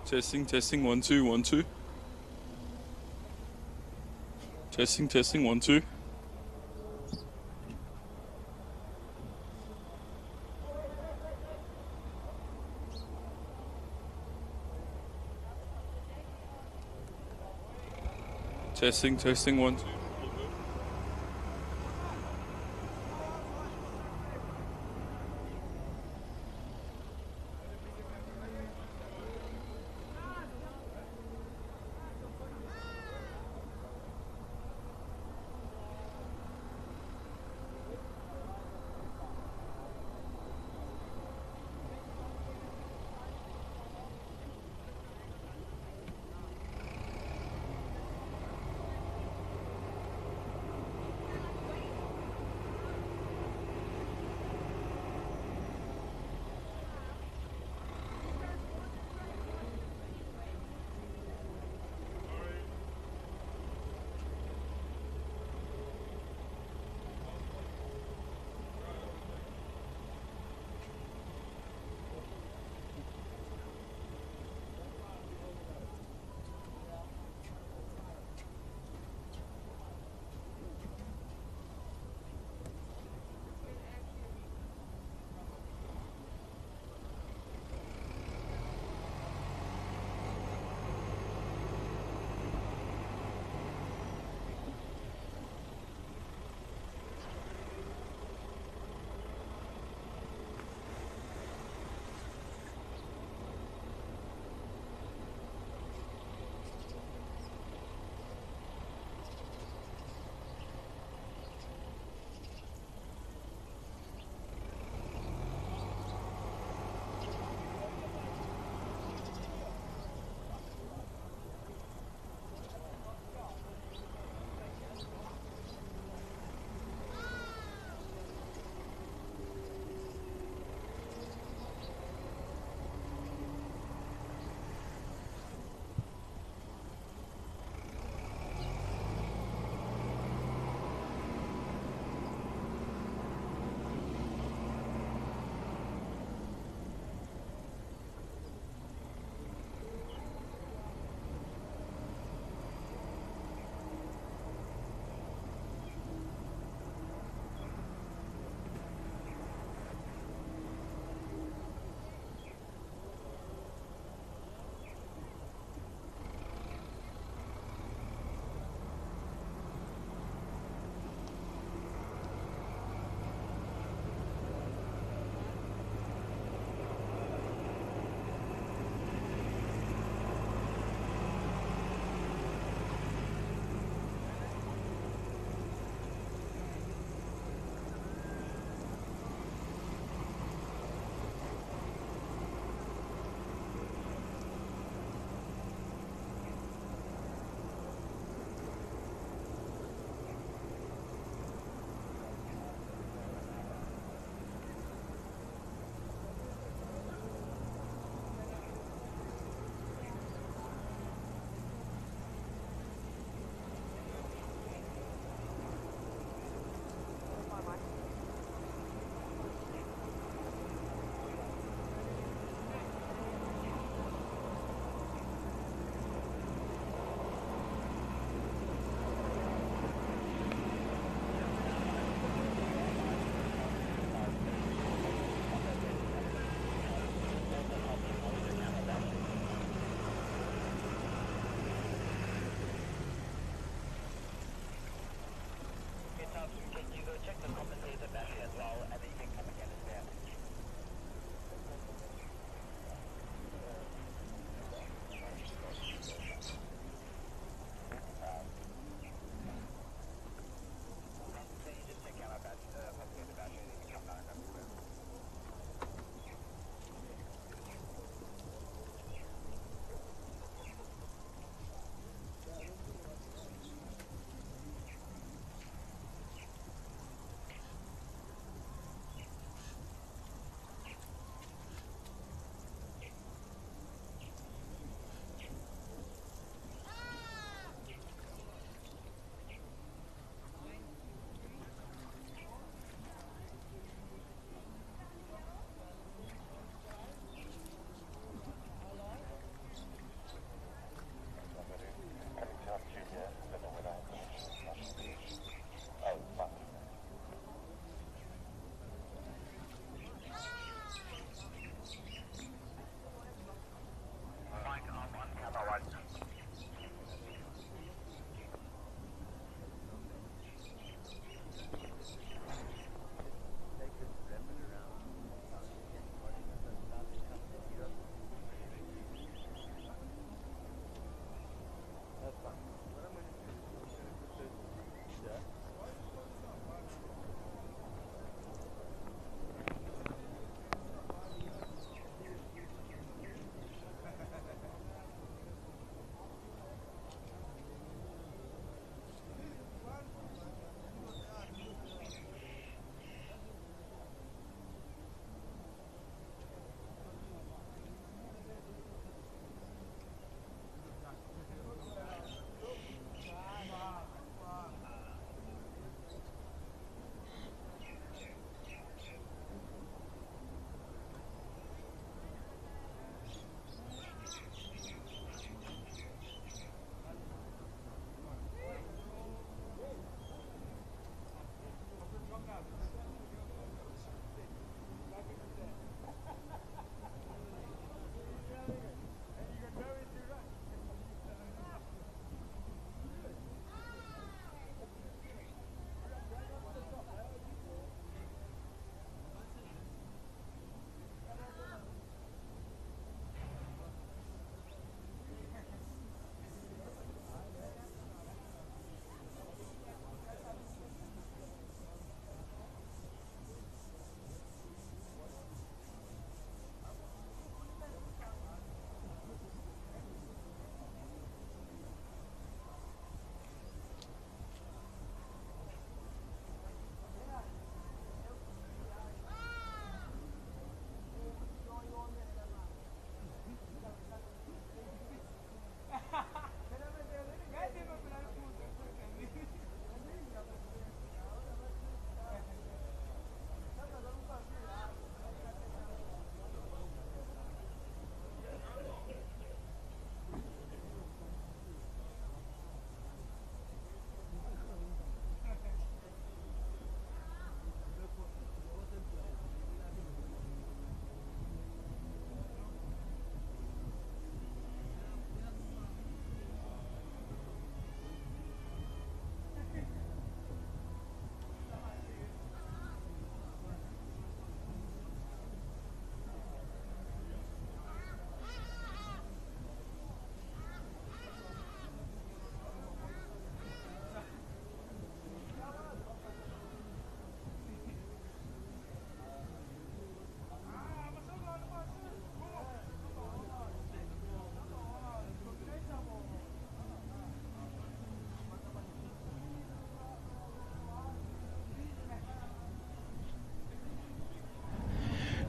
Testing, 1 2 1 2. Testing, 1 2. Testing, 1 2.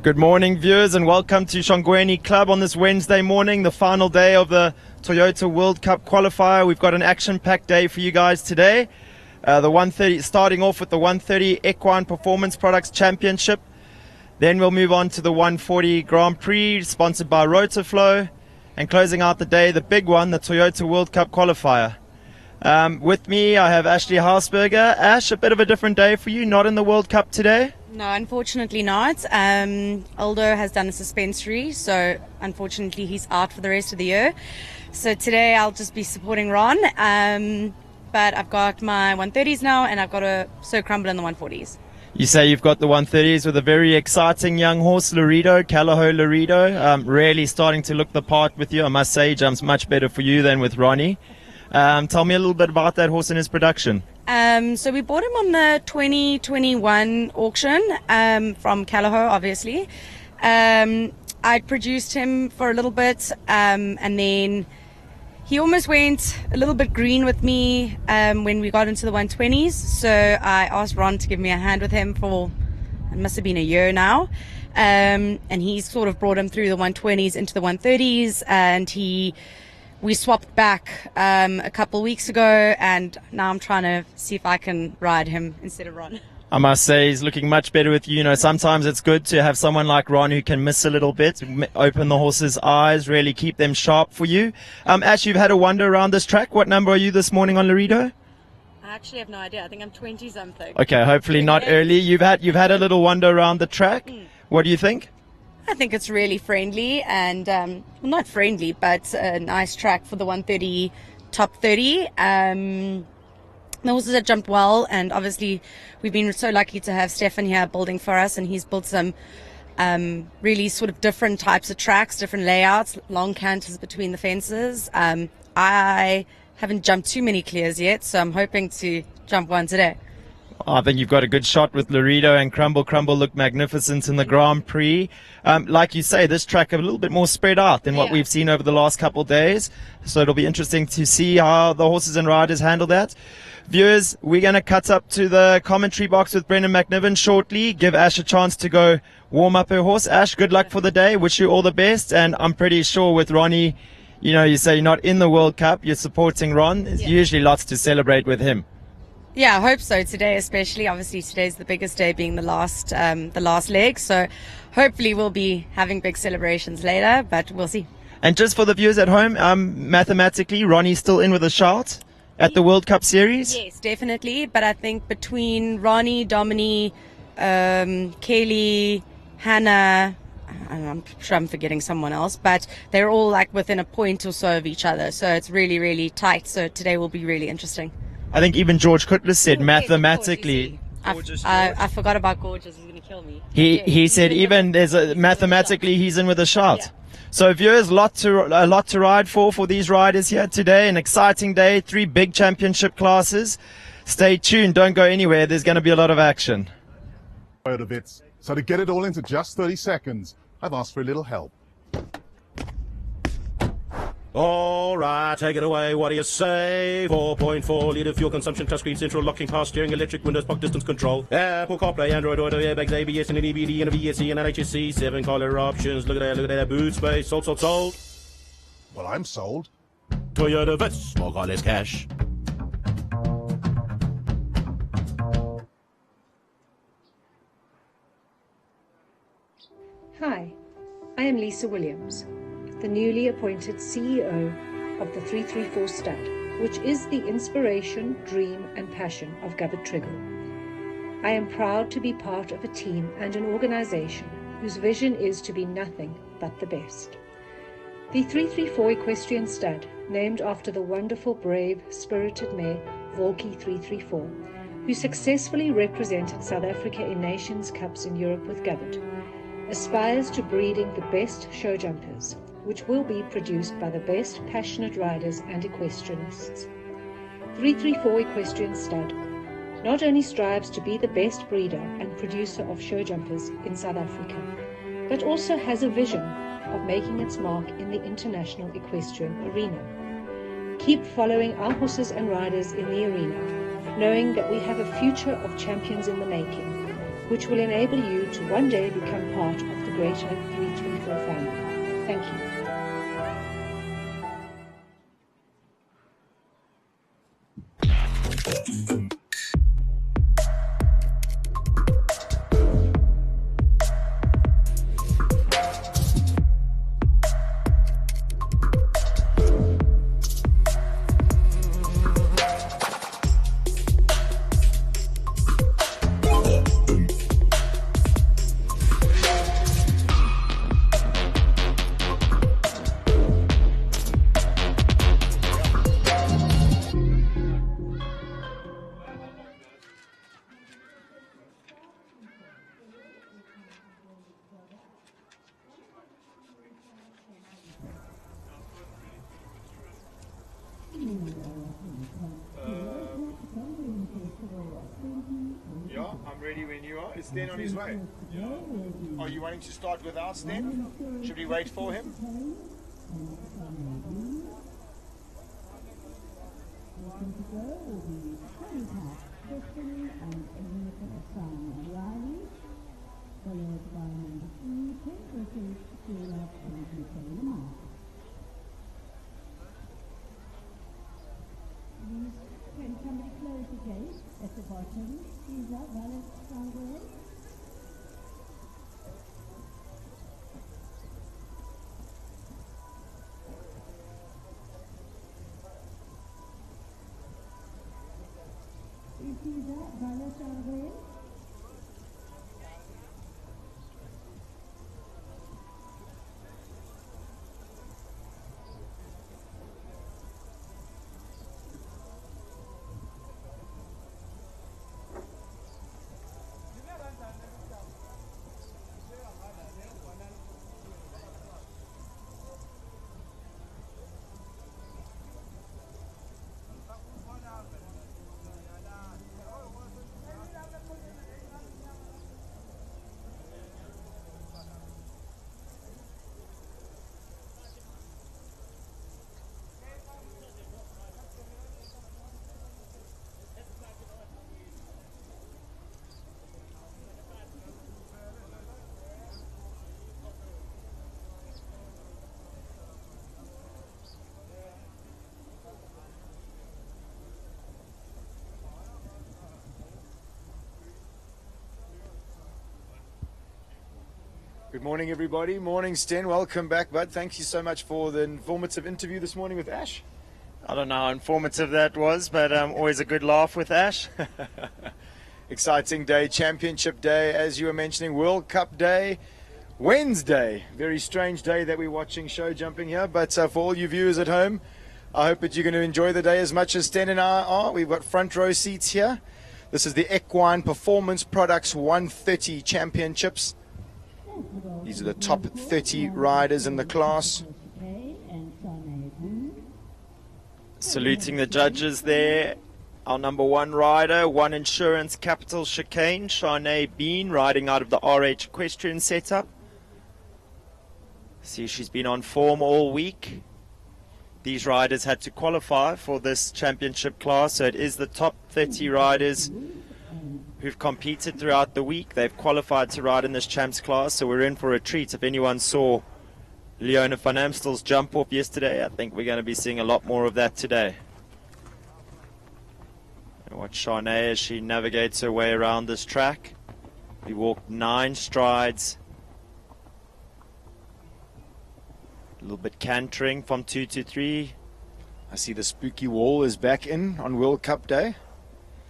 Good morning, viewers, and welcome to SHONGWENI Club on this Wednesday morning, the final day of the Toyota World Cup qualifier. We've got an action-packed day for you guys today. The 130, starting off with the 130 Equine Performance Products Championship. Then we'll move on to the 140 Grand Prix, sponsored by Rotoflow. And closing out the day, the big one, the Toyota World Cup qualifier. With me, I have Ashley Hausberger. Ash, a bit of a different day for you, not in the World Cup today? No, unfortunately not. Aldo has done a suspensory, so unfortunately he's out for the rest of the year. So today I'll just be supporting Ron. But I've got my 130s now, and I've got a Sir Crumble in the 140s. You say you've got the 130s with a very exciting young horse, Laredo, Callahoo Laredo. Really starting to look the part with you. I must say, he jumps much better for you than with Ronnie. Tell me a little bit about that horse and his production. So we bought him on the 2021 auction from Callahoo, obviously. I produced him for a little bit, and then he almost went a little bit green with me when we got into the 120s. So I asked Ron to give me a hand with him for, it must have been a year now. And he's sort of brought him through the 120s into the 130s, and we swapped back a couple weeks ago, and now I'm trying to see if I can ride him instead of Ron. I must say he's looking much better with you. You know, sometimes it's good to have someone like Ron who can miss a little bit, open the horse's eyes, really keep them sharp for you. Ash, you've had a wander around this track. What number are you this morning on Laredo? I actually have no idea. I think I'm 20-something. Okay, hopefully not early. You've had a little wander around the track. What do you think? I think it's really friendly and, well, not friendly, but a nice track for the 130 top 30. The horses have jumped well, and obviously we've been so lucky to have Stefan here building for us, and he's built some really sort of different types of tracks, different layouts, long canters between the fences. I haven't jumped too many clears yet, so I'm hoping to jump one today. I think you've got a good shot with Laredo and Crumble. Crumble looked magnificent in the Grand Prix. Like you say, this track a little bit more spread out than what we've seen over the last couple of days. So it'll be interesting to see how the horses and riders handle that. Viewers, we're going to cut up to the commentary box with Brendan McNiven shortly. Give Ash a chance to go warm up her horse. Ash, good luck for the day. Wish you all the best. And I'm pretty sure with Ronnie, you know, you say you're not in the World Cup, you're supporting Ron. There's usually lots to celebrate with him. Yeah, I hope so today, especially. Obviously, today's the biggest day, being the last leg. So hopefully we'll be having big celebrations later, but we'll see. And just for the viewers at home, mathematically, Ronnie's still in with a shout at the World Cup Series? Yes, definitely. But I think between Ronnie, Domini, Kaylee, Hannah, I'm sure I'm forgetting someone else, but they're all like within a point or so of each other. So it's really, really tight. So today will be really interesting. I think even George Cutler said mathematically. I forgot about Gorgeous. He's going to kill me. He said even there's a mathematically he's in with a shot. Yeah. So viewers, a lot to ride for these riders here today. An exciting day, 3 big championship classes. Stay tuned, don't go anywhere. There's going to be a lot of action. So to get it all into just 30 seconds, I've asked for a little help. All right, take it away. What do you say? 4.4 litre fuel consumption, touchscreen, central locking, power steering, electric windows, park distance control, Apple CarPlay, Android Auto, airbags, ABS, and an EBD, and a VSC, and an HSC, 7 color options. Look at that, boot space. Sold. Well, I'm sold. Toyota Vets, more car, less cash. Hi, I am Lisa Williams, the newly appointed CEO of the 334 Stud, which is the inspiration, dream and passion of Gabbard Triggle. I am proud to be part of a team and an organization whose vision is to be nothing but the best. The 334 Equestrian Stud, named after the wonderful, brave, spirited mare Volkie 334, who successfully represented South Africa in Nations Cups in Europe with Gabbard, aspires to breeding the best show jumpers, which will be produced by the best passionate riders and equestrianists. 334 Equestrian Stud not only strives to be the best breeder and producer of show jumpers in South Africa, but also has a vision of making its mark in the international equestrian arena. Keep following our horses and riders in the arena, knowing that we have a future of champions in the making, which will enable you to one day become part of the greater 334 family. Thank you. Yeah, I'm ready when you are. Is Sten on his way? Are you wanting to start without Sten? Should we wait for him? Can somebody close the gate at the bottom? Please, Valet Shongweni. Is that Valet Shongweni? Good morning, everybody. Morning, Sten. Welcome back, bud. Thank you so much for the informative interview this morning with Ash. I don't know how informative that was, but always a good laugh with Ash. Exciting day, championship day, as you were mentioning, World Cup day, Wednesday. Very strange day that we're watching show jumping here, but for all you viewers at home, I hope that you're going to enjoy the day as much as Sten and I are. We've got front row seats here. This is the Equine Performance Products 130 Championships. These are the top 30 riders in the class. Saluting the judges there. Our number one rider, One Insurance Capital Chicane, Shanae Bean, riding out of the RH equestrian setup. See, she's been on form all week. These riders had to qualify for this championship class, so it is the top 30 riders who've competed throughout the week. They've qualified to ride in this champs class, so we're in for a treat. If anyone saw Leona van Amstel's jump off yesterday, I think we're going to be seeing a lot more of that today. And watch Shanae as she navigates her way around this track. We walked 9 strides. A little bit cantering from 2 to 3. I see the spooky wall is back in on World Cup day.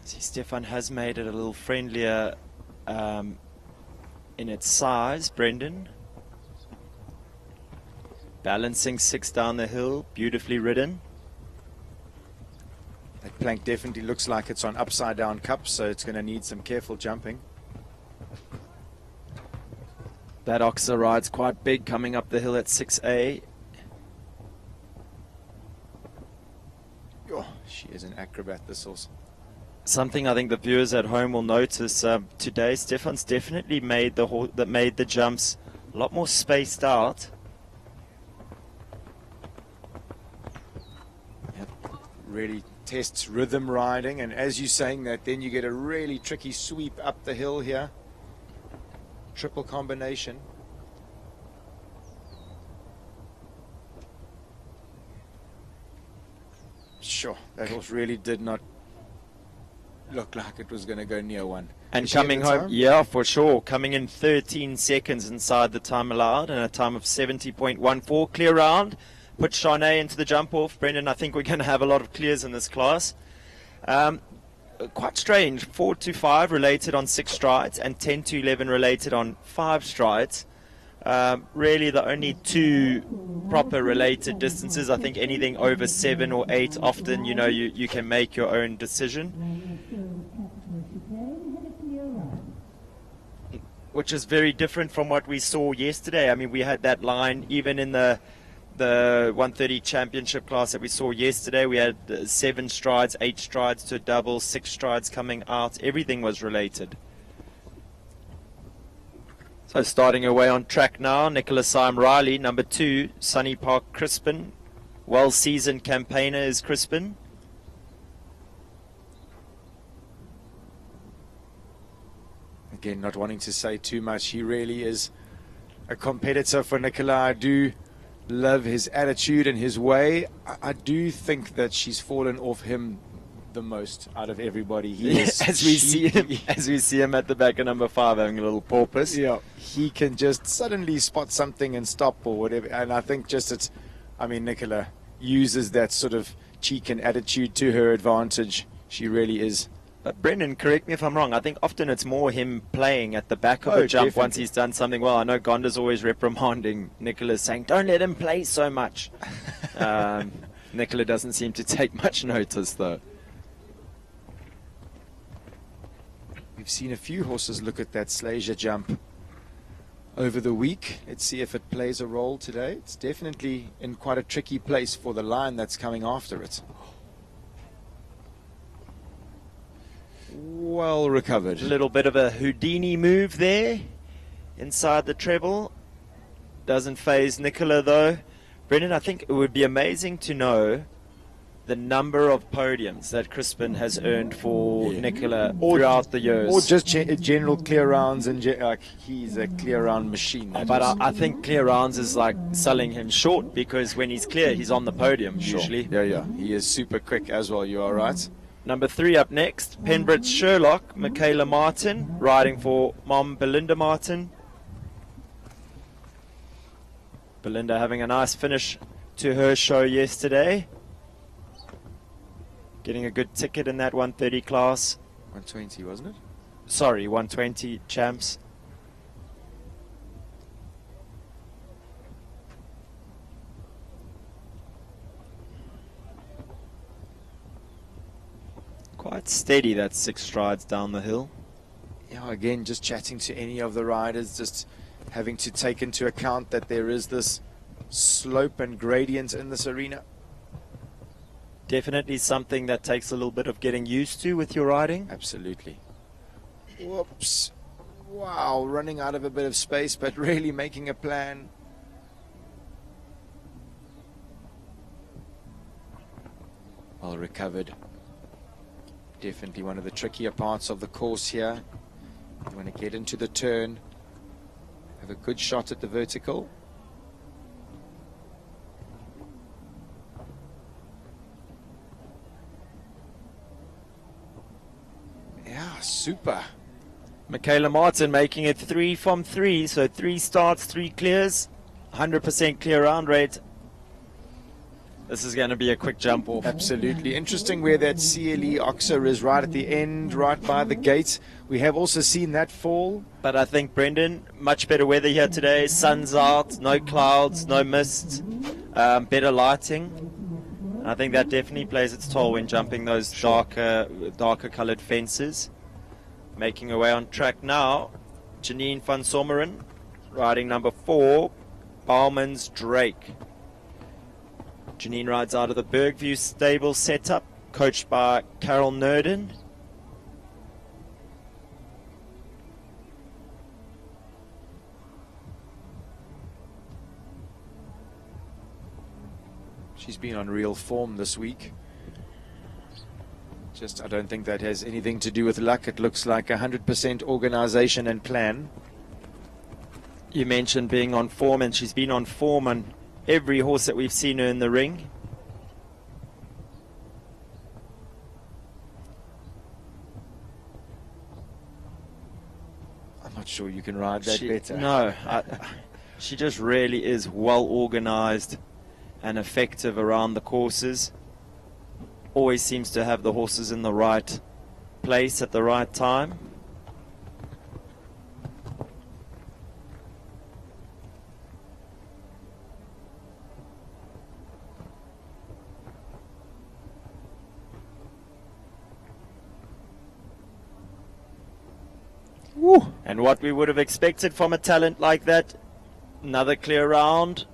See, Stefan has made it a little friendlier in its size, Brendan. Balancing 6 down the hill, beautifully ridden. That plank definitely looks like it's on upside down cups, so it's going to need some careful jumping. That oxer rides quite big coming up the hill at 6A. Oh, she is an acrobat, this horse. Something I think the viewers at home will notice today, Stefan's definitely made the jumps a lot more spaced out. Yep. Really tests rhythm riding, and as you're saying that, then you get a really tricky sweep up the hill here. Triple combination. Sure, that horse really did not look like it was going to go near one. And Is she at coming the home, time? yeah, for sure. Coming in 13 seconds inside the time allowed and a time of 70.14. Clear round. Put Shanae into the jump off. Brendan, I think we're going to have a lot of clears in this class. Quite strange. 4 to 5 related on 6 strides and 10 to 11 related on 5 strides. Really the only 2 proper related distances. I think anything over 7 or 8, often, you know, you can make your own decision. Which is very different from what we saw yesterday. I mean, we had that line even in the 130 championship class that we saw yesterday. We had 7 strides, 8 strides to a double, 6 strides coming out. Everything was related. So starting away on track now, Nicholas Syme Riley, number 2, Sunny Park Crispin. Well-seasoned campaigner is Crispin. Again, not wanting to say too much. He really is a competitor for Nicola. I do love his attitude and his way. I do think that she's fallen off him the most out of everybody. He is as we see him at the back of number 5 having a little porpoise. Yeah, he can just suddenly spot something and stop or whatever. And I think Nicola uses that sort of cheek and attitude to her advantage. She really is. But Brendan, correct me if I'm wrong, I think often it's more him playing at the back of a jump definitely. once he's done something well. I know Gonda's always reprimanding Nicholas, saying, don't let him play so much. Nicola doesn't seem to take much notice, though. We've seen a few horses look at that Slazer jump over the week. Let's see if it plays a role today. It's definitely in quite a tricky place for the line that's coming after it. Well recovered. A little bit of a Houdini move there inside the treble. Doesn't phase Nicola, though. Brendan, I think it would be amazing to know the number of podiums that Crispin has earned for Nicola throughout the years. Or just general clear rounds, and he's a clear round machine. But I think clear rounds is like selling him short, because when he's clear, he's on the podium usually. Yeah. He is super quick as well, you are right. Number 3 up next, Penbridge Sherlock, Michaela Martin, riding for Mom Belinda Martin. Belinda having a nice finish to her show yesterday. Getting a good ticket in that 130 class. 120, wasn't it? Sorry, 120 champs. Quite steady, that 6 strides down the hill. Yeah, again, just chatting to any of the riders, just having to take into account that there is this slope and gradient in this arena. Definitely something that takes a little bit of getting used to with your riding. Absolutely. Whoops. Wow, running out of a bit of space, but really making a plan. Well recovered. Definitely one of the trickier parts of the course here. You want to get into the turn, have a good shot at the vertical. Yeah, super. Michaela Martin making it 3 from 3, so 3 starts, 3 clears, 100% clear round rate. This is going to be a quick jump off. Absolutely. Interesting where that CLE Oxer is right at the end, right by the gate. We have also seen that fall. But I think, Brendan, much better weather here today. Sun's out, no clouds, no mist, better lighting. And I think that definitely plays its toll when jumping those darker coloured fences. Making her way on track now, Janine van Sommeren, riding number 4, Bauman's Drake. Janine rides out of the Bergview stable setup, coached by Carol Nurden. She's been on real form this week. I don't think that has anything to do with luck. It looks like 100% organization and plan. You mentioned being on form, and she's been on form on every horse that we've seen her in the ring. sure you can ride that better. No, she just really is well organized and effective around the courses. Always seems to have the horses in the right place at the right time. Woo. And what we would have expected from a talent like that, another clear round,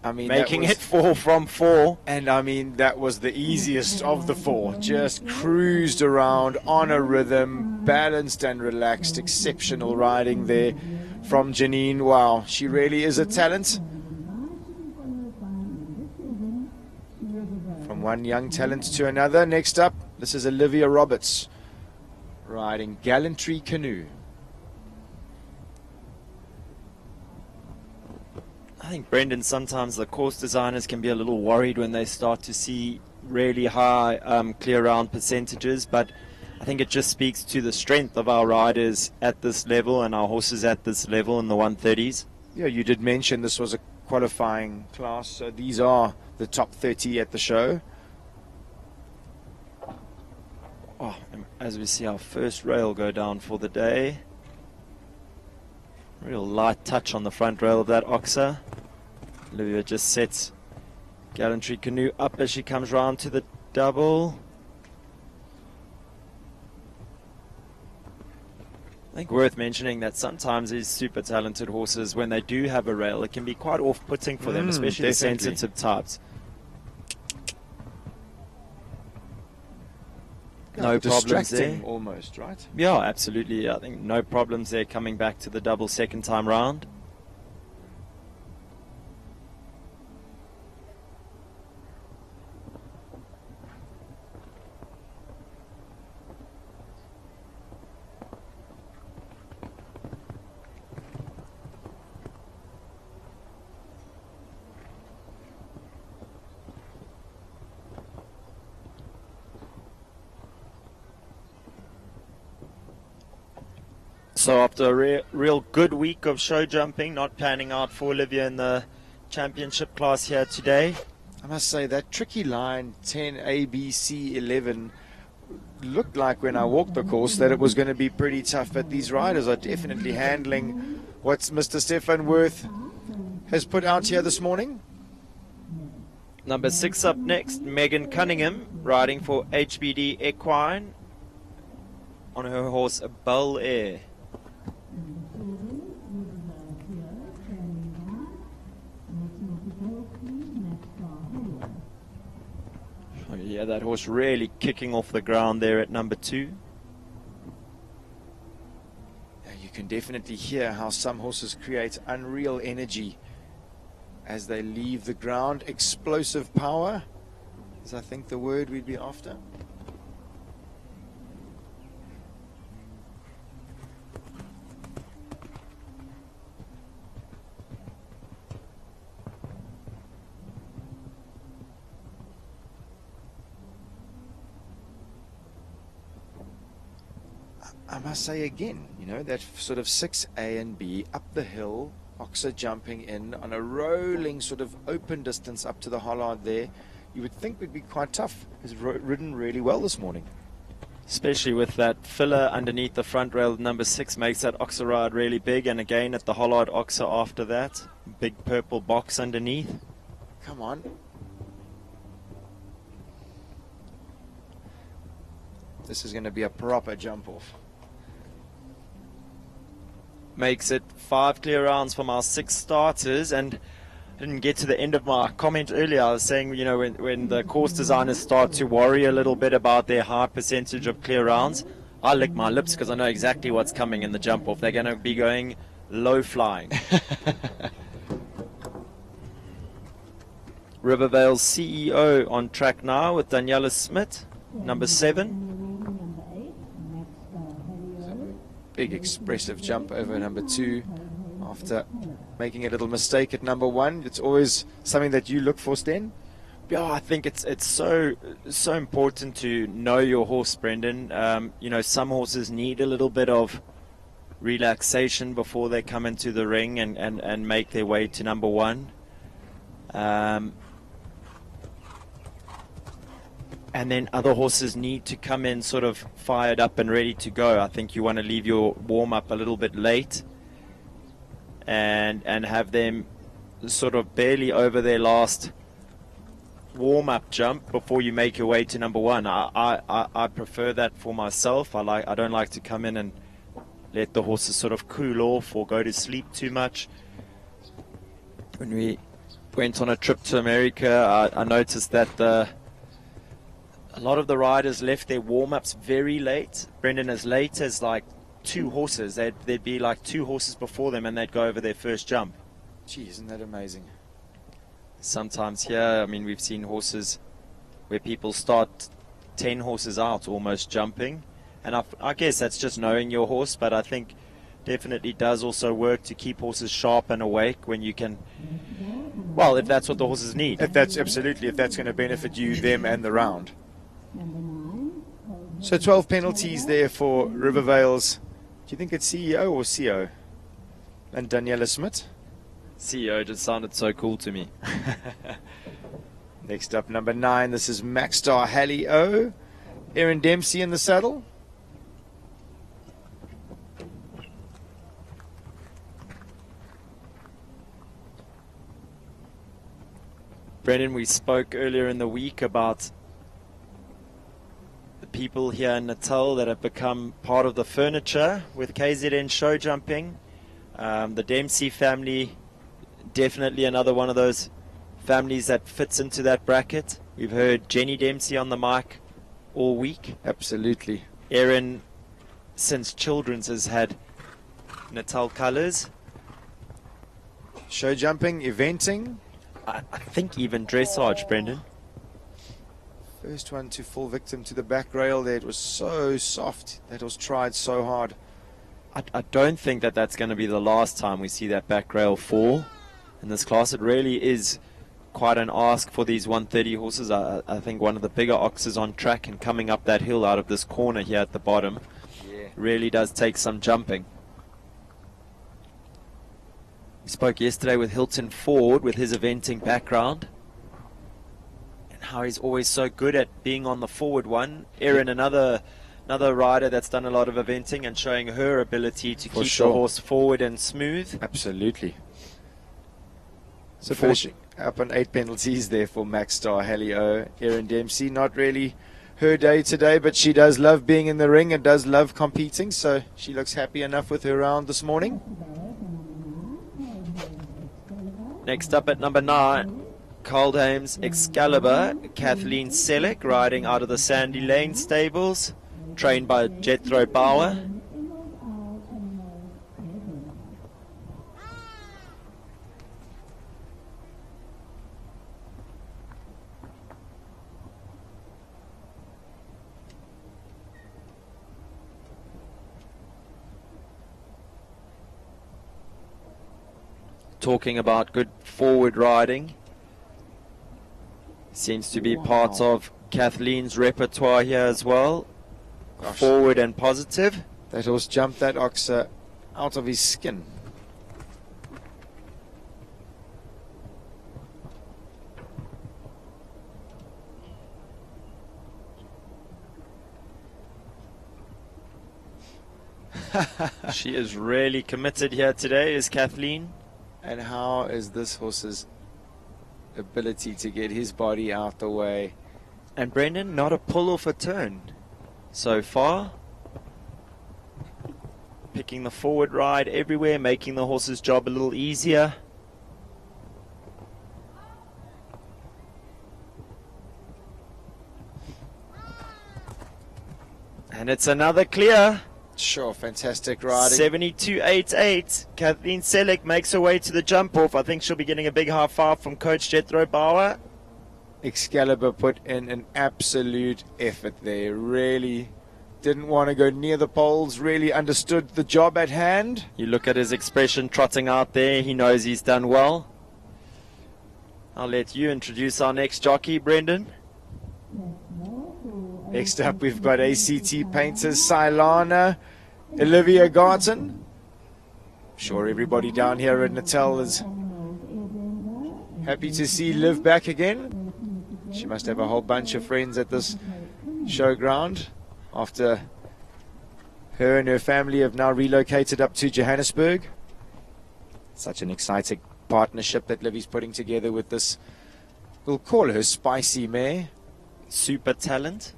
I mean, making it 4 from 4. And I mean, that was the easiest of the 4. Just cruised around on a rhythm, balanced and relaxed. Exceptional riding there from Janine. Wow, she really is a talent. From one young talent to another. Next up, this is Olivia Roberts riding Gallantry Canoe. I think, Brendan, sometimes the course designers can be a little worried when they start to see really high clear round percentages, but I think it just speaks to the strength of our riders at this level and our horses at this level in the 130s. Yeah, you did mention this was a qualifying class, so these are the top 30 at the show. Oh, and as we see our first rail go down for the day. Real light touch on the front rail of that Oxa. Olivia just sets Gallantry Canoe up as she comes round to the double. I think worth mentioning that sometimes these super talented horses, when they do have a rail, it can be quite off-putting for them, especially the sensitive types. No problems there. Almost, right? Yeah, absolutely. I think no problems there coming back to the double second time round. So after a real good week of show jumping, not panning out for Olivia in the championship class here today. I must say that tricky line 10 ABC 11 looked like when I walked the course that it was going to be pretty tough, but these riders are definitely handling what Mr. Stefan Worth has put out here this morning. Number 6 up next, Megan Cunningham, riding for HBD Equine on her horse Bel Air. Yeah, that horse really kicking off the ground there at number 2. You can definitely hear how some horses create unreal energy as they leave the ground. Explosive power is, I think, the word we'd be after. I must say again, you know, that sort of 6A and B up the hill, Oxa jumping in on a rolling sort of open distance up to the hollard there, you would think would be quite tough. Has ridden really well this morning. Especially with that filler underneath the front rail, number 6 makes that Oxa ride really big, and again at the hollard Oxa after that, big purple box underneath. Come on. This is going to be a proper jump off. Makes it 5 clear rounds from our 6 starters, and I didn't get to the end of my comment earlier. I was saying, you know, when the course designers start to worry a little bit about their high percentage of clear rounds, I lick my lips because I know exactly what's coming in the jump off. They're going to be going low flying. Rivervale's CEO on track now with Daniela Smith, number 7. Big expressive jump over number 2 after making a little mistake at number 1. It's always something that you look for, Sten. Yeah, I think it's so important to know your horse, Brendan. You know, some horses need a little bit of relaxation before they come into the ring and make their way to number one. And then other horses need to come in sort of fired up and ready to go. I think you want to leave your warm-up a little bit late and have them sort of barely over their last warm-up jump before you make your way to number one. I prefer that for myself. I don't like to come in and let the horses sort of cool off or go to sleep too much. When we went on a trip to America, I noticed that a lot of the riders left their warm-ups very late. Brendan, as late as like 2 horses. There'd be like 2 horses before them and they'd go over their first jump. Gee, isn't that amazing? Sometimes here, I mean, we've seen horses where people start 10 horses out almost jumping. And I guess that's just knowing your horse, but I think definitely does also work to keep horses sharp and awake when you can, well, if that's what the horses need. If that's absolutely, if that's going to benefit you, them and the round. So 12 penalties there for Rivervale's, do you think it's CEO or CO? And Daniela Smith? CEO just sounded so cool to me. Next up, number 9, this is Maxstar Halley O. Aaron Dempsey in the saddle. Brendan, we spoke earlier in the week about the people here in Natal that have become part of the furniture with KZN show jumping. The Dempsey family, definitely another one of those families that fits into that bracket. We've heard Jenny Dempsey on the mic all week. Absolutely. Aaron, since Children's, has had Natal colours. Show jumping, eventing. I think even dressage, Brendan. First one to fall victim to the back rail there. It was so soft. That was tried so hard. I don't think that that's going to be the last time we see that back rail fall in this class. It really is quite an ask for these 130 horses. I think one of the bigger oxes on track and coming up that hill out of this corner here at the bottom really does take some jumping. We spoke yesterday with Hilton Ford with his eventing background and how he's always so good at being on the forward one. Erin, another rider that's done a lot of eventing and showing her ability to keep the horse forward and smooth. Absolutely. So finishing up on 8 penalties there for Maxstar Halley O. Erin Dempsey, not really her day today, but she does love being in the ring and does love competing, so she looks happy enough with her round this morning. Next up at number 9, Coldhame's Excalibur, Kathleen Selleck, riding out of the Sandy Lane stables, trained by Jethro Bauer. Talking about good forward riding, seems to be part of Kathleen's repertoire here as well. Gosh. Forward and positive. That horse jumped that ox out of his skin. She is really committed here today, is Kathleen. And how is this horse's ability to get his body out the way? And Brendan, not a pull off a turn so far. Picking the forward ride everywhere, making the horse's job a little easier. And it's another clear. Sure, fantastic riding. 72.88. Kathleen Selleck makes her way to the jump off. I think she'll be getting a big high five from Coach Jethro Bauer. Excalibur put in an absolute effort there. Really didn't want to go near the poles. Really understood the job at hand. You look at his expression trotting out there. He knows he's done well. I'll let you introduce our next jockey, Brendan. Next up, we've got ACT painters Silana, Olivia Garton. Sure, everybody down here at Natal is happy to see Liv back again. She must have a whole bunch of friends at this showground after her and her family have now relocated up to Johannesburg. Such an exciting partnership that Livy's putting together with this, we'll call her spicy mare. Super talent.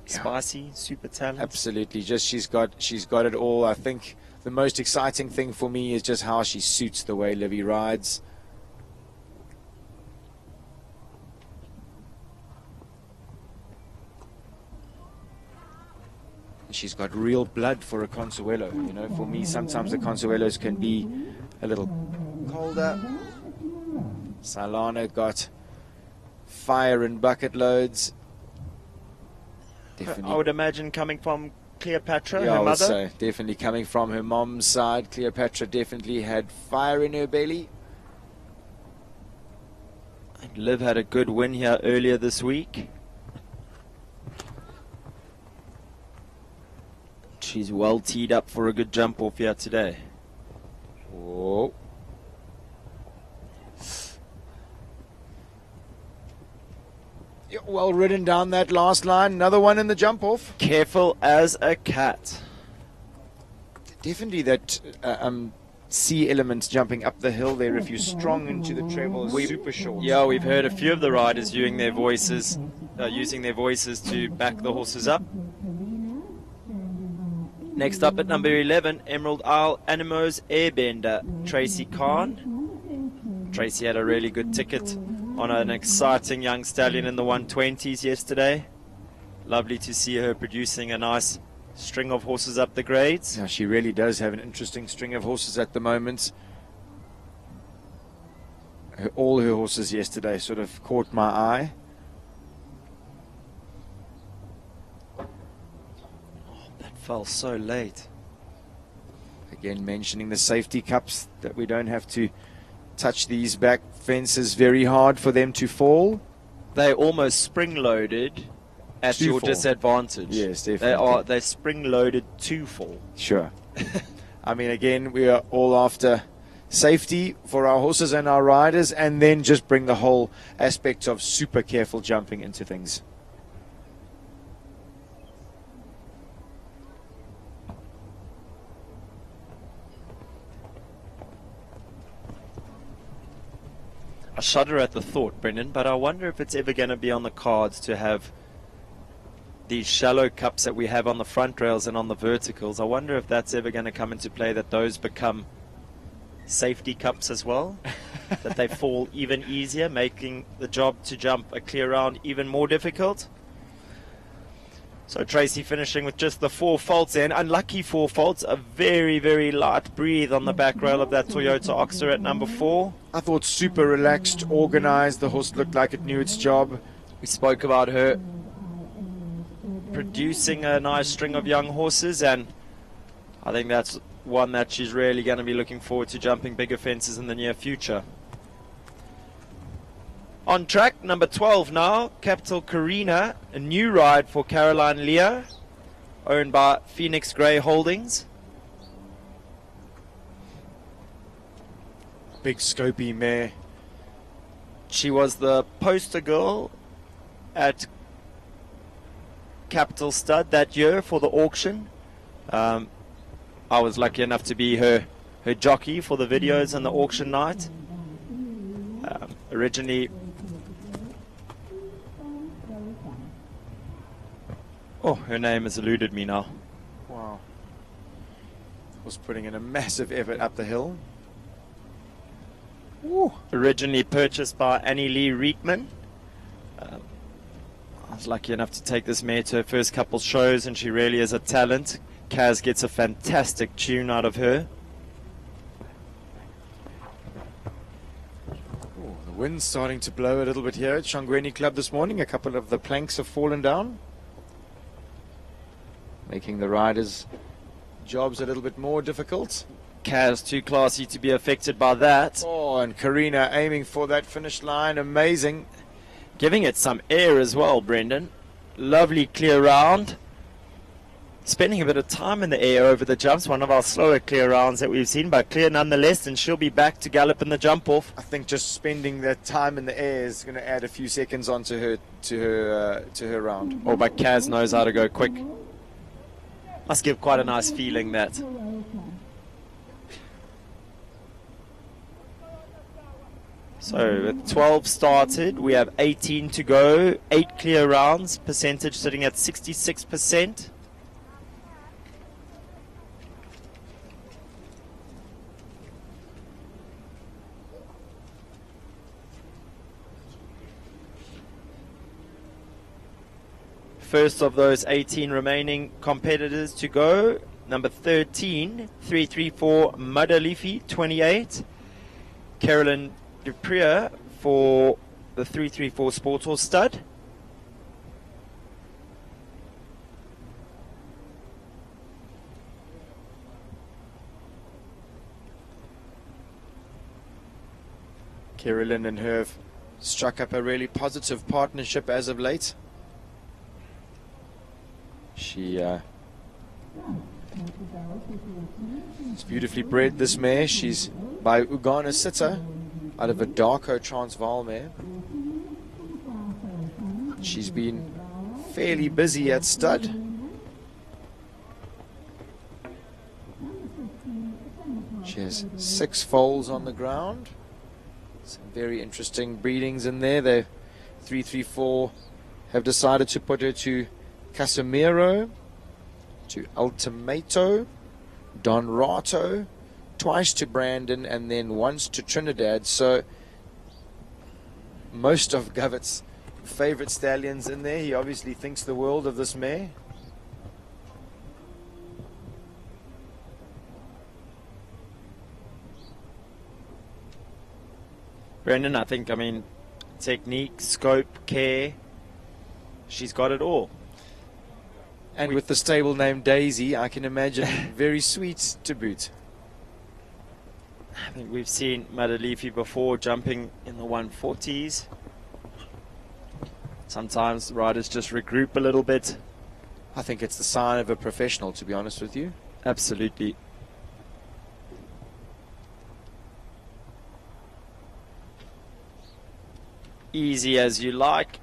Spicy, super talent. Absolutely, just she's got it all. I think the most exciting thing for me is just how she suits the way Livy rides. She's got real blood for a Consuelo. You know, for me, sometimes the Consuelos can be a little colder. Salana got fire in bucket loads. I would imagine coming from Cleopatra, yeah, her I would mother. say, definitely coming from her mom's side. Cleopatra definitely had fire in her belly. And Liv had a good win here earlier this week. She's well teed up for a good jump off here today. Whoa. Yeah, well ridden down that last line. Another one in the jump off. Careful as a cat. Definitely that C element jumping up the hill there. If you're strong into the treble, super short. Yeah, we've heard a few of the riders using their voices to back the horses up. Next up at number 11, Emerald Isle Animo's Airbender, Tracy Khan. Tracy had a really good ticket on an exciting young stallion in the 120s yesterday. Lovely to see her producing a nice string of horses up the grades. Yeah, she really does have an interesting string of horses at the moment. All her horses yesterday sort of caught my eye. That fell so late. Again, mentioning the safety cups, that we don't have to touch these back fences very hard for them to fall. They almost spring-loaded at To your fall. disadvantage. Yes, definitely. They're spring-loaded to fall. Sure. I mean, again, we are all after safety for our horses and our riders, and then just bring the whole aspect of super careful jumping into things. I shudder at the thought, Brendan, but I wonder if it's ever going to be on the cards to have these shallow cups that we have on the front rails and on the verticals. I wonder if that's ever going to come into play, that those become safety cups as well, that they fall even easier, making the job to jump a clear round even more difficult. So Tracy finishing with just the 4 faults and unlucky 4 faults, a very, very light breathe on the back rail of that Toyota Oxer at number 4. I thought super relaxed, organized. The horse looked like it knew its job. We spoke about her producing a nice string of young horses, and I think that's one that she's really going to be looking forward to jumping bigger fences in the near future. On track, number 12 now, Capital Carina, a new ride for Caroline Leah, owned by Phoenix Grey Holdings. Big scopy mare. She was the poster girl at Capital Stud that year for the auction. I was lucky enough to be her jockey for the videos and the auction night. Originally, oh, her name has eluded me now. Wow. Was putting in a massive effort up the hill. Ooh. Originally purchased by Annie Lee Reitman. I was lucky enough to take this mare to her first couple shows, and she really is a talent. Kaz gets a fantastic tune out of her. Ooh, the wind's starting to blow a little bit here at Shongweni Club this morning. A couple of the planks have fallen down, making the riders' jobs a little bit more difficult. Kaz too classy to be affected by that. Oh, and Carina aiming for that finish line. Amazing. Giving it some air as well, Brendan. Lovely clear round. spending a bit of time in the air over the jumps. One of our slower clear rounds that we've seen, but clear nonetheless, and she'll be back to gallop in the jump off. I think just spending that time in the air is going to add a few seconds onto her round. Oh, but Kaz knows how to go quick. Must give quite a nice feeling, that. So with 12 started, we have 18 to go, 8 clear rounds, percentage sitting at 66%. First of those 18 remaining competitors to go, number 13, 334 Madalifi, 28. Carolyn Duprier for the 334 Sports Horse Stud. Carolyn and her have struck up a really positive partnership as of late. She's beautifully bred, this mare. She's by Ugana Sitter, out of a Darko Transvaal mare. She's been fairly busy at stud. She has 6 foals on the ground. Some very interesting breedings in there. The 334 have decided to put her to Casemiro, to Ultimato, Don Rato, twice to Brandon, and then once to Trinidad. So most of Govett's favorite stallions in there. He obviously thinks the world of this mare. Brendan, I think, technique, scope, care, she's got it all. And with the stable name Daisy, I can imagine very sweet to boot. I think we've seen Madalifi before jumping in the 140s. Sometimes riders just regroup a little bit. I think it's the sign of a professional, to be honest with you. Absolutely. Easy as you like.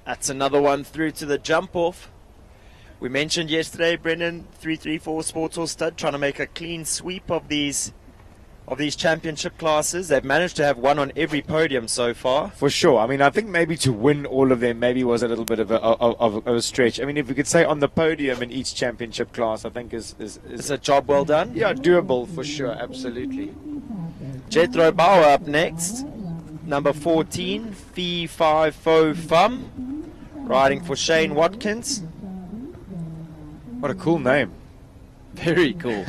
That's another one through to the jump off. We mentioned yesterday, Brendan, 334 Sports Horse Stud trying to make a clean sweep of these championship classes. They've managed to have one on every podium so far. For sure. I think maybe to win all of them maybe was a little bit of a stretch. If we could say on the podium in each championship class, I think is it's a job well done. Yeah, doable for sure. Absolutely. Jethro Bauer up next. Number 14, Fee 5 Fo Fum, riding for Shane Watkins. What a cool name. Very cool.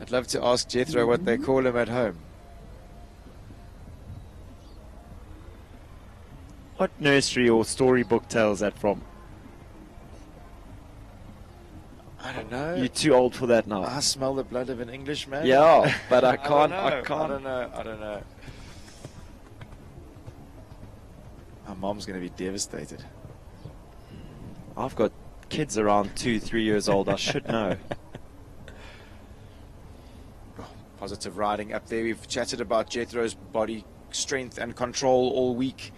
I'd love to ask Jethro what they call him at home. What nursery or storybook tale is that from? I don't know. You're too old for that now. I smell the blood of an Englishman. Yeah, but I can't. I don't know. My mom's going to be devastated. I've got kids around 2-3 years old. I should know. Positive riding up there. We've chatted about Jethro's body strength and control all week.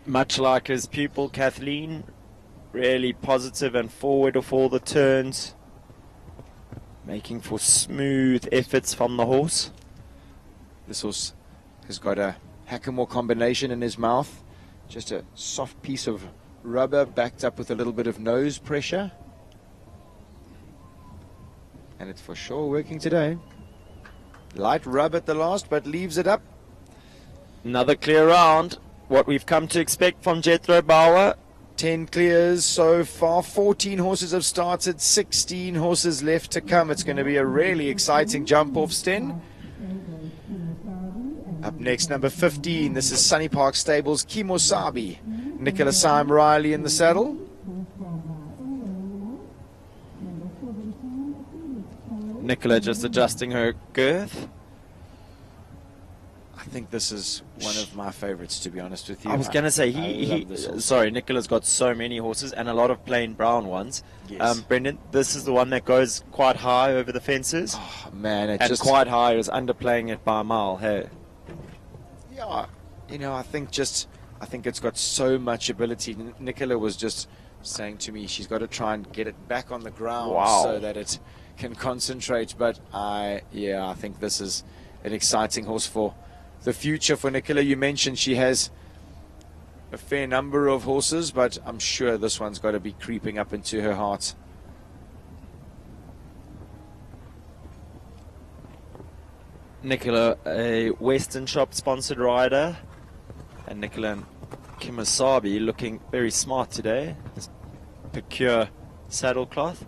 Much like his pupil Kathleen, really positive and forward of all the turns, making for smooth efforts from the horse. This horse has got a Hackamore combination in his mouth, just a soft piece of rubber backed up with a little bit of nose pressure, and it's for sure working today. Light rub at the last, but leaves it up. Another clear round. What we've come to expect from Jethro Bauer. 10 clears so far. 14 horses have started, 16 horses left to come. It's going to be a really exciting jump off, Sten. Up next, number 15. This is Sunny Park Stables, Kimosabi. Nicola Syme Riley in the saddle. Nicola just adjusting her girth. I think this is one of my favorites, to be honest with you. I was going to say, I love this horse. sorry, Nicola's got so many horses and a lot of plain brown ones. Yes. Brendan, this is the one that goes quite high over the fences. Oh, man, it and just... quite high. It was underplaying it by a mile, hey? Yeah, you know, I think it's got so much ability. Nicola was just saying to me she's got to try and get it back on the ground so that it can concentrate. But I think this is an exciting horse for the future for Nicola. You mentioned she has a fair number of horses, but I'm sure this one's got to be creeping up into her heart. Nicola, a Western Shop sponsored rider, and Nicola and Kimasabi looking very smart today. This Pecure saddlecloth.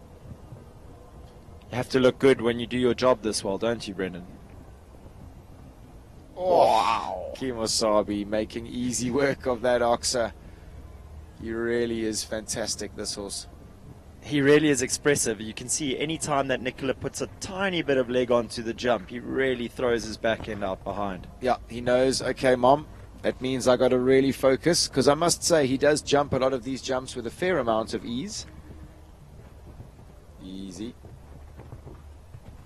You have to look good when you do your job this well, don't you, Brendan? Oh, wow. Kimasabi making easy work of that oxer. He really is fantastic, this horse. He really is expressive. You can see any time that Nicola puts a tiny bit of leg onto the jump, he really throws his back end out behind. Yeah, he knows, okay, Mom, that means I got to really focus, because I must say he does jump a lot of these jumps with a fair amount of ease. Easy.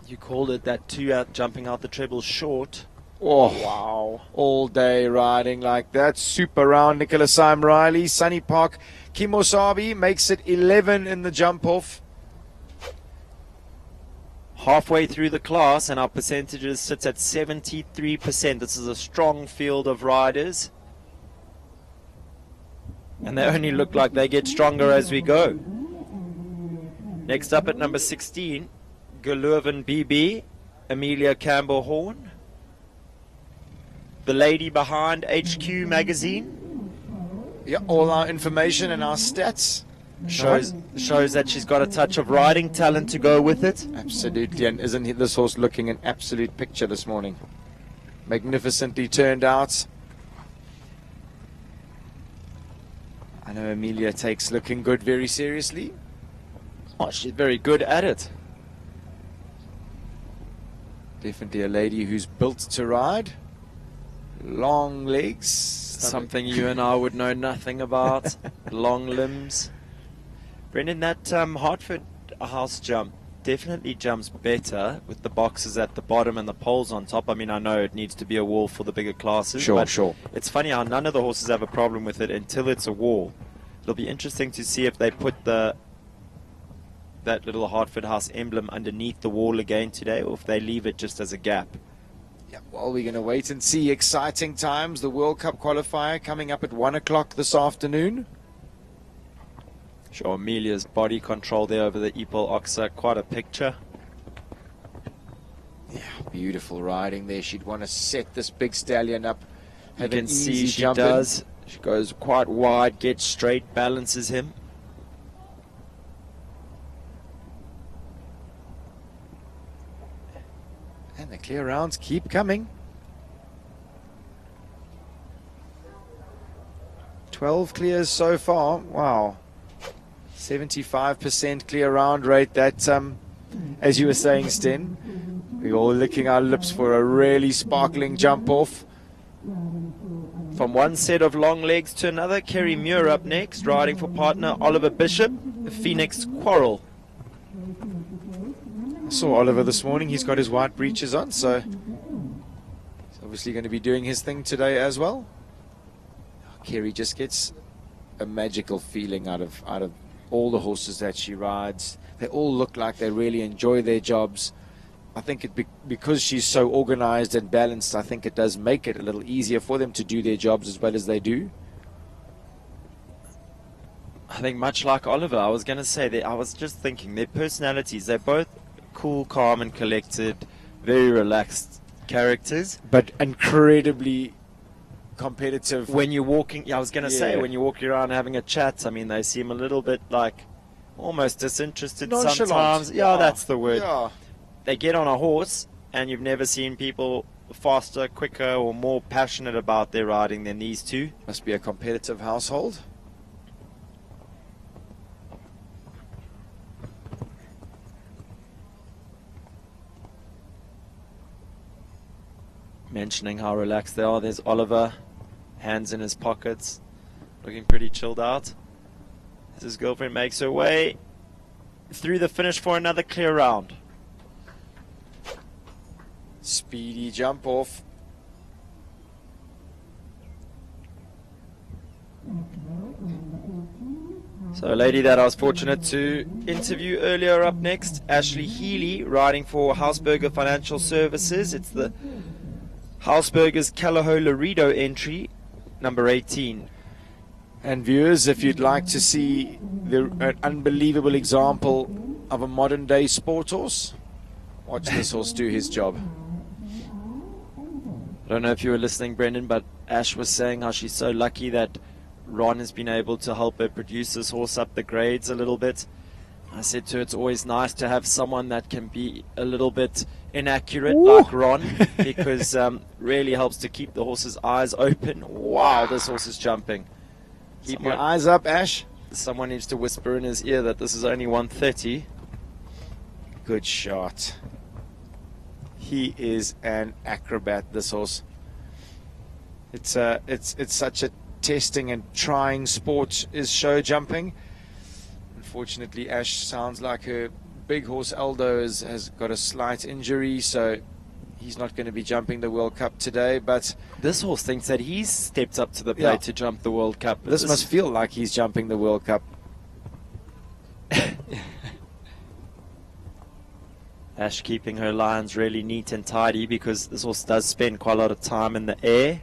You called it that 2-out jumping out the treble short. Oh, wow. All day riding like that. Super round, Nicola Syme Riley. Sunny Park. Kimosabi makes it 11 in the jump off. Halfway through the class, and our percentages sits at 73%. This is a strong field of riders. And they only look like they get stronger as we go. Next up at number 16, Gelurven BB, Amelia Campbell Horn. The lady behind HQ magazine. Yeah, all our information and our stats shows that she's got a touch of riding talent to go with it. Absolutely, and isn't this horse looking an absolute picture this morning? Magnificently turned out. I know Amelia takes looking good very seriously. Oh, she's very good at it. Definitely a lady who's built to ride. Long legs. Something you and I would know nothing about. Long limbs. Brendan, that Hartford house jump definitely jumps better with the boxes at the bottom and the poles on top. I mean, I know it needs to be a wall for the bigger classes. Sure. It's funny how none of the horses have a problem with it until it's a wall. It'll be interesting to see if they put that little Hartford house emblem underneath the wall again today, or if they leave it just as a gap. Yeah, well, we're going to wait and see. Exciting times. The World Cup qualifier coming up at 1 o'clock this afternoon. Sure, Amelia's body control there over the Epel Oxa, quite a picture. Yeah, beautiful riding there. She'd want to set this big stallion up. You can see she does. She goes quite wide, gets straight, balances him. And the clear rounds keep coming. 12 clears so far. Wow. 75% clear round rate. That, as you were saying, Sten, we're all licking our lips for a really sparkling jump off. From one set of long legs to another, Kerry Muir up next, riding for partner Oliver Bishop, the Phoenix Quarrel. I saw Oliver this morning. He's got his white breeches on, so he's obviously going to be doing his thing today as well. Kerry just gets a magical feeling out of all the horses that she rides. They all look like they really enjoy their jobs. I think because she's so organized and balanced, I think it does make it a little easier for them to do their jobs as well as they do. I think much like Oliver, I was going to say that I was just thinking their personalities, they're both cool, calm and collected, very relaxed characters. But incredibly competitive. When you're walking, I was going to say, when you're walking around having a chat, I mean, they seem a little bit like almost disinterested sometimes. Yeah, that's the word. Yeah. They get on a horse and you've never seen people faster, quicker or more passionate about their riding than these two. Must be a competitive household. mentioning how relaxed they are. There's Oliver, hands in his pockets, looking pretty chilled out. As his girlfriend makes her way through the finish for another clear round. Speedy jump off. So a lady that I was fortunate to interview earlier up next, Ashley Healy, riding for Hausberger Financial Services. It's the Hausberger's Calaho Laredo entry, number 18. And viewers, if you'd like to see an unbelievable example of a modern day sport horse, watch this horse do his job. I don't know if you were listening, Brendan, but Ash was saying how she's so lucky that Ron has been able to help her produce this horse up the grades a little bit. I said to her, it's always nice to have someone that can be a little bit inaccurate like Ron, because really helps to keep the horse's eyes open. Wow, this horse is jumping. Keep your eyes up, Ash. Someone needs to whisper in his ear that this is only 130. Good shot. He is an acrobat, this horse. It's such a testing and trying sport is show jumping. Unfortunately, Ash sounds like her big horse Aldo has got a slight injury, so he's not going to be jumping the World Cup today. But this horse thinks that he's stepped up to the plate to jump the World Cup. This must feel like he's jumping the World Cup. Ash keeping her lines really neat and tidy, because this horse does spend quite a lot of time in the air.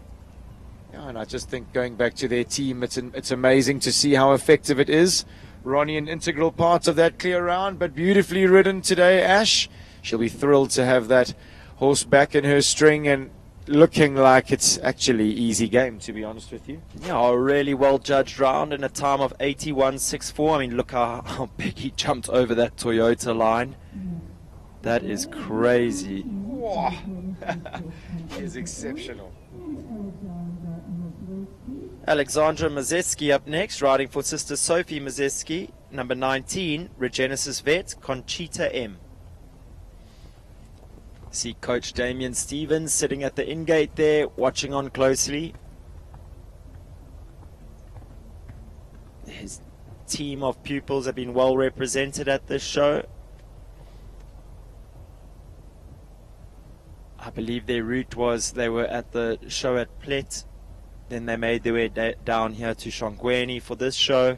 Yeah, and I just think going back to their team, it's amazing to see how effective it is. Ronnie, an integral part of that clear round, but beautifully ridden today, Ash. She'll be thrilled to have that horse back in her string and looking like it's actually easy game, to be honest with you. Yeah, a really well judged round in a time of 81.64. I mean, look how big he jumped over that Toyota line. That is crazy. Wow. Is exceptional. Alexandra Mazeski up next, riding for sister Sophie Mazeski, number 19, Regenesis vet, Conchita M. See Coach Damien Stevens sitting at the in-gate there, watching on closely. His team of pupils have been well represented at this show. I believe their route was they were at the show at Plet. Then they made their way down here to Shongweni for this show.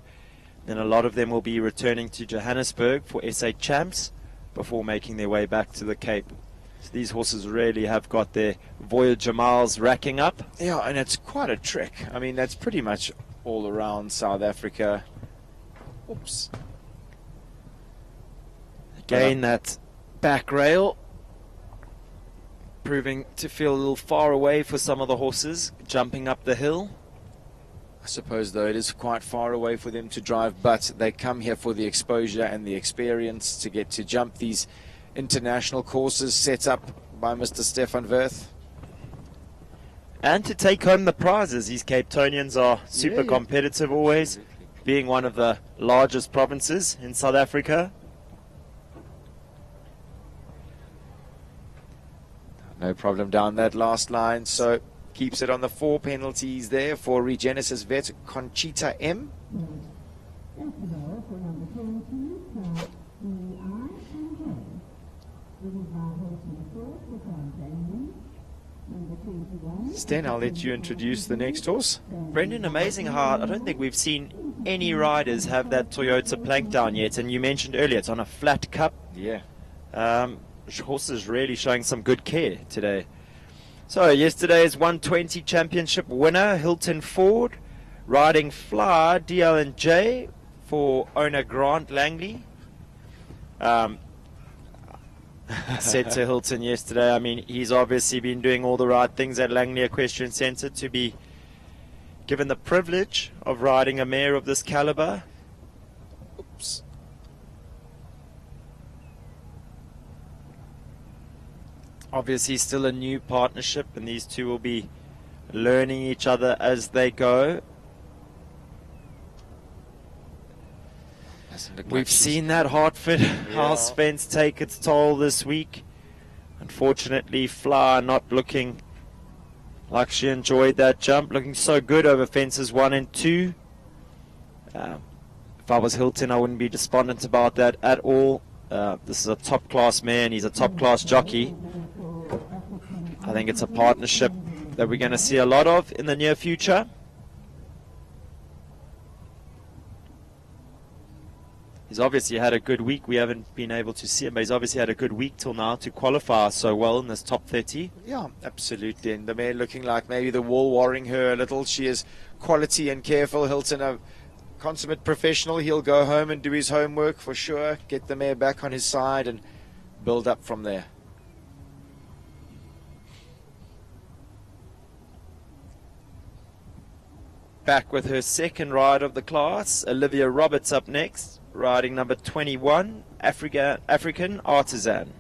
Then a lot of them will be returning to Johannesburg for SA Champs before making their way back to the Cape. So these horses really have got their Voyager miles racking up. Yeah, and it's quite a trek. I mean, that's pretty much all around South Africa. Oops. Again, that back rail proving to feel a little far away for some of the horses jumping up the hill. I suppose, though, it is quite far away for them to drive, but they come here for the exposure and the experience to get to jump these international courses set up by Mr. Stefan Wirth. And to take home the prizes. These Cape Townians are super competitive always, being one of the largest provinces in South Africa. No problem down that last line, so keeps it on the 4 penalties there for Regenesis vet Conchita M. Sten, I'll let you introduce the next horse. Brendan, amazing how I don't think we've seen any riders have that Toyota plank down yet. And you mentioned earlier it's on a flat cup. Yeah. Horse is really showing some good care today. So yesterday's 120 championship winner, Hilton Ford, riding Fly DL&J for owner Grant Langley. I said to Hilton yesterday, I mean, he's obviously been doing all the right things at Langley Equestrian Centre to be given the privilege of riding a mare of this caliber. Oops. Obviously still a new partnership, and these two will be learning each other as they go. We've seen that Hartford house fence take its toll this week. Unfortunately, Fly not looking Like she enjoyed that jump, looking so good over fences 1 and 2. If I was Hilton, I wouldn't be despondent about that at all. This is a top-class man. He's a top-class jockey. I think it's a partnership that we're going to see a lot of in the near future. He's obviously had a good week. We haven't been able to see him, but he's obviously had a good week till now to qualify so well in this top 30. Yeah, absolutely. And the mare looking like maybe the wall worrying her a little. She is quality and careful. Hilton, a consummate professional. He'll go home and do his homework for sure. Get the mare back on his side and build up from there. Back with her second ride of the class, Olivia Roberts up next, riding number 21, African Artisan.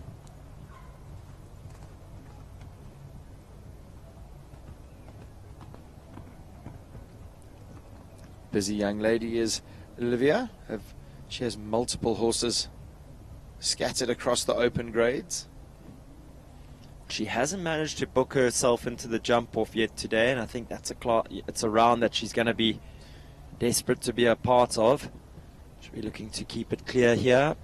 Busy young lady is Olivia. She has multiple horses scattered across the open grades. She hasn't managed to book herself into the jump off yet today, and I think it's a round that she's going to be desperate to be a part of. She'll be looking to keep it clear here.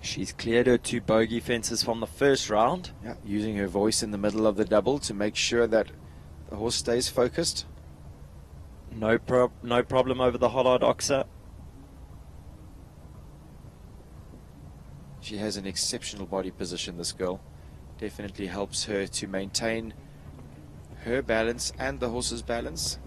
She's cleared her 2 bogey fences from the first round. Yeah, using her voice in the middle of the double to make sure that the horse stays focused. No problem over the Hollard Oxer. She has an exceptional body position, this girl. Definitely helps her to maintain her balance and the horse's balance.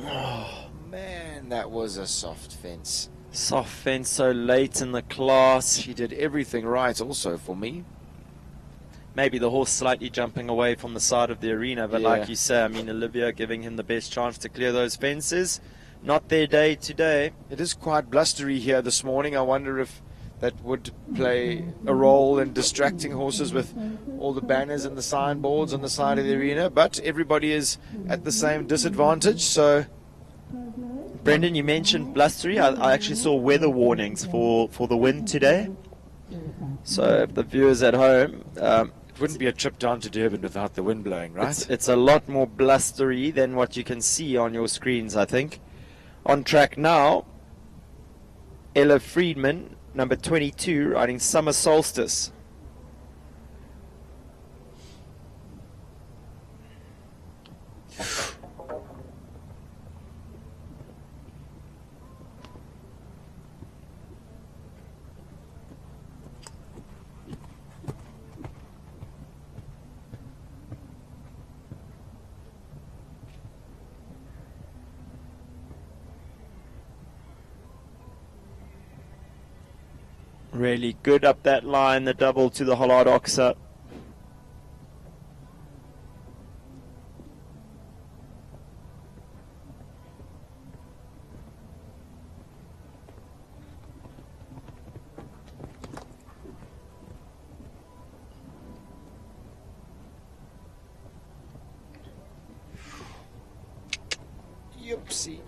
Oh man, that was a soft fence. Soft fence so late in the class. She did everything right also for me. Maybe the horse slightly jumping away from the side of the arena, but Yeah. like you say, I mean, Olivia giving him the best chance to clear those fences. Not their day today. It is quite blustery here this morning. I wonder if that would play a role in distracting horses with all the banners and the signboards on the side of the arena, but everybody is at the same disadvantage, so... Brendan, you mentioned blustery. I actually saw weather warnings for the wind today. So if the viewers at home... it wouldn't be a trip down to Durban without the wind blowing, right? It's a lot more blustery than what you can see on your screens, I think. On track now, Ella Friedman, number 22, riding Summer Solstice. Really good up that line, the double to the Hollard Oxer. Oopsie.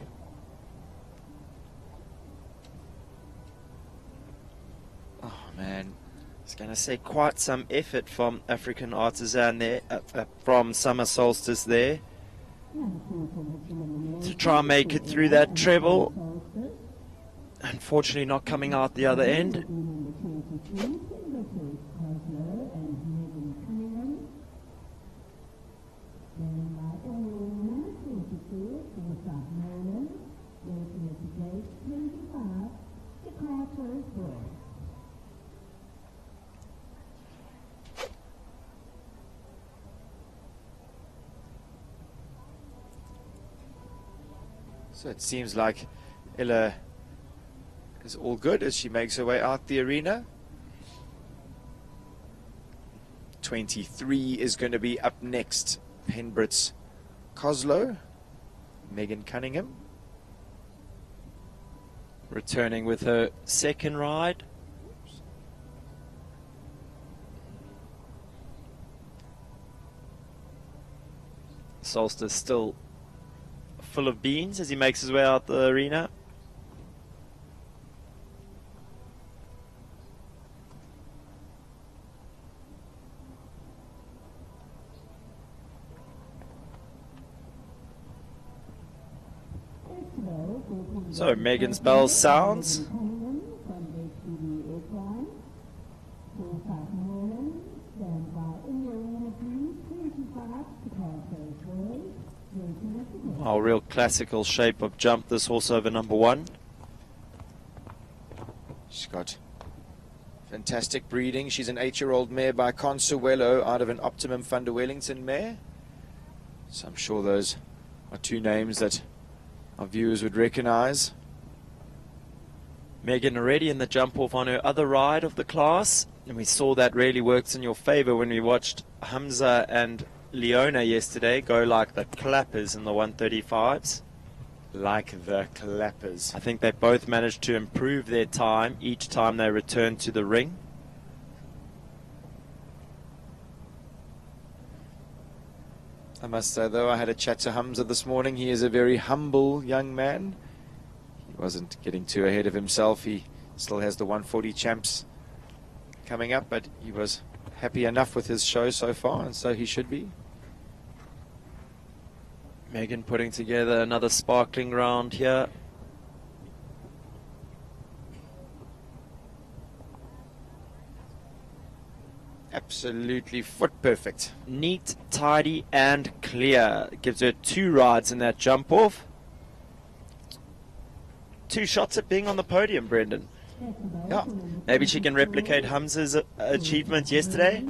Oh man, I was going to say quite some effort from African Artisan there, from Summer Solstice there, to try and make it through that treble. Unfortunately not coming out the other end. So it seems like Ella is all good as she makes her way out the arena. 23 is going to be up next. Penbrit's Coslow, Megan Cunningham. Returning with her second ride. Solstice still full of beans as he makes his way out the arena. So Megan's bell sounds. Wow, real classical shape of jump, this horse over number 1. She's got fantastic breeding. She's an 8-year-old mare by Consuelo out of an Optimum Thunder Wellington mare. So I'm sure those are 2 names that our viewers would recognize. Megan already in the jump off on her other ride of the class, and we saw that really works in your favor when we watched Hamza and Leona yesterday go like the clappers in the 135s. Like the clappers. I think they both managed to improve their time each time they returned to the ring. I must say, though, I had a chat to Hamza this morning. He is a very humble young man. He wasn't getting too ahead of himself. He still has the 140 champs coming up, but he was happy enough with his show so far, and so he should be. Megan putting together another sparkling round here. Absolutely foot perfect. Neat, tidy and clear. Gives her 2 rides in that jump off. 2 shots at being on the podium, Brendan. Yeah. Maybe she can replicate Hamza's achievement yesterday,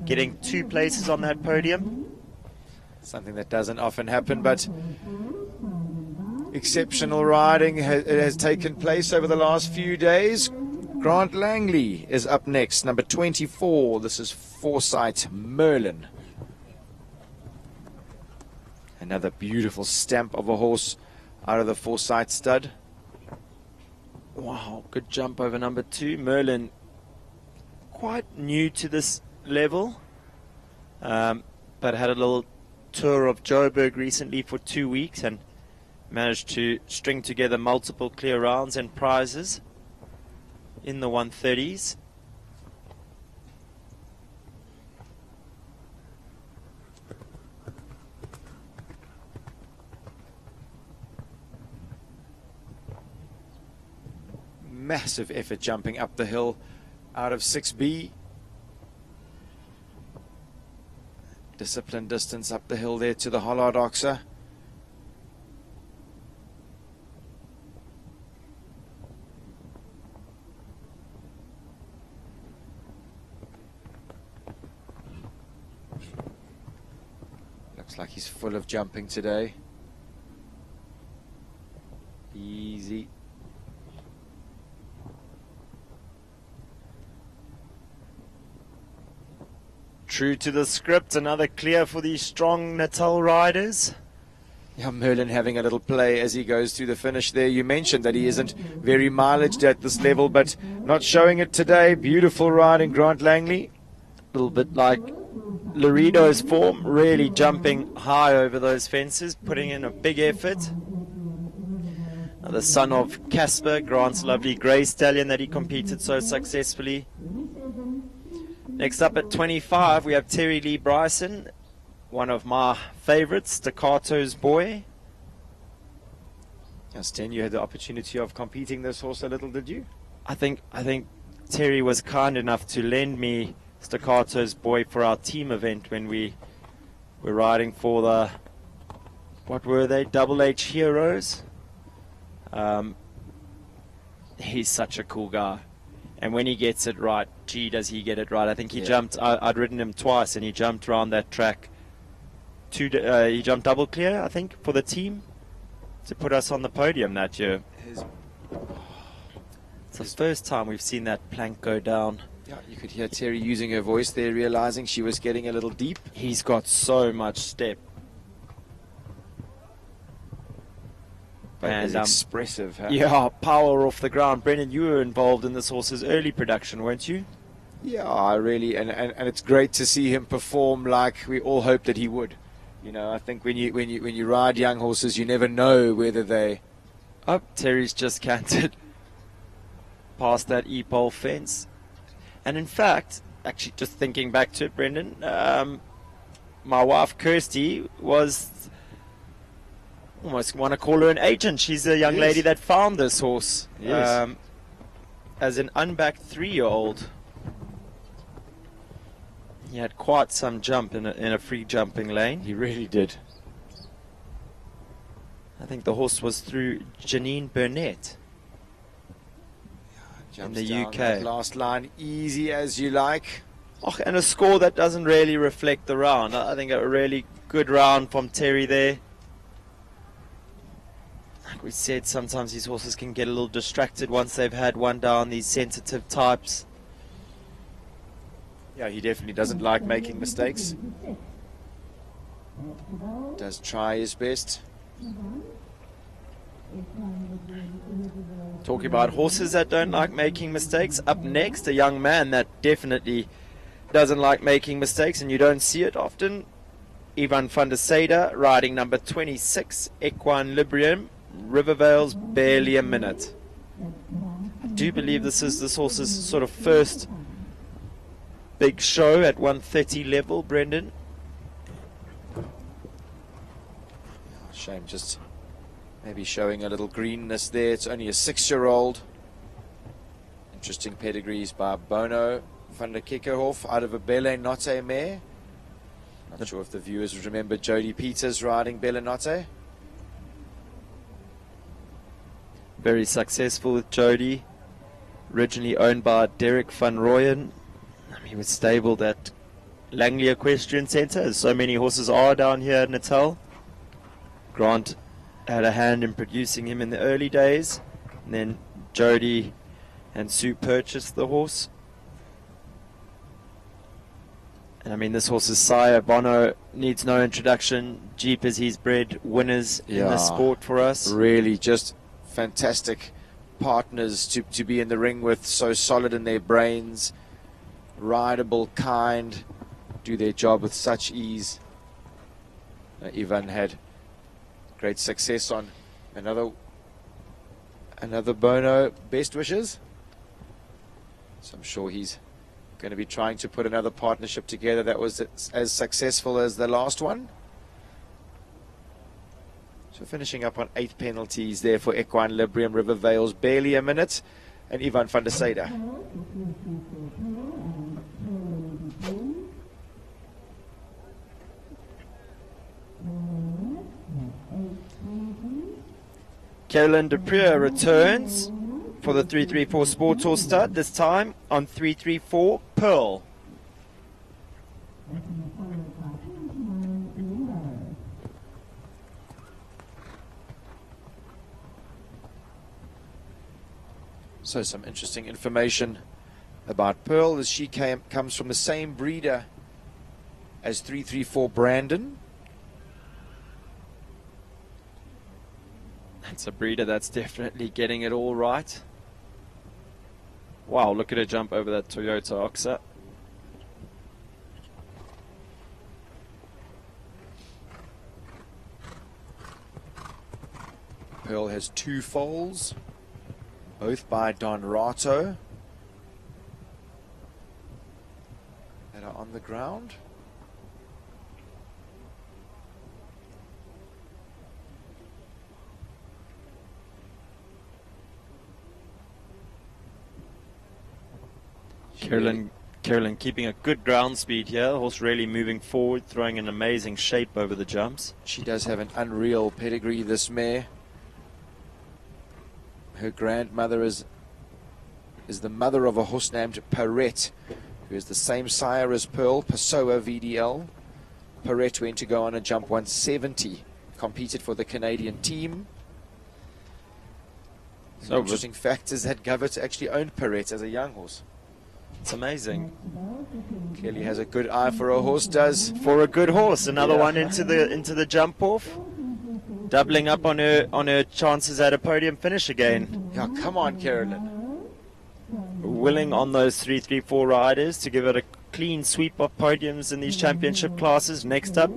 getting 2 places on that podium. Something that doesn't often happen, but exceptional riding has taken place over the last few days. Grant Langley is up next, number 24. This is Foresight Merlin. Another beautiful stamp of a horse out of the Foresight stud. Wow, good jump over number 2. Merlin, quite new to this level, but had a little tour of Joburg recently for 2 weeks and managed to string together multiple clear rounds and prizes in the 130s. Massive effort jumping up the hill out of 6B. Disciplined distance up the hill there to the Hollard Oxer. Looks like he's full of jumping today. Easy. True to the script, another clear for these strong Natal riders. Yeah, Merlin having a little play as he goes through the finish there. You mentioned that he isn't very mileaged at this level, but not showing it today. Beautiful riding, Grant Langley. A little bit like Laredo's form, really jumping high over those fences, putting in a big effort. The son of Casper, Grant's lovely grey stallion that he competed so successfully. Next up at 25, we have Terry Lee Bryson, one of my favorites, Staccato's boy. Sten, you had the opportunity of competing this horse a little, did you? I think Terry was kind enough to lend me Staccato's boy for our team event when we were riding for the, what were they, Double H Heroes. He's such a cool guy. And when he gets it right, gee, does he get it right. I think he jumped, I'd ridden him twice, and he jumped around that track. He jumped double clear, I think, for the team to put us on the podium that year. It's the first time we've seen that plank go down. Yeah, you could hear Terry using her voice there, realizing she was getting a little deep. He's got so much step. And expressive. Huh? Yeah, power off the ground. Brendan, you were involved in this horse's early production, weren't you? Yeah, I really, and it's great to see him perform like we all hoped that he would. You know, I think when you ride young horses, you never know whether they. Oh, Terry's just canted past that e-pole fence. And in fact, actually just thinking back to it, Brendan, my wife Kirsty was, almost want to call her an agent. She's a young lady that found this horse as an unbacked 3-year-old. He had quite some jump in a free jumping lane. He really did. I think the horse was through Janine Burnett in the Down UK. that last line, easy as you like. Oh, and a score that doesn't really reflect the round. I think a really good round from Terry there. Like we said, sometimes these horses can get a little distracted once they've had one down, these sensitive types. Yeah, he definitely doesn't like making mistakes. Does try his best. Talking about horses that don't like making mistakes, up next, a young man that definitely doesn't like making mistakes, and you don't see it often. Ivan van der Sade riding number 26, Equilibrium. Rivervale's barely a minute. I do believe this is this horse's sort of first big show at 130 level, Brendan. Shame, just maybe showing a little greenness there. It's only a 6-year-old. Interesting pedigrees by Bono van der Kikkerhof out of a Belle Notte mare. Not sure if the viewers would remember Jody Peters riding Belle Notte. Very successful with Jody. Originally owned by Derek van Rooyen. He was stabled at Langley Equestrian Centre, as so many horses are down here at Natal. Grant had a hand in producing him in the early days, and then Jody and Sue purchased the horse. And I mean, this horse's sire, Bono, needs no introduction. Jeepers, he's bred winners in the sport for us. Really just fantastic partners to be in the ring with, so solid in their brains, rideable, kind, do their job with such ease. Ivan had great success on another Bono, best wishes. So I'm sure he's going to be trying to put another partnership together that was as successful as the last one. So finishing up on 8 penalties there for Equilibrium. Rivervale's barely a minute, and Ivan van der Sade. Carolyn Duprier returns for the 334 Sports Horse Stud, this time on 334 Pearl. So some interesting information about Pearl, as she comes from the same breeder as 334 Brandon. It's a breeder that's definitely getting it all right. Wow, look at her jump over that Toyota Oxa. Pearl has 2 foals, both by Don Rato, that are on the ground. Carolyn keeping a good ground speed here. The horse really moving forward, throwing an amazing shape over the jumps. She does have an unreal pedigree, this mare. Her grandmother is the mother of a horse named Perrette, who is the same sire as Pearl, Pessoa VDL. Perrette went to go on a jump 170, competed for the Canadian team. So interesting fact is that Govert actually owned Perrette as a young horse. It's amazing. Clearly has a good eye for a horse, does. For a good horse, another one into the jump off, doubling up on her chances at a podium finish again. Yeah, come on, Carolyn. Willing on those 334 riders to give it a clean sweep of podiums in these championship classes. Next up,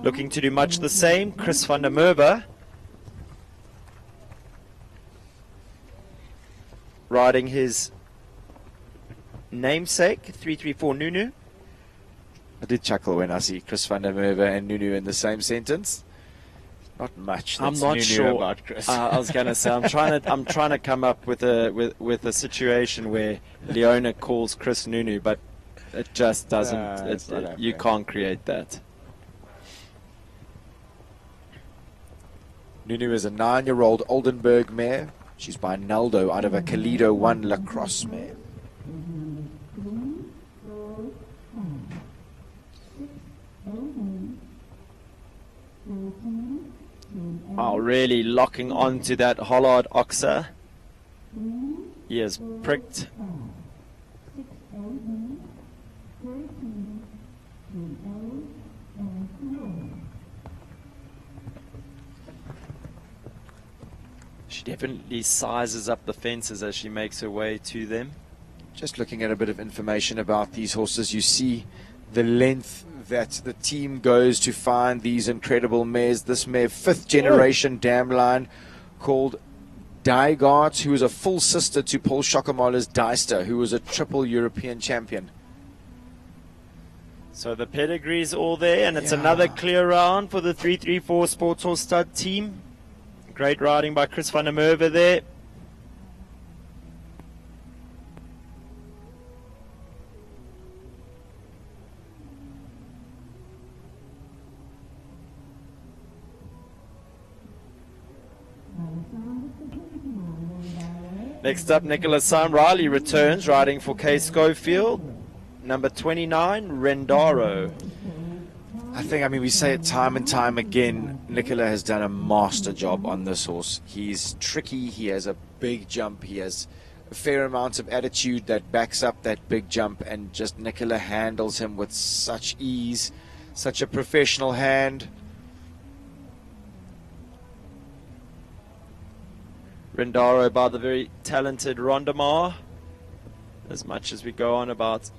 looking to do much the same. Chris van der Merwe riding his namesake, 334 Nunu. I did chuckle when I see Chris van der Merwe and Nunu in the same sentence. Not much. I'm That's not Nunu sure about Chris. I was going to say I'm trying to come up with a situation where Leona calls Chris Nunu, but it just doesn't. You can't create that. Nunu is a 9-year-old Oldenburg mare. She's by Naldo out of a Kalido 1 lacrosse mare. Oh, really locking onto that Hollard Oxer. He is pricked. She definitely sizes up the fences as she makes her way to them. Just looking at a bit of information about these horses, you see the length that the team goes to find these incredible mares. This mare, 5th generation dam line, called Dygart, who is a full sister to Paul Schockermoller's Deister, who was a triple European champion. So the pedigree's all there, and it's another clear round for the 334 Sports Horse Stud team. Great riding by Chris van der Merwe there. Next up, Nicholas Sam Riley returns, riding for Kay Schofield. Number 29, Rendaro. I mean, we say it time and time again, Nicola has done a master job on this horse. He's tricky, he has a big jump, he has a fair amount of attitude that backs up that big jump, and just Nicola handles him with such ease, such a professional hand. Rendaro by the very talented Rondamar. As much as we go on about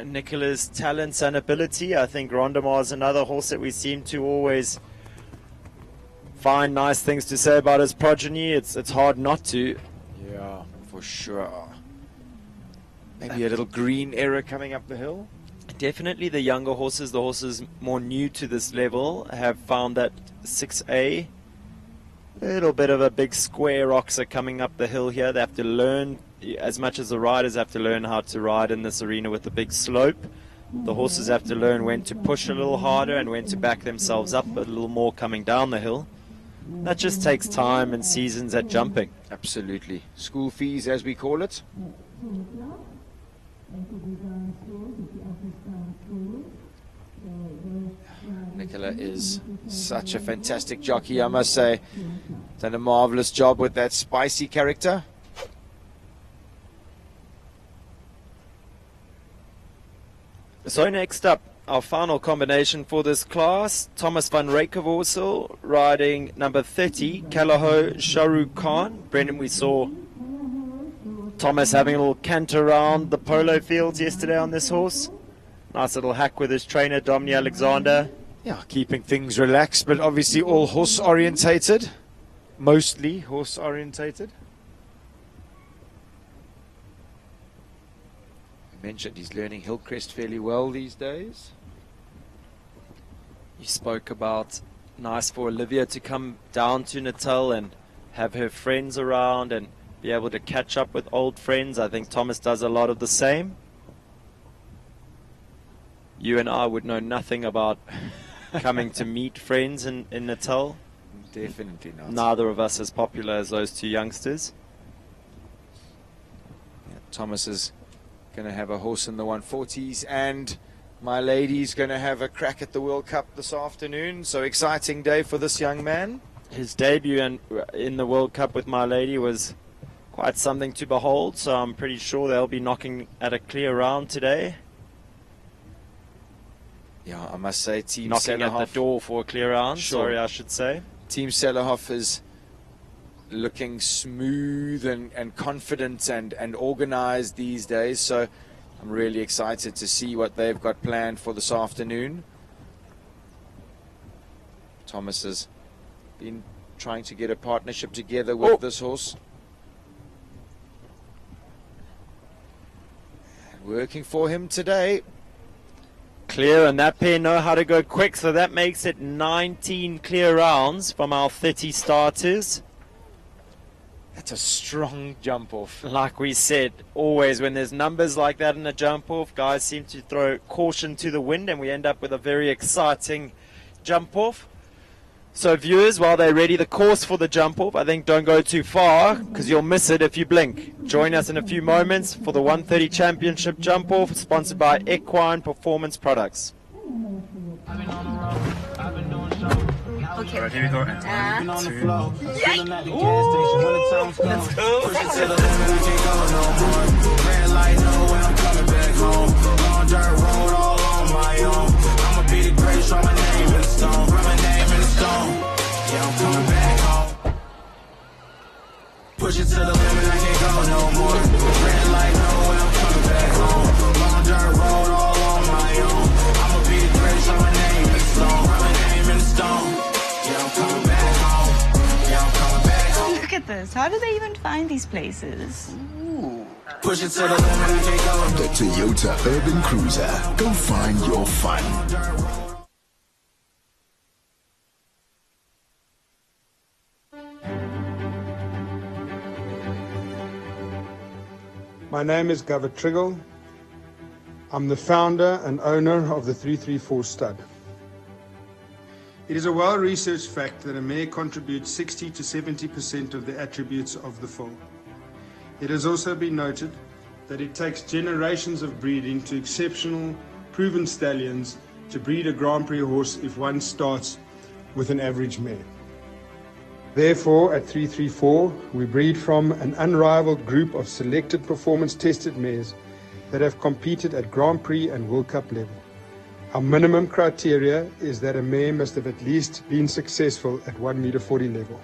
Nicola's talents and ability, I think Rondamar is another horse that we seem to always find nice things to say about his progeny. It's hard not to. Yeah, for sure. Maybe a little green error coming up the hill. Definitely the younger horses, the horses more new to this level, have found that 6A. A little bit of a big square oxer coming up the hill here. They have to learn, as much as the riders have to learn how to ride in this arena with the big slope, the horses have to learn when to push a little harder and when to back themselves up a little more coming down the hill. That just takes time and seasons at jumping. Absolutely. School fees, as we call it. Nicola is such a fantastic jockey, I must say. Done a marvelous job with that spicy character. So next up, our final combination for this class, Thomas van Rekevorsel riding number 30, Kalaho Shahrukh Khan. Brendan, we saw Thomas having a little canter around the polo fields yesterday on this horse. Nice little hack with his trainer, Dominic Alexander. Yeah, keeping things relaxed, but obviously all horse-orientated. Mostly horse-orientated. I mentioned he's learning Hillcrest fairly well these days. You spoke about nice for Olivia to come down to Natal and have her friends around and be able to catch up with old friends. I think Thomas does a lot of the same. You and I would know nothing about coming to meet friends in Natal. Definitely not. Neither of us as popular as those two youngsters. Yeah, Thomas is going to have a horse in the 140s, and my lady's going to have a crack at the World Cup this afternoon. So exciting day for this young man. His debut in the World Cup with My Lady was quite something to behold, so I'm pretty sure they'll be knocking at a clear round today. Yeah, I must say, Team knocking Sellerhoff, at the door for a clear round, sure. Sorry, I should say. Team Sellerhoff is looking smooth and confident and organized these days, so I'm really excited to see what they've got planned for this afternoon. Thomas has been trying to get a partnership together with this horse. Working for him today. Clear, and that pair know how to go quick, so that makes it 19 clear rounds from our 30 starters. That's a strong jump off. Like we said, always when there's numbers like that in a jump off, guys seem to throw caution to the wind, and we end up with a very exciting jump off. So viewers, while they're ready, the course for the jump off, I think don't go too far because you'll miss it if you blink. Join us in a few moments for the 130 Championship jump off, sponsored by Equine Performance Products. Okay. Alright, here we go. And Let's Push it to the limit, I can't go no more. Red light, no way, I'm coming back home. Long dirt road, all on my own. I'ma be the greatest, my name in stone. My name in stone. Yeah, I'm coming back home. Yeah, I'm coming back home. Look at this. How do they even find these places? Push it to the limit, I can't go. The Toyota Urban Cruiser. Go find your fun. My name is Gavin Triggle. I'm the founder and owner of the 334 Stud. It is a well-researched fact that a mare contributes 60 to 70% of the attributes of the foal. It has also been noted that it takes generations of breeding to exceptional, proven stallions to breed a Grand Prix horse if one starts with an average mare. Therefore, at 334, we breed from an unrivaled group of selected performance-tested mares that have competed at Grand Prix and World Cup level. Our minimum criteria is that a mare must have at least been successful at 1m40 level.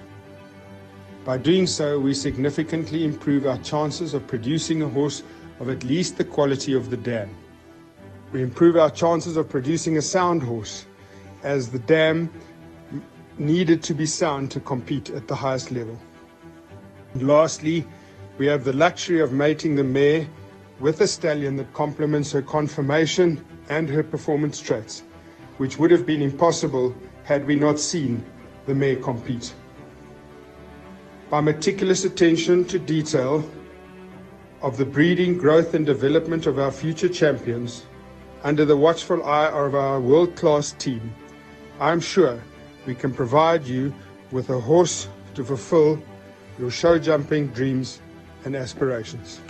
By doing so, we significantly improve our chances of producing a horse of at least the quality of the dam. We improve our chances of producing a sound horse, as the dam needed to be sound to compete at the highest level. And lastly, we have the luxury of mating the mare with a stallion that complements her conformation and her performance traits, which would have been impossible had we not seen the mare compete. By meticulous attention to detail of the breeding, growth and development of our future champions, under the watchful eye of our world-class team, I am sure we can provide you with a horse to fulfill your show jumping dreams and aspirations.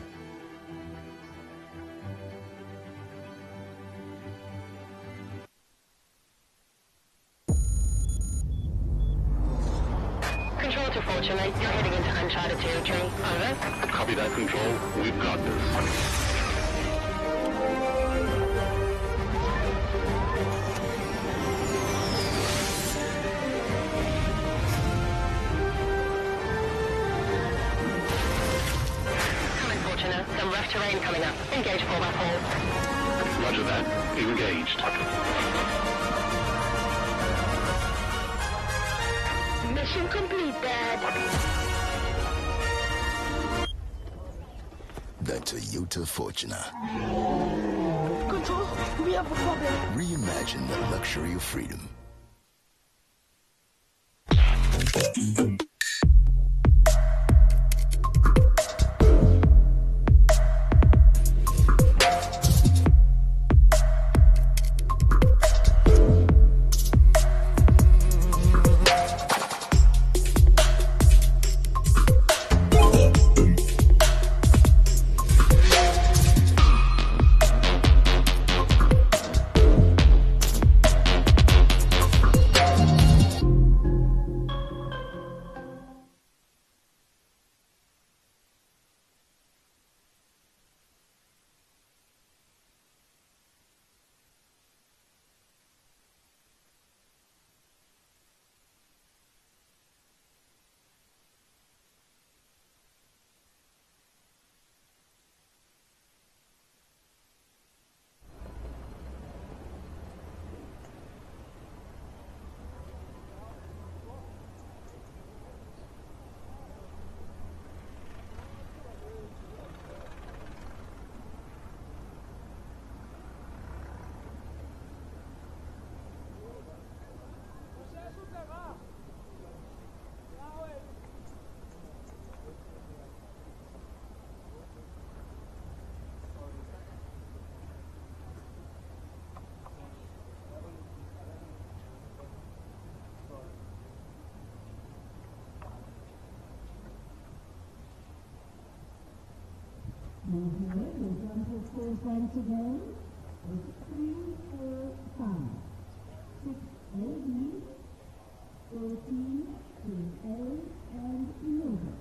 Control to Fortunate, you're heading into uncharted territory. Over. Copy that, Control. We've got this. Some rough terrain coming up. Engage 4x4. Roger that. Engaged. Mission complete, Dad. The Toyota Fortuner. Control, we have a problem. Reimagine the luxury of freedom. Once again, it's 3, 4, 5, 6 A, 13, 2A, and 11.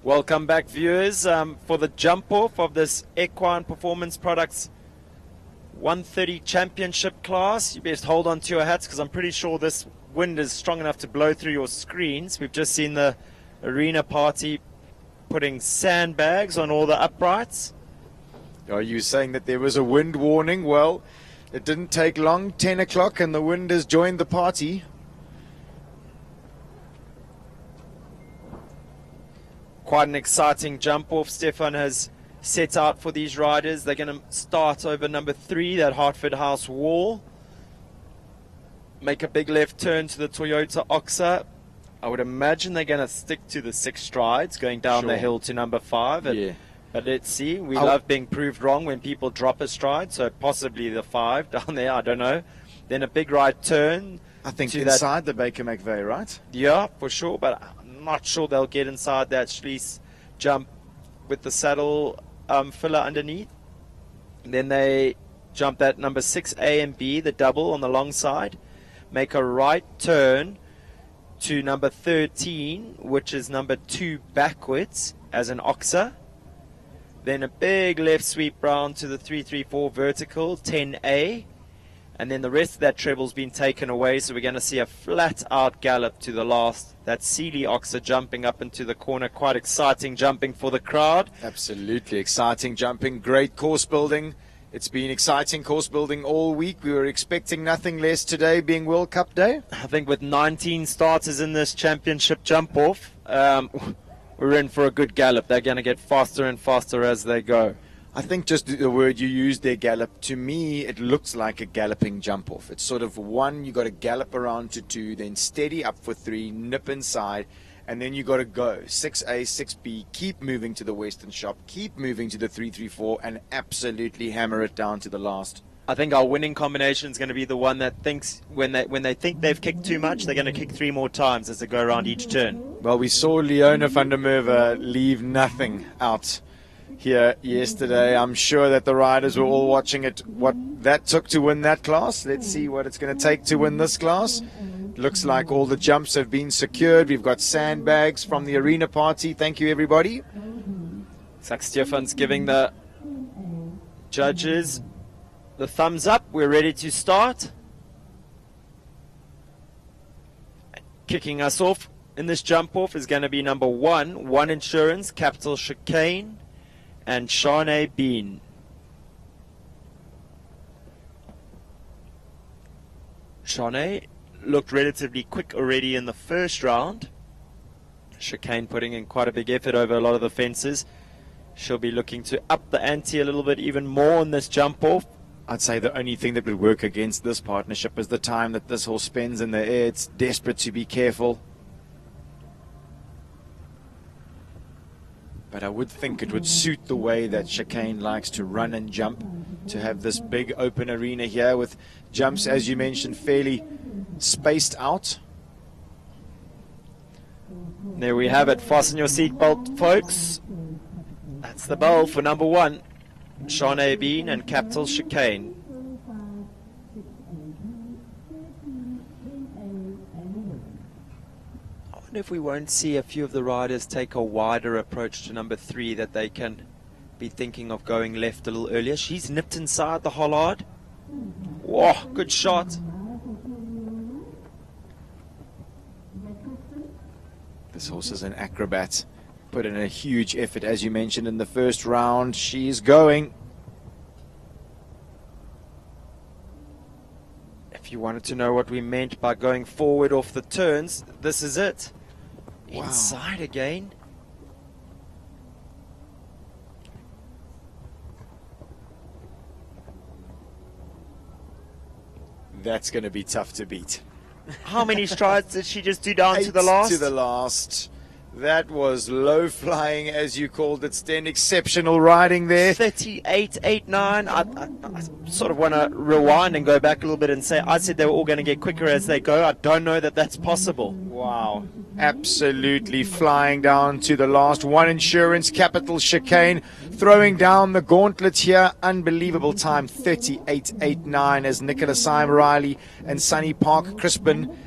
Welcome back, viewers, for the jump off of this Equine Performance Products 130 Championship class. You best hold on to your hats because I'm pretty sure this wind is strong enough to blow through your screens. We've just seen the arena party putting sandbags on all the uprights. Are you saying that there was a wind warning? Well, it didn't take long, 10 o'clock, and the wind has joined the party. Quite an exciting jump off Stefan has set out for these riders. They're going to start over number 3, that Hartford House wall. Make a big left turn to the Toyota Oxa. I would imagine they're going to stick to the 6 strides going down the hill to number 5. Yeah. But let's see. We love being proved wrong when people drop a stride, so possibly the 5 down there, I don't know. Then a big right turn. I think inside the Baker McVeigh, right? Yeah, for sure, but I'm not sure they'll get inside that Schließ jump with the saddle filler underneath. And then they jump that number 6A and B, the double on the long side. Make a right turn to number 13, which is number 2 backwards as an Oxa. Then a big left sweep round to the 334 vertical, 10A. And then the rest of that treble's been taken away, so we're going to see a flat-out gallop to the last. That Sealy Oxa jumping up into the corner. Quite exciting jumping for the crowd. Absolutely exciting jumping. Great course building. It's been exciting course building all week. We were expecting nothing less today being World Cup Day. I think with 19 starters in this championship jump-off, we're in for a good gallop. They're going to get faster and faster as they go. I think just the word you used there, gallop, to me it looks like a galloping jump off. It's sort of 1, you got to gallop around to 2, then steady up for 3, nip inside, and then you got to go 6A, 6B, keep moving to the Western Shop, keep moving to the 334, and absolutely hammer it down to the last. I think our winning combination is going to be the one that thinks when they think they've kicked too much, they're going to kick 3 more times as they go around each turn. Well, we saw Leona van der Merwe leave nothing out here yesterday. I'm sure that the riders were all watching it, what that took to win that class. Let's see what it's going to take to win this class. Looks like all the jumps have been secured. We've got sandbags from the arena party. Thank you, everybody. Zach Stefan's giving the judges the thumbs up. We're ready to start. Kicking us off in this jump off is going to be number 1, One Insurance, Capital Chicane, and Shane Bean. Shane looked relatively quick already in the first round. Chicane putting in quite a big effort over a lot of the fences. She'll be looking to up the ante a little bit even more on this jump off. I'd say the only thing that would work against this partnership is the time that this horse spends in the air. It's desperate to be careful. But I would think it would suit the way that Chicane likes to run and jump, to have this big open arena here with jumps, as you mentioned, fairly spaced out. There we have it. Fasten your seatbelt, folks. That's the bell for number 1, Shane Bean and Capital Chicane. I wonder if we won't see a few of the riders take a wider approach to number 3, that they can be thinking of going left a little earlier. She's nipped inside the hollard. Whoa, good shot. This horse is an acrobat. Put in a huge effort, as you mentioned, in the first round. She's going. If you wanted to know what we meant by going forward off the turns, this is it. Wow. Inside again. That's going to be tough to beat. How many strides did she just do down 8 to the last? To the last. That was low flying, as you called it, Sten. Exceptional riding there. 38.89. I sort of want to rewind and go back a little bit and say, I said they were all going to get quicker as they go. I don't know that that's possible. Wow. Absolutely flying down to the last. One Insurance, Capital Chicane, throwing down the gauntlet here. Unbelievable time, 38.89, as Nicola Syme Riley and Sunny Park Crispin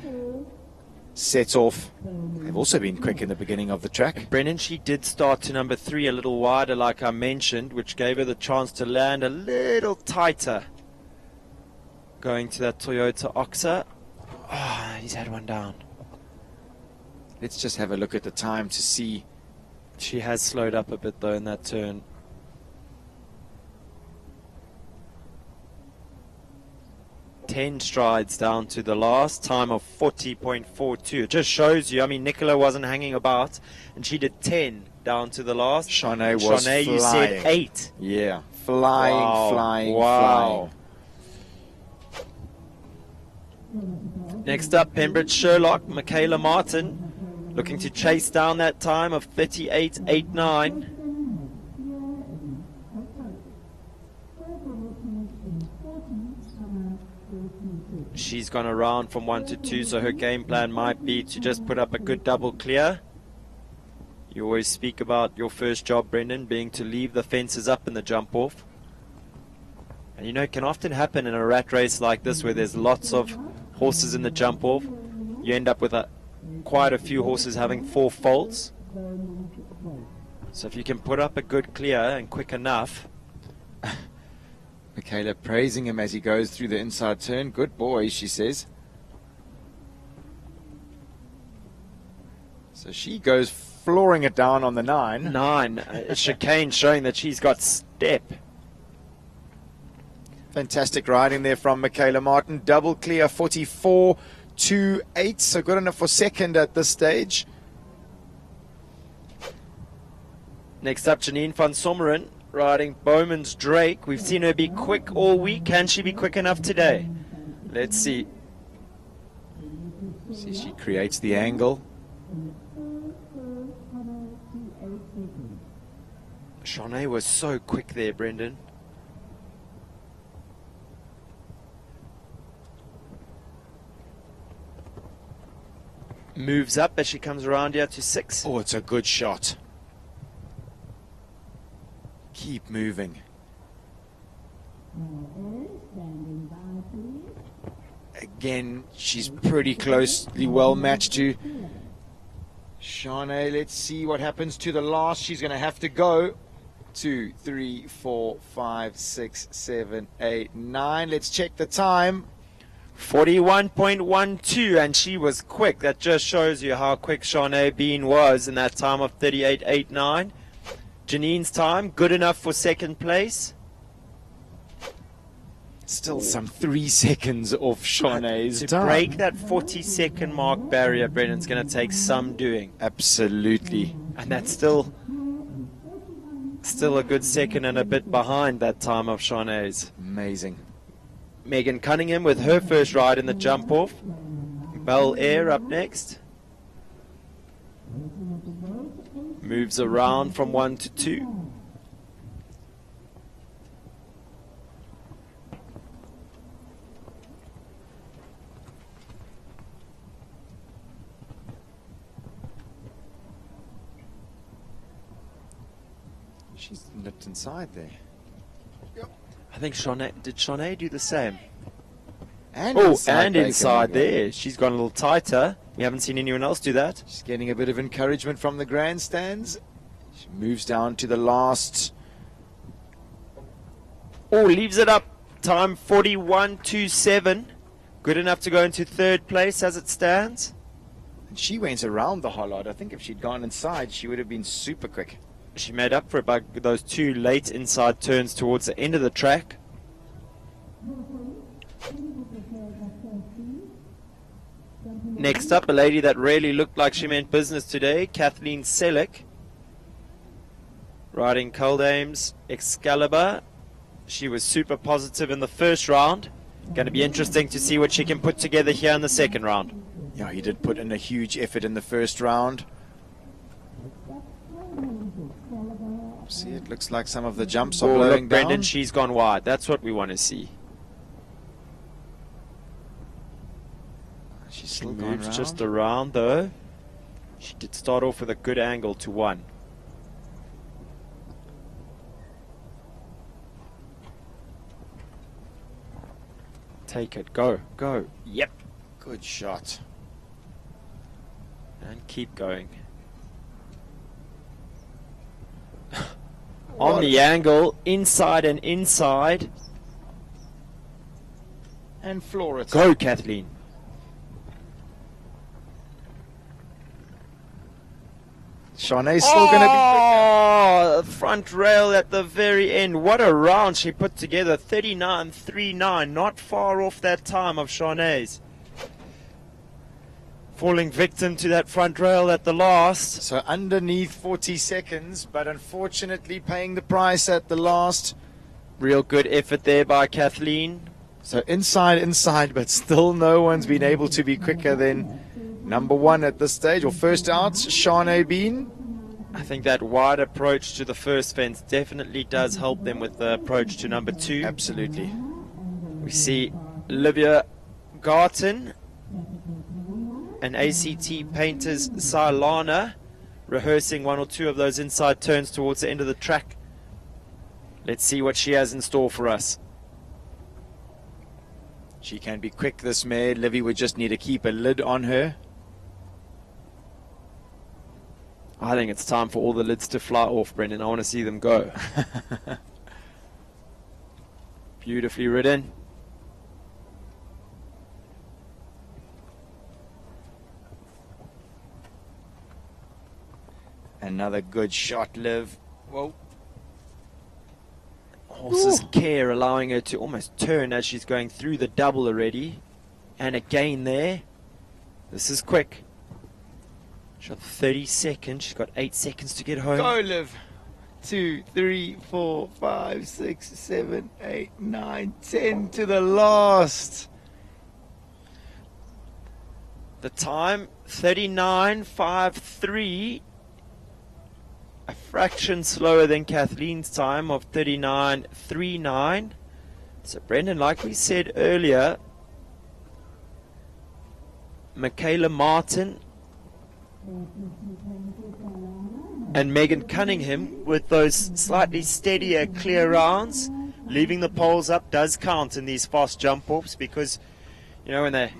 set off. They've also been quick in the beginning of the track. Brennan, she did start to number 3 a little wider, like I mentioned, which gave her the chance to land a little tighter. Going to that Toyota Oxa. Oh, he's had one down. Let's just have a look at the time to see. She has slowed up a bit, though, in that turn. Ten strides down to the last, time of 40.42. It just shows you, I mean, Nicola wasn't hanging about, and she did 10 down to the last. Shane was flying. You said 8. Yeah, flying, wow. flying, wow. flying. Next up, Pembroke Sherlock, Michaela Martin, looking to chase down that time of 38.89. She's gone around from 1 to 2, so her game plan might be to just put up a good double clear. You always speak about your first job, Brendan, being to leave the fences up in the jump off. And you know, it can often happen in a rat race like this where there's lots of horses in the jump off. You end up with quite a few horses having 4 faults. So if you can put up a good clear and quick enough. Michaela praising him as he goes through the inside turn. Good boy, she says. So she goes flooring it down on the 9. 9. Chicane showing that she's got step. Fantastic riding there from Michaela Martin. Double clear, 44.28. So good enough for second at this stage. Next up, Janine van Sommeren, riding Bowman's Drake. We've seen her be quick all week. Can she be quick enough today? Let's see. See, she creates the angle. Shawnee was so quick there, Brendan. Moves up as she comes around here to 6. Oh, it's a good shot. Keep moving. Again, she's pretty closely well matched to Shawnee. Let's see what happens to the last. She's going to have to go. 2, 3, 4, 5, 6, 7, 8, 9. Let's check the time. 41.12, and she was quick. That just shows you how quick Shawnee Bean was in that time of 38.89. Janine's time, good enough for second place. Still some 3 seconds off Shawnee's To time. break that 40-second mark barrier, Brendan's going to take some doing. Absolutely. And that's still a good second and a bit behind that time of Shawnee's. Amazing. Megan Cunningham with her first ride in the jump off. Bel Air up next. Moves around from 1 to 2. She's nipped inside there. I think did Shawnee do the same? And inside there. She's gone a little tighter. We haven't seen anyone else do that. She's getting a bit of encouragement from the grandstands. She moves down to the last. Oh, leaves it up. Time 41.27. Good enough to go into third place as it stands. And she went around the hollard. I think if she'd gone inside, she would have been super quick. She made up for it by those 2 late inside turns towards the end of the track. Next up, a lady that really looked like she meant business today, Kathleen Selleck. Riding Culdame's Excalibur. She was super positive in the first round. Going to be interesting to see what she can put together here in the second round. Yeah, he did put in a huge effort in the first round. See, it looks like some of the jumps are blowing look, Brendan, down. she's gone wide. That's what we want to see. She's She still going moves around. just around, though. She did start off with a good angle to 1. Take it. Go. Go. Yep. Good shot. And keep going. On the angle, inside and inside. And floor it. Go, Kathleen. Shawnee's still going to be Oh, front rail at the very end. What a round she put together. 39.39. Not far off that time of Shawnee's. Falling victim to that front rail at the last. So underneath 40 seconds, but unfortunately paying the price at the last. Real good effort there by Kathleen. So inside, but still no one's been able to be quicker than number 1 at this stage, or first out, Shawnee Bean. I think that wide approach to the first fence definitely does help them with the approach to number 2. Absolutely. We see Olivia Garton and ACT Painters Silana rehearsing 1 or 2 of those inside turns towards the end of the track. Let's see what she has in store for us. She can be quick, this mare. Livy would just need to keep a lid on her. I think it's time for all the lids to fly off, Brendan. I want to see them go. Beautifully ridden. Another good shot, Liv. Whoa. Horse's care allowing her to almost turn as she's going through the double already. And again there. This is quick. She's got 30 seconds. She's got 8 seconds to get home. Go, Liv. 2, 3, 4, 5, 6, 7, 8, 9, 10 to the last. The time, 39.53. a fraction slower than Kathleen's time of 39.39. So Brendan, like we said earlier, Michaela Martin and Megan Cunningham with those slightly steadier clear rounds. Leaving the poles up does count in these fast jump offs, because you know when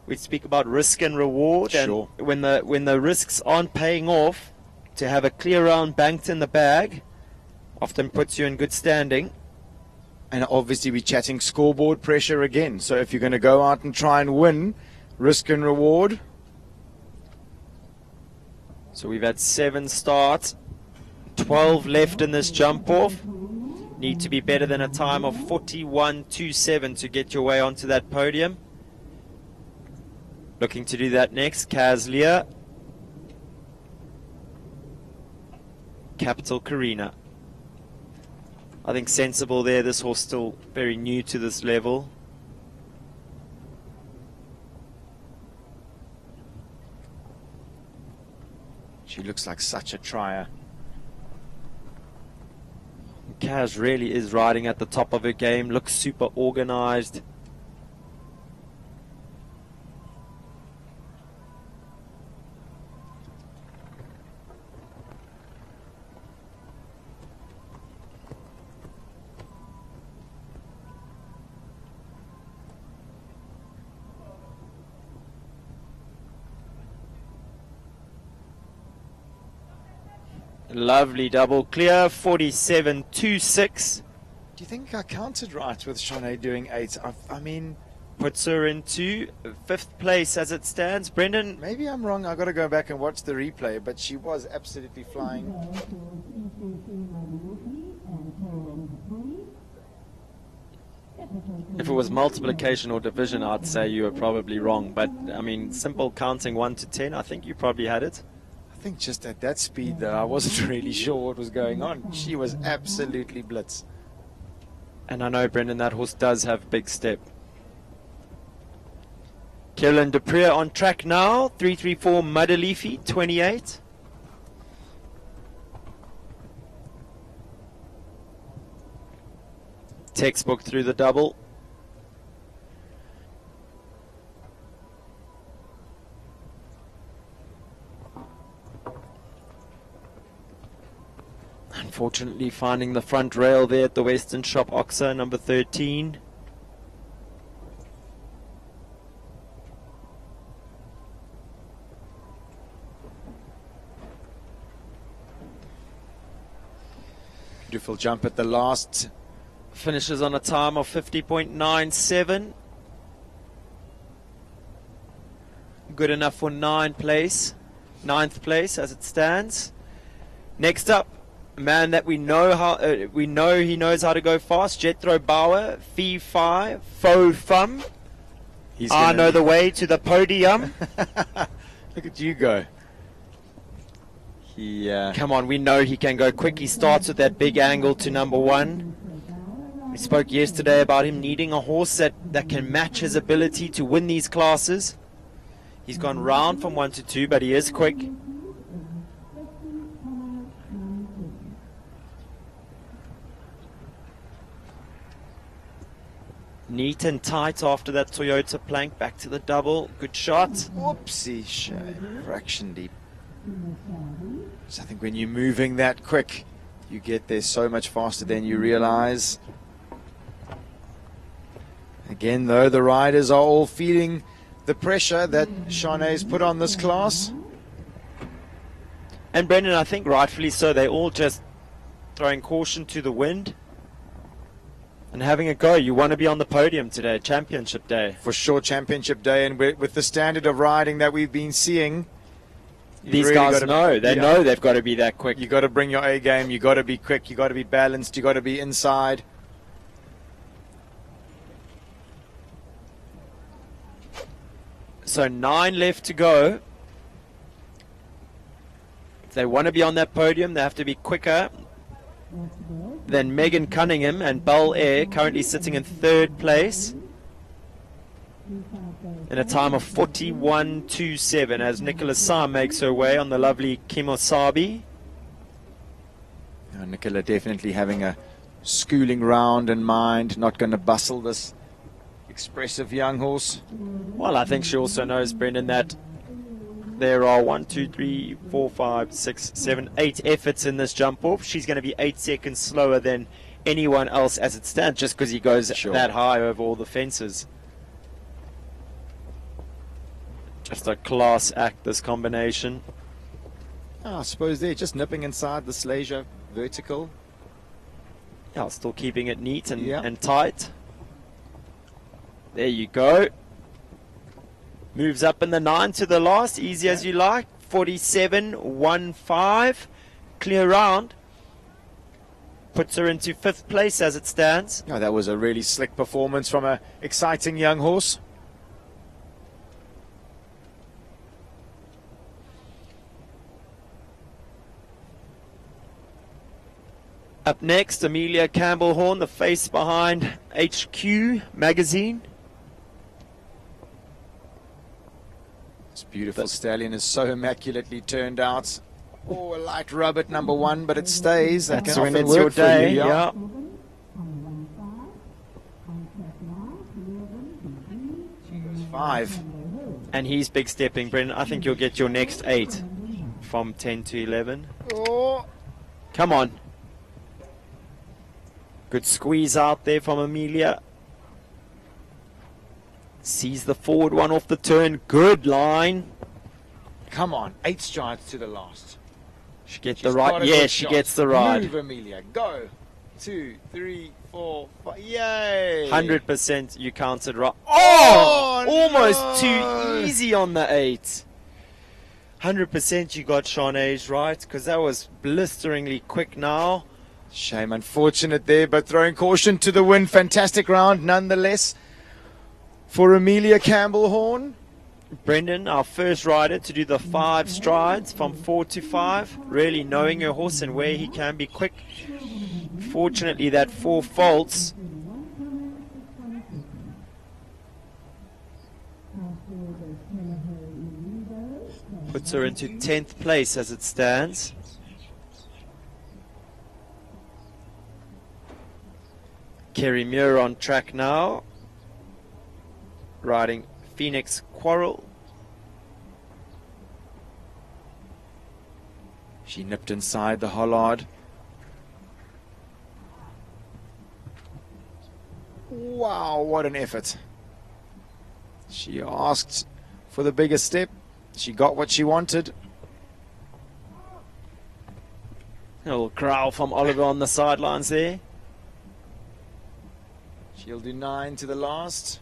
we speak about risk and reward, Sure. and when the risks aren't paying off, to have a clear round banked in the bag often puts you in good standing. And obviously we're chatting scoreboard pressure again. So if you're going to go out and try and win, risk and reward. So we've had 7 starts, 12 left in this jump off. Need to be better than a time of 41.27 to get your way onto that podium. Looking to do that next, Kaz Lear. Capital Karina. I think sensible there. This horse still very new to this level. She looks like such a trier. Kaz really is riding at the top of her game. Looks super organized. Lovely double clear, 47.26. Do you think I counted right with Shonai doing 8? I mean, puts her into 5th place as it stands. Brendan, maybe I'm wrong. I've got to go back and watch the replay, but she was absolutely flying. if it was multiplication or division, I'd say you were probably wrong. But, I mean, simple counting 1 to 10, I think you probably had it. I think just at that speed, though, I wasn't really sure what was going on. She was absolutely blitz. And I know, Brendan, that horse does have big step. Kieran Dupree on track now. 334 Mudaleafy, 28. Textbook through the double. Unfortunately, finding the front rail there at the Western Shop Oxa, number 13. Beautiful jump at the last. Finishes on a time of 50.97. Good enough for 9th place as it stands. Next up, a man that we know he knows how to go fast. Jethro Bauer, Fee Fi, Faux Fum. I know the way to the podium. Look at you go. Come on, we know he can go quick. He starts with that big angle to number 1. We spoke yesterday about him needing a horse that can match his ability to win these classes. He's gone round from 1 to 2, but he is quick. Neat and tight after that Toyota plank. Back to the double. Good shot. Whoopsie, fraction deep. So I think when you're moving that quick, you get there so much faster than you realize. Again, though, the riders are all feeling the pressure that Shonai's put on this class. And Brendan, I think rightfully so. They're all just throwing caution to the wind and having a go. You want to be on the podium today, championship day. For sure, championship day. And with the standard of riding that we've been seeing, these really guys know. They know they've got to be that quick. You got to bring your A game. You got to be quick. You got to be balanced. You got to be inside. So 9 left to go. If they want to be on that podium, they have to be quicker than Megan Cunningham and Bel Air, currently sitting in 3rd place in a time of 41.27 as Nicholas Sa makes her way on the lovely Kimosabi. Nicola definitely having a schooling round in mind, not going to bustle this expressive young horse. Well, I think she also knows, Brendan, that there are 1, 2, 3, 4, 5, 6, 7, 8 efforts in this jump off. She's going to be 8 seconds slower than anyone else as it stands, just because he goes that high over all the fences. Just a class act, this combination. I suppose they're just nipping inside the Slasia vertical. Yeah, still keeping it neat and tight. There you go. Moves up in the 9 to the last, easy as you like. 47.15. Clear round. Puts her into 5th place as it stands. Oh, that was a really slick performance from an exciting young horse. Up next, Amelia Campbell-Horn, the face behind HQ magazine. This beautiful stallion is so immaculately turned out. Oh, a light rub at number 1, but it stays. That That's can when often it's your work for day. you, Yeah. 5. And he's big stepping, Brendan. I think you'll get your next 8 from 10 to 11. Oh. Come on. Good squeeze out there from Amelia. Sees the forward one off the turn. Good line. Come on, 8 strides to the last. She gets the right. Yeah, she gets the ride. Move, Amelia. Go. 2, 3, 4, 5. Yay! 100% you counted right. Oh! Almost no. too easy on the 8. 100% you got Shawnee's right, because that was blisteringly quick now. Shame, unfortunate there, but throwing caution to the wind. Fantastic round nonetheless for Amelia Campbell-Horn. Brendan, our first rider to do the 5 strides from 4 to 5, really knowing her horse and where he can be quick. Fortunately, that 4 faults. Puts her into 10th place as it stands. Kerry Muir on track now, riding Phoenix Quarrel. She nipped inside the Hollard. Wow, what an effort. She asked for the bigger step. She got what she wanted. A little growl from Oliver on the sidelines there. She'll do 9 to the last.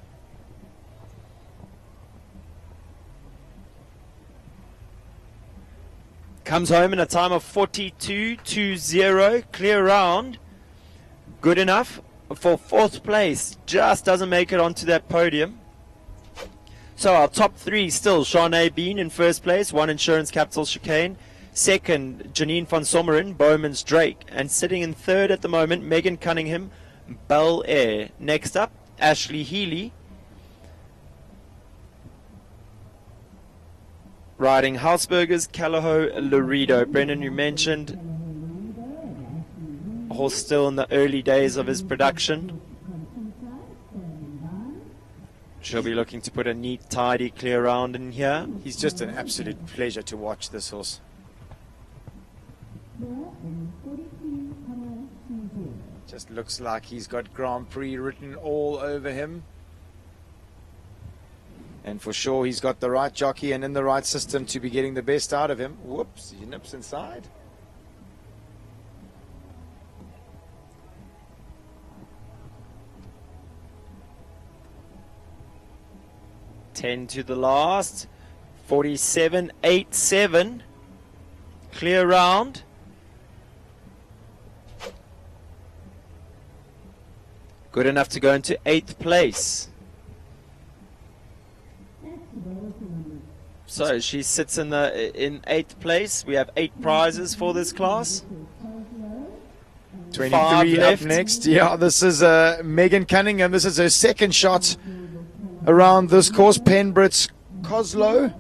Comes home in a time of 42.20. Clear round. Good enough for 4th place. Just doesn't make it onto that podium. So our top 3 still Shanae Bean in 1st place. 1 Insurance Capital Chicane. 2nd, Janine van Sommeren, Bowman's Drake. And sitting in 3rd at the moment, Megan Cunningham, Bel Air. Next up, Ashley Healy, riding Hausberger's Callao Laredo. Brendan, you mentioned a horse still in the early days of his production. She'll be looking to put a neat, tidy, clear round in here. He's just an absolute pleasure to watch, this horse. Just looks like he's got Grand Prix written all over him. And for sure he's got the right jockey and in the right system to be getting the best out of him. Whoops, he nips inside. Ten to the last. 47.87. Clear round. Good enough to go into 8th place. So she sits in 8th place. We have 8 prizes for this class. 23 up next. Yeah, this is Megan Cunningham. This is her 2nd shot around this course. Penbrit's Coslow.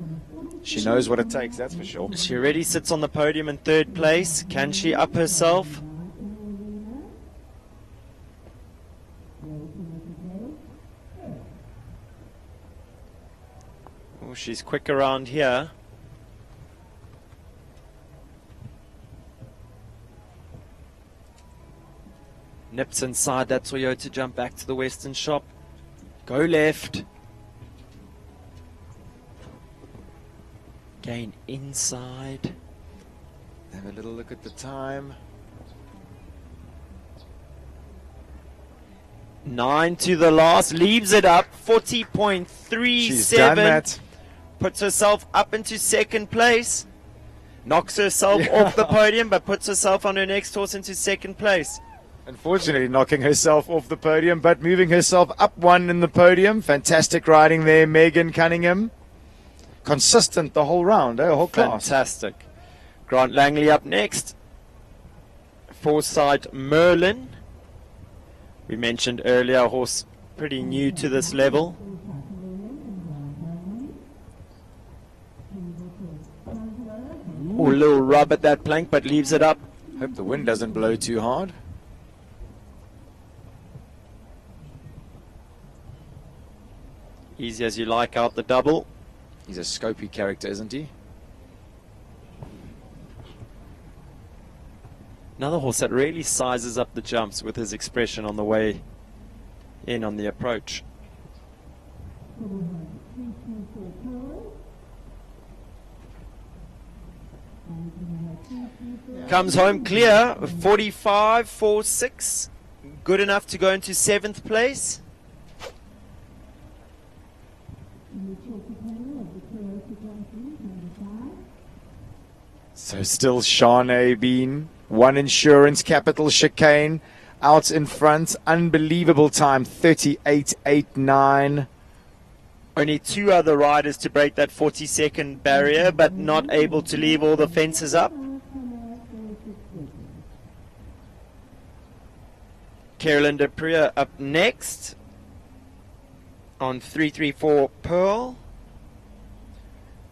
She knows what it takes, that's for sure. She already sits on the podium in 3rd place. Can she up herself? she's quick around here. Nips inside that Toyota jump back to the Western shop. Go left. Gain inside. Have a little look at the time. 9 to the last, leaves it up, 40.37. She's done that. Puts herself up into second place. Knocks herself off the podium, but puts herself on her next horse into second place. Unfortunately, knocking herself off the podium, but moving herself up one in the podium. Fantastic riding there, Megan Cunningham. Consistent the whole round, whole class. Fantastic. Grant Langley up next. Foresight Merlin. We mentioned earlier, a horse pretty new to this level. A little rub at that plank, but leaves it up. Hope the wind doesn't blow too hard. Easy as you like out the double. He's a scopy character, isn't he? Another horse that really sizes up the jumps with his expression on the way in on the approach. Comes home clear, 45.46. Good enough to go into 7th place. So still Shanae Bean. One Insurance Capital Chicane out in front. Unbelievable time, 38.89. Only 2 other riders to break that 40-second barrier, but not able to leave all the fences up. Carolyn de Prieur up next on 334 Pearl.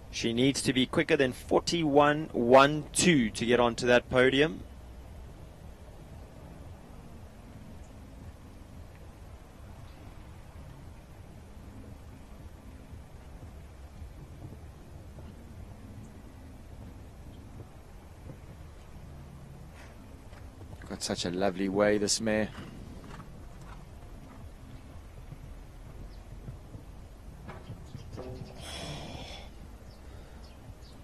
She needs to be quicker than 41.12 to get onto that podium. Got such a lovely way, this mare.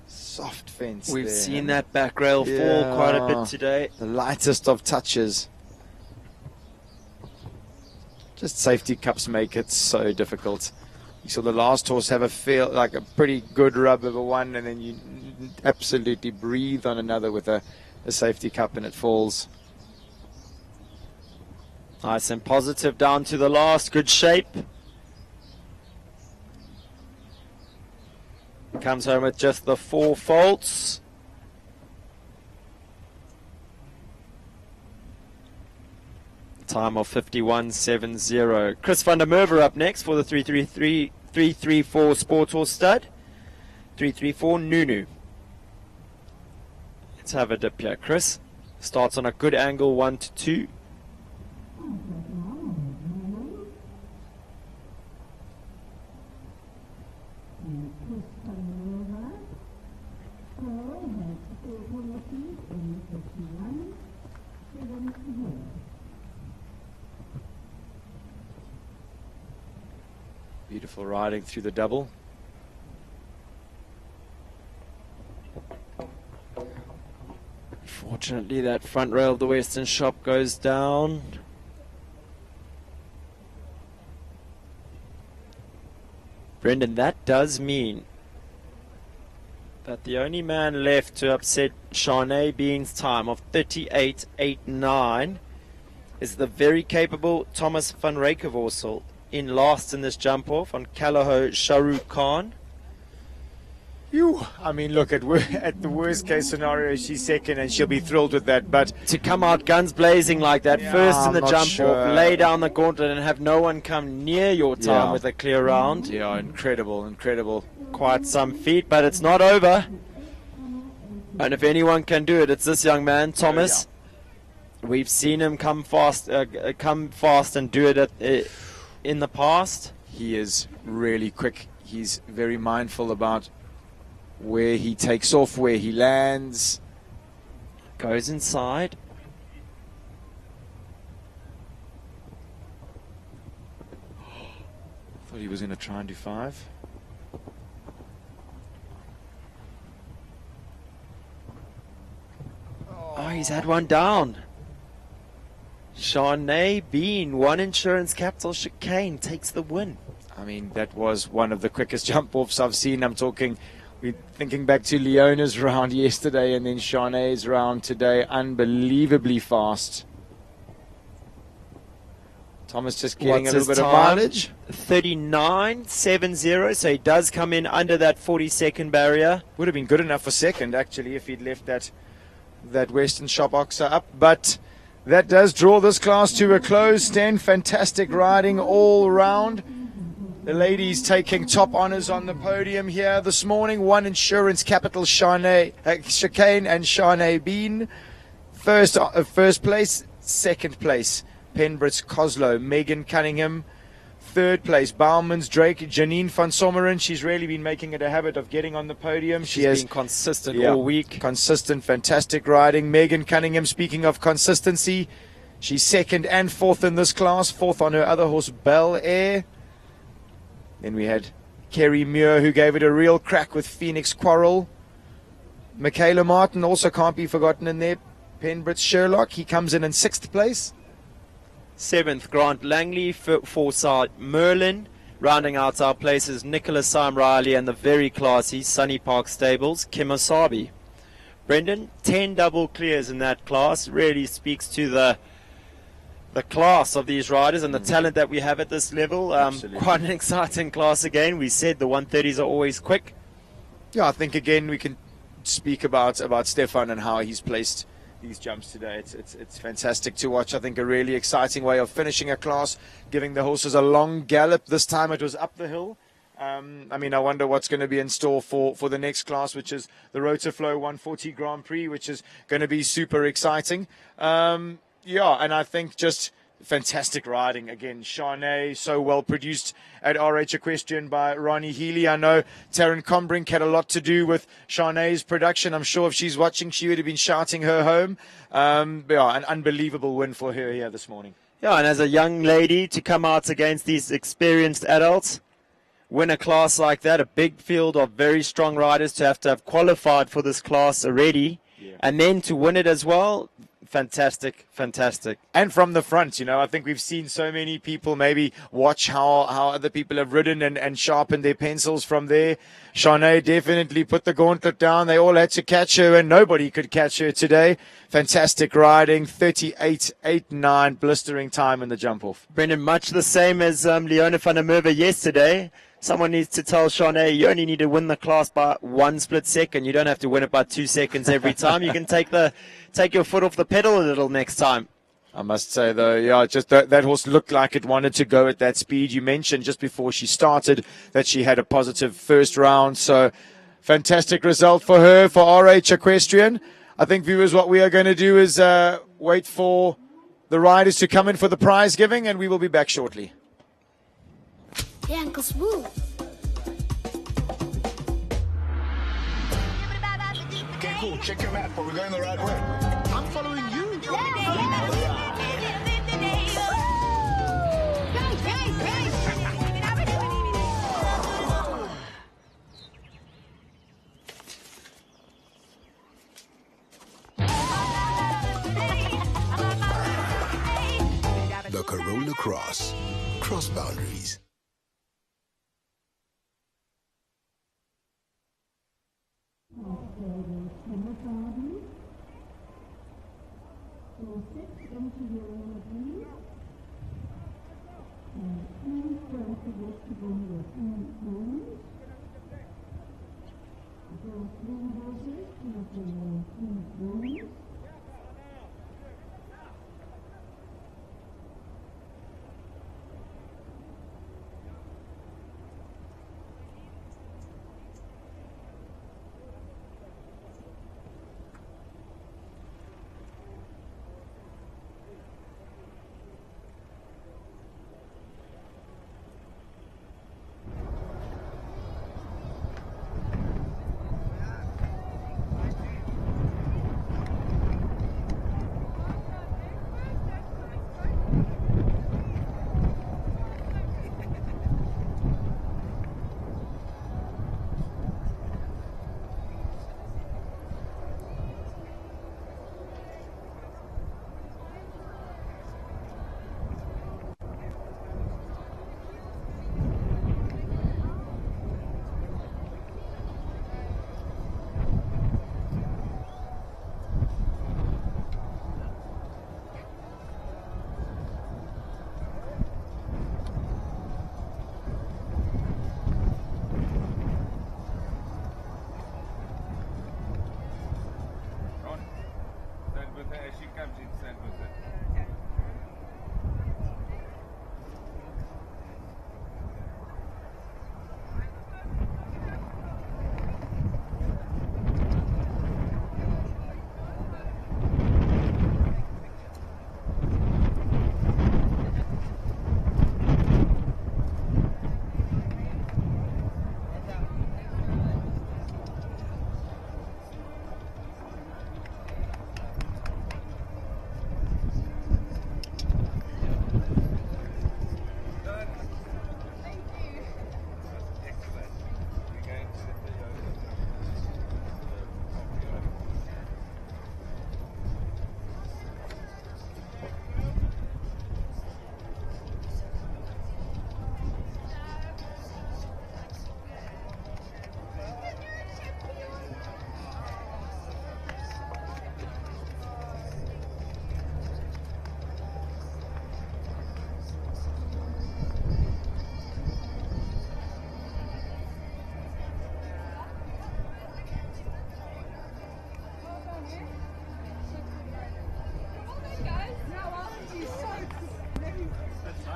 Soft fence. We've there. seen that back rail fall quite a bit today. The lightest of touches. Just safety cups make it so difficult. You saw the last horse have a feel like a pretty good rub of a one, and then you absolutely breathe on another with a safety cup and it falls. Nice and positive down to the last. Good shape. Comes home with just the 4 faults. Time of 51.70. Chris van der Merwe up next for the 334 Sport Horse Stud. 334 Nunu. Let's have a dip here, Chris. Starts on a good angle, 1 to 2. Beautiful riding through the double. Fortunately, that front rail of the Western Shop goes down. Brendan, that does mean that the only man left to upset Shanae Bean's time of 38.89 is the very capable Thomas van Rijkenvorsel, in last in this jump off on Kalaho Shahrukh Khan. I mean, look, at the worst case scenario, she's second and she'll be thrilled with that. But to come out guns blazing like that, first in the jump off, lay down the gauntlet and have no one come near your time with a clear round. Yeah, incredible, incredible. Quite some feat, but it's not over. And if anyone can do it, it's this young man, Thomas. We've seen him come fast and do it in the past. He is really quick. he's very mindful about where he takes off, where he lands. Goes inside. Thought he was going to try and do 5. Oh, he's had one down. Shanae Bean, One Insurance Capital Chicane takes the win. I mean, that was one of the quickest jump offs I've seen. We're thinking back to Leona's round yesterday and then Shanae's round today. Unbelievably fast. Thomas just getting a little bit of mileage. 39.70, so he does come in under that 40-second barrier. Would have been good enough for second, actually, if he'd left that Western Shop Oxer up. But that does draw this class to a close. Stan, fantastic riding all round. The ladies taking top honours on the podium here this morning. One Insurance Capital Chicane and Shanae Bean. First place. Second place, Penbrit's Coslow, Megan Cunningham. Third place, Bauman's Drake, Janine van Sommeren. She's really been making it a habit of getting on the podium. She's been consistent all week. Consistent, fantastic riding. Megan Cunningham, speaking of consistency, she's second and fourth in this class. Fourth on her other horse, Bel Air. Then we had Kerry Muir, who gave it a real crack with Phoenix Quarrel. Michaela Martin also can't be forgotten in there. Penbrit's Sherlock, he comes in sixth place. 7th, Grant Langley, Forsyth Merlin. Rounding out our places, Nicholas Syme Riley and the very classy Sunny Park Stables, Kim Asabi. Brendan, 10 double clears in that class. Really speaks to the class of these riders and the talent that we have at this level. Quite an exciting class again. We said the 130s are always quick. Yeah, I think again we can speak about Stefan and how he's placed these jumps today. It's fantastic to watch. I think a really exciting way of finishing a class, giving the horses a long gallop. This time it was up the hill. I wonder what's going to be in store for the next class, which is the Rotoflow 140 Grand Prix, which is going to be super exciting. And I think just fantastic riding again. Shanae, so well produced at RH Equestrian by Ronnie Healy. I know Taryn Combrink had a lot to do with Shanae's production. I'm sure if she's watching, she would have been shouting her home. An unbelievable win for her here this morning. Yeah, and as a young lady to come out against these experienced adults, win a class like that, a big field of very strong riders to have qualified for this class already, and then to win it as well. Fantastic. And from the front, I think we've seen so many people maybe watch how other people have ridden and sharpened their pencils from there. Shanae definitely put the gauntlet down. They all had to catch her, and nobody could catch her today. Fantastic riding, 38.89 blistering time in the jump off. Brendan, much the same as Leona van der Merwe yesterday. Someone needs to tell Shanae you only need to win the class by 1 split second. You don't have to win it by 2 seconds every time. You can take your foot off the pedal a little next time. I must say, though, just that horse looked like it wanted to go at that speed. You mentioned just before she started that she had a positive first round. So fantastic result for her, for RH Equestrian. I think, viewers, what we are going to do is wait for the riders to come in for the prize giving, and we will be back shortly. Hey, Uncle Smooth. Okay, cool. Check your map. Are we going the right way? I'm following you. The Corolla Cross. Cross boundaries.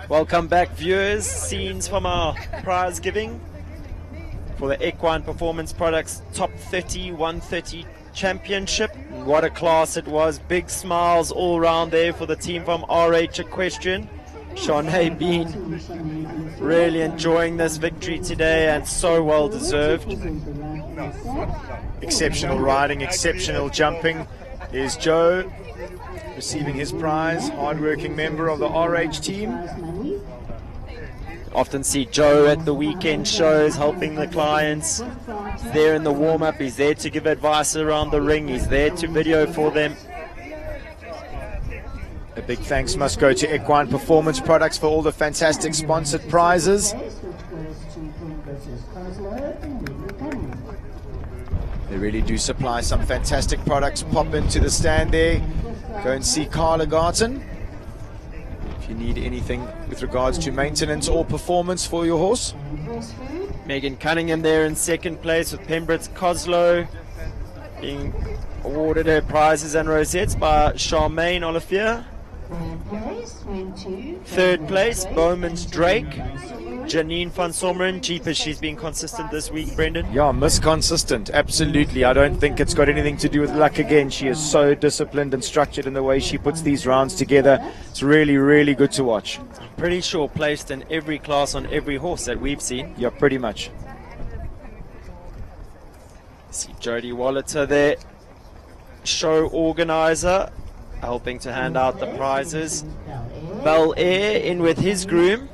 Welcome back, viewers. Scenes from our prize giving for the Equine Performance Products Top 30 130 Championship. What a class it was. Big smiles all round there for the team from RH Equestrian. Shanae Bean really enjoying this victory today, and so well deserved. Exceptional riding, exceptional jumping. Here's Joe receiving his prize, hard-working member of the RH team. Often see Joe at the weekend shows helping the clients. He's there in the warm-up, he's there to give advice around the ring, he's there to video for them. A big thanks must go to Equine Performance Products for all the fantastic sponsored prizes. They really do supply some fantastic products. Pop into the stand there. Go and see Carla Garten if you need anything with regards to maintenance or performance for your horse. Megan Cunningham there in second place with Pembroke's Coslow being awarded her prizes and rosettes by Charmaine Olivier. Third place, Bowman's Drake. Janine van Sommeren. Jeepers, she's been consistent this week, Brendan. Yeah, Miss Consistent, absolutely. I don't think it's got anything to do with luck again. She is so disciplined and structured in the way she puts these rounds together. It's really, really good to watch. Pretty sure placed in every class on every horse that we've seen. Yeah, pretty much. See Jodie Wallater there, show organizer, helping to hand out the prizes. Bel Air in with his groom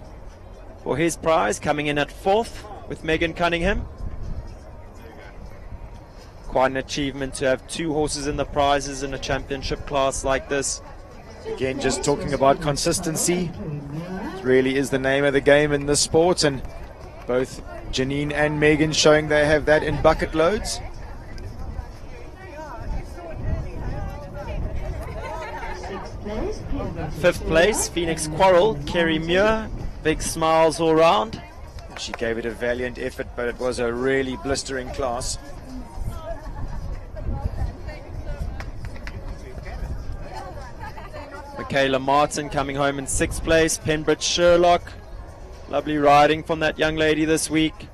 for his prize, coming in at fourth with Megan Cunningham. Quite an achievement to have two horses in the prizes in a championship class like this. Again, just talking about consistency. It really is the name of the game in this sport, and both Janine and Megan showing they have that in bucket loads. Fifth place, Phoenix Quarrel, Kerry Muir. Big smiles all round. She gave it a valiant effort, but it was a really blistering class. Michaela Martin coming home in sixth place. Pembroke Sherlock. Lovely riding from that young lady this week.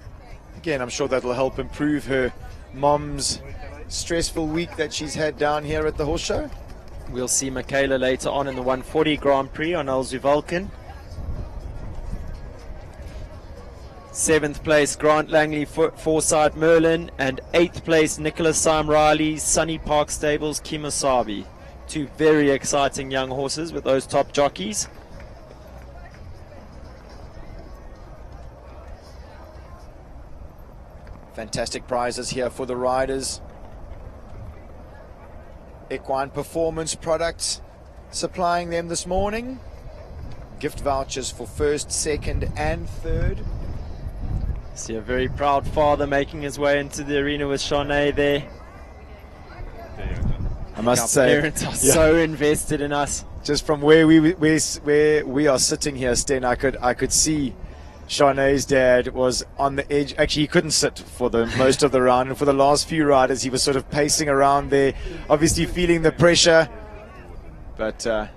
Again, I'm sure that'll help improve her mom's stressful week that she's had down here at the horse show. We'll see Michaela later on in the 140 Grand Prix on Elzu Vulcan. Seventh place, Grant Langley, Forsyth Merlin, and eighth place, Nicholas Syme Riley, Sunny Park Stables, Kimosabi. Two very exciting young horses with those top jockeys. Fantastic prizes here for the riders. Equine Performance Products supplying them this morning. Gift vouchers for first, second, and third. See a very proud father making his way into the arena with Shanae there. I must say, parents are so invested in us. Just from where we are sitting here, Sten, I could see Shanae's dad was on the edge. Actually, he couldn't sit for the most of the round, and for the last few riders, he was sort of pacing around there, obviously feeling the pressure. but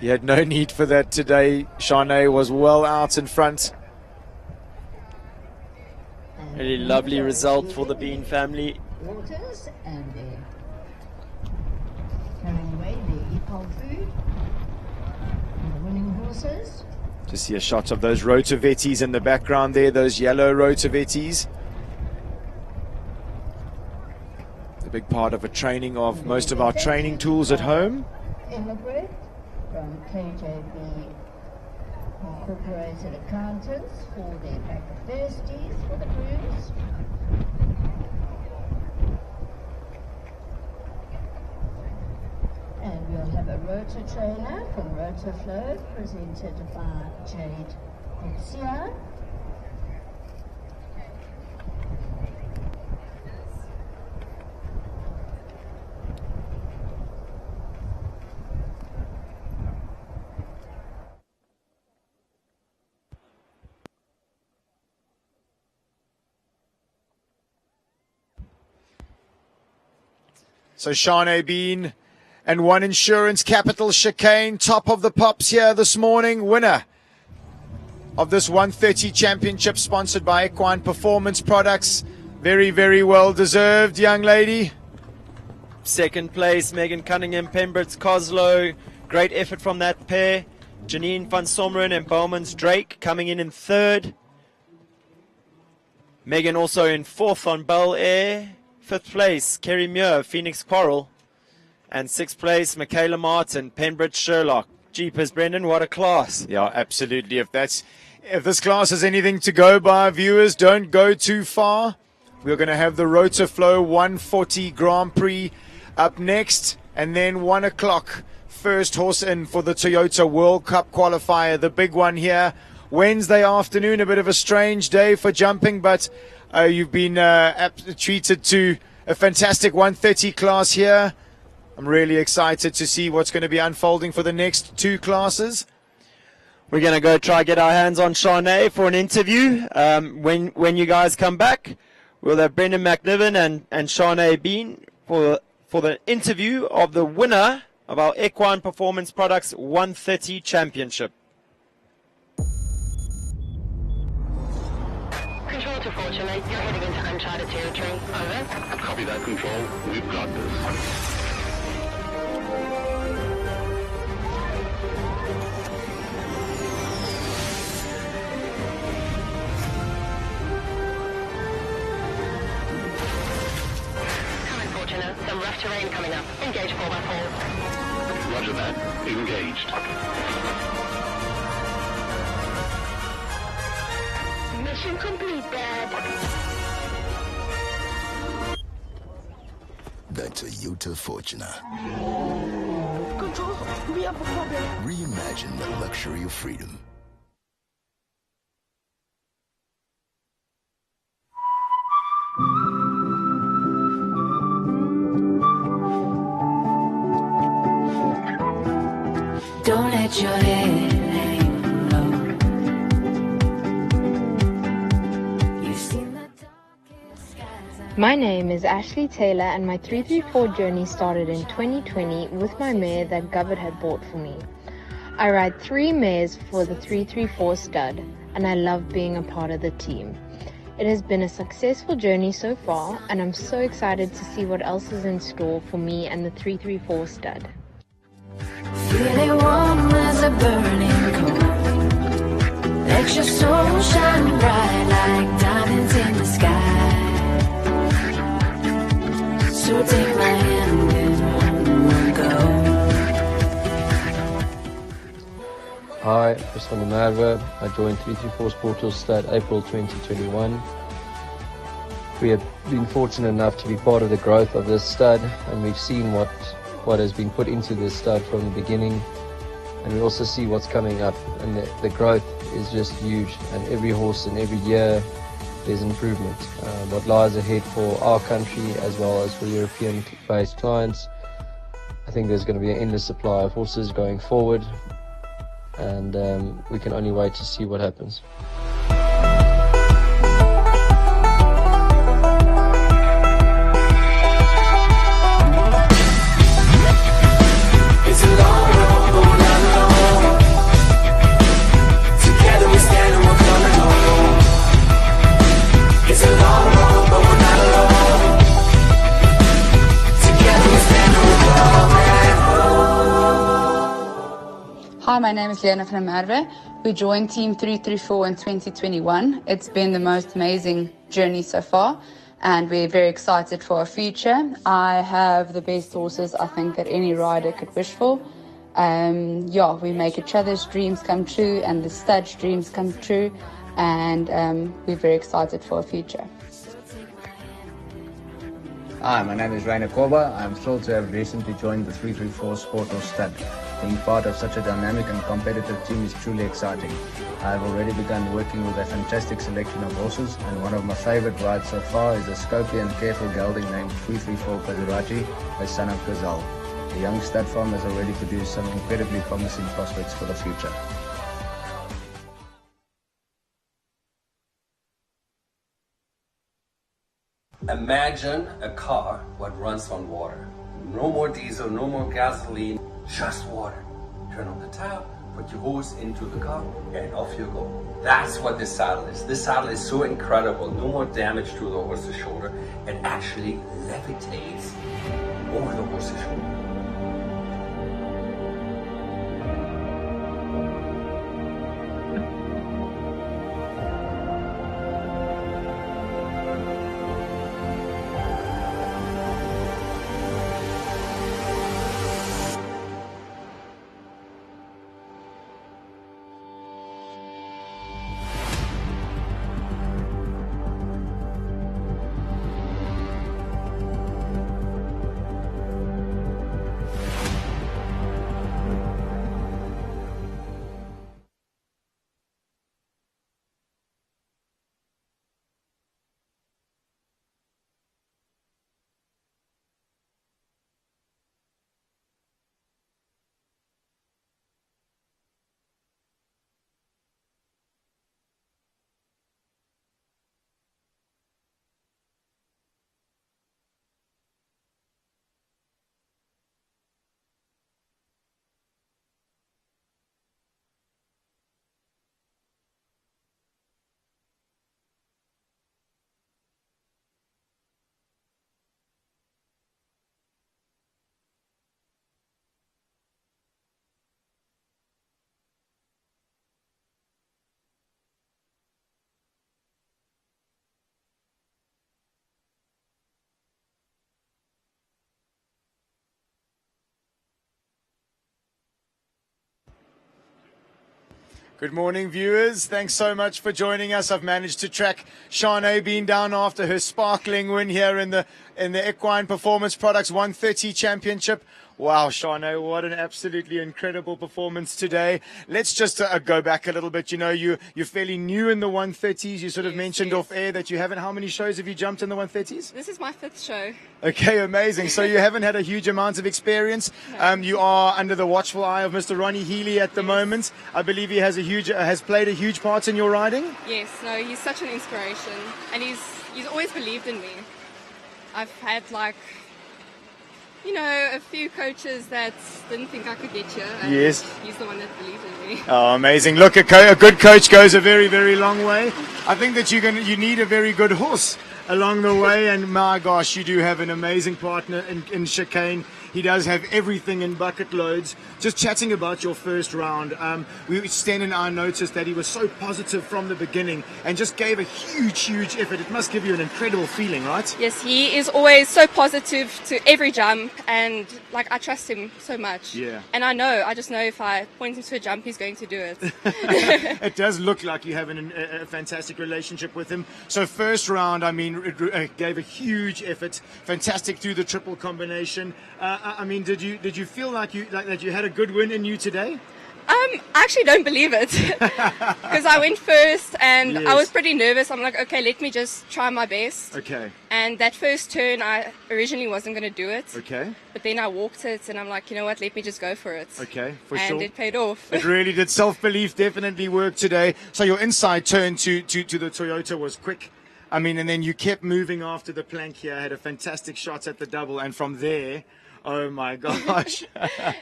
he had no need for that today. Shane was well out in front. Really lovely result for the Bean family. Waters and they're carrying away their equal food. And the winning horses. To see a shot of those Rotovettis in the background there, those yellow Rotovettis. A big part of a training of most of our training tools at home. Immigrant from KJB Incorporated Accountants for their pack of thirsties for the grooms. And we'll have a rotor trainer from Rotoflow presented by Jade Garcia. So Shane Bean and One Insurance Capital Chicane, top of the pops here this morning, winner of this 130 championship sponsored by Equine Performance Products. Very, very well deserved, young lady. Second place, Megan Cunningham, Pembert's Coslow. Great effort from that pair. Janine van Someren and Bowman's Drake coming in third. Megan also in fourth on Bel Air. Fifth place, Kerry Muir, Phoenix Coral. And sixth place, Michaela Martin, Pembroke Sherlock. Jeepers, Brendan, what a class. Yeah, absolutely. If this class is anything to go by, viewers, don't go too far. We're going to have the Rotoflow 140 Grand Prix up next. And then 1 o'clock, first horse in for the Toyota World Cup qualifier. The big one here, Wednesday afternoon. A bit of a strange day for jumping, but you've been treated to a fantastic 130 class here. I'm really excited to see what's going to be unfolding for the next two classes. We're going to go try get our hands on Shane for an interview. When you guys come back, we'll have Brendan McNiven and Shane Bean for the interview of the winner of our Equine Performance Products 130 Championship. Control to Fortunate, you're heading into uncharted territory. Over. Copy that, Control. We've got this. Some rough terrain coming up. Engage 4x4. Roger that. Engaged. Mission complete, Dad. The Toyota Fortuner. Control, we have a problem. Reimagine the luxury of freedom. Don't let your head hang low. You've seen the darkest skies. My name is Ashley Taylor and my 334 journey started in 2020 with my mare that Govert had bought for me. I ride 3 mares for the 334 stud and I love being a part of the team. It has been a successful journey so far and I'm so excited to see what else is in store for me and the 334 stud. Feel it warm as a burning coal. Let your soul shine bright like diamonds in the sky. So take my hand and we'll go. Hi, Tristan Merwe. I joined 334 Sportals Stud April 2021. We have been fortunate enough to be part of the growth of this stud, and we've seen what has been put into this stud from the beginning, and we also see what's coming up, and the growth is just huge, and every horse and every year there's improvement. What lies ahead for our country as well as for European based clients, I think there's going to be an endless supply of horses going forward, and we can only wait to see what happens. It's a Hi, my name is Leona van der Merwe. We joined Team 334 in 2021. It's been the most amazing journey so far, and we're very excited for our future. I have the best horses I think that any rider could wish for. We make each other's dreams come true and the stud's dreams come true, and we're very excited for our future. Hi, my name is Rainer Korba. I'm thrilled to have recently joined the 334 Sport or Stud. Being part of such a dynamic and competitive team is truly exciting. I have already begun working with a fantastic selection of horses, and one of my favorite rides so far is a scopely and careful gelding named 334 Kazarachi, a son of Gazal. The young stud farm has already produced some incredibly promising prospects for the future. Imagine a car what runs on water. No more diesel, no more gasoline, just water. Turn on the tap, put your horse into the car, and off you go. That's what this saddle is. This saddle is so incredible. No more damage to the horse's shoulder. It actually levitates over the horse's shoulder. Good morning, viewers. Thanks so much for joining us. I've managed to track Shanae being down after her sparkling win here in the Equine Performance Products 130 Championship. Wow, Shanae, what an absolutely incredible performance today. Let's just go back a little bit. You know, you're fairly new in the 130s. You sort of mentioned off air that you haven't. How many shows have you jumped in the 130s? This is my 5th show. Okay, amazing. So you haven't had a huge amount of experience. No. You are under the watchful eye of Mr. Ronnie Healy at the moment. I believe he has played a huge part in your riding. Yes, no, he's such an inspiration, and he's always believed in me. I've had a few coaches that didn't think I could get here. And yes. He's the one that believed in me. Oh, amazing. Look, a good coach goes a very, very long way. I think that you need a very good horse along the way, and my gosh, you do have an amazing partner in Chicane. He does have everything in bucket loads. Just chatting about your first round, Sten and I noticed that he was so positive from the beginning and just gave a huge effort. It must give you an incredible feeling, right? Yes, he is always so positive to every jump, and I trust him so much. Yeah. And I just know if I point him to a jump, he's going to do it. It does look like you have a fantastic relationship with him. So first round, it gave a huge effort, fantastic through the triple combination. Did you feel like you had a good win in you today? I actually don't believe it, because I went first and yes. I was pretty nervous. I'm like, okay, let me just try my best. Okay. And that first turn, I originally wasn't going to do it. Okay. But then I walked it, and I'm like, you know what, let me just go for it. Okay, for and sure. And it paid off. It really did. Self-belief definitely worked today. So your inside turn to the Toyota was quick. And then you kept moving after the plank here, had a fantastic shot at the double, and from there, Oh my gosh.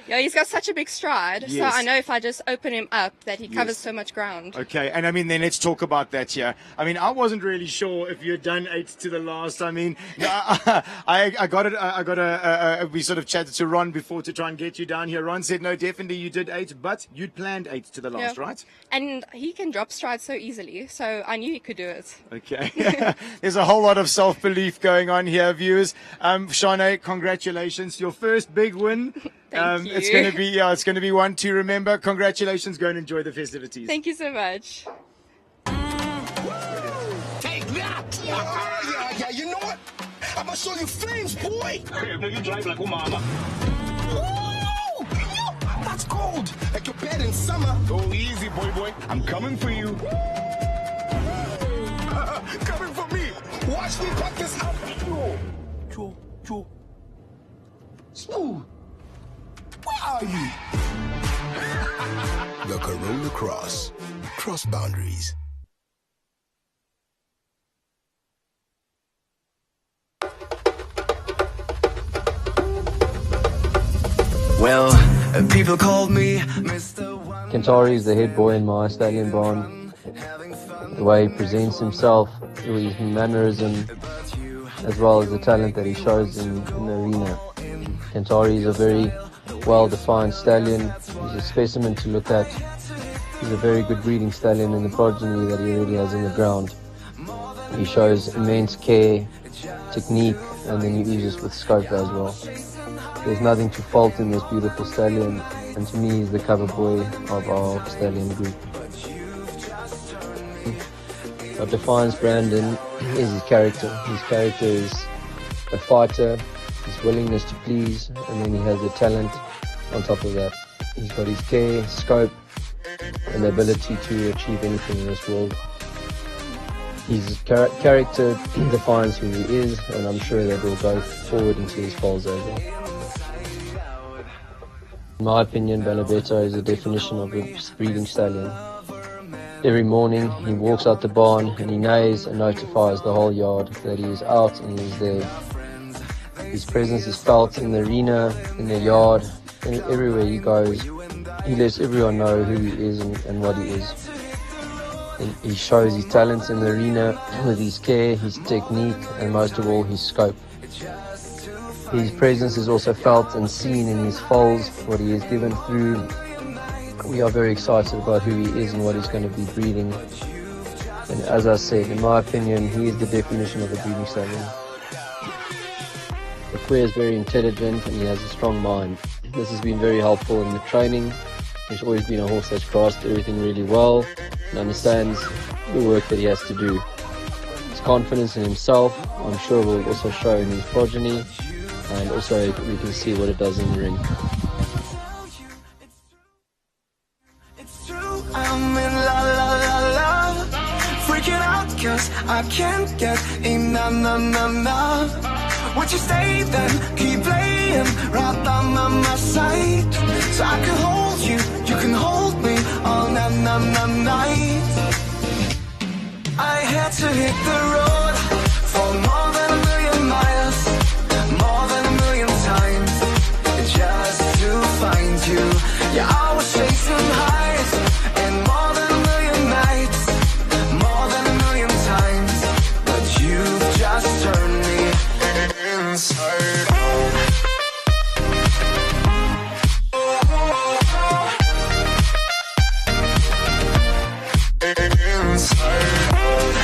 Yeah, he's got such a big stride. Yes. So I know if I just open him up that he covers Yes. so much ground. Okay, and I mean, then let's talk about that here. I mean, I wasn't really sure if you had done 8 to the last. I mean, I got it. We sort of chatted to Ron before to try and get you down here. Ron said, no, definitely you did 8, but you'd planned 8 to the last, Yeah. right? And he can drop stride so easily, so I knew he could do it. Okay. There's a whole lot of self-belief going on here, viewers. Shane, congratulations. Your first big win. Thank you. It's going to be one to remember. Congratulations. Go and enjoy the festivities. Thank you so much. Take that! Yeah, you know what? I'm gonna show you flames, boy! You drive like a mama. Ooh, that's cold! Like your bed in summer. Go easy, boy. I'm coming for you. Coming for me! Watch me pack this up! Joe. Smooth! Where are you? The Corolla Cross. Cross boundaries. Well, people called me Mr. Kentari is the head boy in my stallion barn. The way he presents himself, his mannerism, as well as the talent that he shows in the arena. Kentari is a very well-defined stallion. He's a specimen to look at. He's a very good breeding stallion in the progeny that he already has in the ground. He shows immense care, technique, and then he uses with scope as well. There's nothing to fault in this beautiful stallion, and to me he's the cover boy of our stallion group. What defines Brandon is his character. His character is a fighter, his willingness to please, and then he has the talent on top of that. He's got his care, scope, and the ability to achieve anything in this world. His character defines who he is, and I'm sure that will go forward into his foals as well. In my opinion, Benedetto is the definition of a breeding stallion. Every morning he walks out the barn and he neighs and notifies the whole yard that he is out and he is there. His presence is felt in the arena, in the yard, and everywhere he goes. He lets everyone know who he is and what he is. And he shows his talents in the arena with his care, his technique, and most of all his scope. His presence is also felt and seen in his foals, what he is given through. We are very excited about who he is and what he's going to be breeding. And as I said, in my opinion, he is the definition of a breeding stallion. The Queer is very intelligent and he has a strong mind. This has been very helpful in the training. He's always been a horse that's grasped everything really well and understands the work that he has to do. His confidence in himself, I'm sure, will also show in his progeny, and also we can see what it does in the ring. I'm in love, freaking out cause I can't get enough. Would you stay then, keep playing right by my side, so I can hold you, you can hold me all night. I had to hit the road for more than 1,000,000 miles, more than 1,000,000 times, just to find you. Yeah, I was chasing highs and more than 1,000,000 nights, more than 1,000,000 times, but you've just turned me inside out. Inside out.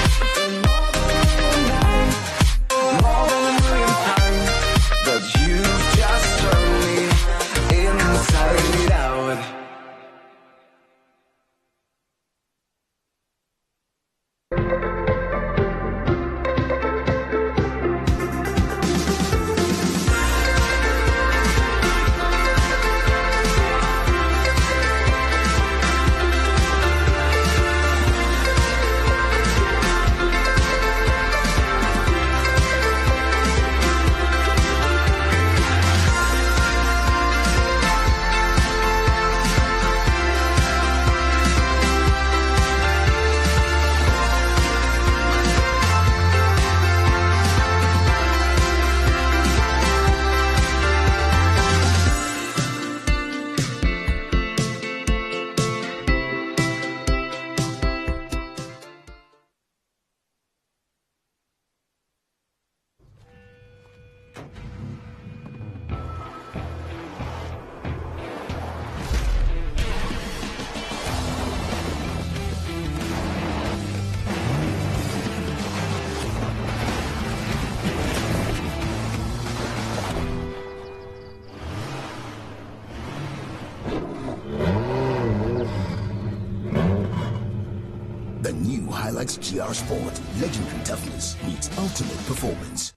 Hilux GR Sport. Legendary toughness meets ultimate performance.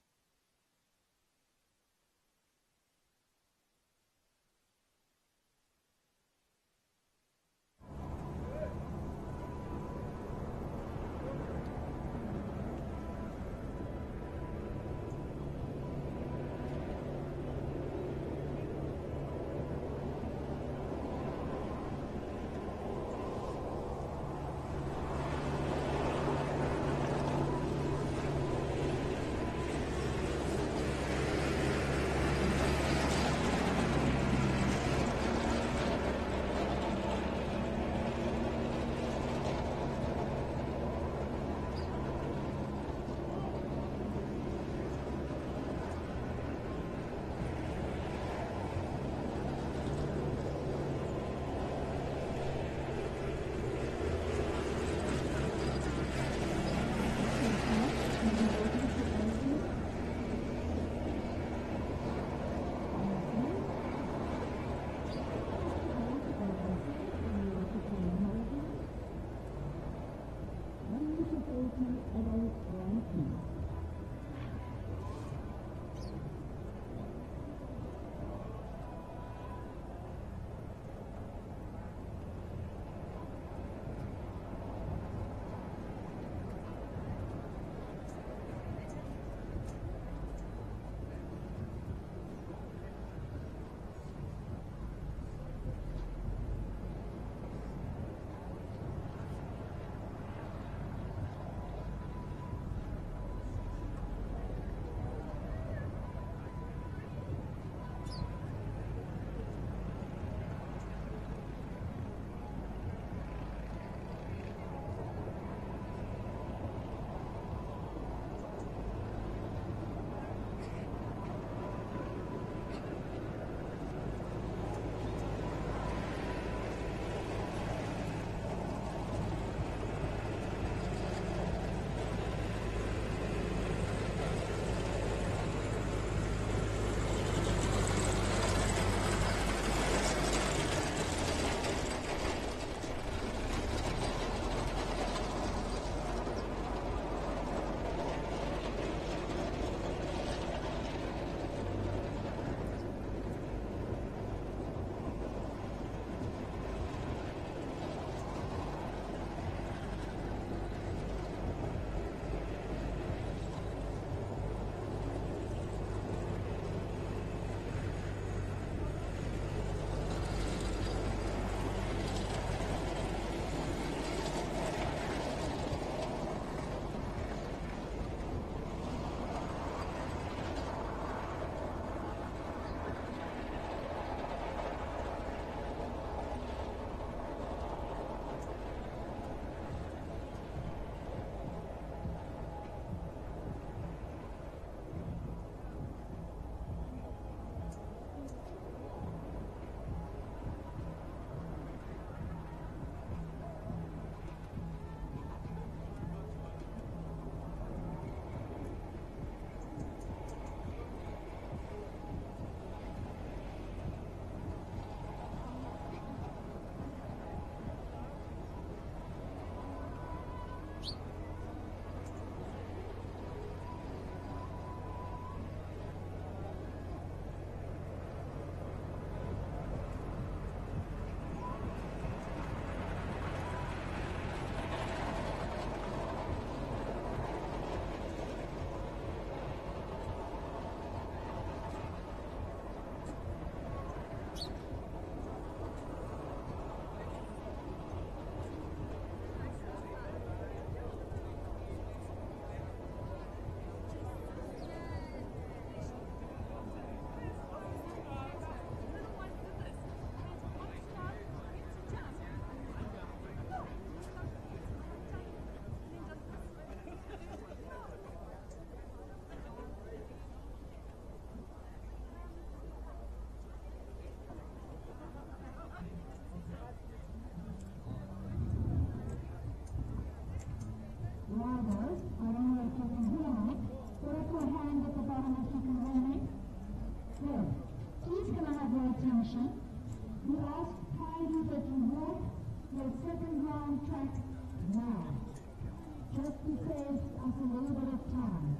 Just be safe after a little bit of time.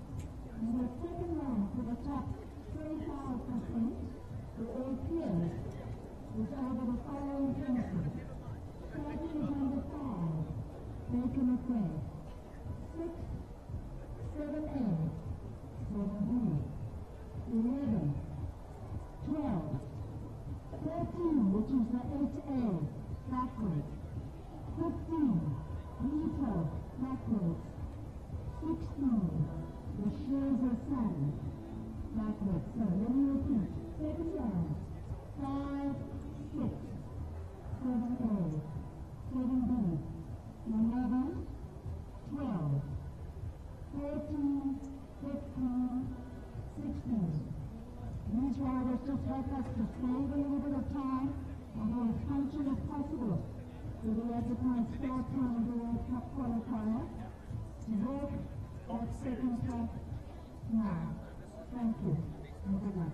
In the second round for the top 25%, the all peers is over the following places. Starting with number 5, Bacon McRae. 6, 7A, 7B, 11, 12, 13, which is the 8A, backwards. 15, Rito, backwards. 16, the shares of sun, backwards. So let me repeat. Second round. 5, 6, 7A, 7B, 11, 12, 13, 15, 16. These riders just help us to save a little bit of time and be as punctual as possible. So we have to find start time in the World Cup qualifier to work that second cup now. Thank you and good luck.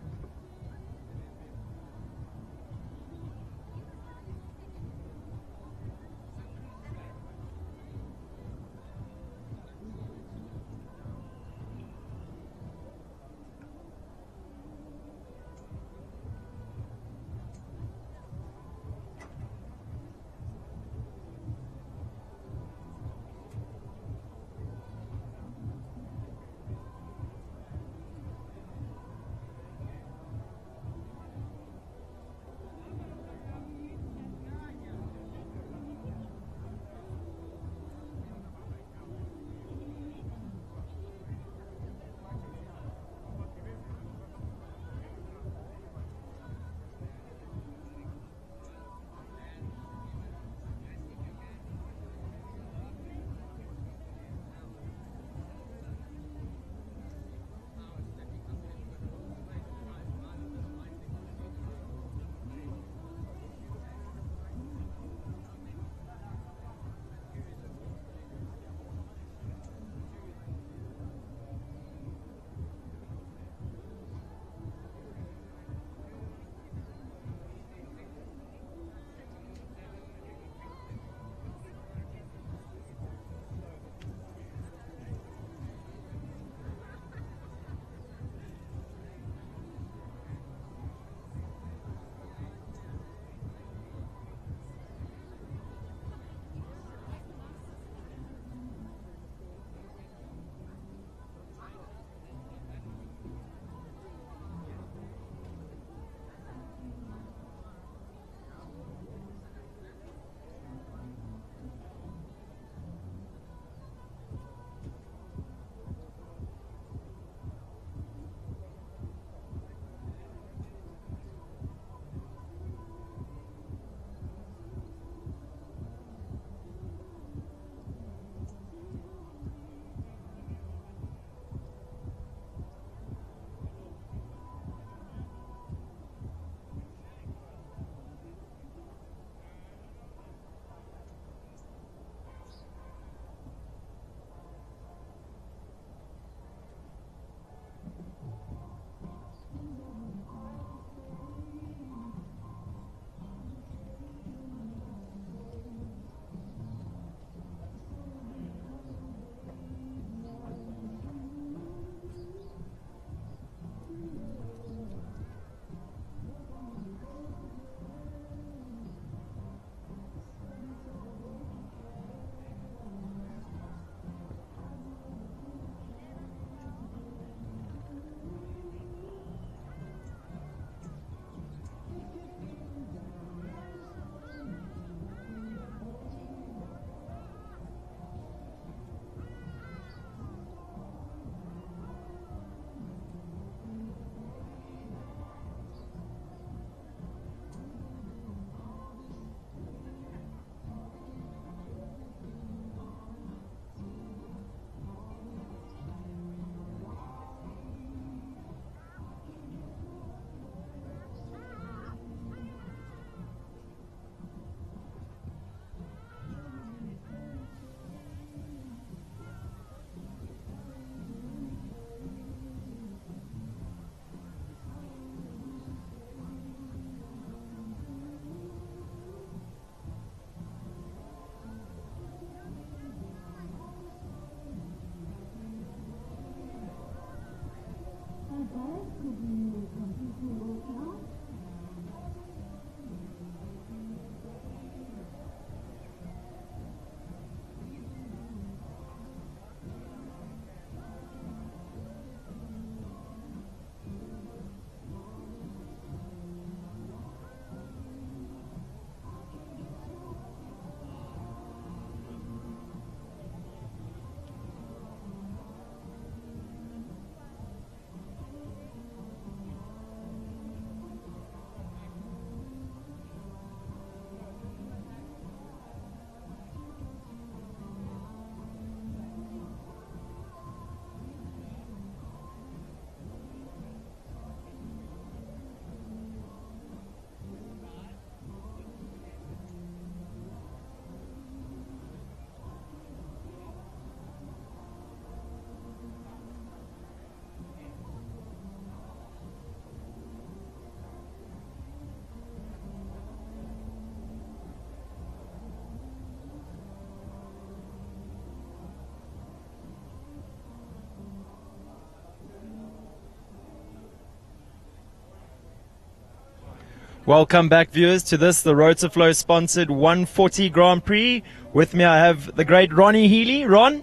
Welcome back, viewers, to this, the Rotaflow sponsored 140 Grand Prix. With me, I have the great Ronnie Healy. Ron,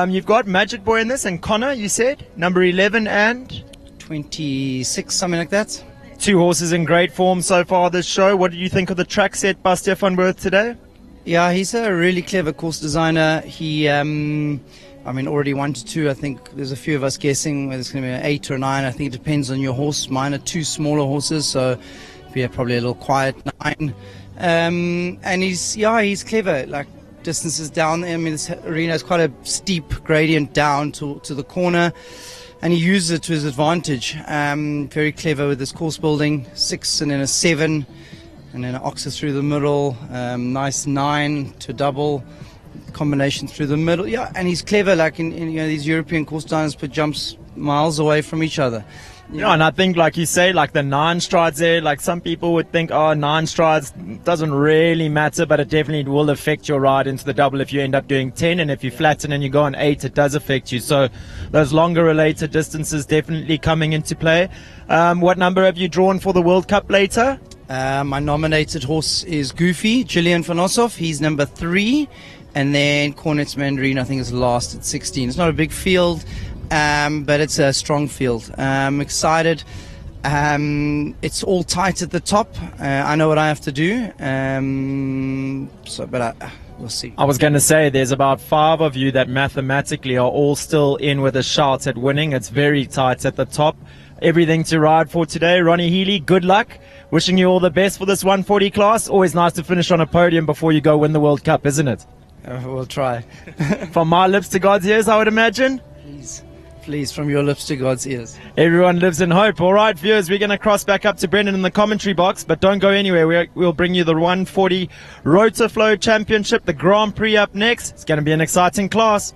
you've got Magic Boy in this, and Connor, you said, number 11 and 26, something like that. Two horses in great form so far this show. What did you think of the track set by Stefan Wirth today? Yeah, he's a really clever course designer. He, already 1 to 2. I think there's a few of us guessing whether it's going to be an 8 or 9. I think it depends on your horse. Mine are 2 smaller horses, so yeah, probably a little quiet 9. And he's clever. Like distances down there. I mean, this arena is quite a steep gradient down to the corner, and he uses it to his advantage. Very clever with his course building. 6 and then a 7, and then an oxer through the middle. Nice 9 to double. Combination through the middle. Yeah, and he's clever. Like in these European course designers put jumps miles away from each other. Yeah, and I think, like you say, like the 9 strides there, like some people would think, 9 strides doesn't really matter, but it definitely will affect your ride into the double if you end up doing 10, and if you flatten and you go on 8, it does affect you. So those longer related distances definitely coming into play. What number have you drawn for the World Cup later? My nominated horse is Goofy, Julian Van Ossoff. He's number 3. And then Cornet's Mandarin, I think, is last at 16. It's not a big field, but it's a strong field. I'm excited. It's all tight at the top. I know what I have to do. We'll see. I was going to say, there's about 5 of you that mathematically are all still in with a shout at winning. It's very tight at the top. Everything to ride for today. Ronnie Healy, good luck. Wishing you all the best for this 140 class. Always nice to finish on a podium before you go win the World Cup, isn't it? We'll try. From my lips to God's ears, I would imagine. Please, from your lips to God's ears. Everyone lives in hope. All right, viewers, we're going to cross back up to Brendan in the commentary box, but don't go anywhere. We'll bring you the 140 Rotaflow Championship, the Grand Prix up next. It's going to be an exciting class.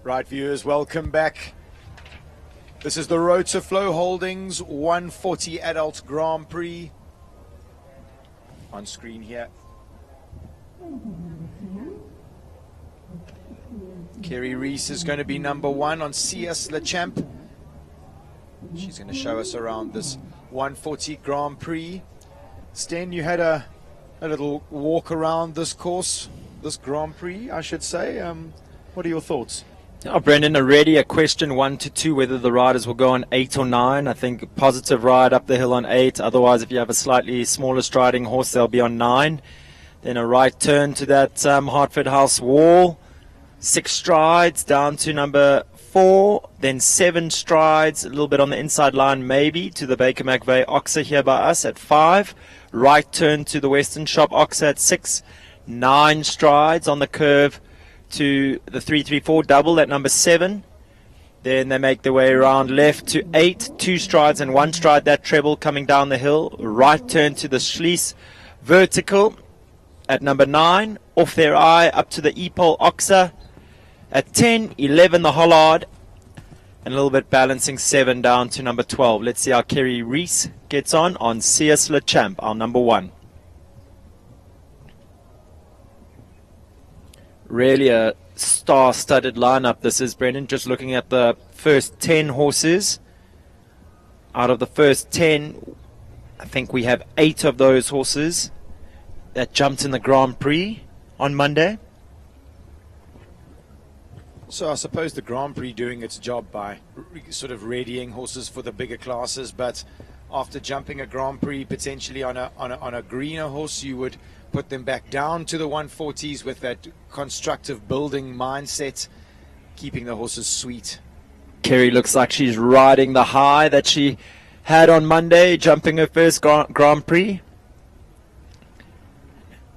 Right, viewers, welcome back. This is the Rotaflow Holdings 140 Adult Grand Prix. On screen here. Kerry Reese is going to be number 1 on CS Le Champ. She's going to show us around this 140 Grand Prix. Sten, you had a little walk around this course, this Grand Prix, I should say. What are your thoughts? Oh, Brendan, already a question 1 to 2 whether the riders will go on 8 or 9. I think a positive ride up the hill on 8. Otherwise, if you have a slightly smaller striding horse, they'll be on 9. Then a right turn to that Hartford House wall. 6 strides down to number 4. Then 7 strides, a little bit on the inside line maybe, to the Baker McVeigh Oxer here by us at 5. Right turn to the Western Shop Oxer at 6. 9 strides on the curve to the 334 double at number 7. Then they make their way around left to 8. 2 strides and 1 stride, that treble coming down the hill. Right turn to the Schließ vertical at number 9. Off their eye up to the Epol Oxer at 10. 11 the Hollard. And a little bit balancing 7 down to number 12. Let's see how Kerry Reese gets on CS Le Champ, our number 1. Really a star-studded lineup this is, Brendan. Just looking at the first 10 horses. Out of the first 10, I think we have 8 of those horses that jumped in the Grand Prix on Monday. So I suppose the Grand Prix doing its job by sort of readying horses for the bigger classes, but after jumping a Grand Prix potentially on a greener horse, you would put them back down to the 140s with that constructive building mindset, keeping the horses sweet. Kerry looks like she's riding the high that she had on Monday, jumping her first Grand Prix.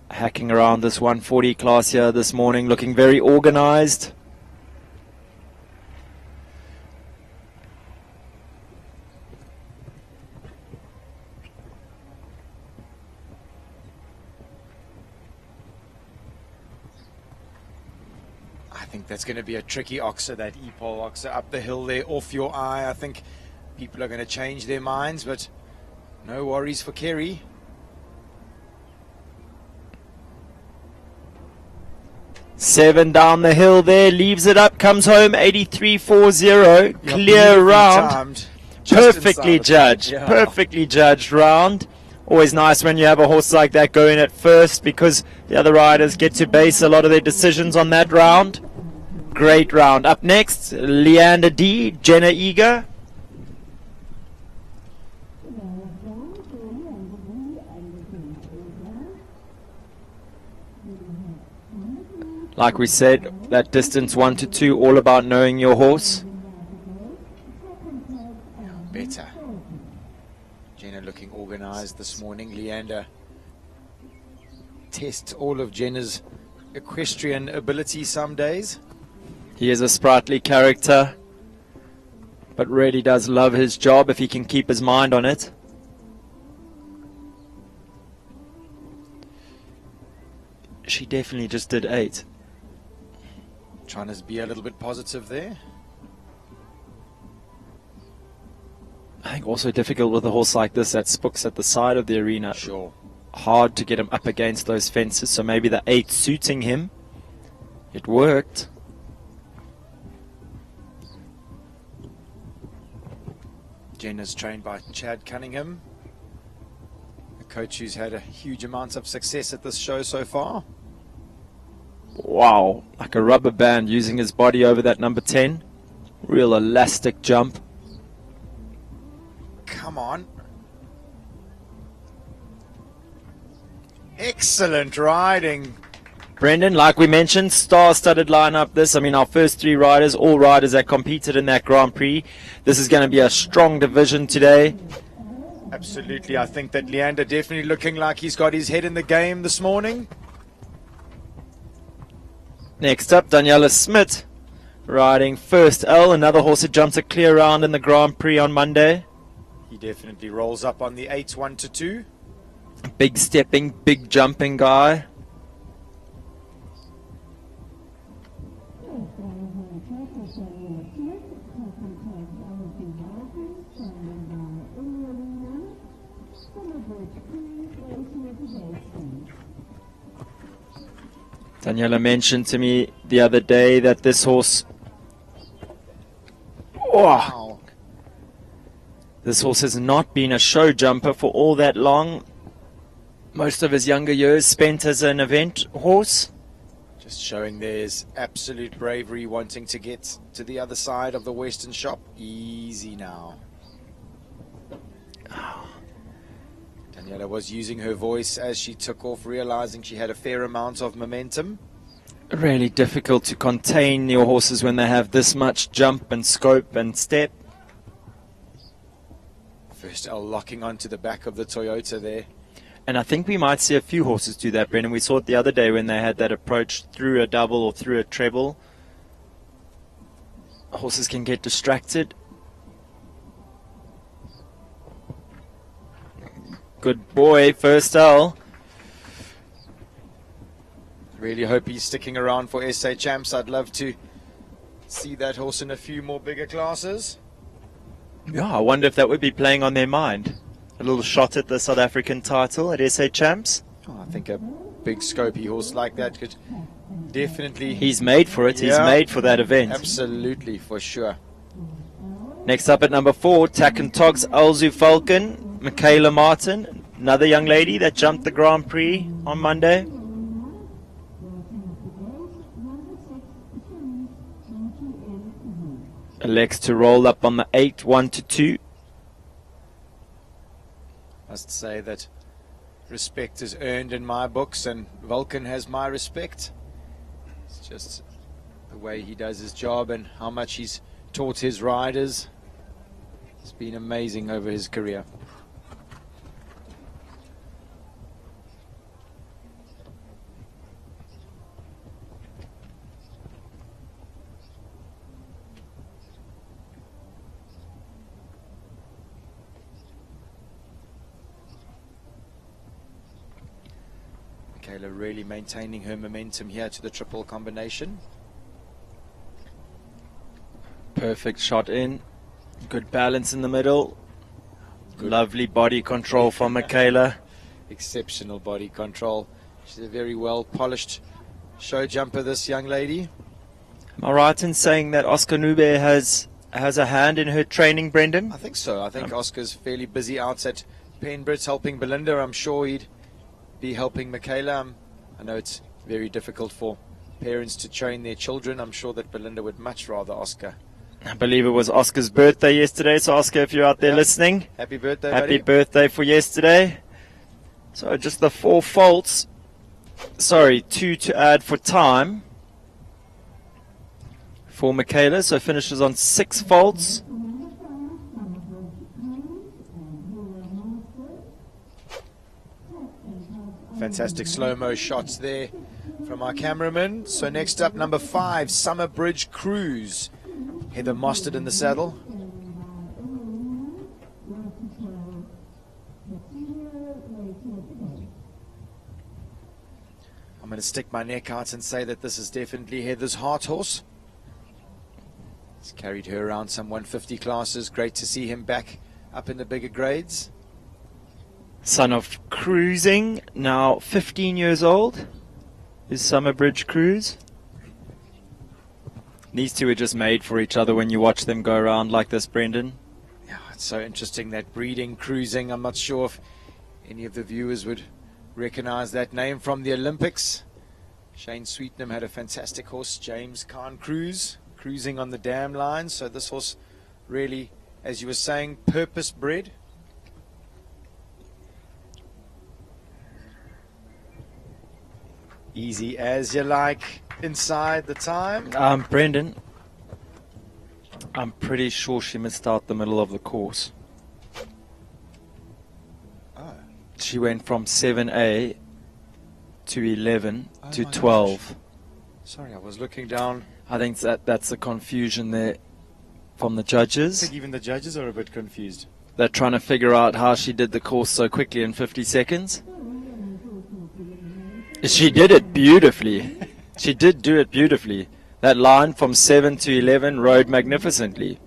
Hacking around this 140 class here this morning, looking very organized. I think that's going to be a tricky Oxer, that Epol Oxer up the hill there, off your eye. I think people are going to change their minds, but no worries for Kerry. Seven down the hill there, leaves it up, comes home, 83.40, clear round. Perfectly judged, perfectly judged round. Always nice when you have a horse like that going at first, because the other riders get to base a lot of their decisions on that round. Great round. Up next, Leander D, Jenna Eager. Like we said, that distance 1 to 2, all about knowing your horse. Better. Jenna looking organized this morning. Leander tests all of Jenna's equestrian ability some days. He is a sprightly character, but really does love his job if he can keep his mind on it. She definitely just did 8. Trying to be a little bit positive there. I think also difficult with a horse like this that spooks at the side of the arena. Sure. Hard to get him up against those fences, so maybe the 8 suiting him. It worked. Jenna's trained by Chad Cunningham, a coach who's had a huge amount of success at this show so far. Wow, like a rubber band, using his body over that number 10. Real elastic jump. Come on. Excellent riding. Brendan, like we mentioned, star-studded lineup this. I mean, our first 3 riders, all riders that competed in that Grand Prix. This is going to be a strong division today. Absolutely. I think that Leander definitely looking like he's got his head in the game this morning. Next up, Daniela Smith, riding First L, another horse that jumped a clear round in the Grand Prix on Monday. He definitely rolls up on the 8, 1 to 2. Big stepping, big jumping guy. Daniela mentioned to me the other day that this horse... Wow. This horse has not been a show jumper for all that long. Most of his younger years spent as an event horse. Just showing there's absolute bravery, wanting to get to the other side of the Western shop. Easy now. Daniela was using her voice as she took off, realizing she had a fair amount of momentum. Really difficult to contain your horses when they have this much jump and scope and step. First L locking onto the back of the Toyota there. And I think we might see a few horses do that, Brendan. We saw it the other day when they had that approach through a double or through a treble. Horses can get distracted. Good boy, first L. Really hope he's sticking around for SA Champs. I'd love to see that horse in a few more bigger classes. Yeah, I wonder if that would be playing on their mind. A little shot at the South African title at SA Champs. Oh, I think a big scopy horse like that could definitely... He's made for it. He's made for that event. Absolutely, for sure. Next up at number 4, Tack and Tog's Alzu Falcon, Michaela Martin, another young lady that jumped the Grand Prix on Monday. Elects to roll up on the 8, 1-2. Must say that respect is earned in my books, and Vulcan has my respect. It's just the way he does his job and how much he's taught his riders. It's been amazing over his career. Michaela really maintaining her momentum here to the triple combination. Perfect shot in. Good balance in the middle. Good. Lovely body control from Michaela. Exceptional body control. She's a very well polished show jumper, this young lady. Am I right in saying that Oscar Nube has a hand in her training, Brendan? I think so. I think Oscar's fairly busy out at Penbrits helping Belinda. I'm sure he'd be helping Michaela. I know it's very difficult for parents to train their children. I'm sure that Belinda would much rather Oscar. I believe it was Oscar's birthday yesterday, so Oscar, if you're out there listening, happy birthday, happy buddy. Birthday for yesterday. So just the 4 faults. Sorry, 2 to add for time for Michaela, so finishes on 6 faults. Fantastic slow-mo shots there from our cameraman. So next up, number 5, Summer Bridge Cruise. Heather Mostert in the saddle. I'm going to stick my neck out and say that this is definitely Heather's heart horse. He's carried her around some 150 classes. Great to see him back up in the bigger grades. Son of Cruising, now 15 years old, is Summer Bridge Cruise. These two are just made for each other when you watch them go around like this, Brendan. Yeah, it's so interesting, that breeding, cruising. I'm not sure if any of the viewers would recognize that name from the Olympics. Shane Sweetnam had a fantastic horse, James Khan Cruise, cruising on the dam line. So this horse really, as you were saying, purpose bred. Easy as you like inside the time. Brendan, I'm pretty sure she missed out the middle of the course. Oh. She went from 7A to 11 to my 12. gosh. Sorry, I was looking down. I think that's the confusion there from the I judges. think even the judges are a bit confused. They're trying to figure out how she did the course so quickly in 50 seconds. She did it beautifully. She did do it beautifully. That line from 7 to 11 rode magnificently.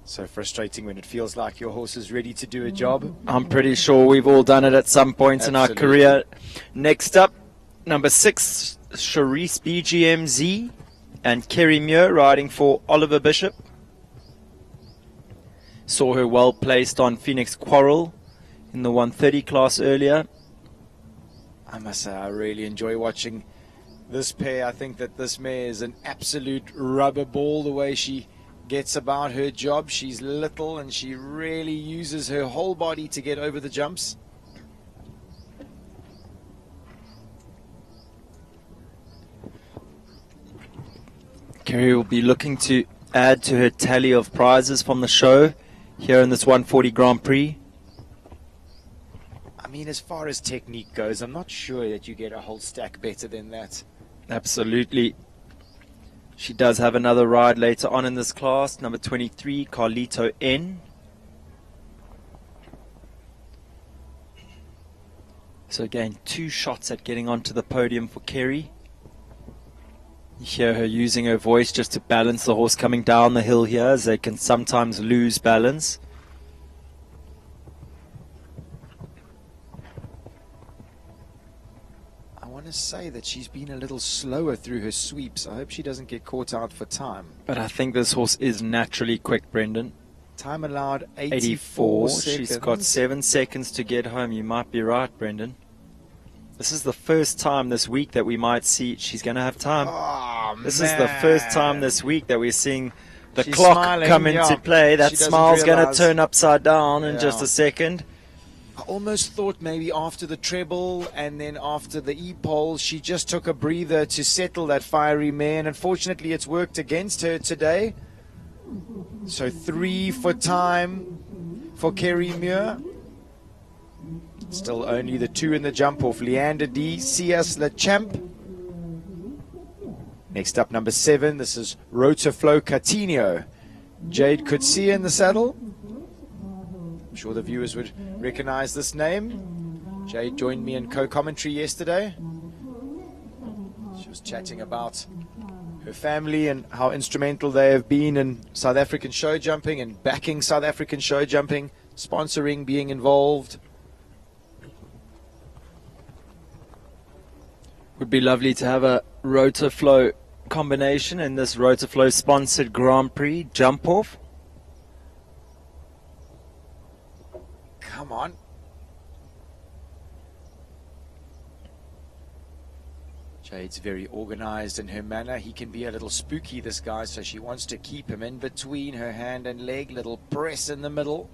So frustrating when it feels like your horse is ready to do a job. I'm pretty sure we've all done it at some point in our career. Next up, number 6, Charisse BGMZ and Kerry Muir riding for Oliver Bishop. Saw her well placed on Phoenix Quarrel in the 130 class earlier. I must say, I really enjoy watching this pair. I think that this mare is an absolute rubber ball, the way she gets about her job. She's little and she really uses her whole body to get over the jumps. Kerry will be looking to add to her tally of prizes from the show here in this 140 Grand Prix. I mean, as far as technique goes, I'm not sure that you get a whole stack better than that. Absolutely. She does have another ride later on in this class, number 23, Carlito N. So again, 2 shots at getting onto the podium for Kerry. You hear her using her voice just to balance the horse coming down the hill here, as they can sometimes lose balance. I want to say that she's been a little slower through her sweeps. I hope she doesn't get caught out for time. But I think this horse is naturally quick, Brendan. Time allowed 84 seconds. She's got 7 seconds to get home. You might be right, Brendan. This is the first time this week that we might see she's going to have time. Oh, this is the first time this week that we're seeing the She's clock smiling, come into play. That She doesn't smile's going to realise. turn upside down in just a second. I almost thought maybe after the treble and then after the E-pole, she just took a breather to settle that fiery mare, and unfortunately it's worked against her today. So 3 for time for Kerry Muir. Still only the 2 in the jump off. Leander D, Cias Le Champ. Next up, number 7. This is Rotaflow Coutinho. Jade Coetzee in the saddle. I'm sure the viewers would recognize this name. Jade joined me in co-commentary yesterday. She was chatting about her family and how instrumental they have been in South African show jumping and backing South African show jumping, sponsoring, being involved. Would be lovely to have a Rotaflow combination in this Rotaflow sponsored Grand Prix jump off. Come on. Jade's very organized in her manner. He can be a little spooky, this guy, so she wants to keep him in between her hand and leg. Little press in the middle.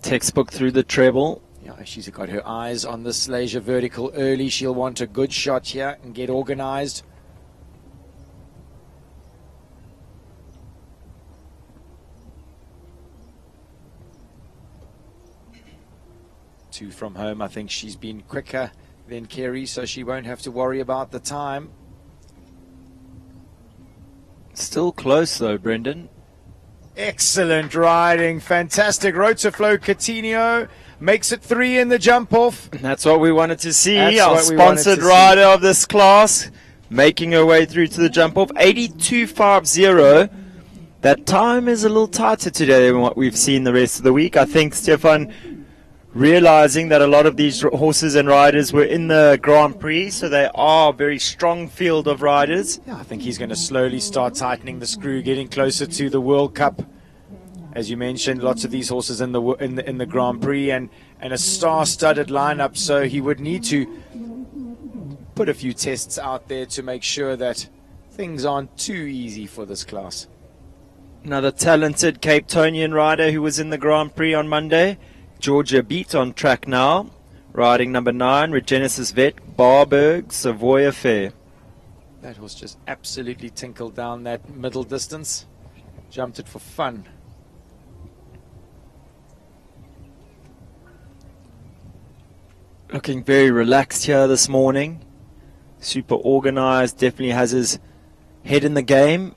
Textbook through the treble. Yeah, she's got her eyes on this Slager vertical early. She'll want a good shot here and get organized. Two from home. I think she's been quicker than Kerry, so she won't have to worry about the time. Still close though, Brendan. Excellent riding. Fantastic. Rotaflow Coutinho makes it 3 in the jump off. And that's what we wanted to see. That's Our what we wanted sponsored to see. rider of this class making her way through to the jump off. 82.50. That time is a little tighter today than what we've seen the rest of the week. I think Stefan realizing that a lot of these horses and riders were in the Grand Prix, so they are a very strong field of riders. Yeah, I think he's going to slowly start tightening the screw, getting closer to the World Cup. As you mentioned, lots of these horses in the Grand Prix and a star-studded lineup, so he would need to put a few tests out there to make sure that things aren't too easy for this class. Another talented Cape Townian rider who was in the Grand Prix on Monday. Georgia Beat on track now, riding number 9, Regenesis Vet, Barberg, Savoy Affair. That horse just absolutely tinkled down that middle distance, jumped it for fun. Looking very relaxed here this morning, super organized, definitely has his head in the game.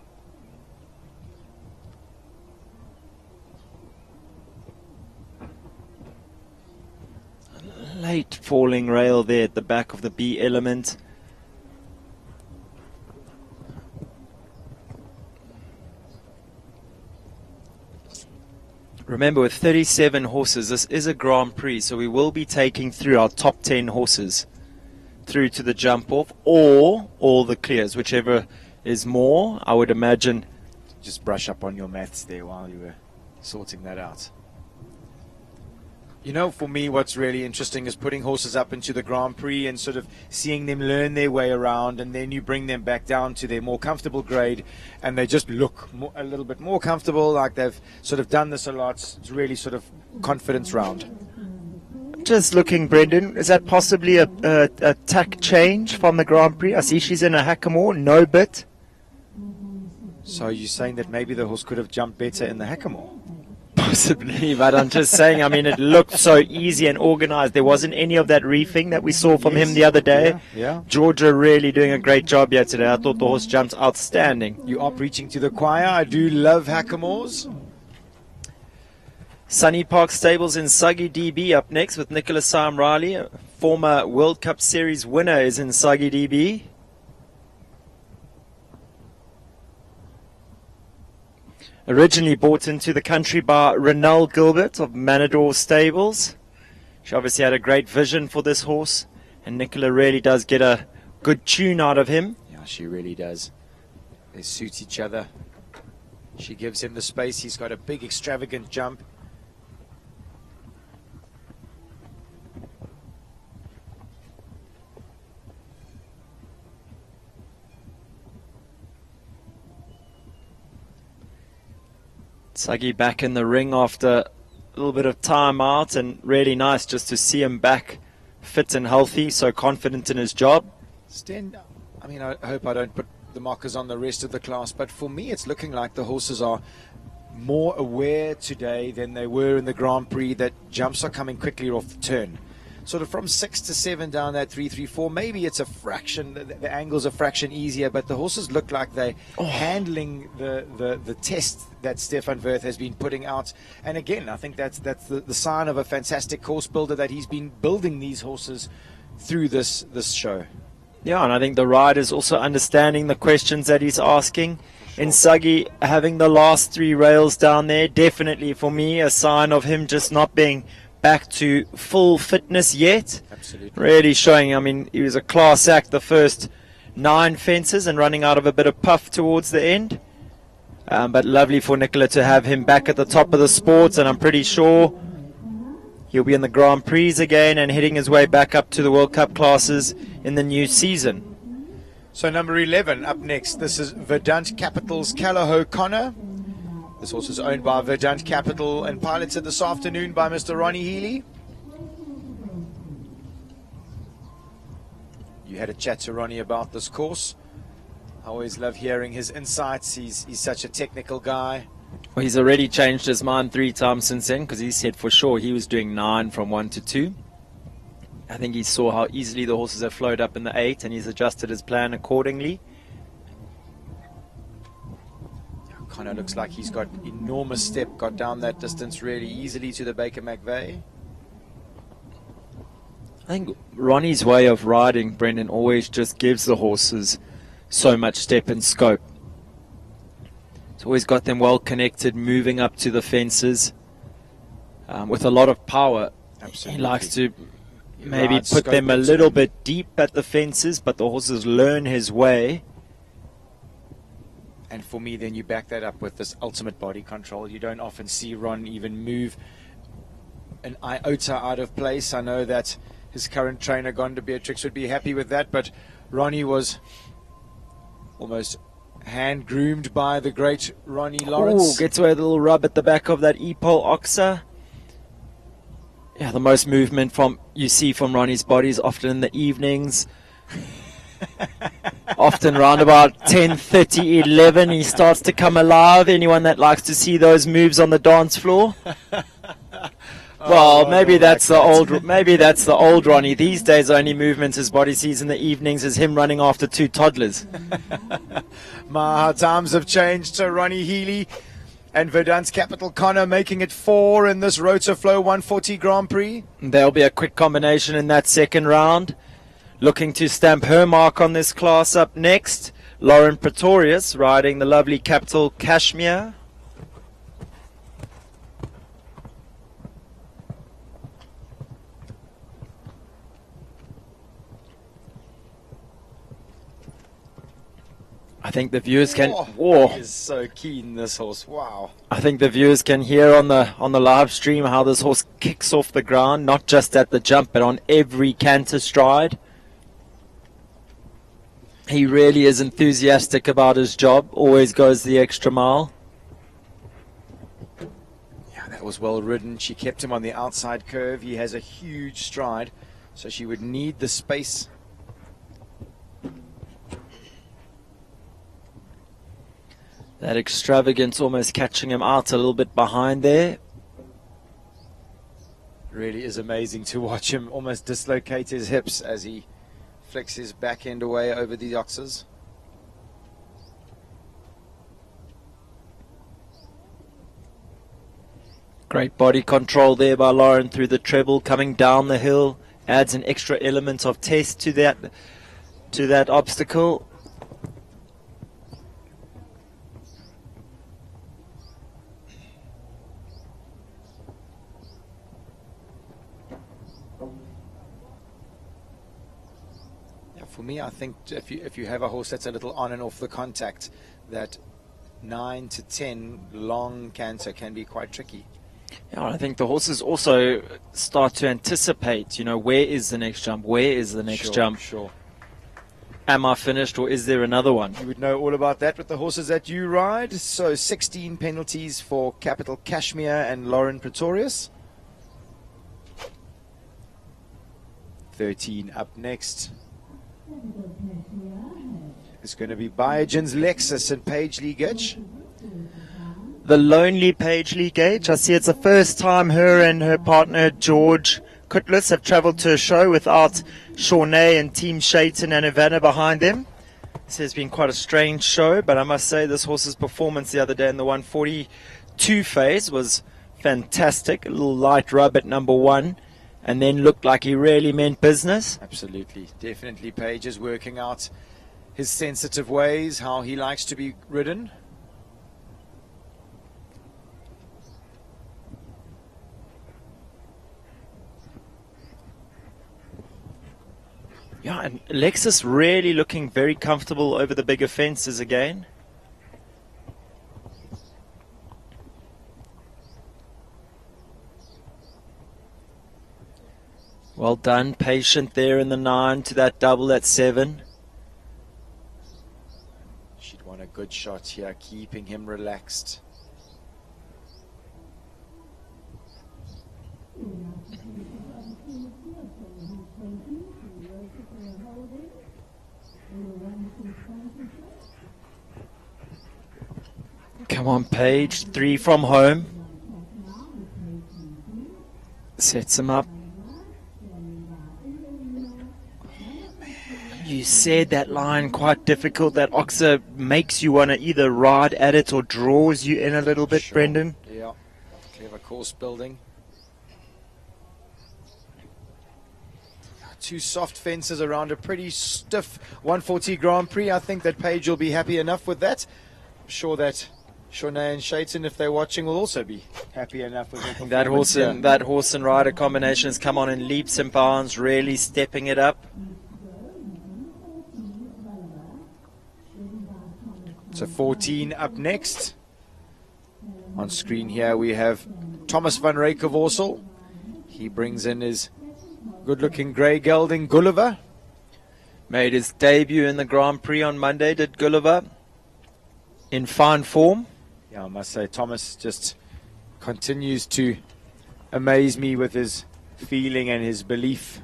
Late falling rail there at the back of the B element. Remember, with 37 horses, this is a Grand Prix, so we will be taking through our top 10 horses through to the jump off, or all the clears, whichever is more, I would imagine. Just brush up on your maths there while you were sorting that out. You know, for me, what's really interesting is putting horses up into the Grand Prix and sort of seeing them learn their way around, and then you bring them back down to their more comfortable grade, and they just look a little bit more comfortable, like they've sort of done this a lot. It's really sort of confidence round. Just looking, Brendan, is that possibly a tack change from the Grand Prix? I see she's in a hackamore, no bit. So you're saying that maybe the horse could have jumped better in the hackamore? Possibly, but I'm just saying, I mean, it looked so easy and organized. There wasn't any of that reefing that we saw from him the other day. Yeah. Georgia really doing a great job here today. I thought the horse jumped outstanding. You are preaching to the choir. I do love hackamores. Sunny Park Stables in Suggy DB up next with Nicholas Sam Riley, a former World Cup Series winner, is in Suggy DB. Originally brought into the country by Renelle Gilbert of Manador Stables. She obviously had a great vision for this horse, and Nicola really does get a good tune out of him. Yeah, she really does. They suit each other. She gives him the space. He's got a big, extravagant jump. Suggy back in the ring after a little bit of time out, and really nice just to see him back fit and healthy, so confident in his job. Sten, I mean, I hope I don't put the markers on the rest of the class, but for me it's looking like the horses are more aware today than they were in the Grand Prix that jumps are coming quickly off the turn. Sort of from 6 to 7 down that 3-3-4, maybe it's a fraction, the angle's a fraction easier, but the horses look like they're handling the test that Stefan Wirth has been putting out. And again, I think that's the sign of a fantastic course builder, that he's been building these horses through this show. Yeah, and I think the rider's also understanding the questions that he's asking. In Suggy, having the last 3 rails down there, definitely for me a sign of him just not being back to full fitness yet. Absolutely. Really showing, I mean, he was a class act the first 9 fences and running out of a bit of puff towards the end. But lovely for Nicola to have him back at the top of the sport, and I'm pretty sure he'll be in the Grand Prix again and heading his way back up to the World Cup classes in the new season. So number 11 up next. This is Verdant Capital's Callagho Connor. This horse is owned by Verdant Capital and piloted this afternoon by Mr. Ronnie Healy. You had a chat to Ronnie about this course. I always love hearing his insights. He's such a technical guy. Well, he's already changed his mind 3 times since then, because he said for sure he was doing 9 from 1 to 2. I think he saw how easily the horses have flowed up in the 8, and he's adjusted his plan accordingly. Kind of looks like he's got enormous step, got down that distance really easily to the Baker McVeigh. I think Ronnie's way of riding, Brendan, always just gives the horses so much step and scope. It's always got them well connected, moving up to the fences with a lot of power. Absolutely. He likes to maybe put them a little bit deep at the fences, but the horses learn his way. And for me, then you back that up with this ultimate body control. You don't often see Ron even move an iota out of place. I know that his current trainer, Gonda Beatrix, would be happy with that, but Ronnie was almost hand-groomed by the great Ronnie Lawrence. Oh, gets away with a little rub at the back of that E-pole oxa. Yeah, the most movement you see from Ronnie's body is often in the evenings. Often around about 10:30, 11, he starts to come alive. Anyone that likes to see those moves on the dance floor? Well, maybe that's the old Ronnie. These days, only movement his body sees in the evenings is him running after 2 toddlers. How times have changed. So Ronnie Healy and Verdant's Capital Connor making it 4 in this Rotoflow 140 Grand Prix. There'll be a quick combination in that second round. Looking to stamp her mark on this class up next. Lauren Pretorius riding the lovely Capital Cashmere. I think the viewers can. He Whoa! is so keen, this horse. Wow. I think the viewers can hear on the live stream how this horse kicks off the ground, not just at the jump, but on every canter stride. He really is enthusiastic about his job. Always goes the extra mile. Yeah, that was well ridden. She kept him on the outside curve. He has a huge stride, so she would need the space. That extravagance almost catching him out a little bit behind there. Really is amazing to watch him almost dislocate his hips as he flicks his back end away over the oxes. Great body control there by Lauren through the treble, coming down the hill, adds an extra element of test to that obstacle. For me, I think if you have a horse that's a little on and off the contact, that 9 to 10 long canter can be quite tricky. Yeah, I think the horses also start to anticipate, where is the next jump? Where is the next jump? Sure. Am I finished or is there another one? You would know all about that with the horses that you ride. So 16 penalties for Capital Cashmere and Lauren Pretorius. 13 up next. It's going to be Biogen's Lexus and Paisley Gitch. The lonely Paisley Gage. I see it's the first time her and her partner George Cutlass have travelled to a show without Shawnee and Team Shayton and Havana behind them. This has been quite a strange show, but I must say this horse's performance the other day in the 142 phase was fantastic. A little light rub at number 1. And then looked like he really meant business. Absolutely. Definitely Page is working out his sensitive ways, how he likes to be ridden. Yeah, and Lexus really looking very comfortable over the bigger fences again. Well done, patient there in the 9 to that double at 7. She'd want a good shot here, keeping him relaxed. Come on, Paige, 3 from home. Sets him up. You said that line quite difficult. That oxer makes you want to either ride at it or draws you in a little bit, Sure. Brendan. Yeah, clever course building. 2 soft fences around a pretty stiff 140 Grand Prix. I think that Page will be happy enough with that. I'm sure that Shawnee and Shayton, if they're watching, will also be happy enough with it. That horse and rider combination has come on in leaps and bounds, really stepping it up. So 14 up next. On screen here we have Thomas van Reykevorsel. He brings in his good-looking grey gelding Gulliver. Made his debut in the Grand Prix on Monday, did Gulliver. In fine form. Yeah, I must say Thomas just continues to amaze me with his feeling and his belief.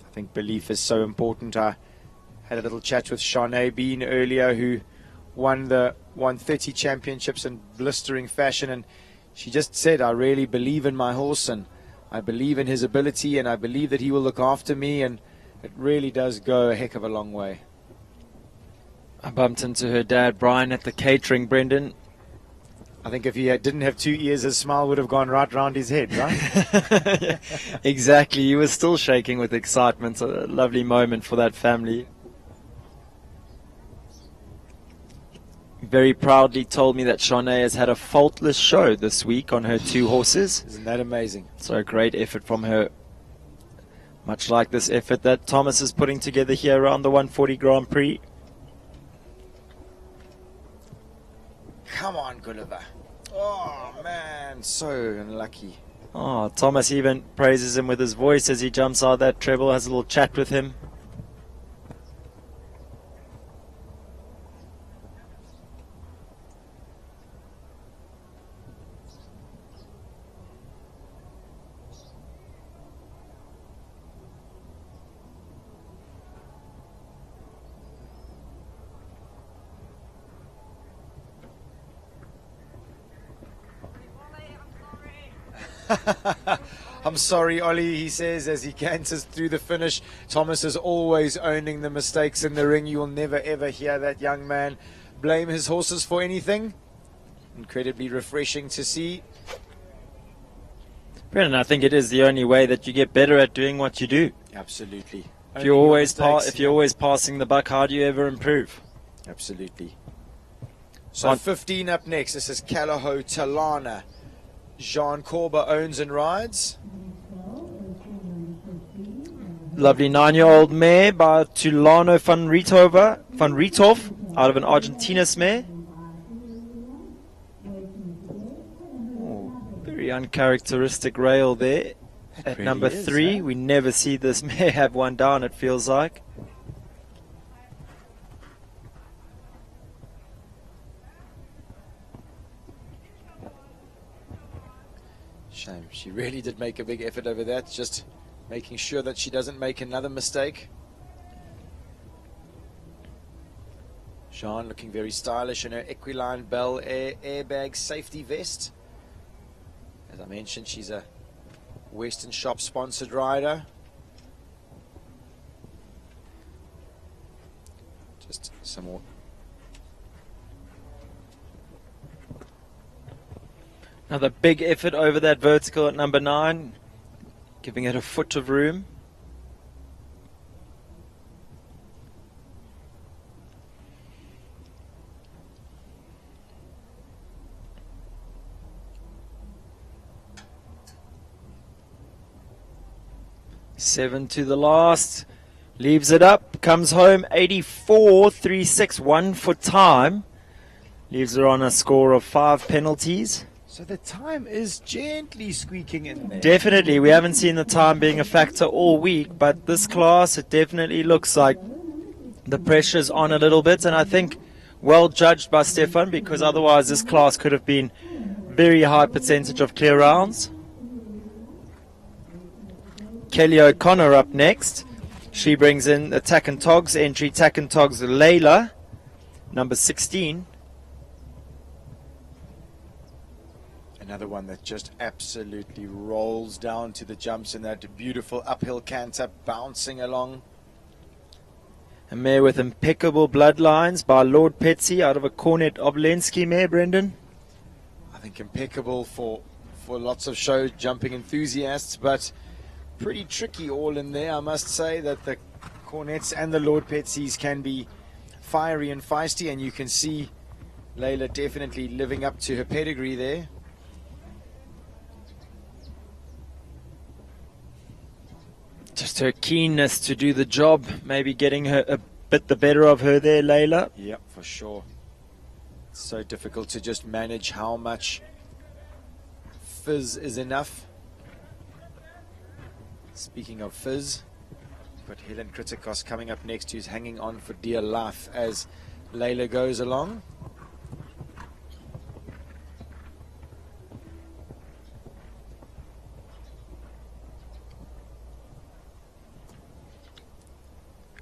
I think belief is so important. I had a little chat with Shawnee Bean earlier, who won the 130 championships in blistering fashion, and she just said, I really believe in my horse and I believe in his ability and I believe that he will look after me, and it really does go a heck of a long way. I bumped into her dad Brian at the catering, Brendan. I think if he didn't have 2 ears, his smile would have gone right round his head, right? Exactly, he was still shaking with excitement. A lovely moment for that family. Very proudly told me that Shawnee has had a faultless show this week on her 2 horses. Isn't that amazing? So a great effort from her. Much like this effort that Thomas is putting together here around the 140 Grand Prix. Come on, Gulliver. Oh, man, so unlucky. Oh, Thomas even praises him with his voice as he jumps out that treble, has a little chat with him. I'm sorry, Ollie, he says as he canters through the finish. Thomas is always owning the mistakes in the ring. You will never ever hear that young man blame his horses for anything. Incredibly refreshing to see. Brendan, I think it is the only way that you get better at doing what you do. Absolutely. If you're always passing the buck, how do you ever improve? Absolutely. So 15 up next. This is Callahoo Talana. Jean Corba owns and rides. Lovely 9-year-old mare by Tulano van Riethoff out of an Argentinas mare. Oh, very uncharacteristic rail there at really number 3. We never see this mare have one down, it feels like. Shame. She really did make a big effort over that, just making sure that she doesn't make another mistake. Jean looking very stylish in her Equiline Bel Air airbag safety vest. As I mentioned, she's a Western Shop sponsored rider. Just some more. Another big effort over that vertical at number 9, giving it a foot of room. Seven to the last, leaves it up, comes home 84.36, 1 foot time, leaves her on a score of 5 penalties. So the time is gently squeaking in there. Definitely, we haven't seen the time being a factor all week, but this class, it definitely looks like the pressure's on a little bit, and I think well judged by Stefan, because otherwise this class could have been very high percentage of clear rounds. Kelly O'Connor up next. She brings in the Tack and Togs entry, Tack and Togs Layla, number 16. Another one that just absolutely rolls down to the jumps in that beautiful uphill canter, bouncing along. A mare with impeccable bloodlines by Lord Petsy out of a Cornet Oblensky mare, Brendan. I think impeccable for lots of show jumping enthusiasts, but pretty tricky all in there. I must say that the Cornets and the Lord Petsys can be fiery and feisty, and you can see Layla definitely living up to her pedigree there. Just her keenness to do the job, maybe getting her a bit the better of her there, Layla. Yep, for sure. It's so difficult to just manage how much fizz is enough. Speaking of fizz, we've got Helen Kritikos coming up next, who's hanging on for dear life as Layla goes along.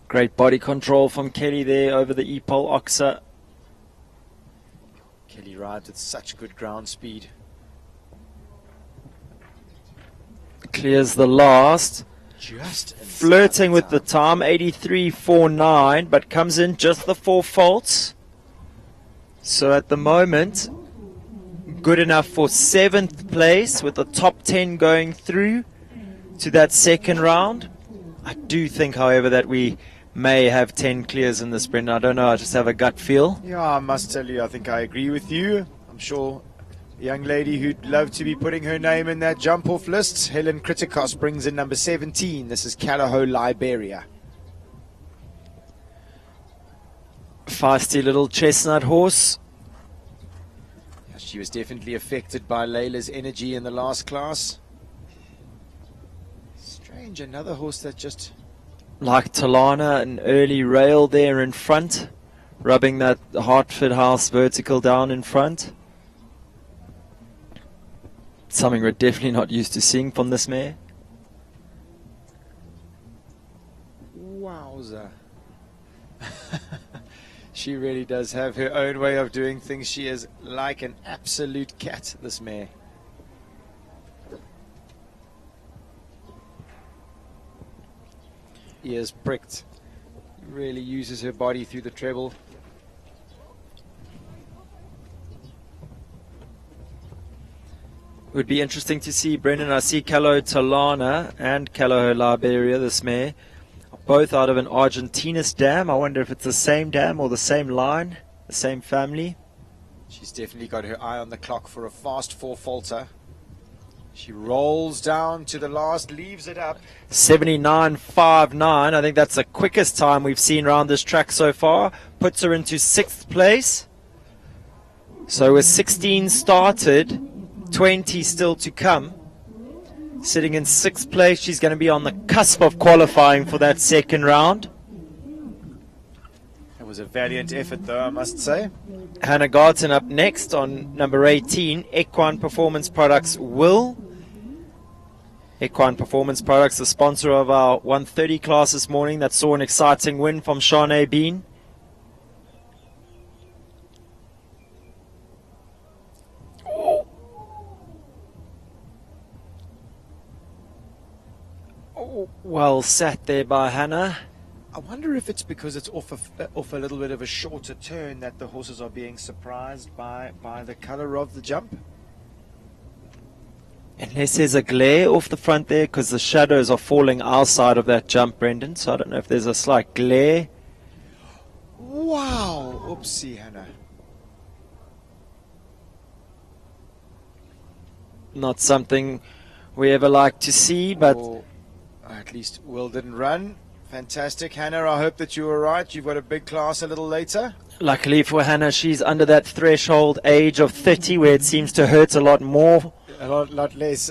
Great body control from Kelly there over the Epol Oxa. Kelly rides with such good ground speed. Clears the last. Just flirting with the time, 83.49, but comes in just the 4 faults. So at the moment, good enough for 7th place with the top 10 going through to that second round. I do think, however, that we may have 10 clears in the sprint. I don't know, I just have a gut feel. Yeah, I must tell you, I think I agree with you. I'm sure young lady who'd love to be putting her name in that jump-off list. Helen Kritikos brings in number 17. This is Callao, Liberia. Feisty little chestnut horse. She was definitely affected by Layla's energy in the last class. Strange, another horse that just... Like Talana, an early rail there in front, rubbing that Hartford House vertical down in front. Something we're definitely not used to seeing from this mare. Wowza. She really does have her own way of doing things. She is like an absolute cat, this mare. Ears pricked. Really uses her body through the treble. It would be interesting to see, Brendan. I see Callao Talana and Callao Liberia, this mare, both out of an Argentinus dam. I wonder if it's the same dam or the same line, the same family. She's definitely got her eye on the clock for a fast 4-falter. She rolls down to the last, leaves it up. 79.59. I think that's the quickest time we've seen around this track so far. Puts her into 6th place. So with 16 started, 20 still to come. Sitting in 6th place, she's going to be on the cusp of qualifying for that second round. It was a valiant effort, though, I must say. Hannah Garten up next on number 18, Equine Performance Products Will. Equine Performance Products, the sponsor of our 130 class this morning that saw an exciting win from Shanae Bean. Oh, well sat there by Hannah. I wonder if it's because it's off a little bit of a shorter turn that the horses are being surprised by the colour of the jump. Unless there's a glare off the front there, because the shadows are falling outside of that jump, Brendan. So I don't know if there's a slight glare. Wow! Oopsie, Hannah. Not something we ever like to see, but... Or at least Will didn't run. Fantastic, Hannah. I hope that you were right. You've got a big class a little later. Luckily for Hannah, she's under that threshold age of 30 where it seems to hurt a lot more. A lot less.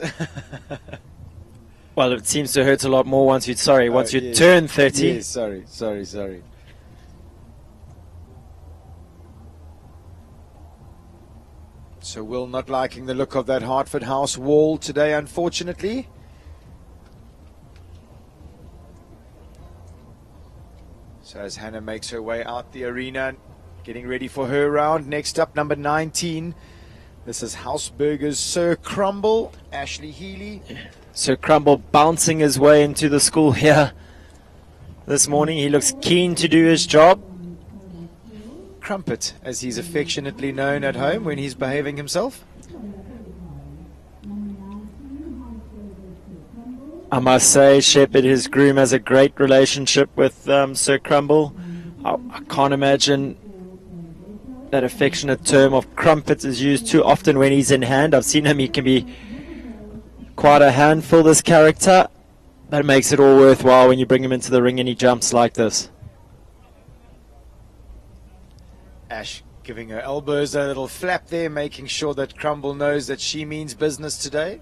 Well, it seems to hurt a lot more once you yes. turn 30. Yes, sorry. So Will not liking the look of that Hartford House wall today, unfortunately. So as Hannah makes her way out the arena, getting ready for her round. Next up, number 19. This is Hausberger's Sir Crumble, Ashley Healy. Sir Crumble bouncing his way into the school here this morning. He looks keen to do his job. Crumpet, as he's affectionately known at home when he's behaving himself. I must say, Shepherd, his groom, has a great relationship with Sir Crumble. I can't imagine that affectionate term of crumpet is used too often when he's in hand. I've seen him, he can be quite a handful, this character. That makes it all worthwhile when you bring him into the ring and he jumps like this. Ash giving her elbows a little flap there, making sure that Crumble knows that she means business today.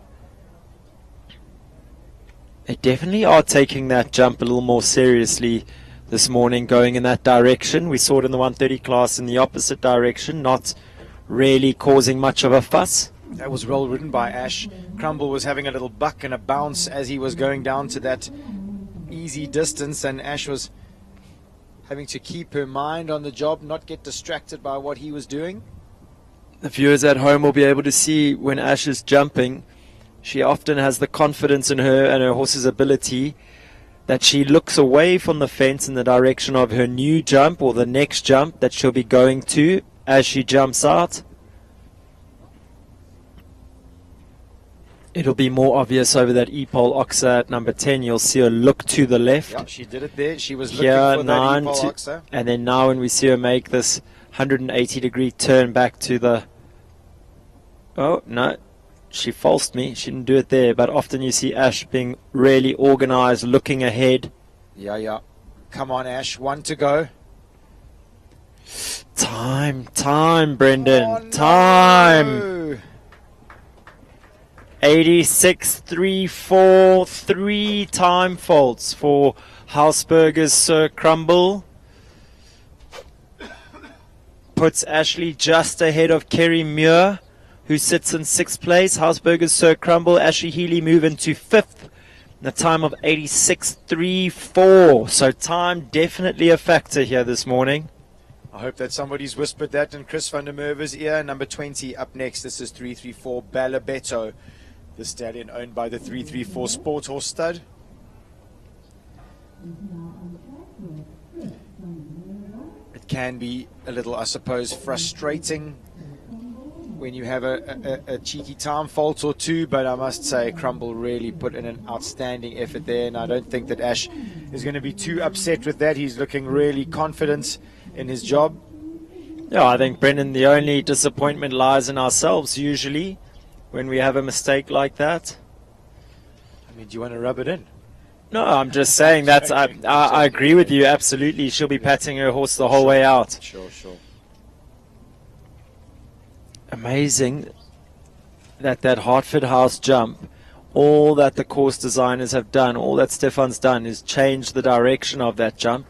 They definitely are taking that jump a little more seriously this morning, going in that direction. We saw it in the 130 class in the opposite direction, not really causing much of a fuss. That was well ridden by Ash. Crumble was having a little buck and a bounce as he was going down to that easy distance, and Ash was having to keep her mind on the job, not get distracted by what he was doing. The viewers at home will be able to see when Ash is jumping, she often has the confidence in her and her horse's ability that she looks away from the fence in the direction of her new jump or the next jump that she'll be going to as she jumps out. It'll be more obvious over that E-pole Oxa at number 10. You'll see her look to the left. Yep, she did it there. She was looking here, for that E-pole Oxa. And then now when we see her make this 180-degree turn back to the Oh, no. She falsed me. She didn't do it there. But often you see Ash being really organised, looking ahead. Yeah. Come on, Ash. 1 to go. Time, Brendan. Oh, no. Time. 86.34. 3 time faults for Hausberger's Sir Crumble. Puts Ashley just ahead of Kerry Muir, who sits in 6th place. Hausberger's Sir Crumble, Ashley Healy move into 5th. A time of 86.34. So time definitely a factor here this morning. I hope that somebody's whispered that in Chris van der Merwe's ear. Number 20 up next. This is 334 Balabetto, the stallion owned by the 334 Sport Horse Stud. It can be a little, I suppose, frustrating when you have a cheeky time fault or two, but I must say Crumble really put in an outstanding effort there, and I don't think that Ash is going to be too upset with that. He's looking really confident in his job. Yeah, I think, Brendan, the only disappointment lies in ourselves usually when we have a mistake like that. I mean, do you want to rub it in? No, I'm just saying that I agree with you, absolutely. She'll be patting her horse the whole way out. Sure. Amazing that Hartford House jump, all that the course designers have done, all that Stefan's done is change the direction of that jump.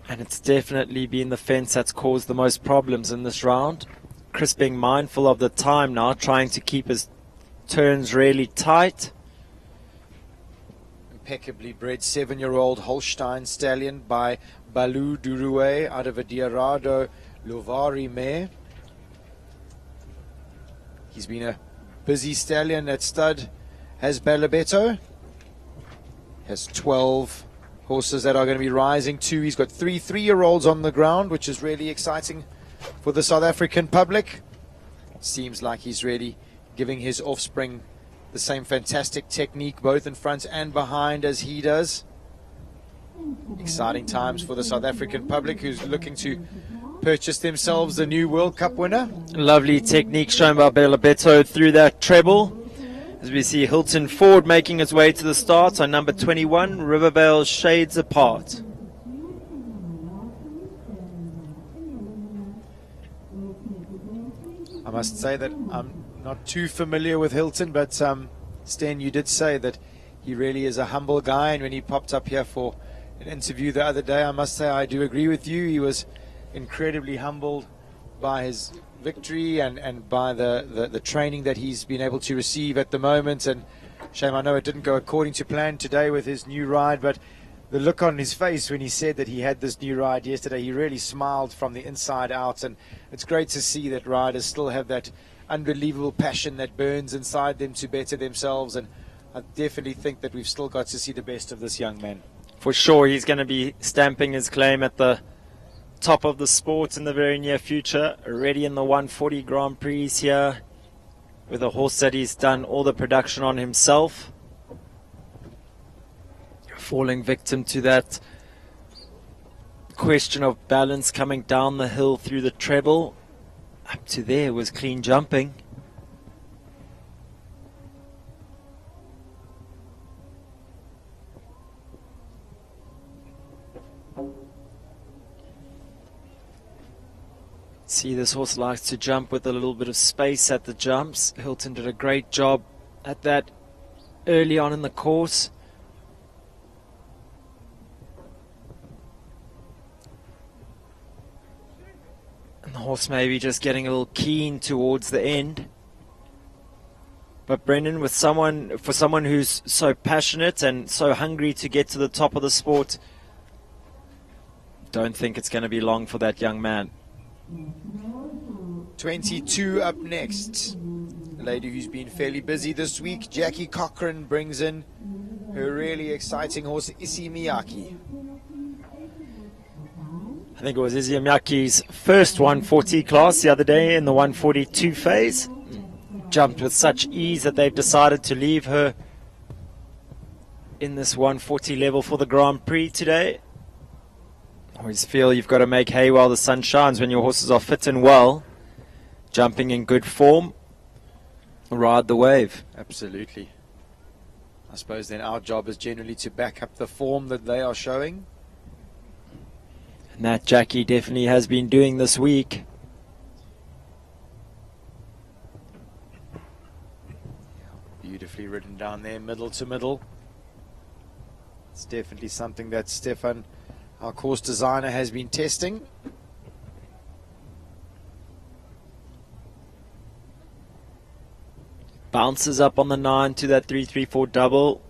And it's definitely been the fence that's caused the most problems in this round. Chris being mindful of the time now, trying to keep his turns really tight. Impeccably bred 7-year-old Holstein stallion by Balou Durouet out of a Diarado Lovari mare. He's been a busy stallion. That stud has Balabetto. Has 12 horses that are going to be rising too. He's got 3 3-year-olds on the ground, which is really exciting for the South African public. Seems like he's really giving his offspring the same fantastic technique both in front and behind as he does. Exciting times for the South African public who's looking to purchase themselves a new World Cup winner. Lovely technique shown by Balabetto through that treble. As we see Hilton Ford making his way to the start on number 21, Rivervale Shades Apart. I must say that I'm not too familiar with Hilton, but Sten, you did say that he really is a humble guy, and when he popped up here for an interview the other day, I must say I do agree with you. He was incredibly humbled by his victory and by the training that he's been able to receive at the moment. And shame, I know it didn't go according to plan today with his new ride, but the look on his face when he said that he had this new ride yesterday, he really smiled from the inside out. And it's great to see that riders still have that unbelievable passion that burns inside them to better themselves. And I definitely think that we've still got to see the best of this young man. For sure, he's going to be stamping his claim at the top of the sport in the very near future. Already in the 140 Grand Prix here with a horse that he's done all the production on himself. Falling victim to that question of balance coming down the hill through the treble. Up to there was clean jumping. See, this horse likes to jump with a little bit of space at the jumps. Hilton did a great job at that early on in the course. And the horse maybe just getting a little keen towards the end. But Brendan, for someone who's so passionate and so hungry to get to the top of the sport, don't think it's going to be long for that young man. 22 up next. A lady who's been fairly busy this week. Jackie Cochran brings in her really exciting horse, Issey Miyake. I think it was Issey Miyake's first 140 class the other day in the 142 phase. Jumped with such ease that they've decided to leave her in this 140 level for the Grand Prix today. I always feel you've got to make hay while the sun shines when your horses are fit and well. jumping in good form. Ride the wave. Absolutely. I suppose then our job is generally to back up the form that they are showing. And that Jackie definitely has been doing this week. Beautifully ridden down there, middle to middle. It's definitely something that Stefan, our course designer, has been testing. Bounces up on the 9 to that 3-3-4 double.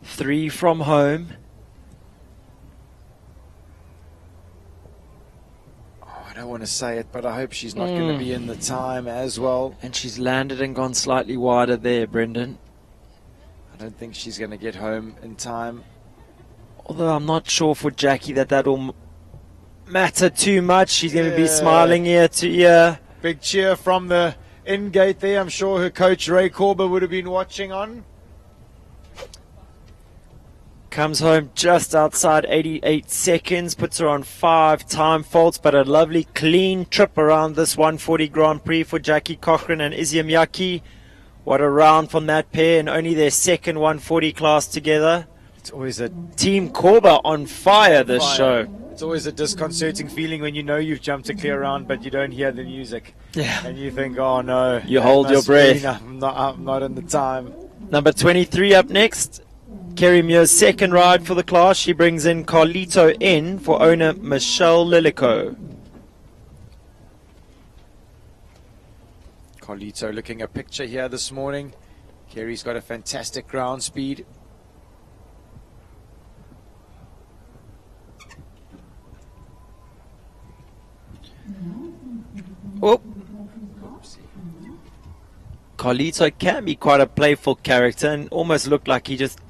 Three from home. I don't want to say it, but I hope she's not going to be in the time as well. And she's landed and gone slightly wider there, Brendan. I don't think she's going to get home in time. Although I'm not sure for Jackie that will matter too much. She's going to be smiling ear to ear. Big cheer from the in gate there. I'm sure her coach Ray Korber would have been watching on. Comes home just outside 88 seconds, puts her on 5 time faults, but a lovely clean trip around this 140 Grand Prix for Jackie Cochran and Izzy Miyake. What a round from that pair, and only their second 140 class together. It's always a Team Korba on fire this show. It's always a disconcerting feeling when you know you've jumped a clear round, but you don't hear the music. Yeah. And you think, oh no. You hold your breath. I'm not in the time. Number 23 up next. Kerry Muir's second ride for the class. She brings in Carlito in for owner Michelle Lilico. Carlito looking a picture here this morning. Kerry's got a fantastic ground speed. Oh. Carlito can be quite a playful character and almost looked like he just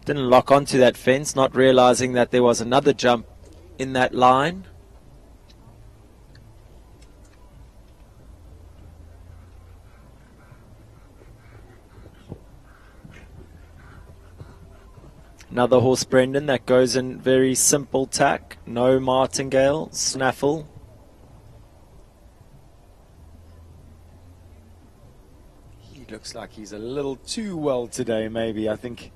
didn't lock onto that fence, not realizing that there was another jump in that line. Another horse, Brendan, that goes in very simple tack. No martingale, snaffle. He looks like he's a little too well today, maybe. I think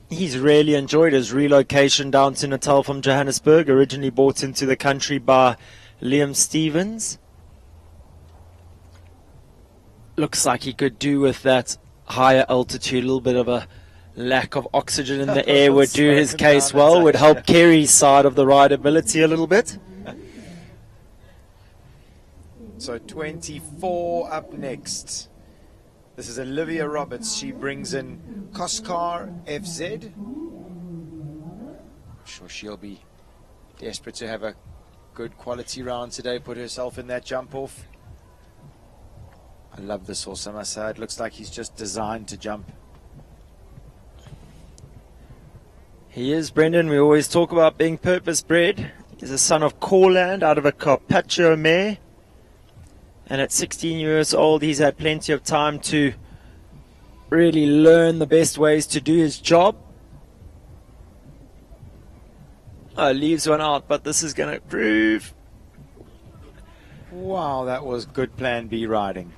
he's really enjoyed his relocation down to Natal from Johannesburg, originally brought into the country by Liam Stevens. Looks like he could do with that higher altitude. A little bit of a lack of oxygen in the air would do his case well, would help Kerry's side of the rideability a little bit. So 24 up next. This is Olivia Roberts. She brings in Koskar FZ. I'm sure she'll be desperate to have a good quality round today, put herself in that jump off. I love this horse, I must say. It looks like he's just designed to jump. He is, Brendan. We always talk about being purpose-bred. He's a son of Corland out of a Carpaccio mare. And at 16 years old, he's had plenty of time to really learn the best ways to do his job. Oh, leaves one out, but this is going to prove. Wow, that was good plan B riding.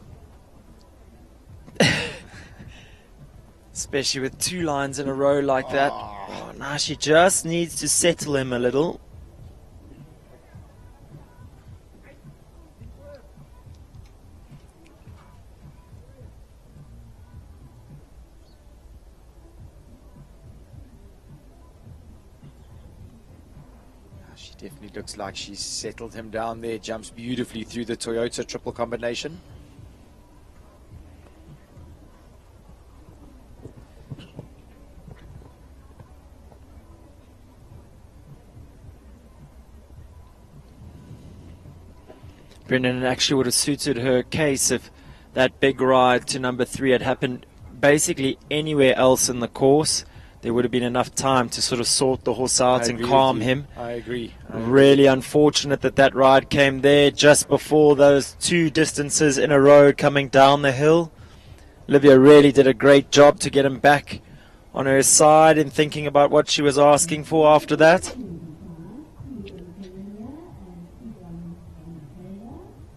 Especially with 2 lines in a row like that. Oh, now she just needs to settle him a little. She definitely looks like she's settled him down there. Jumps beautifully through the Toyota triple combination. Brendan, it actually would have suited her case if that big ride to number 3 had happened basically anywhere else in the course. there would have been enough time to sort of sort the horse out and calm him. I agree. Really unfortunate that that ride came there just before those 2 distances in a row coming down the hill. Olivia really did a great job to get him back on her side and thinking about what she was asking for after that.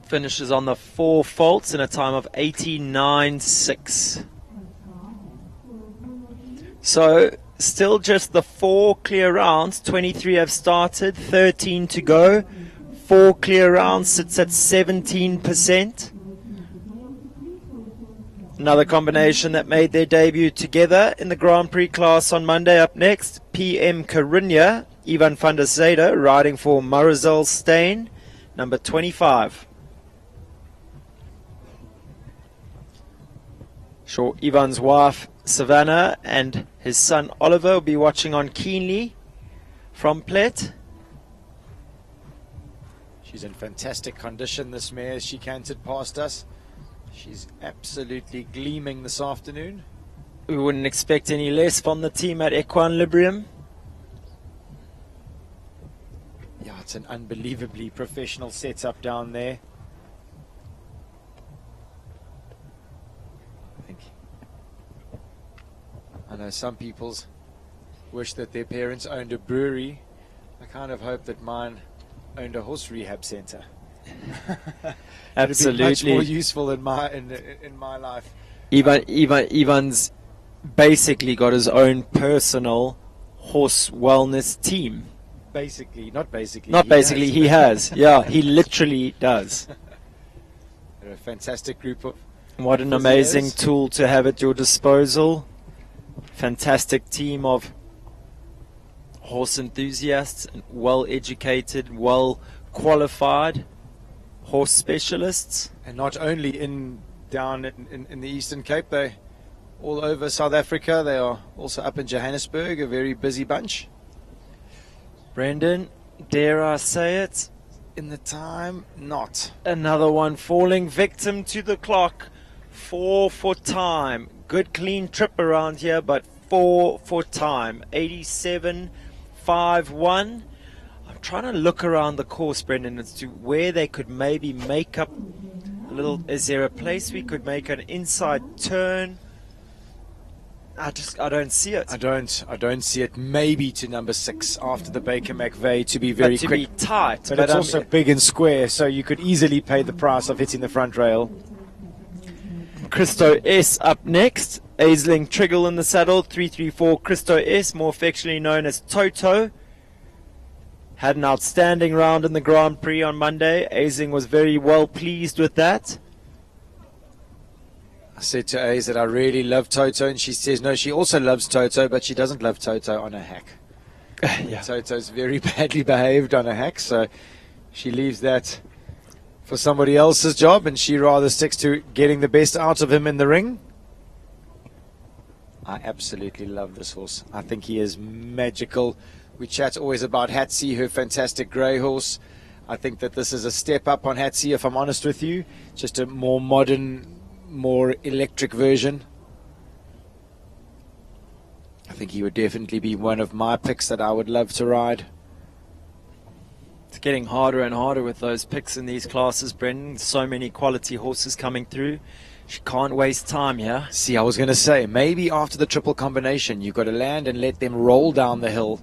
Finishes on the 4 faults in a time of 89.6. So still just the 4 clear rounds. 23 have started, 13 to go. 4 clear rounds, sits at 17%. Another combination that made their debut together in the Grand Prix class on Monday. Up next, PM Carinya, Ivan van der Zede, riding for Marizel Steyn, number 25. Sure, Ivan's wife, Savannah, and his son, Oliver, will be watching on keenly from Plet. She's in fantastic condition, this mare, as she cantered past us. She's absolutely gleaming this afternoon. We wouldn't expect any less from the team at Equilibrium. Yeah, it's an unbelievably professional setup down there. I know some people's wish that their parents owned a brewery. I kind of hope that mine owned a horse rehab center. Absolutely. It'd be much more useful in my life. Ivan's basically got his own personal horse wellness team. Not basically. He has. Yeah, he literally does. They're a fantastic group of. What an amazing tool to have at your disposal. Fantastic team of horse enthusiasts, and well-educated, well-qualified horse specialists. And not only down in the Eastern Cape, they all over South Africa. They are also up in Johannesburg, a very busy bunch. Brendan, dare I say it? In the time, not. Another one falling victim to the clock. 4 for time. Good clean trip around here, but 4 for time. 87.51. I'm trying to look around the course, Brendan, as to where they could maybe make up a little. Is there a place we could make an inside turn? I don't see it. I don't see it. Maybe to number 6 after the Baker McVeigh to be very quick. Be tight. But it's also big and square, so you could easily pay the price of hitting the front rail. Christo S up next. Aisling Triggle in the saddle. 334 Christo S, more affectionately known as Toto. Had an outstanding round in the Grand Prix on Monday. Aisling was very well pleased with that. I said to Ace that I really love Toto, and she says no, she also loves Toto, but she doesn't love Toto on a hack. Yeah. Toto's very badly behaved on a hack, so she leaves that for somebody else's job, and she rather sticks to getting the best out of him in the ring. I absolutely love this horse. I think he is magical. We chat always about Hatsi, her fantastic grey horse. I think that this is a step up on Hatsi, if I'm honest with you. Just a more modern, more electric version. I think he would definitely be one of my picks that I would love to ride. It's getting harder and harder with those picks in these classes, Brendan. So many quality horses coming through. She can't waste time here. See, I was going to say, maybe after the triple combination, you've got to land and let them roll down the hill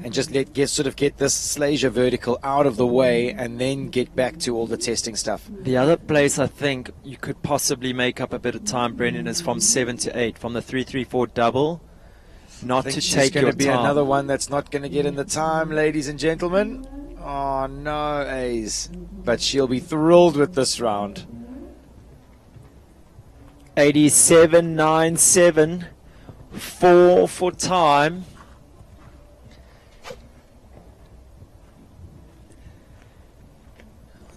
and just get this Slazer vertical out of the way and then get back to all the testing stuff. The other place I think you could possibly make up a bit of time, Brendan, is from 7 to 8, from the 334 double. Not to take your time. She's going to be another one that's not going to get in the time, ladies and gentlemen. Oh, no, A's. But she'll be thrilled with this round. 87.97, 4 for time.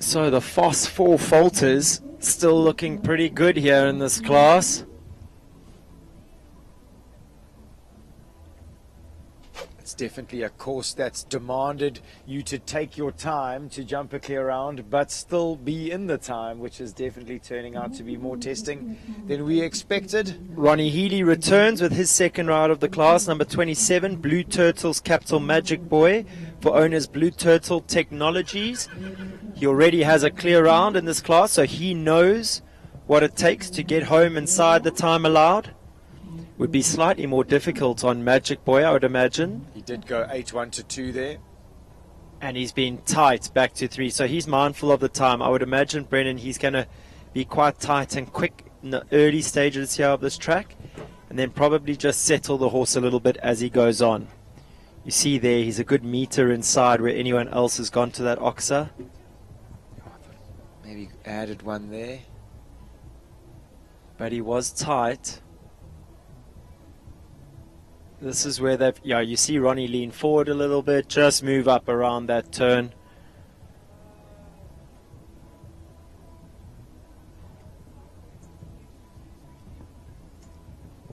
So the Foss 4 falters still looking pretty good here in this class. It's definitely a course that's demanded you to take your time to jump a clear round, but still be in the time, which is definitely turning out to be more testing than we expected. Ronnie Healy returns with his second ride of the class, number 27, Blue Turtles Capital Magic Boy, for owners Blue Turtle Technologies. He already has a clear round in this class, so he knows what it takes to get home inside the time allowed. Would be slightly more difficult on Magic Boy, I would imagine. He did go 8-1 to 2 there. And he's been tight back to 3, so he's mindful of the time. I would imagine, Brennan, he's going to be quite tight and quick in the early stages here of this track, and then probably just settle the horse a little bit as he goes on. You see there, he's a good meter inside where anyone else has gone to that oxer. Maybe added one there. But he was tight. This is where they've, yeah, you see Ronnie lean forward a little bit, just move up around that turn.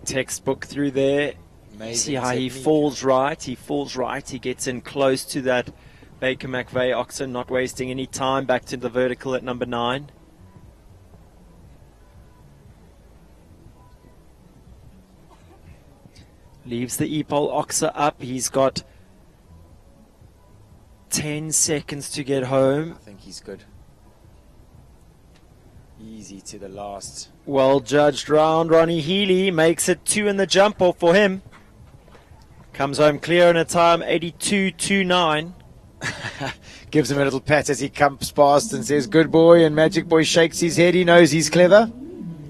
Textbook through there. Amazing see how he technique. falls right, he gets in close to that Baker McVeigh oxen, not wasting any time, back to the vertical at number 9. Leaves the E-pole oxer up. He's got 10 seconds to get home. I think he's good. Easy to the last. Well judged round. Ronnie Healy makes it 2 in the jump off for him. Comes home clear in a time 82.29. Gives him a little pat as he comes past and says, good boy, and Magic Boy shakes his head. He knows he's clever.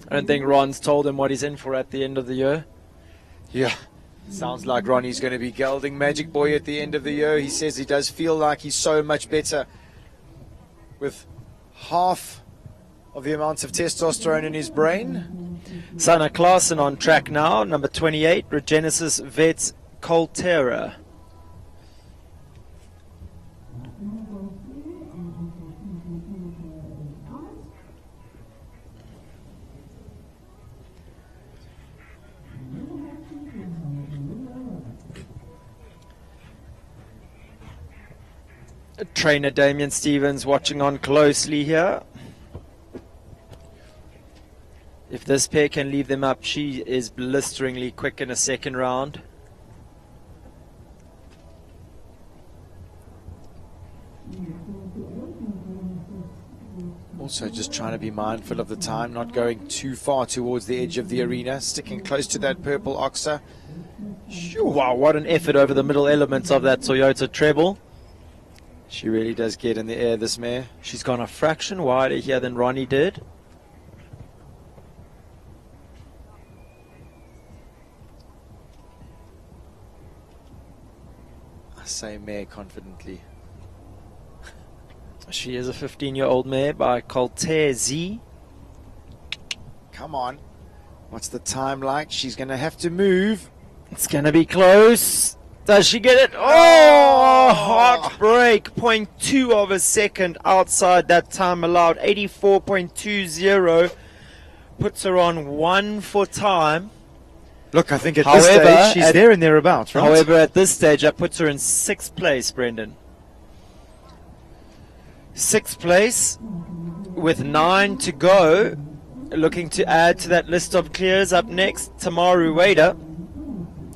I don't think Ron's told him what he's in for at the end of the year. Yeah. Sounds like Ronnie's going to be gelding Magic Boy at the end of the year. He says he does feel like he's so much better with half of the amounts of testosterone in his brain. Sana Klaasen on track now, number 28, Regenesis Vets Colterra. Trainer Damien Stevens watching on closely here. If this pair can leave them up, she is blisteringly quick in a second round. Also just trying to be mindful of the time, not going too far towards the edge of the arena, sticking close to that purple oxer. Wow, what an effort over the middle elements of that Toyota treble. She really does get in the air, this mare. She's gone a fraction wider here than Ronnie did. I say mare confidently. She is a 15-year-old mare by Colter Z. Come on. What's the time like? She's going to have to move. It's going to be close. Does she get it? Oh, heartbreak. 0.2 of a second outside that time allowed. 84.20. Puts her on 1 for time. Look, I think at this stage, she's there and thereabouts, right? However, at this stage, that puts her in 6th place, Brendan. 6th place with 9 to go. Looking to add to that list of clears. Up next, Tamaru Wada,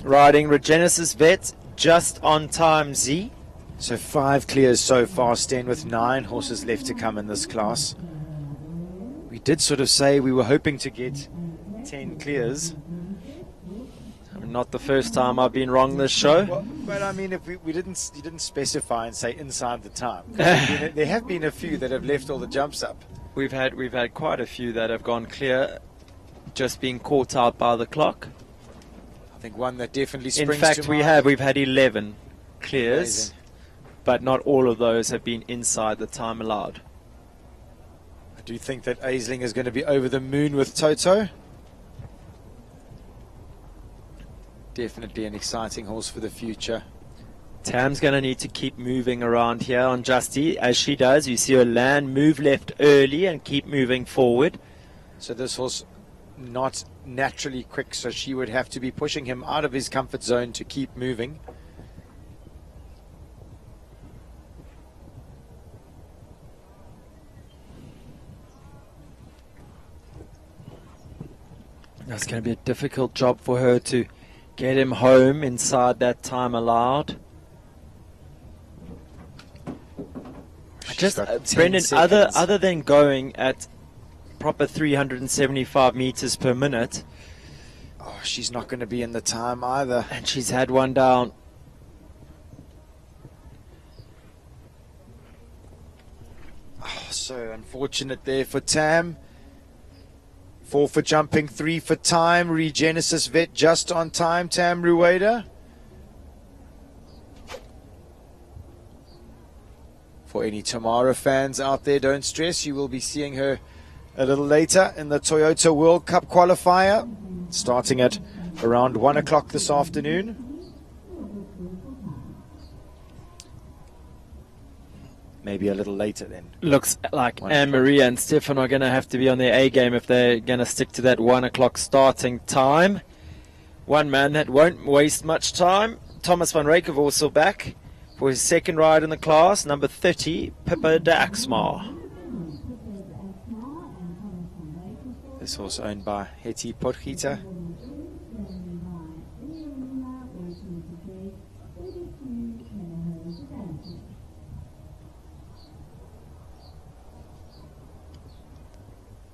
riding Regenesis Vet, just on time Z. So 5 clears so far, Sten, with 9 horses left to come in this class. We did sort of say we were hoping to get 10 clears. Not the first time I've been wrong this show. Well, but I mean, if you didn't specify and say inside the time. There have been a few that have left all the jumps up. We've had quite a few that have gone clear, just being caught out by the clock. I think one that definitely springs in fact to we've had 11 clears. Amazing. But not all of those have been inside the time allowed. I do think that Aisling is going to be over the moon with Toto. Definitely an exciting horse for the future. Tam's going to need to keep moving around here on Justy. As she does, you see her land, move left early and keep moving forward. So this horse not naturally quick, so she would have to be pushing him out of his comfort zone to keep moving. That's going to be a difficult job for her to get him home inside that time allowed. Just Brendan, other than going at proper 375 meters per minute, oh, she's not going to be in the time either. And she's had one down. Oh, so unfortunate there for Tam. 4 for jumping, 3 for time. Regenesis vet just on time, Tam Rueda. For any Tamara fans out there, don't stress. You will be seeing her a little later in the Toyota World Cup qualifier, starting at around 1 o'clock this afternoon. Maybe a little later then. Looks like Anne-Marie and Stefan are going to have to be on their A game if they're going to stick to that 1 o'clock starting time. One man that won't waste much time, Thomas van Reyk also back for his second ride in the class, number 30, Pippa de Axmar. This horse owned by Hetty Potgieter.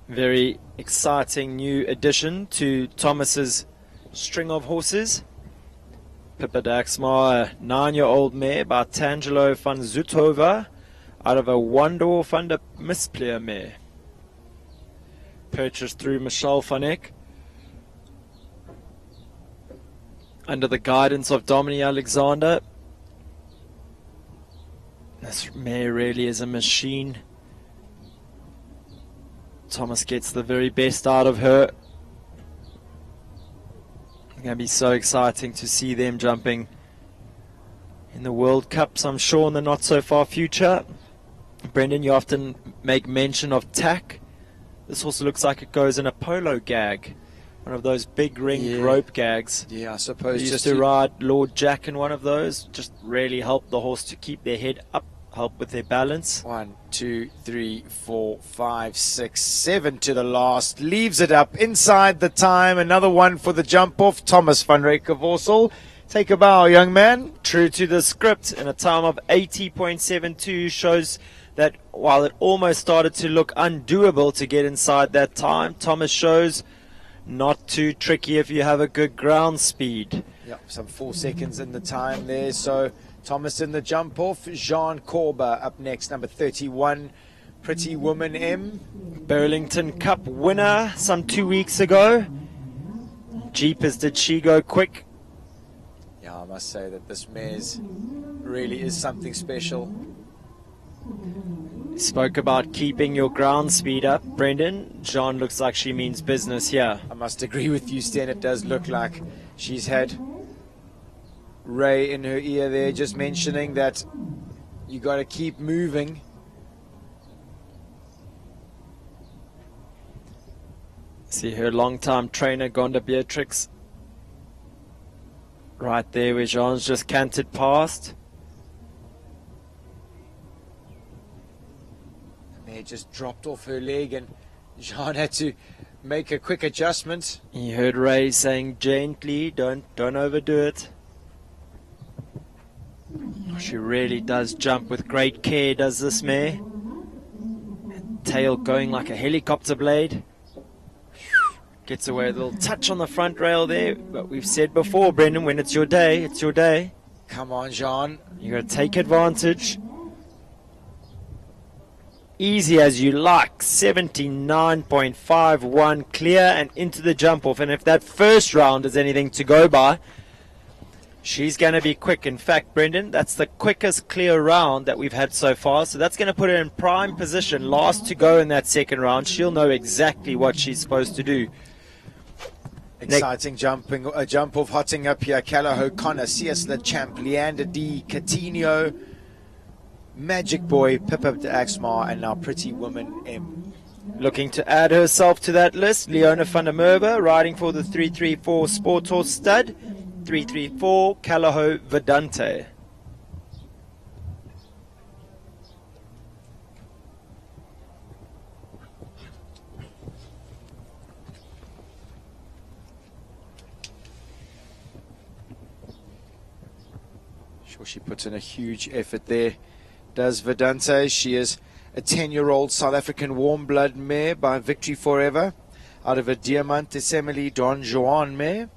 Very exciting new addition to Thomas's string of horses. Pippa de Axmar, a 9-year-old mare by Tangelo van Zuthover out of a Wandor van der Mispleer mare. Purchased through Michelle van Eck under the guidance of Dominique Alexander. This mare really is a machine. Thomas gets the very best out of her. It's going to be so exciting to see them jumping in the World Cups, I'm sure, in the not so far future. Brendan, you often make mention of tack. This also looks like it goes in a polo gag, one of those big ring rope gags. Yeah, I suppose used just to ride Lord Jack in one of those. Just really help the horse to keep their head up, help with their balance. 1, 2, 3, 4, 5, 6, 7 to the last. Leaves it up inside the time. Another one for the jump off. Thomas van Reyk of Orsel. Take a bow, young man. True to the script, in a time of 80.72 shows that while it almost started to look undoable to get inside that time, Thomas shows not too tricky if you have a good ground speed. Yep, some 4 seconds in the time there. So Thomas in the jump off. Jean Corba up next, number 31, Pretty Woman M. Burlington Cup winner some 2 weeks ago. Jeepers, did she go quick? Yeah, I must say that this mare's really is something special. Spoke about keeping your ground speed up, Brendan. Jean looks like she means business here. I must agree with you, Stan. It does look like she's had Ray in her ear there, just mentioning that you got to keep moving. See her long-time trainer, Gonda Beatrix, right there where Jean's just cantered past. They just dropped off her leg and Jean had to make a quick adjustment. You heard Ray saying gently, don't overdo it. She really does jump with great care, does this mare. Tail going like a helicopter blade. Gets away with a little touch on the front rail there. But we've said before, Brendan, when it's your day, it's your day. Come on, Jean. You got to take advantage. Easy as you like. 79.51 clear and into the jump off. And if that first round is anything to go by, she's going to be quick. In fact, Brendan, that's the quickest clear round that we've had so far. So that's going to put her in prime position. Last to go in that second round. She'll know exactly what she's supposed to do. Exciting jumping, a jump off hotting up here. Callagher, Connor, CS the champ, Leander D, Coutinho, Magic Boy, Pippa de Axmar, and now Pretty Woman M. Looking to add herself to that list, Leona van der Merwe, riding for the 334 Sport Horse Stud, 334 Callagher Vedante. Sure, she puts in a huge effort there. Does Vedante. She is a 10-year-old South African warm blood mare by Victory Forever out of a Diamante Semele Don Juan mare.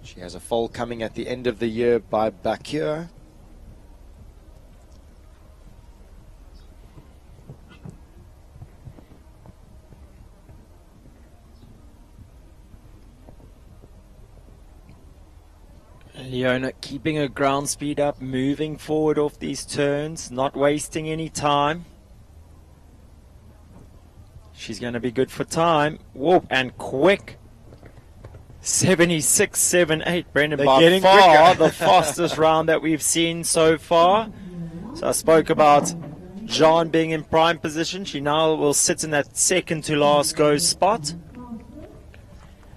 She has a foal coming at the end of the year by Bakir. Leona keeping her ground speed up, moving forward off these turns, not wasting any time. She's going to be good for time. Whoop, and quick. 76.78, Brendan, They're by getting far quicker. the fastest round that we've seen so far. So I spoke about John being in prime position. She now will sit in that second to last go spot.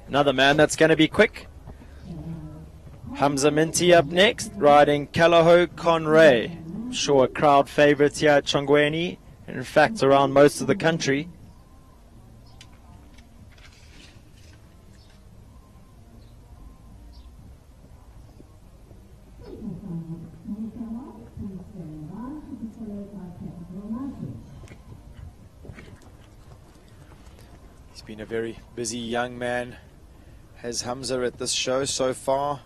Another man that's going to be quick. Hamza Minty up next, riding Calaho Conray. Sure, a crowd favourite here at Shongweni, in fact around most of the country. He's been a very busy young man, has Hamza at this show so far.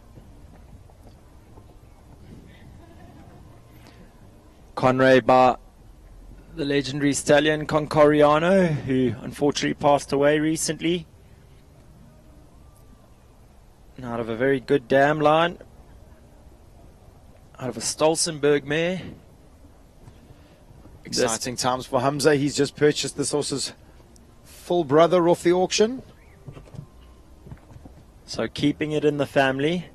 Conray by the legendary stallion Concoriano, who unfortunately passed away recently. And out of a very good dam line, out of a Stolzenberg mare. Exciting times for Hamza. He's just purchased this horse's full brother off the auction. So keeping it in the family.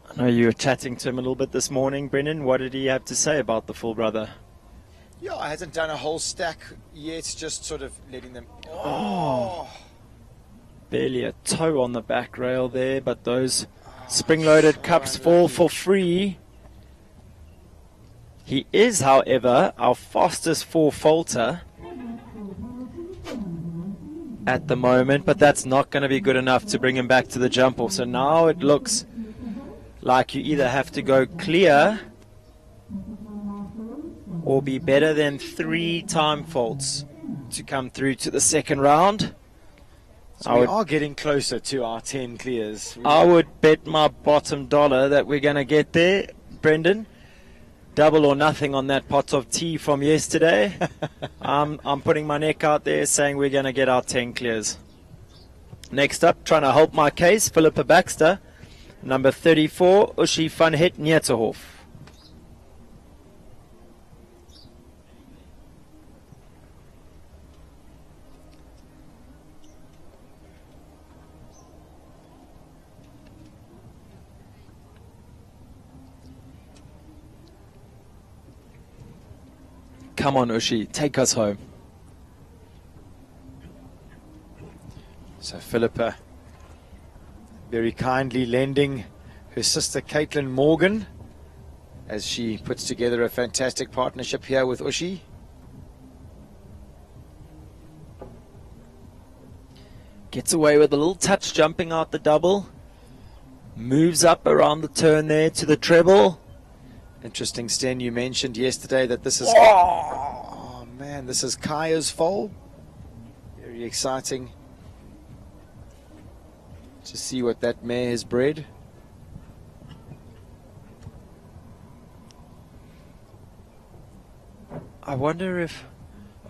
I know you were chatting to him a little bit this morning, Brennan. What did he have to say about the full brother? Yeah, he hasn't done a whole stack yet, just sort of letting them... Oh. Barely a toe on the back rail there, but those spring-loaded cups fall for free. He is, however, our fastest four-faulter at the moment, but that's not going to be good enough to bring him back to the jump off. So now it looks like you either have to go clear or be better than 3 time faults to come through to the second round. So we are getting closer to our 10 clears. I would bet my bottom dollar that we're going to get there, Brendan. Double or nothing on that pot of tea from yesterday. I'm putting my neck out there saying we're going to get our 10 clears. Next up, trying to help my case, Philippa Baxter. Number 34, Uschi van Het Nieterhof. Come on, Uschi, take us home. So Philippa very kindly lending her sister Caitlin Morgan as she puts together a fantastic partnership here with Uschi. Gets away with a little touch jumping out the double. Moves up around the turn there to the treble. Interesting, Sten, you mentioned yesterday that this is... Oh, man, this is Kaya's foal. Very exciting to see what that mare has bred. I wonder if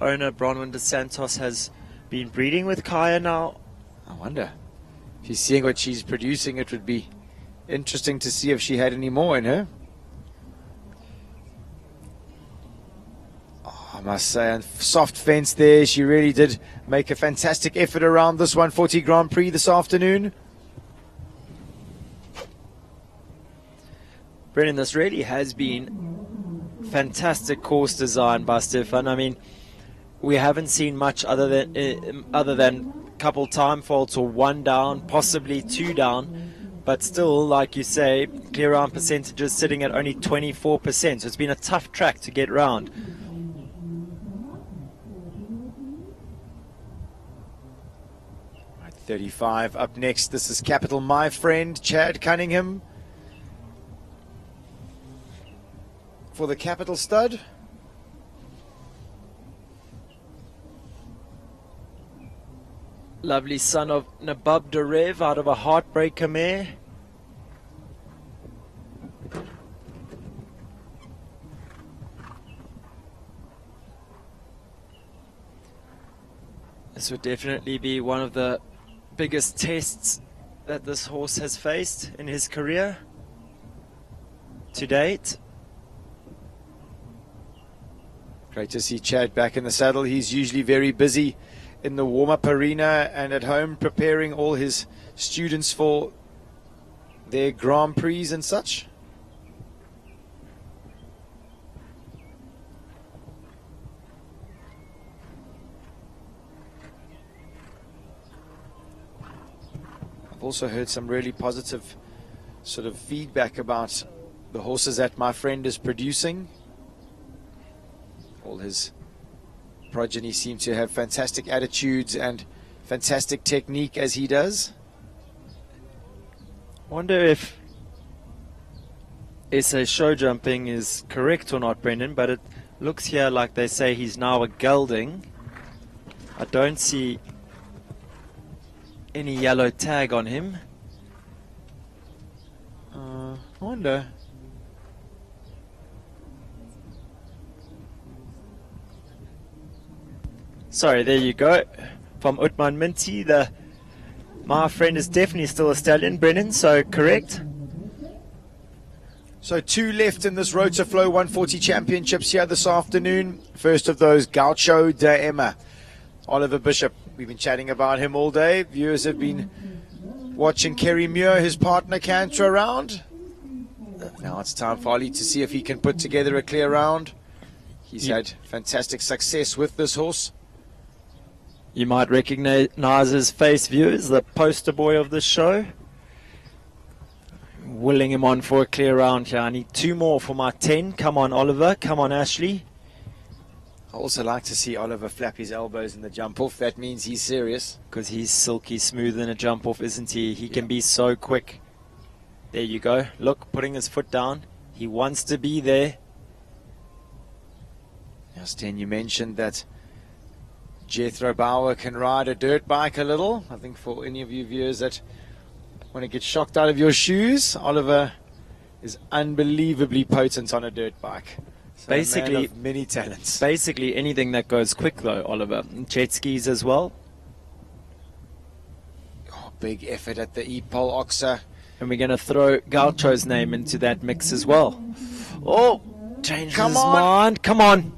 owner Bronwyn de Santos has been breeding with Kaya now. I wonder. If you're seeing what she's producing, it would be interesting to see if she had any more in her. Oh, I must say, and soft fence there. She really did make a fantastic effort around this 140 Grand Prix this afternoon. Brennan, this really has been fantastic course design by Stefan. I mean, we haven't seen much other than a couple time faults or 1 down, possibly 2 down. But still, like you say, clear round percentages sitting at only 24%. So it's been a tough track to get round. 35 up next. This is Capital, my friend, Chad Cunningham for the Capital stud. Lovely son of Nabab Derev out of a Heartbreaker mare. This would definitely be one of the biggest tests that this horse has faced in his career to date. Great to see Chad back in the saddle. He's usually very busy in the warm-up arena and at home preparing all his students for their Grand Prix and such. I've also heard some really positive sort of feedback about the horses that my friend is producing. All his progeny seem to have fantastic attitudes and fantastic technique as he does. Wonder if SA show jumping is correct or not, Brendan, but it looks here like they say he's now a gelding. I don't see any yellow tag on him. I wonder. Sorry, there you go. From Utman Minty, my friend is definitely still a stallion, Brennan, so correct. So 2 left in this Rotoflow 140 Championships here this afternoon. First of those, Gaucho de Emma. Oliver Bishop, we've been chatting about him all day. Viewers have been watching Kerry Muir, his partner, canter around. Now it's time for Ollie to see if he can put together a clear round. He's had fantastic success with this horse. You might recognize his face, viewers, the poster boy of this show. Willing him on for a clear round here. I need 2 more for my 10. Come on, Oliver. Come on, Ashley. I also like to see Oliver flap his elbows in the jump off. That means he's serious. Because he's silky smooth in a jump off, isn't he? He can be so quick. There you go. Look, putting his foot down. He wants to be there. Now, Stan, you mentioned that Jethro Bauer can ride a dirt bike a little. I think for any of you viewers that want to get shocked out of your shoes, Oliver is unbelievably potent on a dirt bike. So Basically, a man of many talents. Basically anything that goes quick, though, Oliver. And jet skis as well. Oh, big effort at the Epol Oxa. And we're going to throw Gaucho's name into that mix as well. Oh, changes his mind. Come on.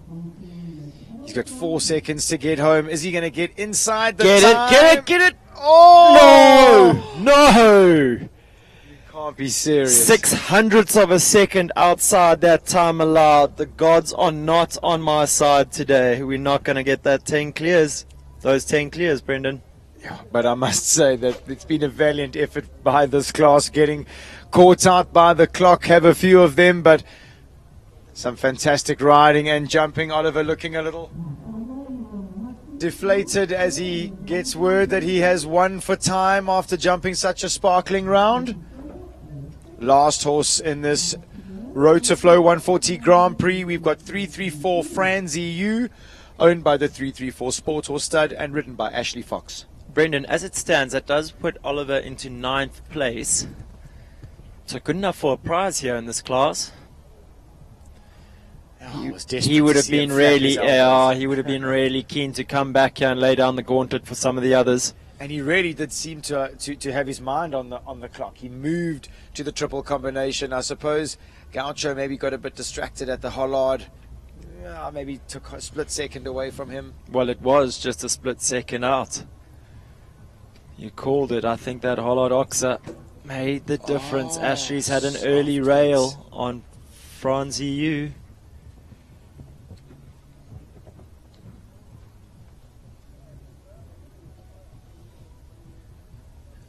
He's got 4 seconds to get home. Is he going to get inside the time? Get it. Oh! No! Can't be serious. 0.06 of a second outside that time allowed. The gods are not on my side today. We're not going to get that 10 clears. Those 10 clears, Brendan. Yeah, but I must say that it's been a valiant effort by this class, getting caught out by the clock. Have a few of them, but some fantastic riding and jumping. Oliver looking a little deflated as he gets word that he has won for time after jumping such a sparkling round. Last horse in this Rotoflow 140 Grand Prix. We've got 334 Franz EU, owned by the 334 Sport Horse Stud and ridden by Ashley Fox. Brendan, as it stands, that does put Oliver into 9th place. So good enough for a prize here in this class. He would have been really, he would have been really keen to come back here and lay down the gauntlet for some of the others. And he really did seem to have his mind on the clock. He moved to the triple combination. I suppose Gaucho maybe got a bit distracted at the Hollard. Maybe took a split second away from him. Well, it was just a split second out. You called it. I think that Hollard Oxa made the difference. Ashley's had an early rail on Franz EU.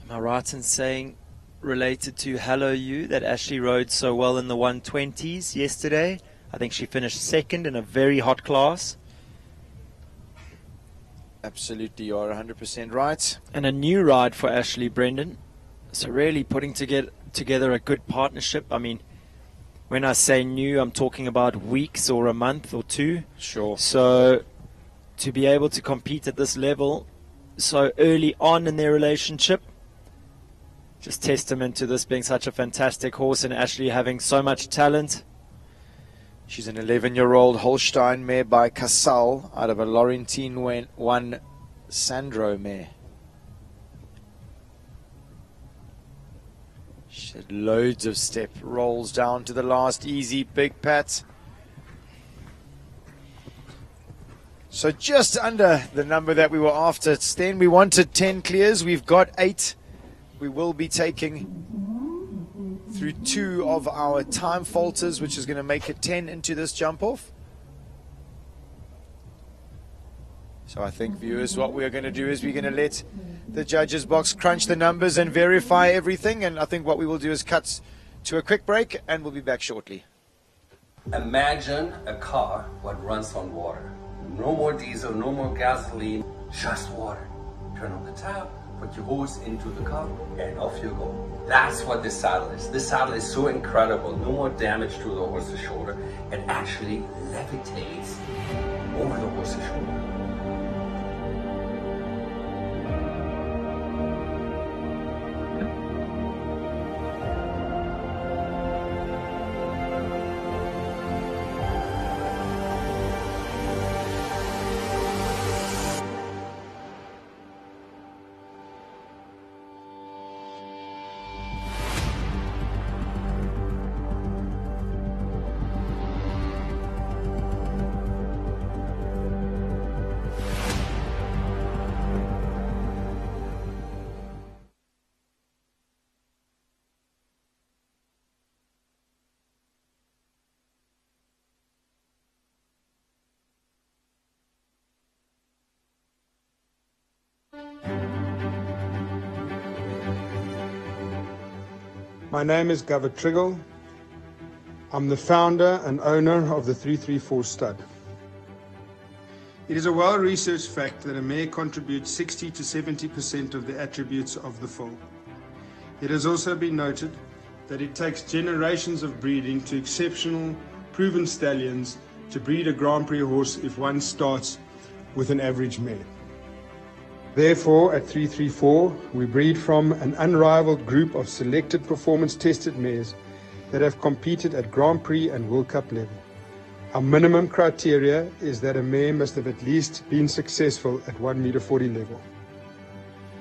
Am I right in saying, related to Hello You, that Ashley rode so well in the 120s yesterday? I think she finished second in a very hot class. Absolutely, you are 100% right. And a new ride for Ashley, Brendan. So really putting together a good partnership. I mean, when I say new, I'm talking about weeks or a month or two. Sure. So to be able to compete at this level so early on in their relationship, just testament to this being such a fantastic horse and Ashley having so much talent. She's an 11-year-old Holstein mare by Casal out of a Laurentine 1 Sandro mare. She had loads of step, rolls down to the last, easy, big pat. So just under the number that we were after. Sten, we wanted 10 clears. We've got 8. We will be taking through 2 of our time falters, which is going to make it 10 into this jump off. So I think, viewers, what we're going to do is we're going to let the judges box crunch the numbers and verify everything. And I think what we will do is cut to a quick break, and we'll be back shortly. Imagine a car what runs on water. No more diesel, no more gasoline, just water. Turn on the tap, put your horse into the car, and off you go. That's what this saddle is. This saddle is so incredible. No more damage to the horse's shoulder. It actually levitates over the horse's shoulder. My name is Gava Triggle. I'm the founder and owner of the 334 stud. It is a well-researched fact that a mare contributes 60 to 70% of the attributes of the foal. It has also been noted that it takes generations of breeding to exceptional, proven stallions to breed a Grand Prix horse if one starts with an average mare. Therefore, at 334, we breed from an unrivaled group of selected performance-tested mares that have competed at Grand Prix and World Cup level. Our minimum criteria is that a mare must have at least been successful at 1.40 m level.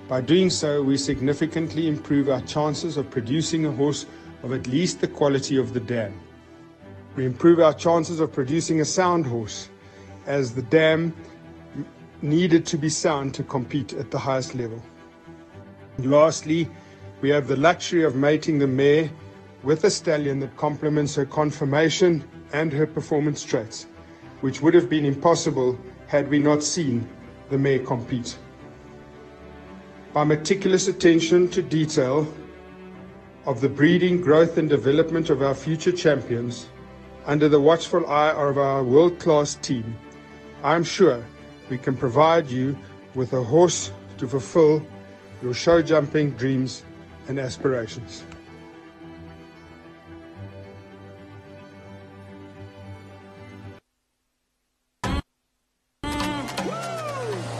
By doing so, we significantly improve our chances of producing a horse of at least the quality of the dam. We improve our chances of producing a sound horse, as the dam needed to be sound to compete at the highest level. And lastly, we have the luxury of mating the mare with a stallion that complements her conformation and her performance traits, which would have been impossible had we not seen the mare compete. By meticulous attention to detail of the breeding, growth and development of our future champions, under the watchful eye of our world-class team, I'm sure we can provide you with a horse to fulfill your show jumping dreams and aspirations.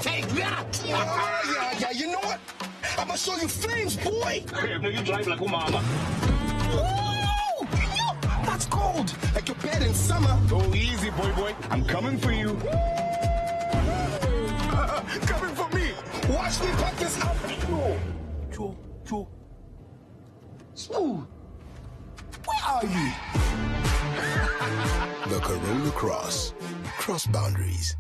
Take that! Yeah, you know what? I'ma show you flames, boy! You drive like a mama. That's cold! Like your bed in summer. Go easy, boy. I'm coming for you. Coming for me! Watch me pop this out! Joe. Smooth! Where are you? The Corolla Cross. Cross boundaries.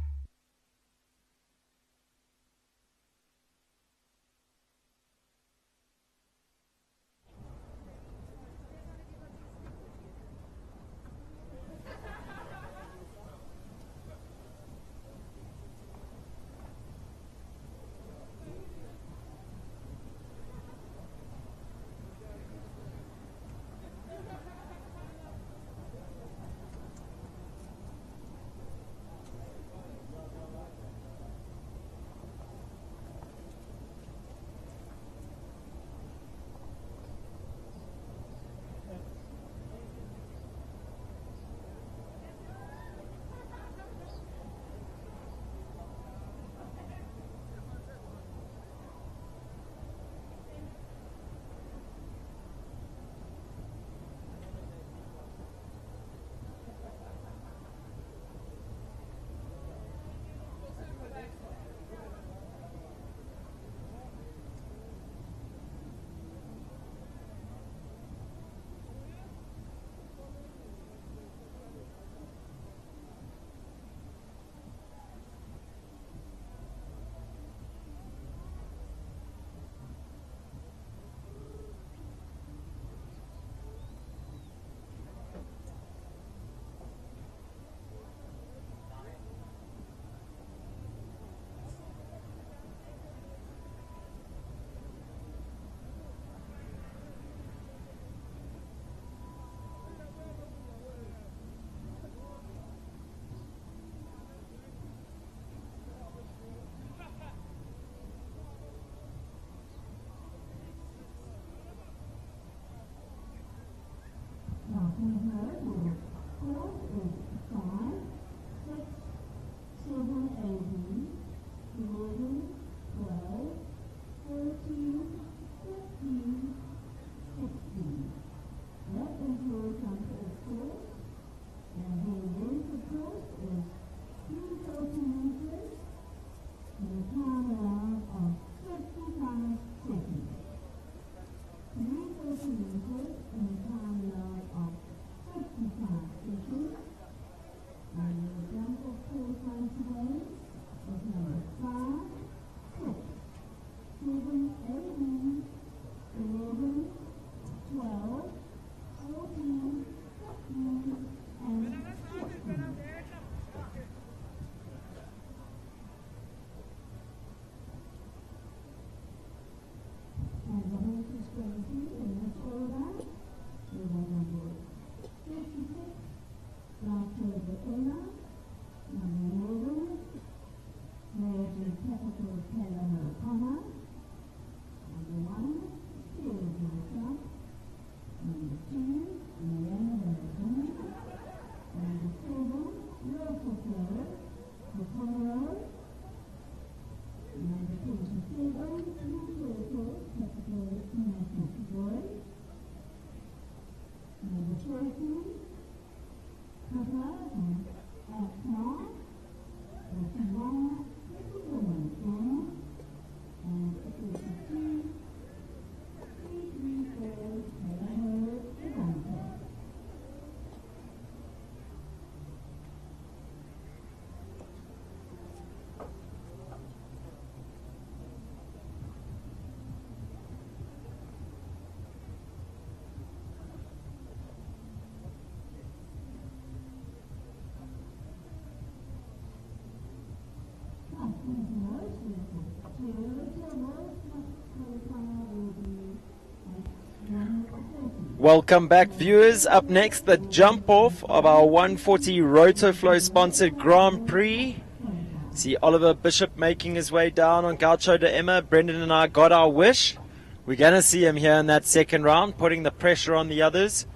Welcome back, viewers. Up next, the jump off of our 140 Rotoflow sponsored Grand Prix. See Oliver Bishop making his way down on Gaucho de Emma. Brendan and I got our wish. We're going to see him here in that second round, putting the pressure on the others.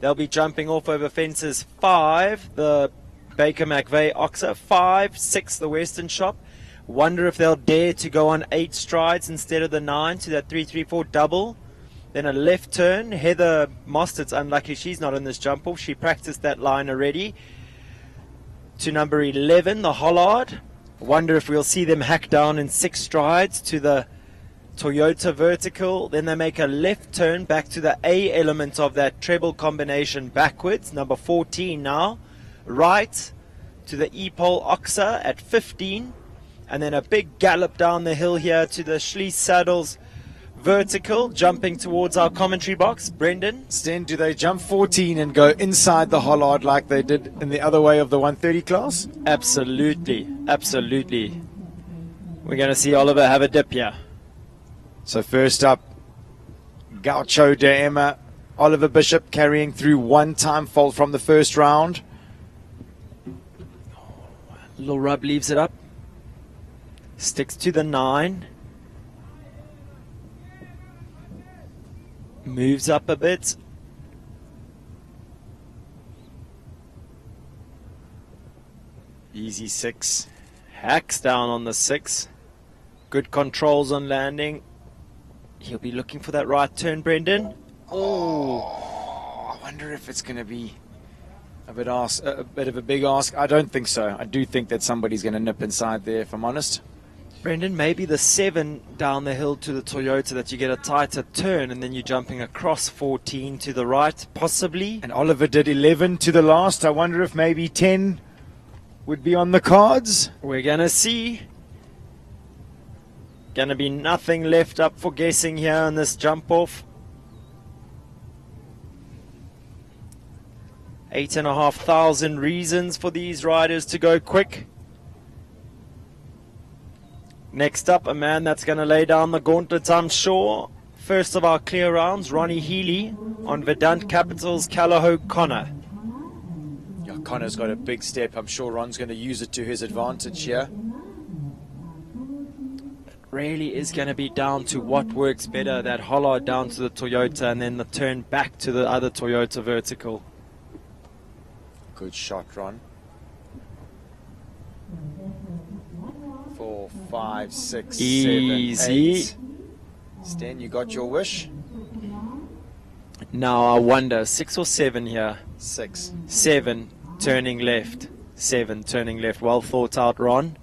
They'll be jumping off over fences 5, the Baker McVeigh Oxer, 5, 6, the Western Shop. Wonder if they'll dare to go on 8 strides instead of the 9 to that 3-3-4 double. Then a left turn. Heather Mostard's unlucky she's not in this jump off. She practiced that line already. To number 11, the Hollard. Wonder if we'll see them hack down in 6 strides to the Toyota Vertical. Then they make a left turn back to the A element of that treble combination backwards. Number 14 now. Right to the E-Pole Oxer at 15. And then a big gallop down the hill here to the Schließ Saddles Vertical, jumping towards our commentary box. Brendan? Sten, do they jump 14 and go inside the Hollard like they did in the other way of the 130 class? Absolutely. Absolutely. We're going to see Oliver have a dip here. So first up, Gaucho de Emma, Oliver Bishop carrying through 1 time fault from the first round. Little rub leaves it up. Sticks to the 9. Moves up a bit. Easy 6. Hacks down on the 6. Good controls on landing. He'll be looking for that right turn, Brendan. Oh, I wonder if it's going to be a bit of a big ask. I don't think so. I do think that somebody's going to nip inside there, if I'm honest. Brendan, maybe the 7 down the hill to the Toyota, that you get a tighter turn and then you're jumping across 14 to the right, possibly. And Oliver did 11 to the last. I wonder if maybe 10 would be on the cards. We're going to see. Going to be nothing left up for guessing here on this jump off. 8,500 reasons for these riders to go quick. Next up, a man that's going to lay down the gauntlet, I'm sure. First of our clear rounds, Ronnie Healy on Verdant Capital's Callahoo Connor. Yeah, Connor's got a big step. I'm sure Ron's going to use it to his advantage here. It really is going to be down to what works better, that Hollard down to the Toyota and then the turn back to the other Toyota Vertical. Good shot, Ron. 4, 5, 6, Easy. 7, 8. Sten, you got your wish? Now I wonder, 6 or 7 here? 6. 7, turning left. 7, turning left. Well thought out, Ron.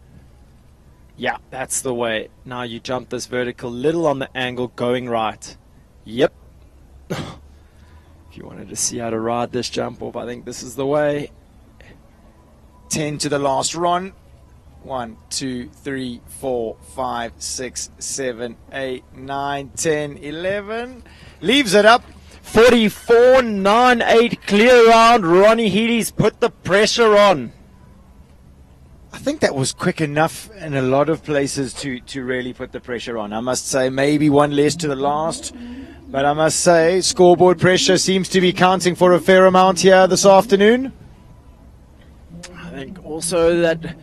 Yeah, that's the way. Now you jump this vertical, little on the angle, going right. Yep. If you wanted to see how to ride this jump off, I think this is the way. 10 to the last. Ron. 1, 2, 3, 4, 5, 6, 7, 8, 9, 10, 11. Leaves it up. 44.98 clear round. Ronnie Healy's put the pressure on. I think that was quick enough in a lot of places to really put the pressure on. I must say, maybe one less to the last. But I must say, scoreboard pressure seems to be counting for a fair amount here this afternoon. I think also that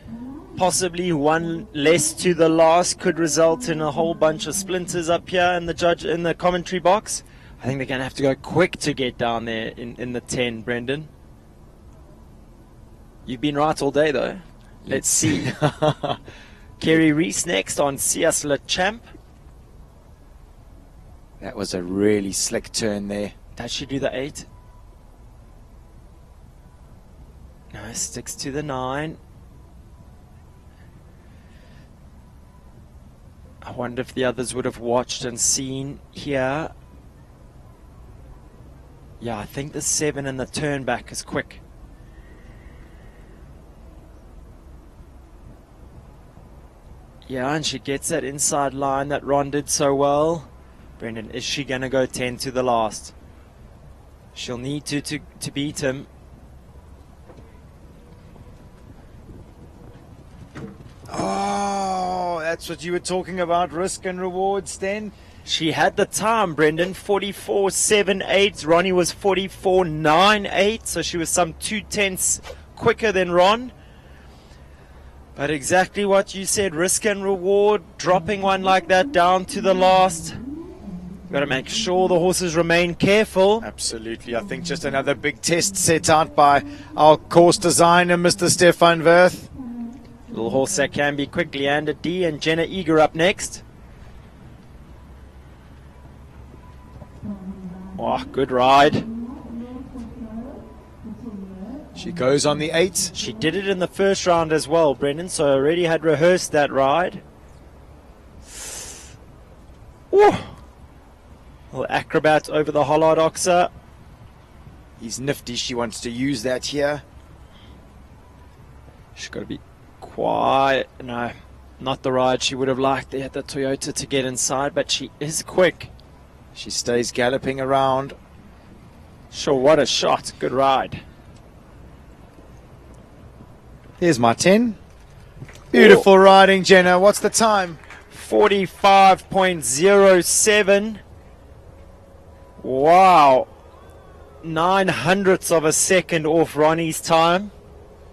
possibly one less to the last could result in a whole bunch of splinters up here in the commentary box. I think they're going to have to go quick to get down there in the 10, Brendan. You've been right all day, though. Let's see. Kerry Reese next on Sias Le Champ. That was a really slick turn there. Does she do the 8? No, sticks to the 9. I wonder if the others would have watched and seen here. Yeah, I think the 7 and the turn back is quick. Yeah, and she gets that inside line that Ron did so well. Brendan, is she going to go 10 to the last? She'll need to beat him. Oh, that's what you were talking about, risk and reward, Sten. She had the time, Brendan, 44.78. Ronnie was 44.98, so she was some 2/10 quicker than Ron. But exactly what you said, risk and reward, dropping one like that down to the last. Got to make sure the horses remain careful. Absolutely. I think just another big test set out by our course designer, Mr. Stefan Wirth. Little horse that can be quick, Leander D and Jenna Eager up next. Oh, good ride. She goes on the 8. She did it in the first round as well, Brendan, so I already had rehearsed that ride. Ooh. Little acrobat over the Hollard Oxer. He's nifty. She wants to use that here. She's got to be quiet. No, not the ride she would have liked there at the Toyota to get inside, but she is quick. She stays galloping around. Sure, what a shot. Good ride. Here's my 10. Beautiful riding, Jenna. What's the time? 45.07. Wow. 900ths of a second off Ronnie's time.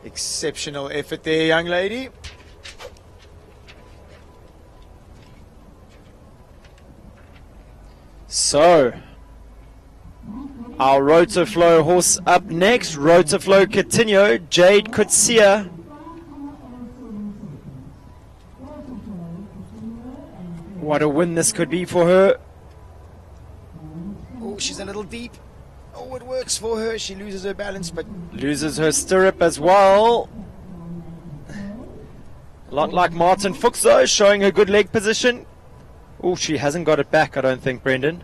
Exceptional effort there, young lady. So, our Rotoflow horse up next. Rotoflow Coutinho, Jade Kutsia. What a win this could be for her. Oh, she's a little deep. Oh, it works for her. She loses her balance, but loses her stirrup as well. A lot like Martin Fuchs, though, showing her good leg position. Oh, she hasn't got it back, I don't think, Brendan.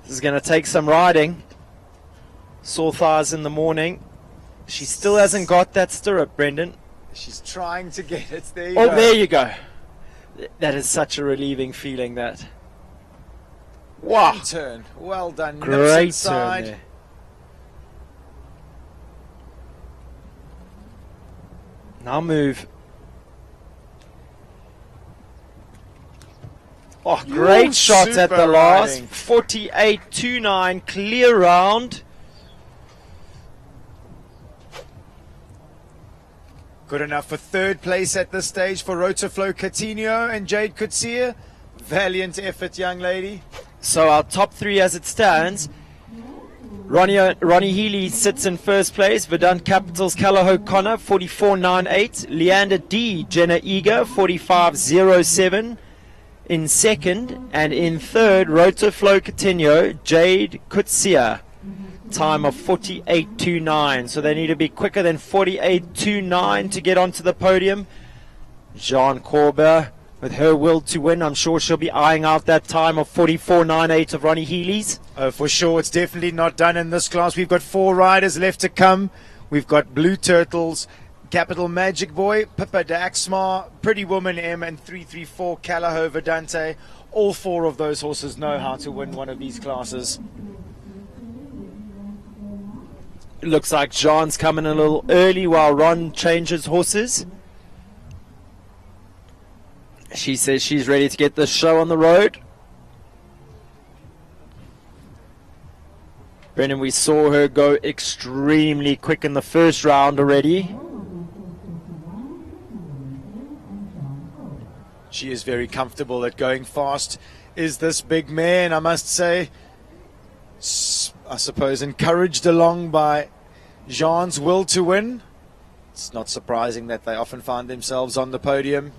This is going to take some riding. Sore thighs in the morning. She still hasn't got that stirrup, Brendan. She's trying to get it. There you go. Oh, there you go. That is such a relieving feeling, that. Wow. Good turn. Well done. Great turn there. Now move. Oh, great shot at the last. 48.29, clear round. Good enough for third place at this stage for Rotoflow Coutinho and Jade Kutsia. Valiant effort, young lady. So our top 3 as it stands. Ronnie Healy sits in first place. Verdant Capital's Callagho Connor, 44.98. Leander D, Jenna Eager, 45.07. In second, and in third, Rotoflow Coutinho, Jade Kutsia. Time of 48.29. So they need to be quicker than 48.29 to get onto the podium. Jean Corber with her will to win. I'm sure she'll be eyeing out that time of 44.98 of Ronnie Healy's. Oh, for sure. It's definitely not done in this class. We've got 4 riders left to come. We've got Blue Turtles, Capital Magic Boy, Pippa Daxmar, Pretty Woman M, and 334 Calaho Verdante. All 4 of those horses know how to win one of these classes. It looks like Jean's coming a little early while Ron changes horses. She says she's ready to get this show on the road. Brendan, we saw her go extremely quick in the first round already. She is very comfortable at going fast. Is this big mare, and I must say, I suppose encouraged along by Jean's will to win. It's not surprising that they often find themselves on the podium.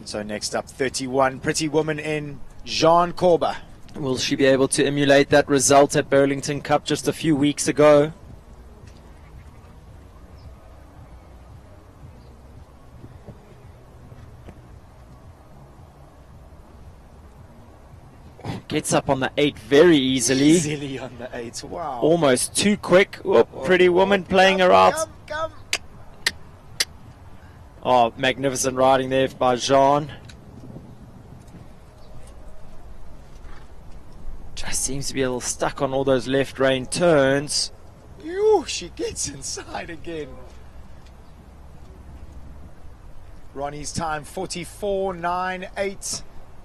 So next up, 31, Pretty Woman in Jean Corba. Will she be able to emulate that result at Burlington Cup just a few weeks ago? Gets up on the 8 very easily. Easily on the 8, wow. Almost too quick. Whoop, Pretty Woman playing her out. Come. Oh, magnificent riding there by Jean. Just seems to be a little stuck on all those left rein turns. Ew, she gets inside again. Ronnie's time 44.98.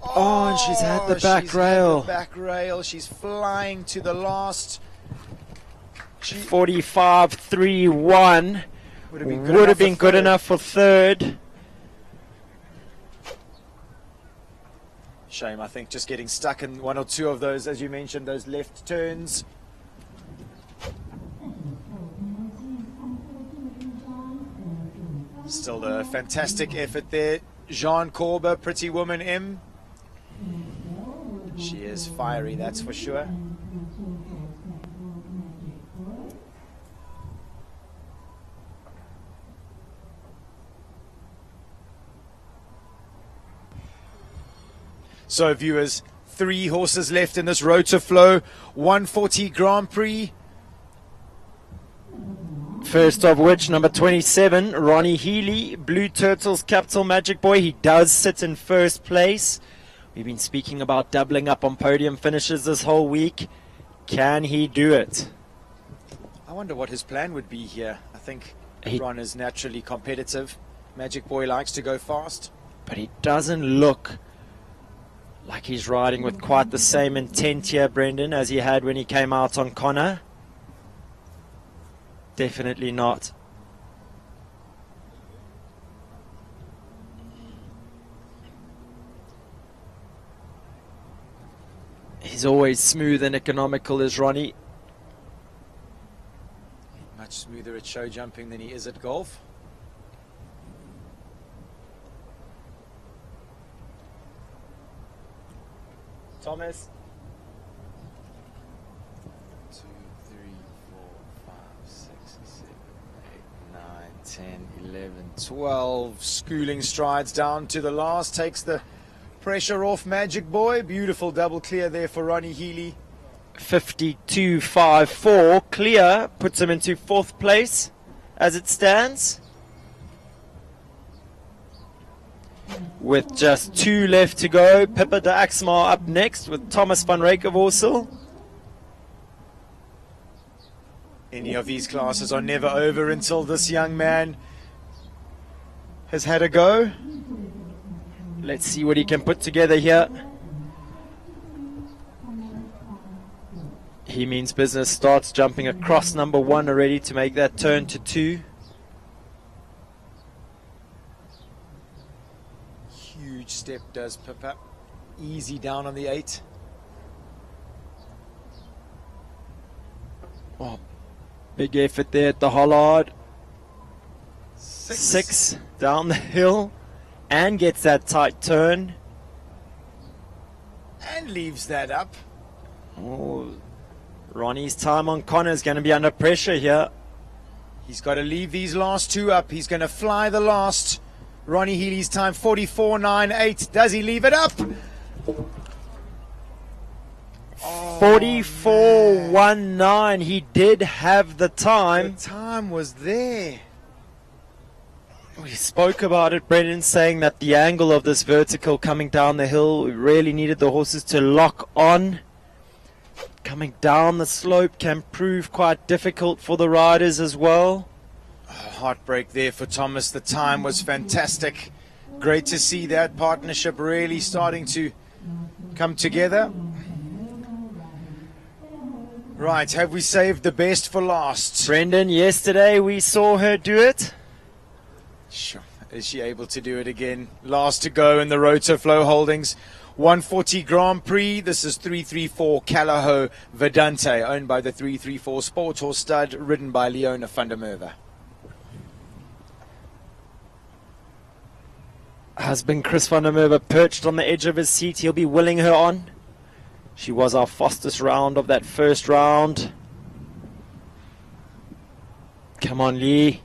Oh, and she's had the back rail. The back rail. She's flying to the last. 45.31 would have been good enough for third. Shame, I think, just getting stuck in 1 or 2 of those, as you mentioned, those left turns. Still a fantastic effort there. Jean Corba, Pretty Woman M. She is fiery, that's for sure. So viewers, 3 horses left in this Road to Flow 140 Grand Prix. First of which, number 27, Ronnie Healy, Blue Turtles, Capital Magic Boy. He does sit in first place. We've been speaking about doubling up on podium finishes this whole week. Can he do it? I wonder what his plan would be here. I think Ron is naturally competitive. Magic Boy likes to go fast. But he doesn't look like he's riding with quite the same intent here, Brendan, as he had when he came out on Connor. Definitely not. He's always smooth and economical, is Ronnie. Much smoother at show jumping than he is at golf. Thomas. 2, 3, 4, 5, 6, 7, 8, 9, 10, 11, 12. Schooling strides down to the last. Takes the pressure off Magic Boy. Beautiful double clear there for Ronnie Healy. 52.54. Clear puts him into 4th place as it stands. With just 2 left to go, Pippa de Axmar up next with Thomas van Rekevorsel. Any of these classes are never over until this young man has had a go. Let's see what he can put together here. He means business. Starts jumping across number 1 already to make that turn to 2. Huge step does Pippa. Easy down on the 8. Oh, big effort there at the Hollard. 6 down the hill and gets that tight turn. And leaves that up. Oh, Ronnie's time on Connor is going to be under pressure here. He's got to leave these last 2 up. He's going to fly the last. Ronnie Healy's time 44.98. Does he leave it up? 44.19. He did have the time. The time was there. We spoke about it, Brendan, saying that the angle of this vertical coming down the hill, we really needed the horses to lock on. Coming down the slope can prove quite difficult for the riders as well. Heartbreak there for Thomas. The time was fantastic. Great to see that partnership really starting to come together. Right, have we saved the best for last? Brendan, yesterday we saw her do it. Sure. Is she able to do it again? Last to go in the Rotoflow Holdings 140 Grand Prix. This is 334 Calaho Vedante, owned by the 334 Sport Horse Stud, ridden by Leona van der Merwe. Husband Chris van der Merwe perched on the edge of his seat. He'll be willing her on. She was our fastest round of that first round. Come on, Lee.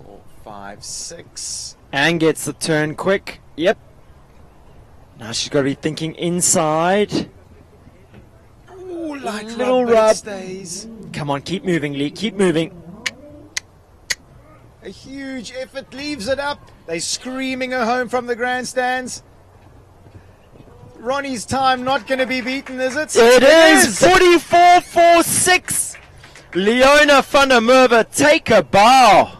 4, 5, 6. And gets the turn quick. Yep. Now she's got to be thinking inside. Ooh, like little rub. Stays. Come on, keep moving, Lee. Keep moving. A huge effort, leaves it up. They're screaming her home from the grandstands. Ronnie's time not going to be beaten, is it? It is 44.46. Leona van der Merwe, take a bow.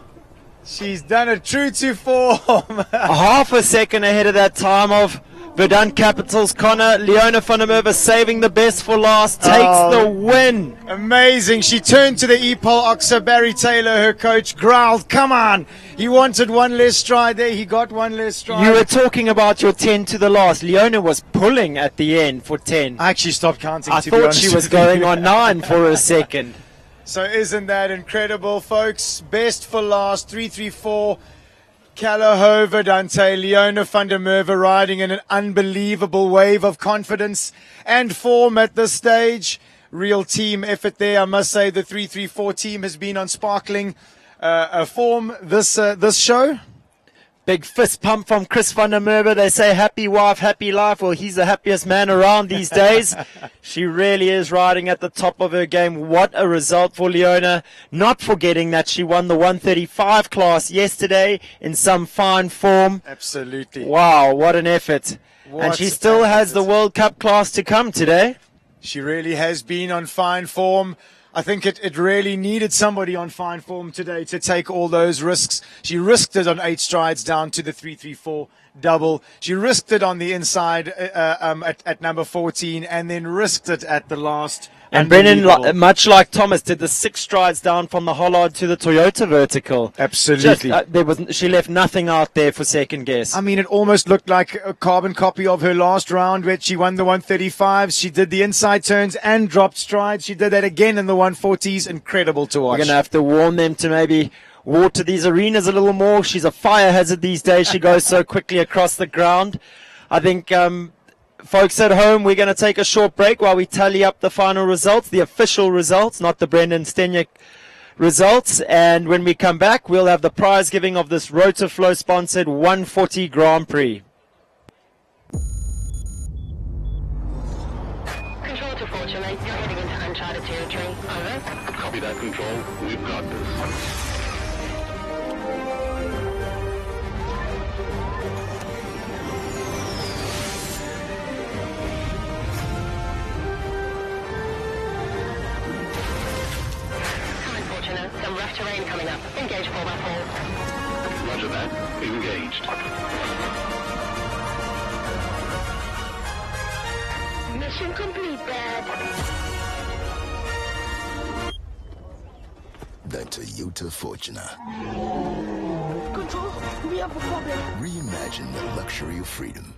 She's done it true to form. Half a second ahead of that time of Verdant Capital's Connor. Leona van der Merwe saving the best for last, takes the win. Amazing. She turned to the EPOL Oxer, Barry Taylor, her coach, growled, come on. He wanted one less stride there. He got one less stride. You were talking about your 10 to the last. Leona was pulling at the end for 10. I actually stopped counting, I to be thought honest she was with going you. on 9 for a second. So isn't that incredible, folks? Best for last, 334. Calaho Vedante, Leona van der Merwe riding in an unbelievable wave of confidence and form at this stage. Real team effort there. I must say the 334 team has been on sparkling form this show. Big fist pump from Chris van der Merwe. They say happy wife, happy life. Well, he's the happiest man around these days. She really is riding at the top of her game. What a result for Leona. Not forgetting that she won the 135 class yesterday in some fine form. Absolutely. Wow, what an effort. And she still has the World Cup class to come today. She really has been on fine form. I think it really needed somebody on fine form today to take all those risks. She risked it on 8 strides down to the 334 double. She risked it on the inside at number 14 and then risked it at the last. And Brennan, much like Thomas, did the 6 strides down from the Hollard to the Toyota vertical. Absolutely. She left nothing out there for second guess. I mean, it almost looked like a carbon copy of her last round where she won the 135s. She did the inside turns and dropped strides. She did that again in the 140s. Incredible to watch. We're going to have to warn them to maybe water these arenas a little more. She's a fire hazard these days. She goes so quickly across the ground. I think... folks at home, we're going to take a short break while we tally up the final results, the official results, not the Brendan Stenyak results. And when we come back, we'll have the prize giving of this Rotoflow sponsored 140 Grand Prix. Control to Fortune, you're heading into uncharted territory. Over. Copy that, Control. We've got this. Some rough terrain coming up. Engage 4x4. Roger that. Engaged. Mission complete, Dad. The Toyota Fortuner. Control, we have a problem. Reimagine the luxury of freedom.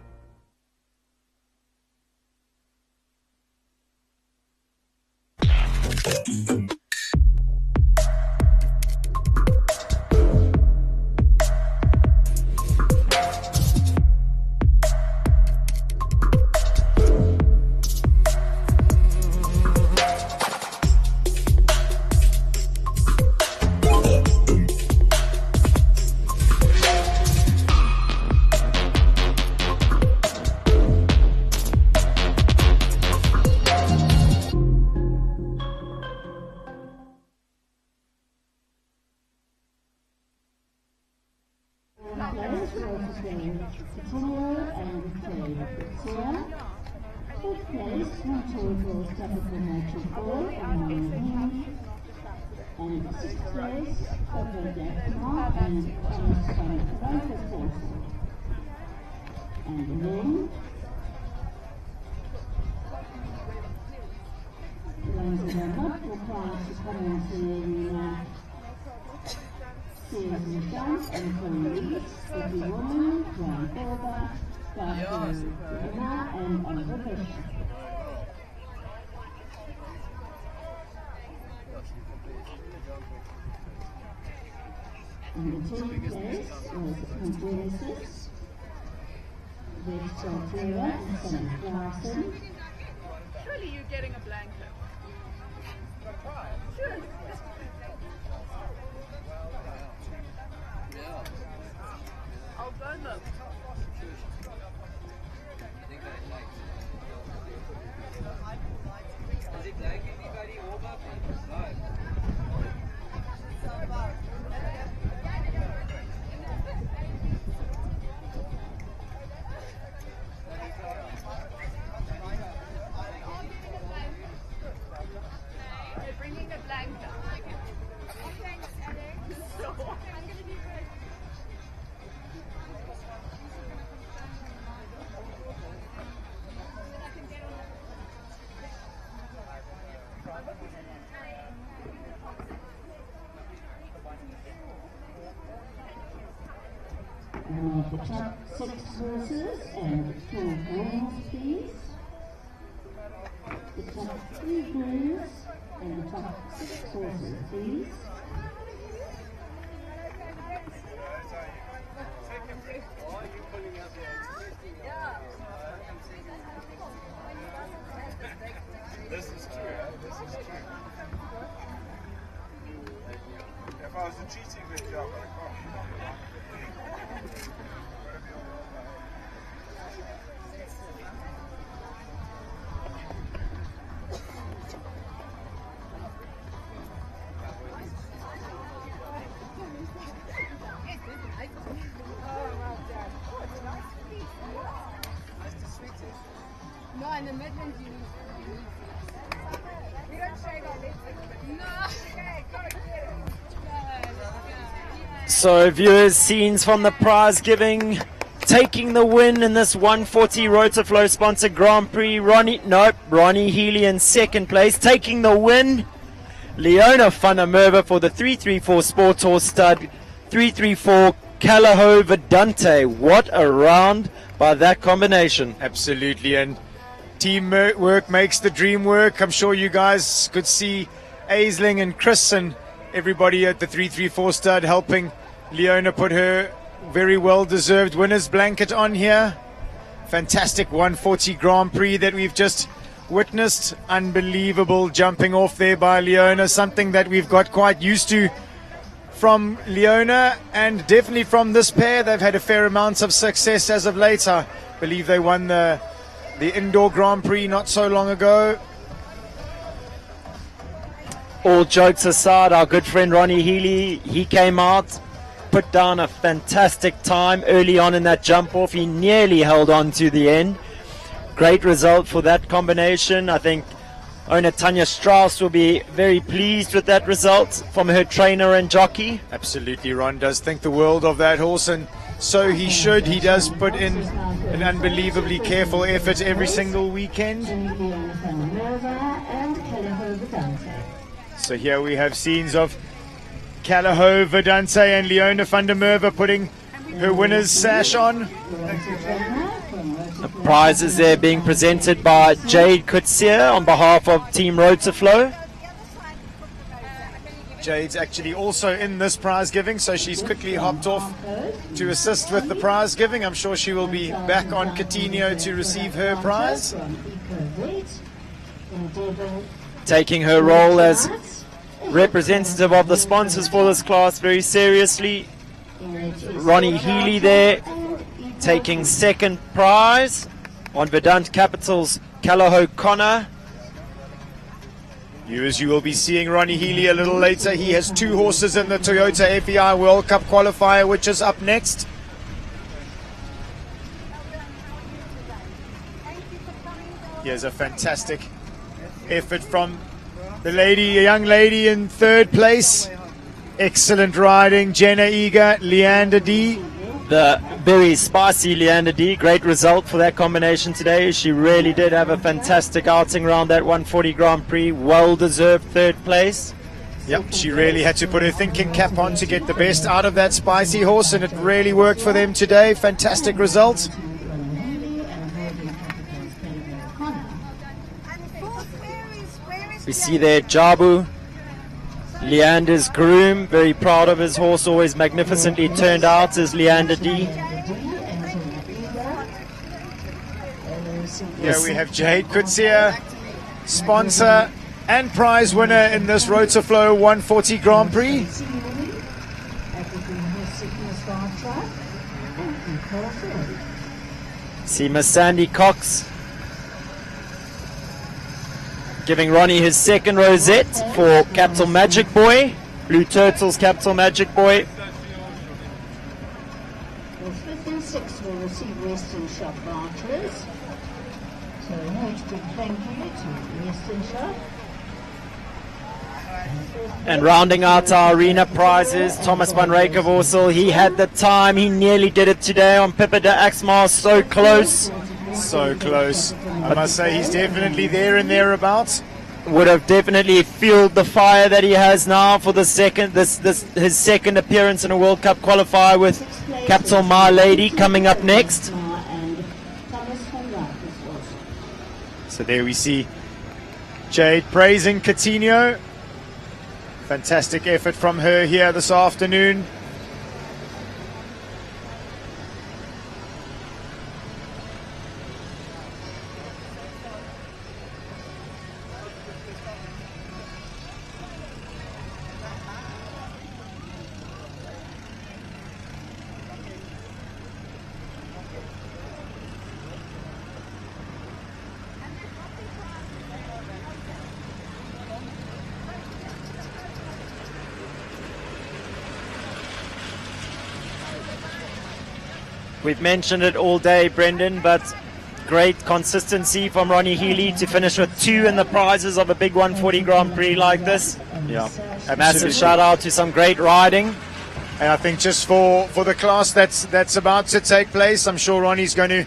Fifth place, Total Capital Motor 4 and sixth place, Otto Jackma and Thomas van Rijvervoort. And then, those that are not required to come into the arena, Susan Dance and Chloe Reed, Becky Woman, Joan Borba, Garfield Lima, and Oliver Fish. And the 10th place was Genesis, Victor Clara and Sam Clarkson. Surely you're getting a blanket. Sure. I'll burn them. Is it like anybody over? They're bringing a blanket. Thanks, Alex. The top 6 horses and 4 grooms, please. The top 3 grooms and the top 6 horses, please. This is true, this is true. If I was cheating this job, I can't. No, in the Midlands you need. We don't shave our legs. No. Okay, go get it. So viewers, scenes from the prize giving, taking the win in this 140 Rotaflow sponsored Grand Prix. Ronnie Healy in second place, taking the win. Leona van der Merwe for the 334 Sport Horse stud, 334 Calaho Vedante. What a round by that combination. Absolutely, and teamwork makes the dream work. I'm sure you guys could see Aisling and Chris and everybody at the 334 stud helping Leona put her very well-deserved winner's blanket on here. Fantastic 140 Grand Prix that we've just witnessed. Unbelievable jumping off there by Leona, something that we've got quite used to from Leona and definitely from this pair. They've had a fair amount of success as of late. I believe they won the indoor Grand Prix not so long ago. All jokes aside, our good friend Ronnie Healy, he came out, put down a fantastic time early on in that jump off. He nearly held on to the end. Great result for that combination. I think owner Tanya Strauss will be very pleased with that result from her trainer and jockey. Absolutely, Ron does think the world of that horse, and so he should. He does put in an unbelievably careful effort every single weekend. So here we have scenes of Calaho Vedante and Leona van der Merwe putting her winner's sash on. The prizes there being presented by Jade Kutsia on behalf of Team Rotaflow. Jade's actually also in this prize giving, so she's quickly hopped off to assist with the prize giving. I'm sure she will be back on Coutinho to receive her prize. Taking her role as representative of the sponsors for this class very seriously. Ronnie Healy there taking second prize on Vedant Capital's Calaho Connor. You will be seeing Ronnie Healy a little later. He has 2 horses in the Toyota FEI World Cup qualifier, which is up next. Here's a fantastic effort from the young lady in third place. Excellent riding, Jenna Eager, Leander D. The very spicy Leander D. Great result for that combination today. She really did have a fantastic outing around that 140 Grand Prix. Well-deserved third place. Yep, she really had to put her thinking cap on to get the best out of that spicy horse, and it really worked for them today. Fantastic result. We see there Jabu, Leander's groom, very proud of his horse, always magnificently turned out as Leander D. Here we have Jade Kutsia, sponsor and prize winner in this Rotoflow 140 Grand Prix. See Miss Sandy Cox giving Ronnie his second rosette for Capital Magic Boy, Blue Turtles Capital Magic Boy. Well, 5th and 6th will receive Western Shop vouchers. So a huge big thank you to Western Shop. And rounding out our arena prizes, Thomas van Rekevorsel, he had the time, he nearly did it today on Pippa de Axmar, so close. So close. I must say he's definitely there and thereabouts. Would have definitely fueled the fire that he has now for the second, his second appearance in a World Cup qualifier with Capital My Lady coming up next. So there we see Jade praising Coutinho. Fantastic effort from her here this afternoon. We've mentioned it all day, Brendan, but great consistency from Ronnie Healy to finish with 2 in the prizes of a big 140 Grand Prix like this. Yeah, a massive shout out to some great riding. And I think just for the class that's about to take place, I'm sure Ronnie's going to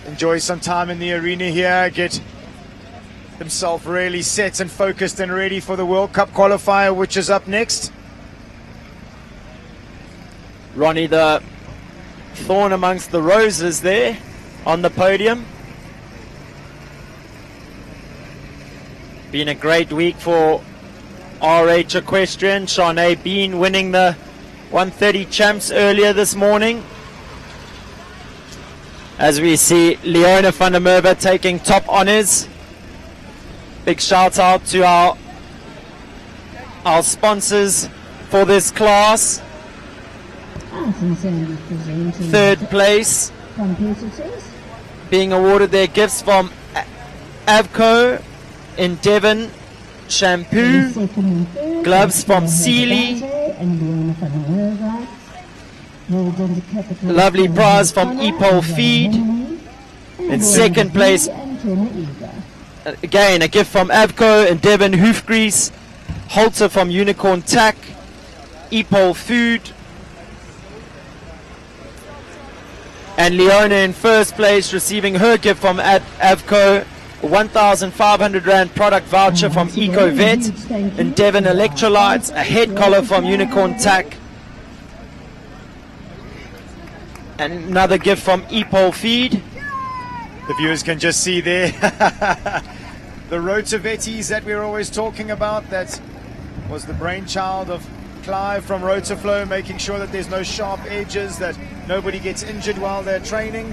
enjoy some time in the arena here, get himself really set and focused and ready for the World Cup qualifier, which is up next. Ronnie, the thorn amongst the roses there on the podium. Been a great week for RH Equestrian. Shanae Bean winning the 130 champs earlier this morning. As we see Leona van der Merwe taking top honors. Big shout out to our sponsors for this class. Third place being awarded their gifts from Avco in Devon, shampoo, gloves from Sealy, lovely prize from Epol Feed. In second place, again a gift from Avco and Devon hoof grease, halter from Unicorn Tack, Epol Food. And Leona in first place, receiving her gift from Avco, a 1,500 Rand product voucher from EcoVet, and Devon Electrolytes, a head collar from Unicorn Tack, and another gift from Epol Feed. The viewers can just see there the Rotovettis that we're always talking about. That was the brainchild of Clive from Rotoflow, making sure that there's no sharp edges, that nobody gets injured while they're training.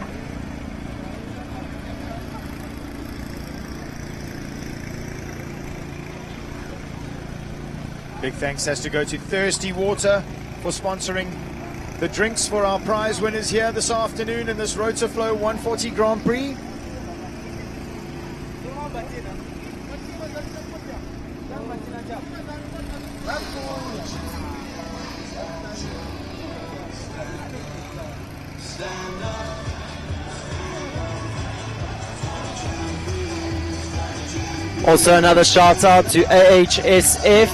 Big thanks has to go to Thirsty Water for sponsoring the drinks for our prize winners here this afternoon in this Rotoflow 140 Grand Prix. Stand up. Also another shout out to AHSF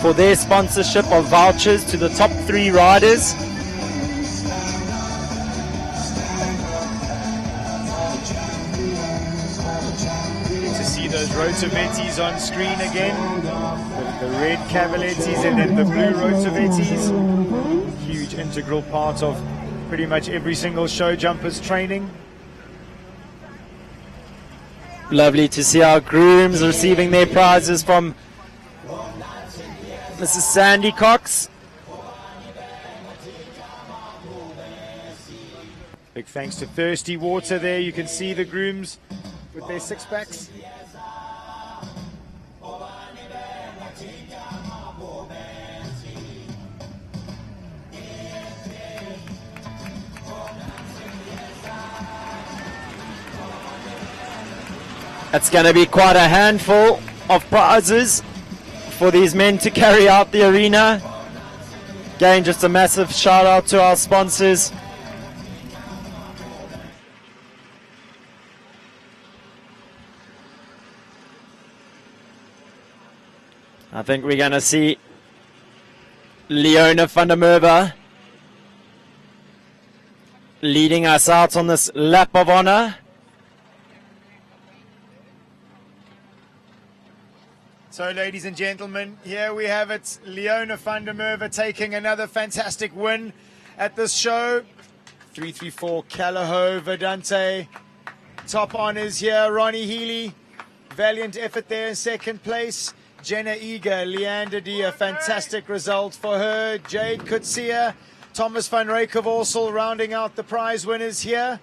for their sponsorship of vouchers to the top 3 riders. Good to see those Rotovettis on screen again. The red Cavalettis and then the blue Rotovettis. Huge integral part of pretty much every single show jumper's training. Lovely to see our grooms receiving their prizes from Mrs. Sandy Cox. Big thanks to Thirsty Water there. You can see the grooms with their 6-packs. It's going to be quite a handful of prizes for these men to carry out the arena. Again, just a massive shout out to our sponsors. I think we're going to see Leona van der Merwe leading us out on this lap of honor. So, ladies and gentlemen, here we have it. Leona van der Merwe taking another fantastic win at this show. 334 Callao Verdante. Top honors here. Ronnie Healy, valiant effort there in second place. Jenna Eager, Leander D, a fantastic result for her. Jade Kutsia, Thomas van Reykevorsel rounding out the prize winners here.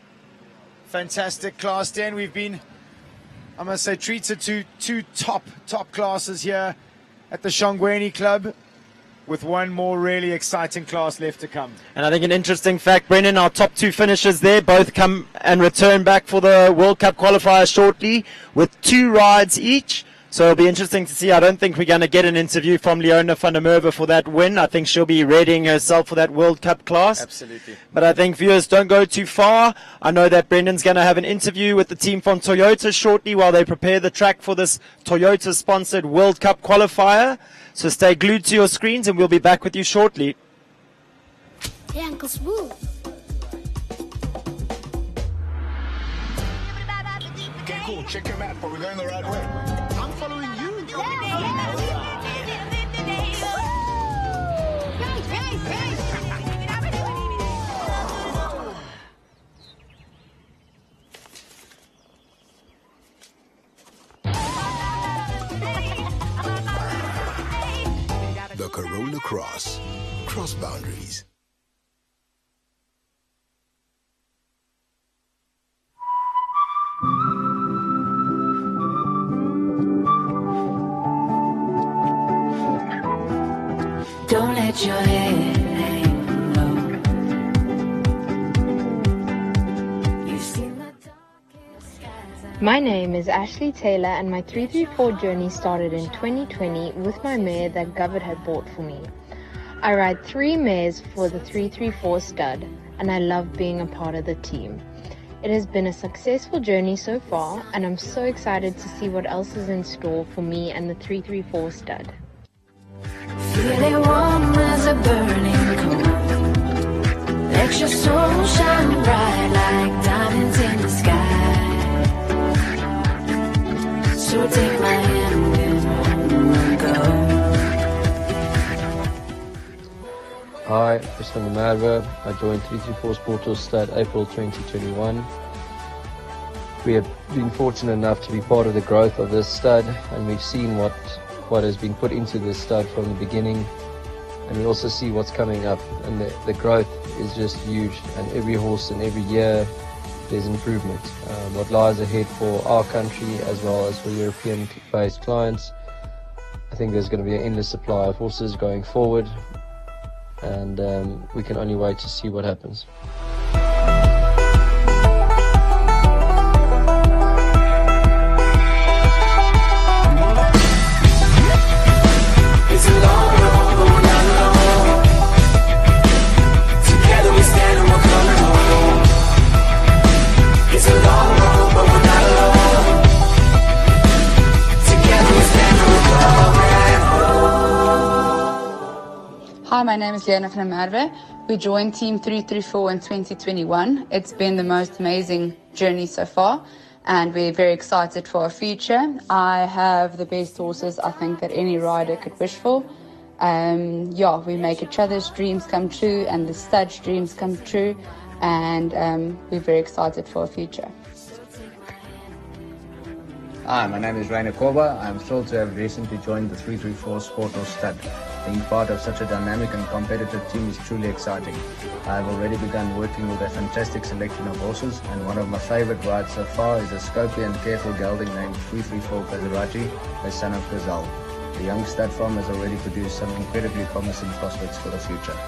Fantastic class 10. We've been, I must say, treated to 2 top classes here at the SHONGWENI Club, with one more really exciting class left to come. And I think an interesting fact, Brendan, our top 2 finishers there both come and return back for the World Cup qualifier shortly with 2 rides each. So it'll be interesting to see. I don't think we're going to get an interview from Leona van der Merwe for that win. I think she'll be readying herself for that World Cup class. Absolutely. But I think viewers don't go too far. I know that Brendan's going to have an interview with the team from Toyota shortly while they prepare the track for this Toyota-sponsored World Cup qualifier. So stay glued to your screens and we'll be back with you shortly. Hey, Uncle Smooth. Okay, cool. Check your map, but we're going the right way. I'm following you. The Corolla Cross. Cross boundaries. Don't let your head hang low. You've seen the darkest skies. My name is Ashley Taylor and my 334 journey started in 2020 with my mare that Govert had bought for me. I ride 3 mares for the 334 stud and I love being a part of the team. It has been a successful journey so far and I'm so excited to see what else is in store for me and the 334 stud. Feeling warm as a burning coal. Let your soul shine bright like diamonds in the sky. So take my hand, we'll go. Hi, Tristan van der Merwe. I joined 334 Sportos Stud April 2021. We have been fortunate enough to be part of the growth of this stud, and we've seen what has been put into this stud from the beginning, and we also see what's coming up, and the growth is just huge, and every horse and every year there's improvement. What lies ahead for our country as well as for European based clients, I think there's going to be an endless supply of horses going forward, and we can only wait to see what happens. It's a long road, but we're not alone. Together we stand and we're coming home. It's a long road, but we're not alone. Together Hi, my name is Leona van der Merwe. We joined Team 334 in 2021. It's been the most amazing journey so far, and we're very excited for our future. I have the best horses I think that any rider could wish for. We make each other's dreams come true and the stud's dreams come true, and we're very excited for our future. Hi, my name is Rainer Korba. I'm thrilled to have recently joined the 334 Sport Horse Stud. Being part of such a dynamic and competitive team is truly exciting. I have already begun working with a fantastic selection of horses, and one of my favorite rides so far is a scopy and careful gelding named 334 Kazarachi, a son of Gazelle. The young stud farm has already produced some incredibly promising prospects for the future.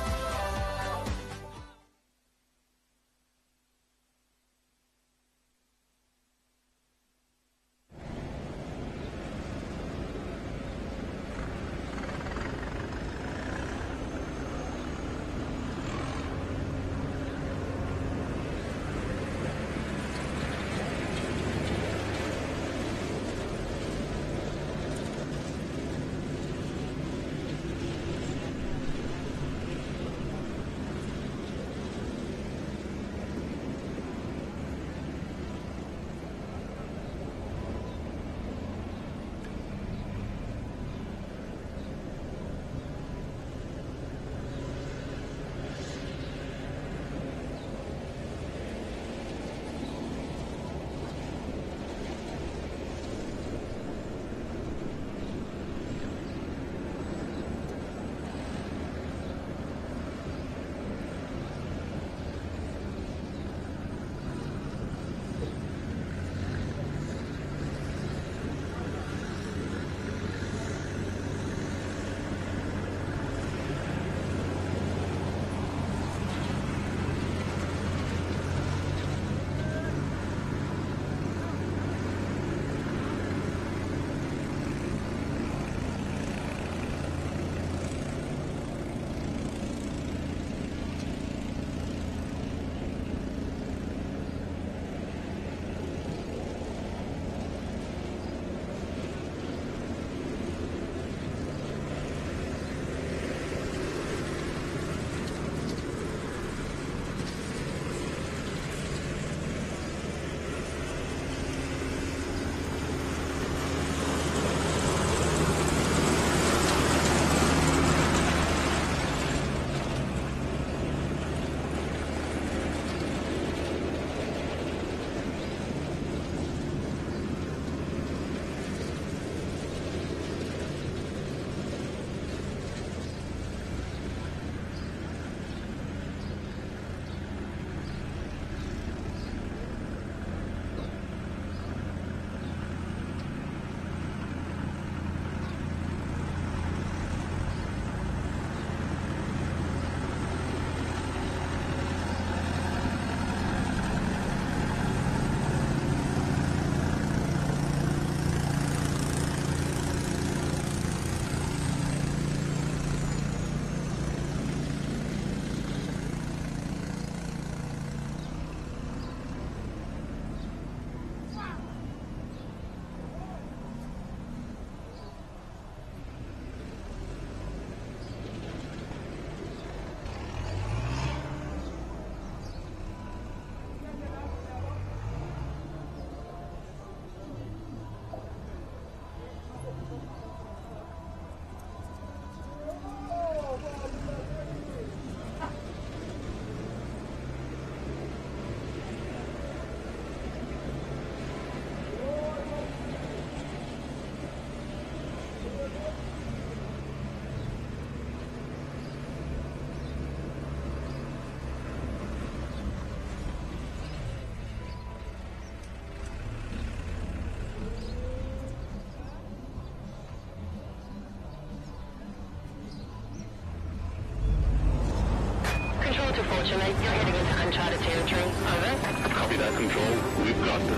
You're heading into uncharted territory. Over. Copy that, Control. We've got this.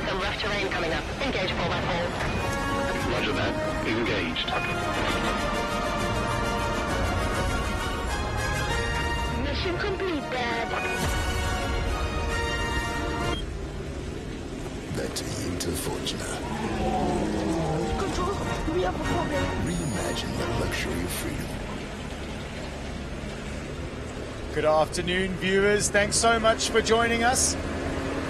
Some rough terrain coming up. Engage 4x4. Roger that. Engaged. Mission complete, Dad. The Toyota Fortuner. Control, we have a problem. Reimagine the luxury of freedom. Good afternoon, viewers. Thanks so much for joining us.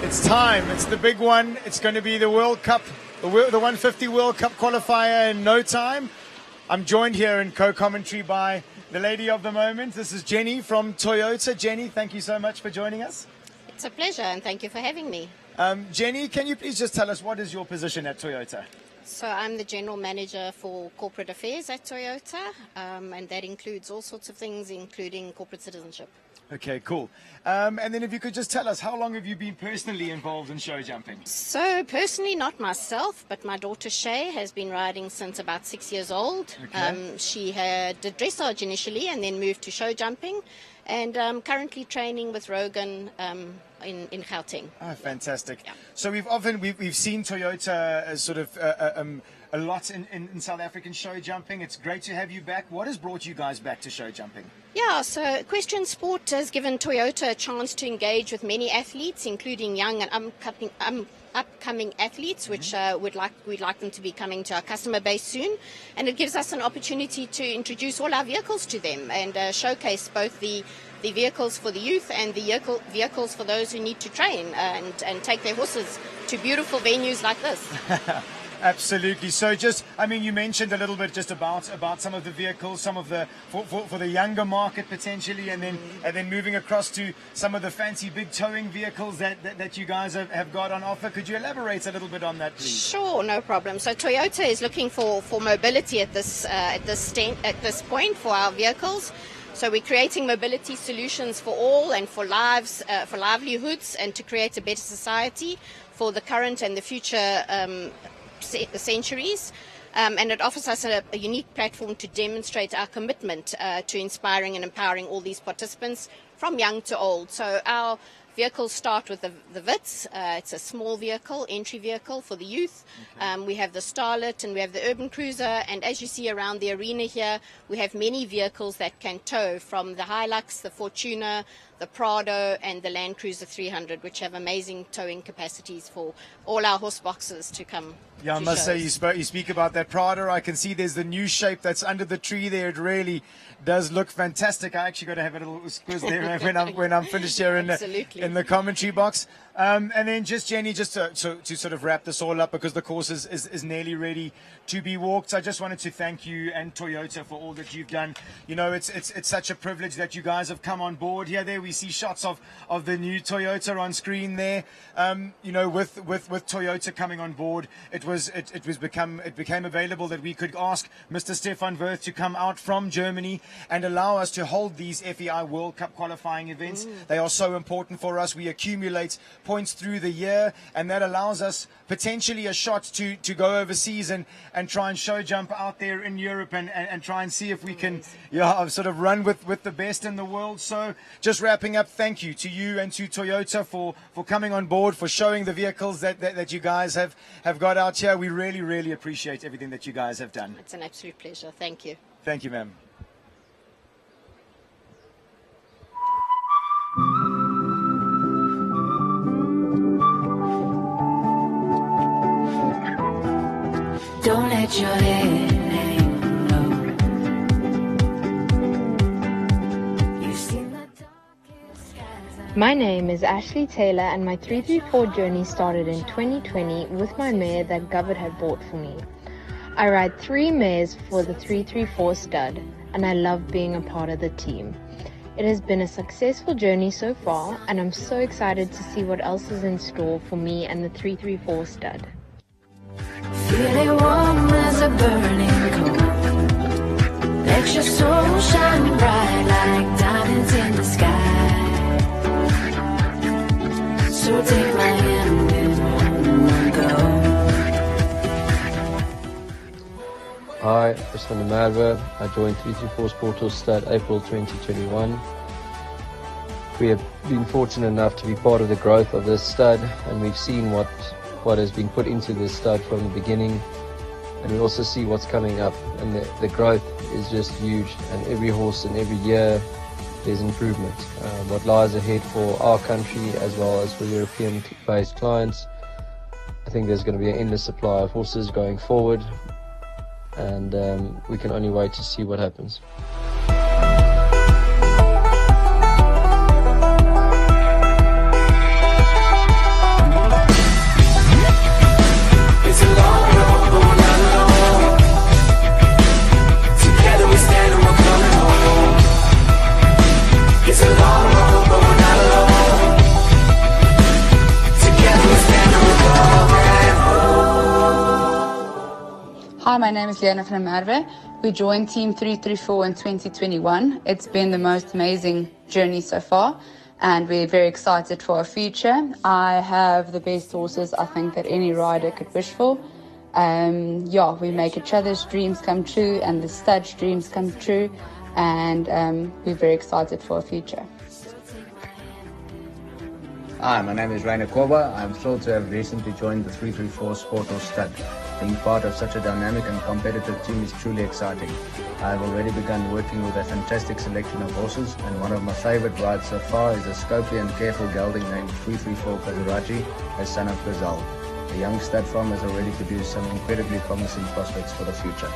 It's time. It's the big one. It's going to be the World Cup, the 150 World Cup qualifier in no time. I'm joined here in co-commentary by the lady of the moment. This is Jenny from Toyota. Jenny, thank you so much for joining us. It's a pleasure, and thank you for having me. Jenny, can you please just tell us what is your position at Toyota? So I'm the General Manager for Corporate Affairs at Toyota, and that includes all sorts of things, including corporate citizenship. Okay, cool. And then if you could just tell us, how long have you been personally involved in show jumping? So personally, not myself, but my daughter Shay has been riding since about 6 years old. Okay. She did dressage initially and then moved to show jumping, and currently training with Rogan in Gauteng. Oh, fantastic. Yeah. So we've seen Toyota as sort of a lot in South African show jumping. It's great to have you back. What has brought you guys back to show jumping? Yeah, so equestrian sport has given Toyota a chance to engage with many athletes, including young and upcoming athletes, which we'd like them to be coming to our customer base soon. And it gives us an opportunity to introduce all our vehicles to them and showcase both the vehicles for the youth and the vehicles for those who need to train and take their horses to beautiful venues like this. Absolutely. So you mentioned a little bit just about some of the vehicles, some of the for the younger market potentially, and then moving across to some of the fancy big towing vehicles that you guys have got on offer. Could you elaborate a little bit on that, please? Sure, no problem. So Toyota is looking for mobility at this point for our vehicles. So we're creating mobility solutions for all and for lives, for livelihoods, and to create a better society for the current and the future centuries. And it offers us a unique platform to demonstrate our commitment to inspiring and empowering all these participants from young to old. So our vehicles start with the Wits. It's a small vehicle, entry vehicle for the youth. We have the Starlet and we have the Urban Cruiser. And as you see around the arena here, we have many vehicles that can tow, from the Hilux, the Fortuner, the Prado, and the Land Cruiser 300, which have amazing towing capacities for all our horse boxes to come. Yeah, I must say, you speak about that Prado. I can see there's the new shape that's under the tree there. It really does look fantastic. I actually got to have a little squiz there when I'm finished here in the commentary box. And then just Jenny, just to sort of wrap this all up, because the course is nearly ready to be walked. I just wanted to thank you and Toyota for all that you've done. You know, it's such a privilege that you guys have come on board here. There we see shots of the new Toyota on screen there. You know, with Toyota coming on board, it became available that we could ask Mr. Stefan Wirth to come out from Germany and allow us to hold these FEI World Cup qualifying events. They are so important for us. We accumulate points through the year, and that allows us potentially a shot to go overseas and try and show jump out there in Europe and try and see if we can sort of run with the best in the world. So just wrapping up, thank you to you and to Toyota for coming on board, for showing the vehicles that you guys have got out here. We really, really appreciate everything that you guys have done. It's an absolute pleasure. Thank you. Thank you, ma'am. Don't let your head hang low. You've seen the darkest skies. My name is Ashley Taylor, and my 334 journey started in 2020 with my mare that Govert had bought for me. I ride 3 mares for the 334 stud, and I love being a part of the team. It has been a successful journey so far, and I'm so excited to see what else is in store for me and the 334 stud. Feeling warm as a burning coal. Let your soul shine bright like diamonds in the sky. So take my hand and go. Hi, I'm van der Merwe. I joined 334 Sportos Stud April 2021. We have been fortunate enough to be part of the growth of this stud, and we've seen what has been put into this stud from the beginning, and we also see what's coming up, and the growth is just huge, and every horse and every year there's improvement. What lies ahead for our country as well as for European-based clients, I think there's going to be an endless supply of horses going forward, and we can only wait to see what happens. It's a long road, but we're not alone. Together we stand and we're coming home. It's a long road, but we're not alone. Together we stand and we're coming home. Hi, my name is Liana van Merwe. We joined Team 334 in 2021. It's been the most amazing journey so far, and we're very excited for our future. I have the best horses I think that any rider could wish for. We make each other's dreams come true and the stud's dreams come true, and we're very excited for our future. Hi, my name is Rainer Koba. I'm thrilled to have recently joined the 334 Sport Horse Stud. Being part of such a dynamic and competitive team is truly exciting. I have already begun working with a fantastic selection of horses, and one of my favorite rides so far is a scopy and careful gelding named 334 Kazarachi, a son of Gazal. The young stud farm has already produced some incredibly promising prospects for the future.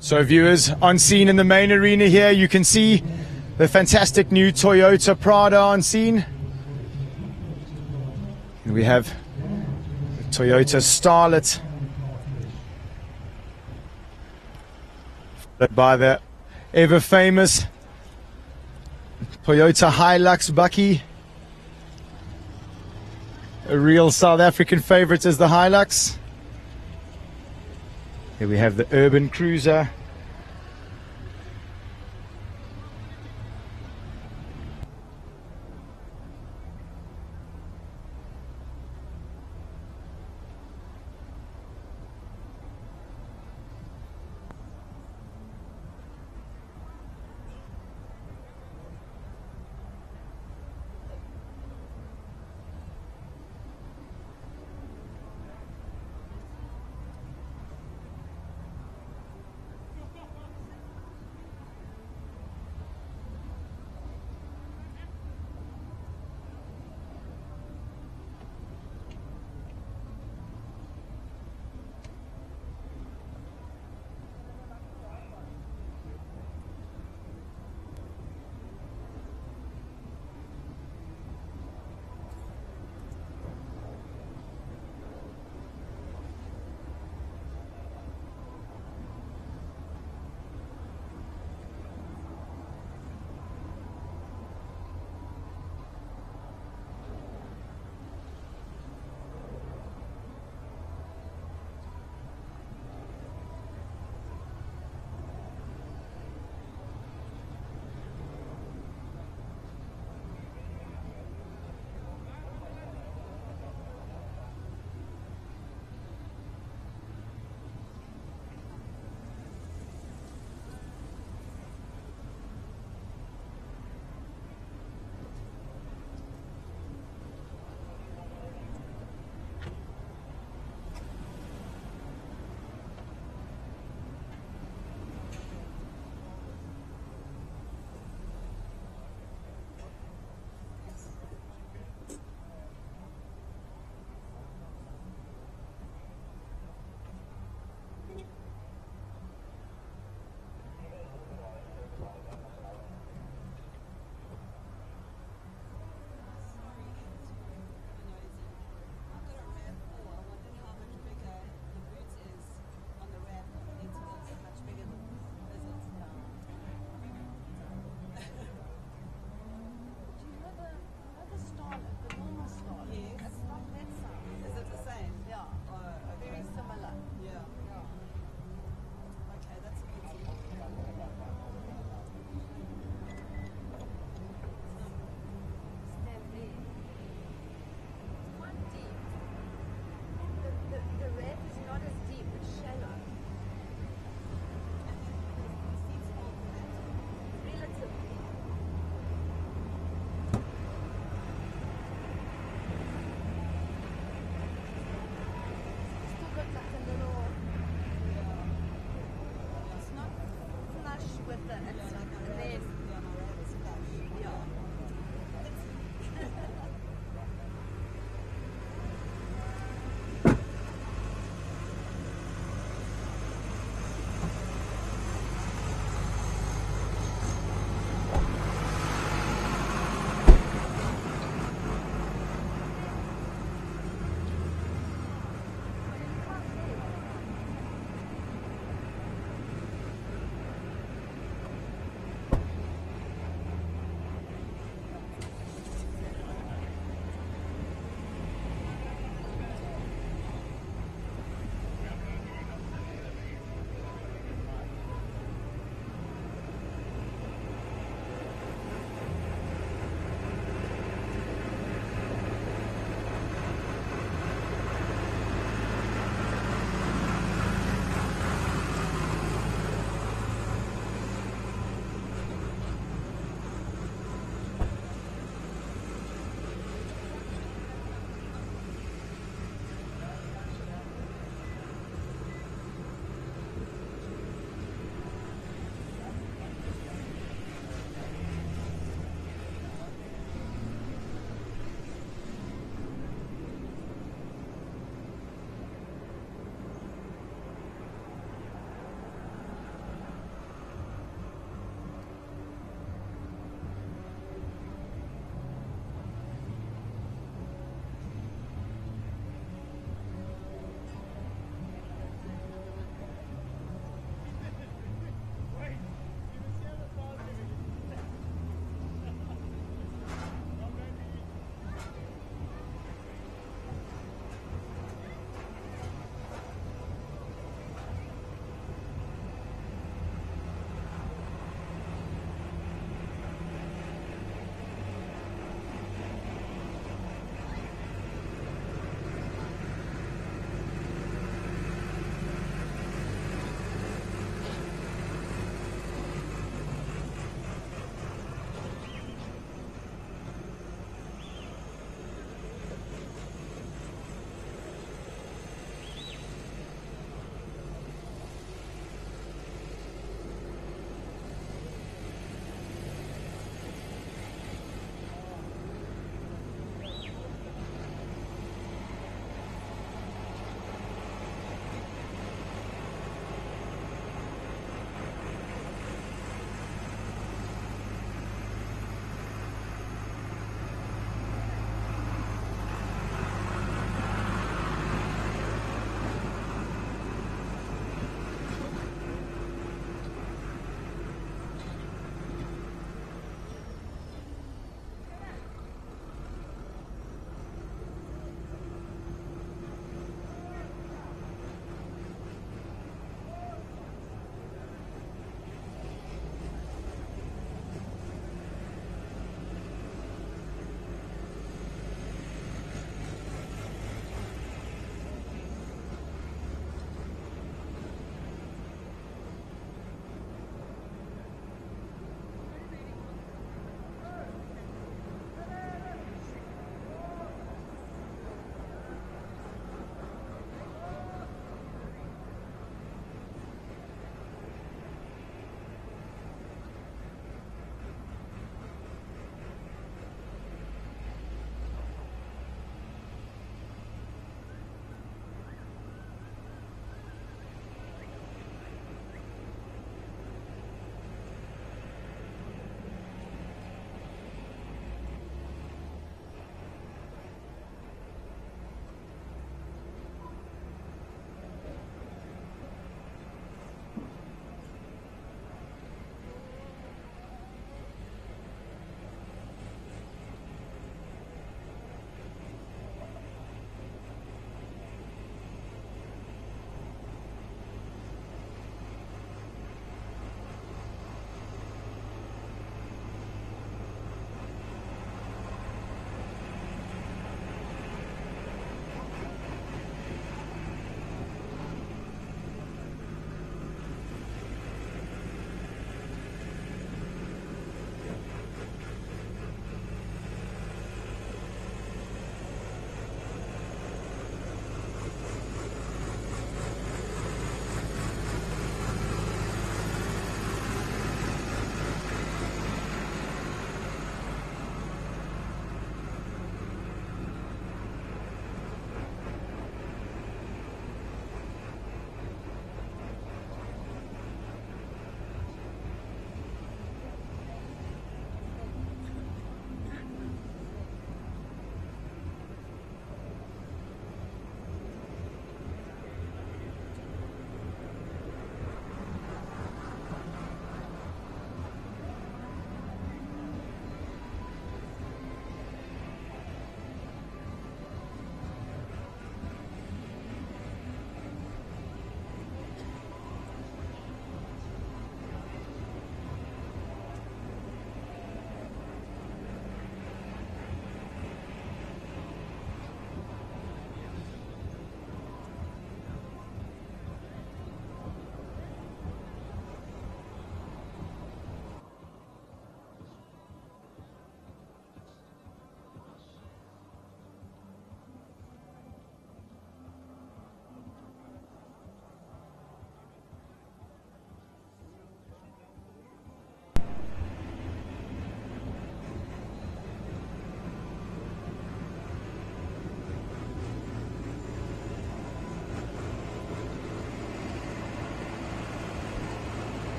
So viewers, on scene in the main arena here, you can see the fantastic new Toyota Prado on scene. And we have the Toyota Starlet, followed by the ever famous Toyota Hilux Bucky. A real South African favorite is the Hilux. Here we have the Urban Cruiser.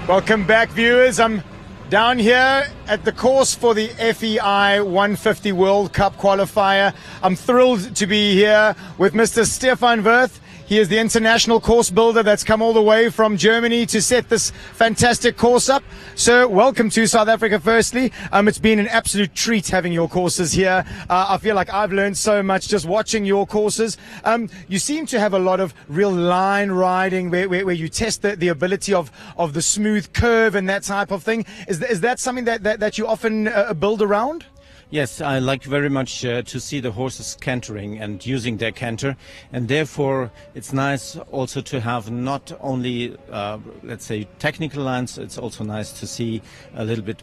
Welcome back, viewers. I'm down here at the course for the FEI 150 World Cup qualifier. I'm thrilled to be here with Mr. Stefan Wirth. He is the international course builder that's come all the way from Germany to set this fantastic course up. Sir, welcome to South Africa firstly. It's been an absolute treat having your courses here. I feel like I've learned so much just watching your courses. You seem to have a lot of real line riding where you test the ability of the smooth curve and that type of thing. Is that something that you often build around? Yes, I like very much to see the horses cantering and using their canter, and therefore it's nice also to have not only, let's say, technical lines, it's also nice to see a little bit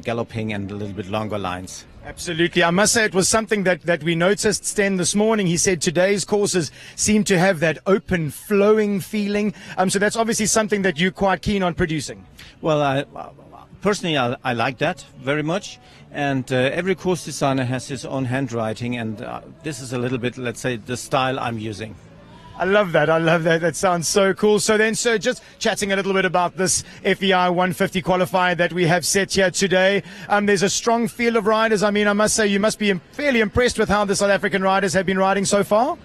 galloping and a little bit longer lines. Absolutely. I must say it was something that we noticed, Sten, this morning. He said today's courses seem to have that open, flowing feeling. So that's obviously something that you're quite keen on producing. Well, personally, I like that very much. And every course designer has his own handwriting, and this is a little bit, let's say, the style I'm using. I love that. I love that. That sounds so cool. So then, sir, just chatting a little bit about this FEI 150 qualifier that we have set here today. There's a strong field of riders. I mean, I must say you must be fairly impressed with how the South African riders have been riding so far.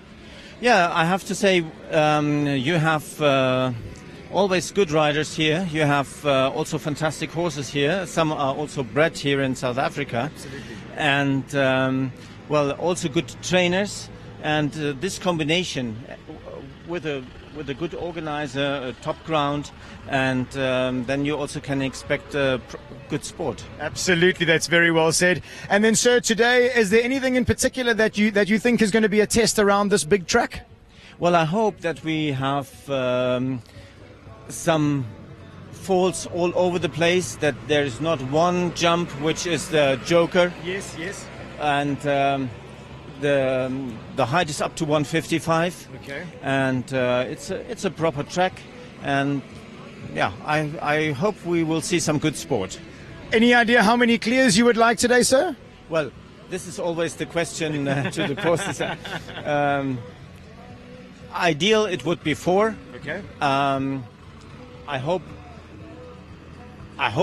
Yeah, I have to say you have always good riders here. You have also fantastic horses here. Some are also bred here in South Africa. Absolutely. And, well, also good trainers. And this combination with a good organizer, a top ground, and then you also can expect good sport. Absolutely, that's very well said. And then, sir, today, is there anything in particular that you think is going to be a test around this big track? Well, I hope that we have some faults all over the place, that there is not one jump which is the joker. Yes, yes. And the height is up to 155. Okay. And it's a proper track, and yeah, I hope we will see some good sport. Any idea how many clears you would like today, sir? Well, this is always the question to the course designer. Ideal it would be 4. Okay. I hope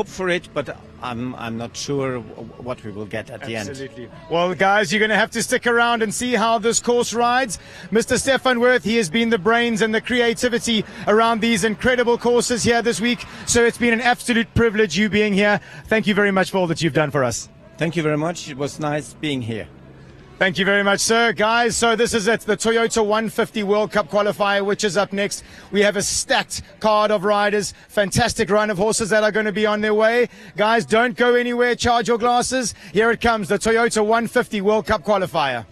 for it, but I'm not sure what we will get at the end. Absolutely. Well, guys, you're going to have to stick around and see how this course rides. Mr. Stefan Wirth, he has been the brains and the creativity around these incredible courses here this week. So it's been an absolute privilege you being here. Thank you very much for all that you've done for us. Thank you very much. It was nice being here. Thank you very much, sir. Guys, so this is it, the Toyota 150 World Cup qualifier, which is up next. We have a stacked card of riders, fantastic run of horses that are going to be on their way. Guys, don't go anywhere. Charge your glasses. Here it comes, the Toyota 150 World Cup qualifier.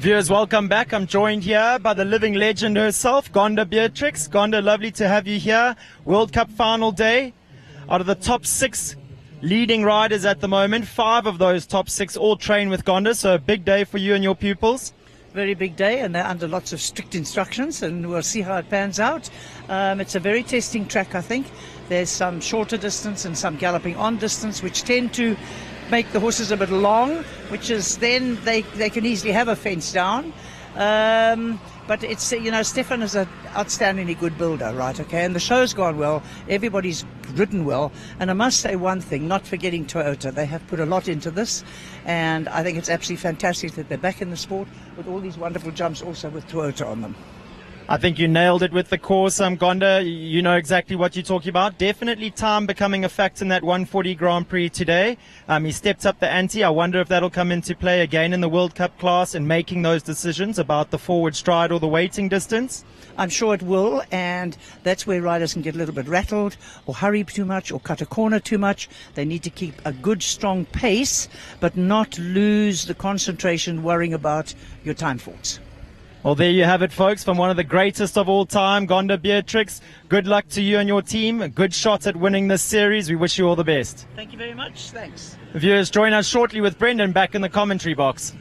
Viewers, welcome back. I'm joined here by the living legend herself, Gonda Beatrix. Gonda, lovely to have you here. World Cup final day. Out of the top 6 leading riders at the moment, 5 of those top 6 all train with Gonda, so a big day for you and your pupils. Very big day, and they're under lots of strict instructions, and we'll see how it pans out. It's a very testing track, I think. There's some shorter distance and some galloping on distance, which tend to make the horses a bit long, which is then they can easily have a fence down. But it's, Stefan is an outstandingly good builder, right? Okay, and the show's gone well. Everybody's ridden well. And I must say one thing, not forgetting Toyota. They have put a lot into this, and I think it's absolutely fantastic that they're back in the sport with all these wonderful jumps also with Toyota on them. I think you nailed it with the course, Gonda. You know exactly what you're talking about. Definitely time becoming a factor in that 140 Grand Prix today. He stepped up the ante. I wonder if that'll come into play again in the World Cup class and making those decisions about the forward stride or the waiting distance. I'm sure it will, and that's where riders can get a little bit rattled or hurry too much or cut a corner too much. They need to keep a good, strong pace, but not lose the concentration worrying about your time faults. Well, there you have it, folks, from one of the greatest of all time, Gonda Beatrix. Good luck to you and your team. A good shot at winning this series. We wish you all the best. Thank you very much. Thanks. Viewers, join us shortly with Brendan back in the commentary box.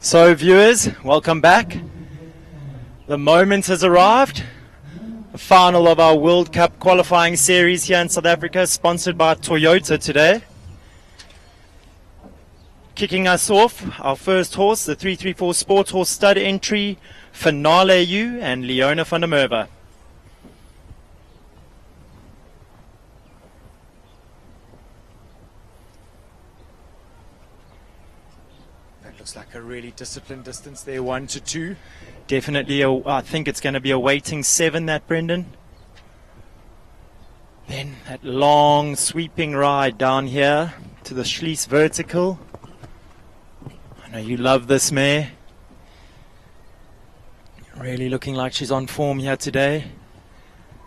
So, viewers, welcome back. The moment has arrived. The final of our World Cup qualifying series here in South Africa, sponsored by Toyota today. Kicking us off, our first horse, the 334 Sport Horse Stud entry, Finale U and Leona van der Merwe. Looks like a really disciplined distance there, 1 to 2. Definitely, I think it's going to be a waiting 7, that, Brendan. Then that long sweeping ride down here to the Schließ vertical. I know you love this mare. Really looking like she's on form here today.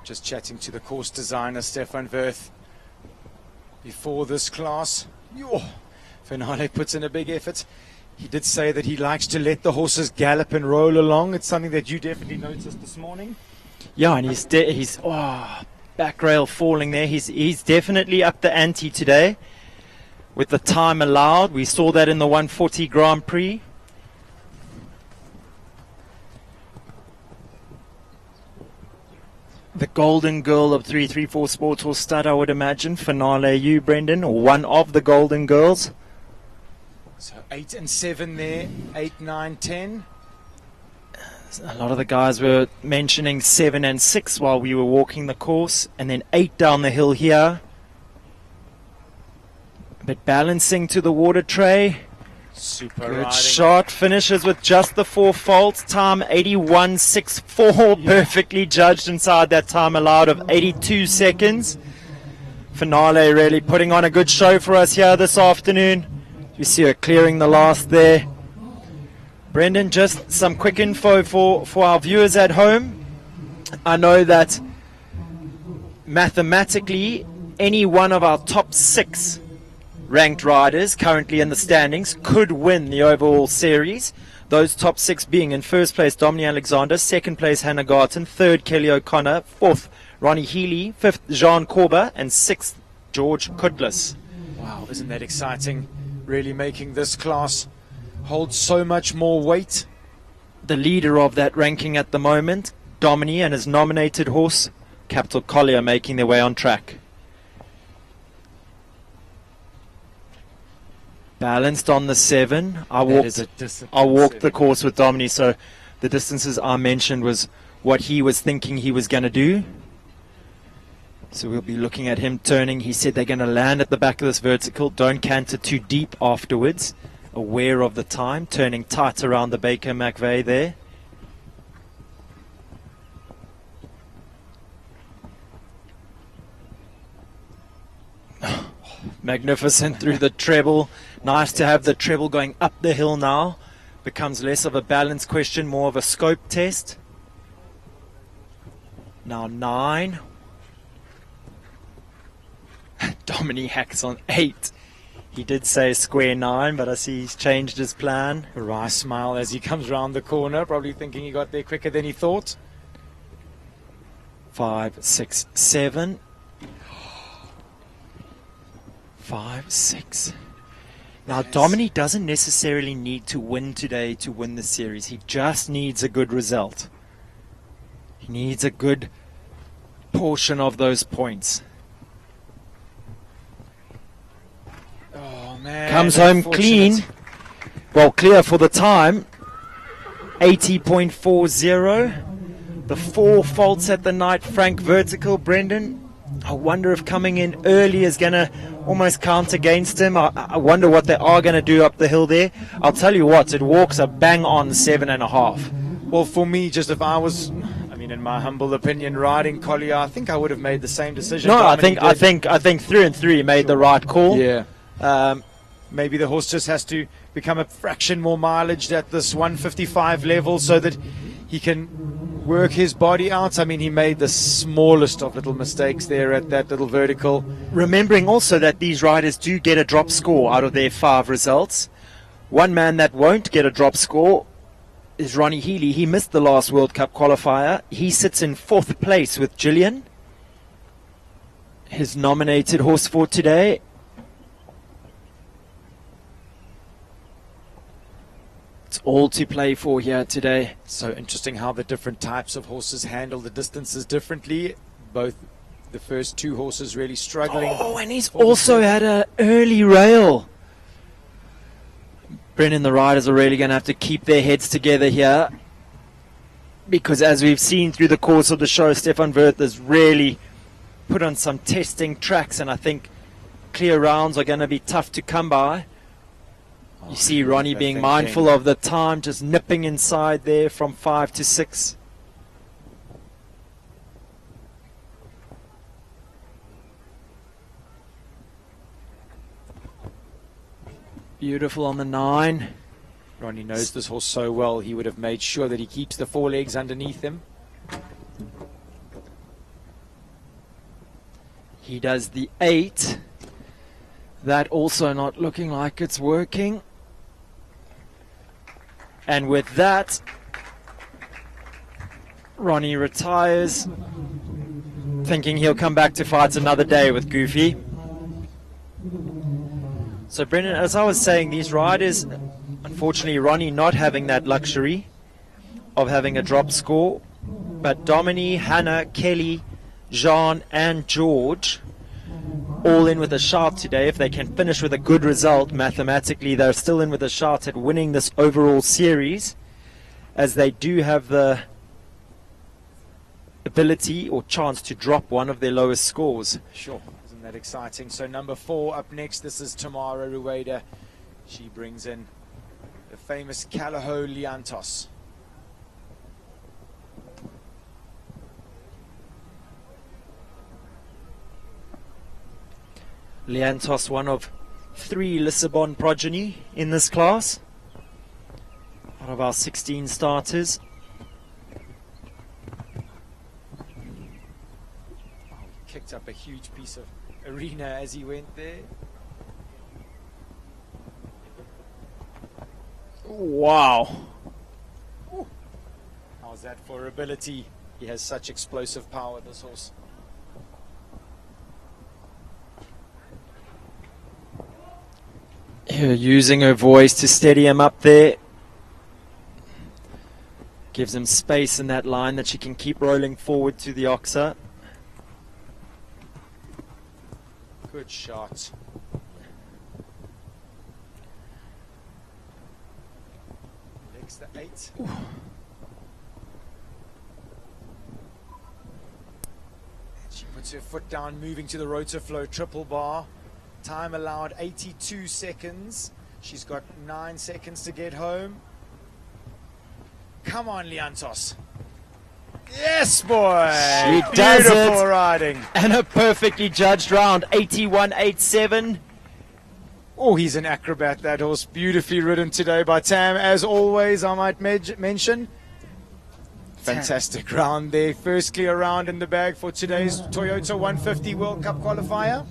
Just chatting to the course designer, Stefan Wirth, before this class. Finale puts in a big effort. He did say that he likes to let the horses gallop and roll along. It's something that you definitely noticed this morning. Yeah, and he's back rail falling there. He's definitely up the ante today with the time allowed. We saw that in the 140 Grand Prix. The golden girl of 334 Sports Horse Stud, I would imagine. Finale U, Brendan, or one of the golden girls. So 8 and 7 there, 8, 9, 10. A lot of the guys were mentioning 7 and 6 while we were walking the course, and then 8 down the hill here. But balancing to the water tray. Super Good riding. shot. Finishes with just the 4 faults. Time 81.64. Perfectly judged inside that time allowed of 82 seconds. Finale really putting on a good show for us here this afternoon. You see her clearing the last there. Brendan, just some quick info for our viewers at home. I know that mathematically any one of our top 6 ranked riders currently in the standings could win the overall series. Those top 6 being in first place Dominic Alexander, second place Hannah Garton, third Kelly O'Connor, fourth Ronnie Healy, fifth Jean Corba, and sixth George Cutlass. Wow, isn't that exciting? Really making this class hold so much more weight. The leader of that ranking at the moment, Dominic, and his nominated horse, Capital Collier, making their way on track. Balanced on the 7. I walked the course with Dominic, so the distances I mentioned was what he was thinking he was going to do. So we'll be looking at him turning. He said they're going to land at the back of this vertical. Don't canter too deep afterwards. Aware of the time. Turning tight around the Baker McVeigh there. Magnificent through the treble. Nice to have the treble going up the hill now. Becomes less of a balance question, more of a scope test. Now 9. Dominic hacks on 8. He did say square 9, but I see he's changed his plan. A wry smile as he comes round the corner, probably thinking he got there quicker than he thought. 5, 6, 7. 5, 6. Now, Dominic doesn't necessarily need to win today to win the series. He just needs a good result. He needs a good portion of those points. Oh, man. Comes home clean. Well, clear for the time. 80.40. The 4 faults at the night. Frank vertical, Brendan. I wonder if coming in early is going to almost count against him. I wonder what they are going to do up the hill there. I'll tell you what, it walks a bang on 7.5. Well, for me, just if I was, in my humble opinion, riding Collier, I think I would have made the same decision. No, I think 3 and 3 made the right call. Yeah. Maybe the horse just has to become a fraction more mileage at this 155 level so that he can work his body out. He made the smallest of little mistakes there at that little vertical. Remembering also that these riders do get a drop score out of their 5 results. One man that won't get a drop score is Ronnie Healy. He missed the last World Cup qualifier. He sits in 4th place with Gillian, his nominated horse for today. It's all to play for here today. So interesting how the different types of horses handle the distances differently. Both the first 2 horses really struggling. Oh, and he's also had an early rail. Brendan, the riders are really going to have to keep their heads together here, because as we've seen through the course of the show, Stefan Wirth has really put on some testing tracks, and I think clear rounds are going to be tough to come by. You see Ronnie being mindful of the time, just nipping inside there from 5 to 6. Beautiful on the 9. Ronnie knows this horse so well, he would have made sure that he keeps the 4 legs underneath him. He does the 8. That also not looking like it's working. And with that, Ronnie retires, thinking he'll come back to fight another day with Goofy. So Brendan, as I was saying, these riders, unfortunately Ronnie not having that luxury of having a drop score, but Dominic, Hannah, Kelly, Jean and George all in with a shot today. If they can finish with a good result, mathematically they're still in with a shot at winning this overall series, as they do have the ability or chance to drop one of their lowest scores. Sure, isn't that exciting? So number 4 up next, this is Tamara Rueda. She brings in the famous Calaho Liantos. Liantos, one of 3 Lisbon progeny in this class out of our 16 starters. Kicked up a huge piece of arena as he went there. Wow. Ooh. How's that for ability? He has such explosive power, this horse. Her using her voice to steady him up there. Gives him space in that line that she can keep rolling forward to the oxer. Good shot. Next the 8. Ooh. She puts her foot down, moving to the rotor flow triple bar. Time allowed 82 seconds. She's got 9 seconds to get home. Come on, Liantos. Yes, boy! She does Beautiful it. riding. And a perfectly judged round, 81.87. Oh, he's an acrobat, that horse. Beautifully ridden today by Tam, as always, I might mention. Fantastic round there. First clear round in the bag for today's Toyota 150 World Cup qualifier.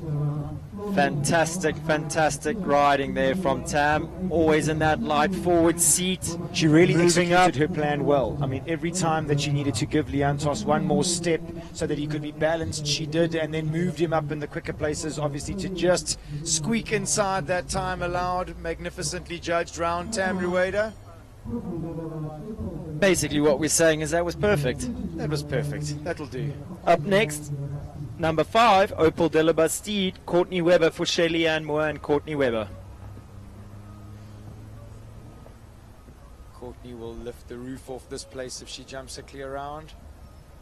Fantastic, fantastic riding there from Tam. Always in that light forward seat. She really moving up. executed her plan well. I mean, every time that she needed to give Liantos one more step so that he could be balanced, she did, and then moved him up in the quicker places, obviously, to just squeak inside that time allowed. Magnificently judged round, Tam Rueda. Basically what we're saying is that was perfect. That was perfect. That'll do. Up next, number 5, Opal de la Bastide, Courtney Webber for Shelly-Ann Moore and Courtney Webber. Courtney will lift the roof off this place if she jumps a clear round.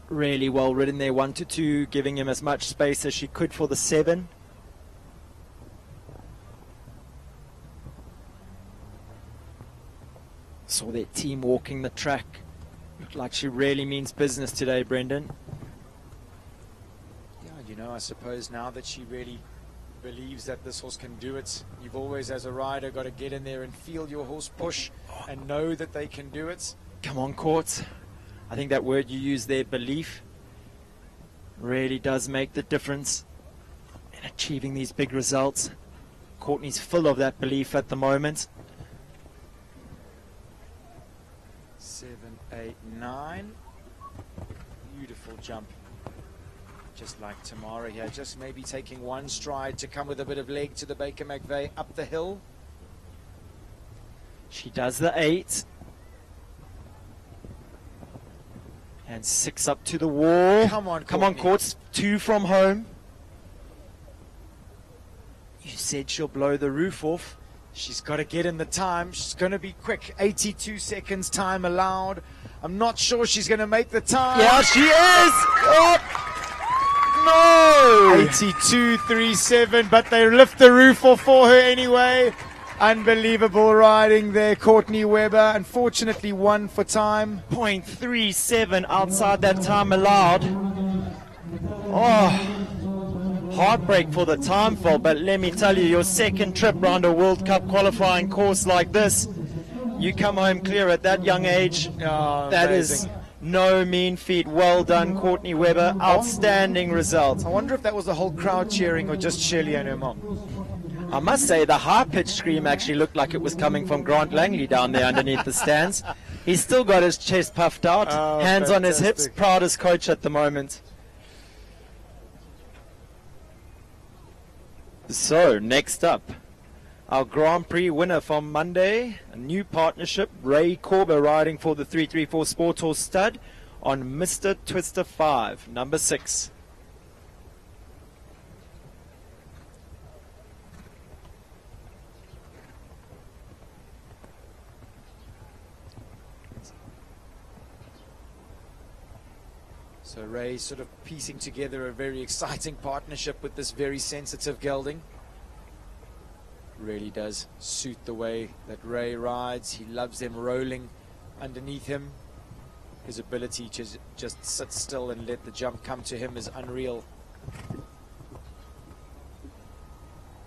Really well ridden there, 1 to 2, giving him as much space as she could for the 7. Saw their team walking the track. Looked like she really means business today, Brendan. Yeah, you know, I suppose now that she really believes that this horse can do it, you've always, as a rider, got to get in there and feel your horse push and know that they can do it. Come on, Court. I think that word you use there, belief, really does make the difference in achieving these big results. Courtney's full of that belief at the moment. 7, 8, 9. Beautiful jump. Just like Tamara here, just maybe taking one stride to come with a bit of leg to the Baker McVeigh up the hill. She does the 8. And 6 up to the wall. Come on, come on, Courts. 2 from home. You said she'll blow the roof off. She's got to get in the time. She's going to be quick. 82 seconds time allowed. I'm not sure she's going to make the time. Yeah, she is. Oh, no. 82.37, but they lift the roof off for her anyway. Unbelievable riding there, Courtney Webber. Unfortunately, 1 for time. 0.37 outside that time allowed. Oh. Heartbreak for the time fall, but let me tell you, your second trip round a World Cup qualifying course like this, you come home clear at that young age. That is no mean feat. Well done, Courtney Webber. Outstanding result. I wonder if that was the whole crowd cheering or just Shirley and her mom. I must say the high-pitched scream actually looked like it was coming from Grant Langley down there underneath the stands. He's still got his chest puffed out, hands on his hips, proud as coach at the moment. So, next up, our Grand Prix winner from Monday, a new partnership, Ray Corber riding for the 334 Sport Horse Stud on Mr. Twister 5, number 6. So Ray sort of piecing together a very exciting partnership with this very sensitive gelding. Really does suit the way that Ray rides. He loves them rolling underneath him. His ability to just sit still and let the jump come to him is unreal.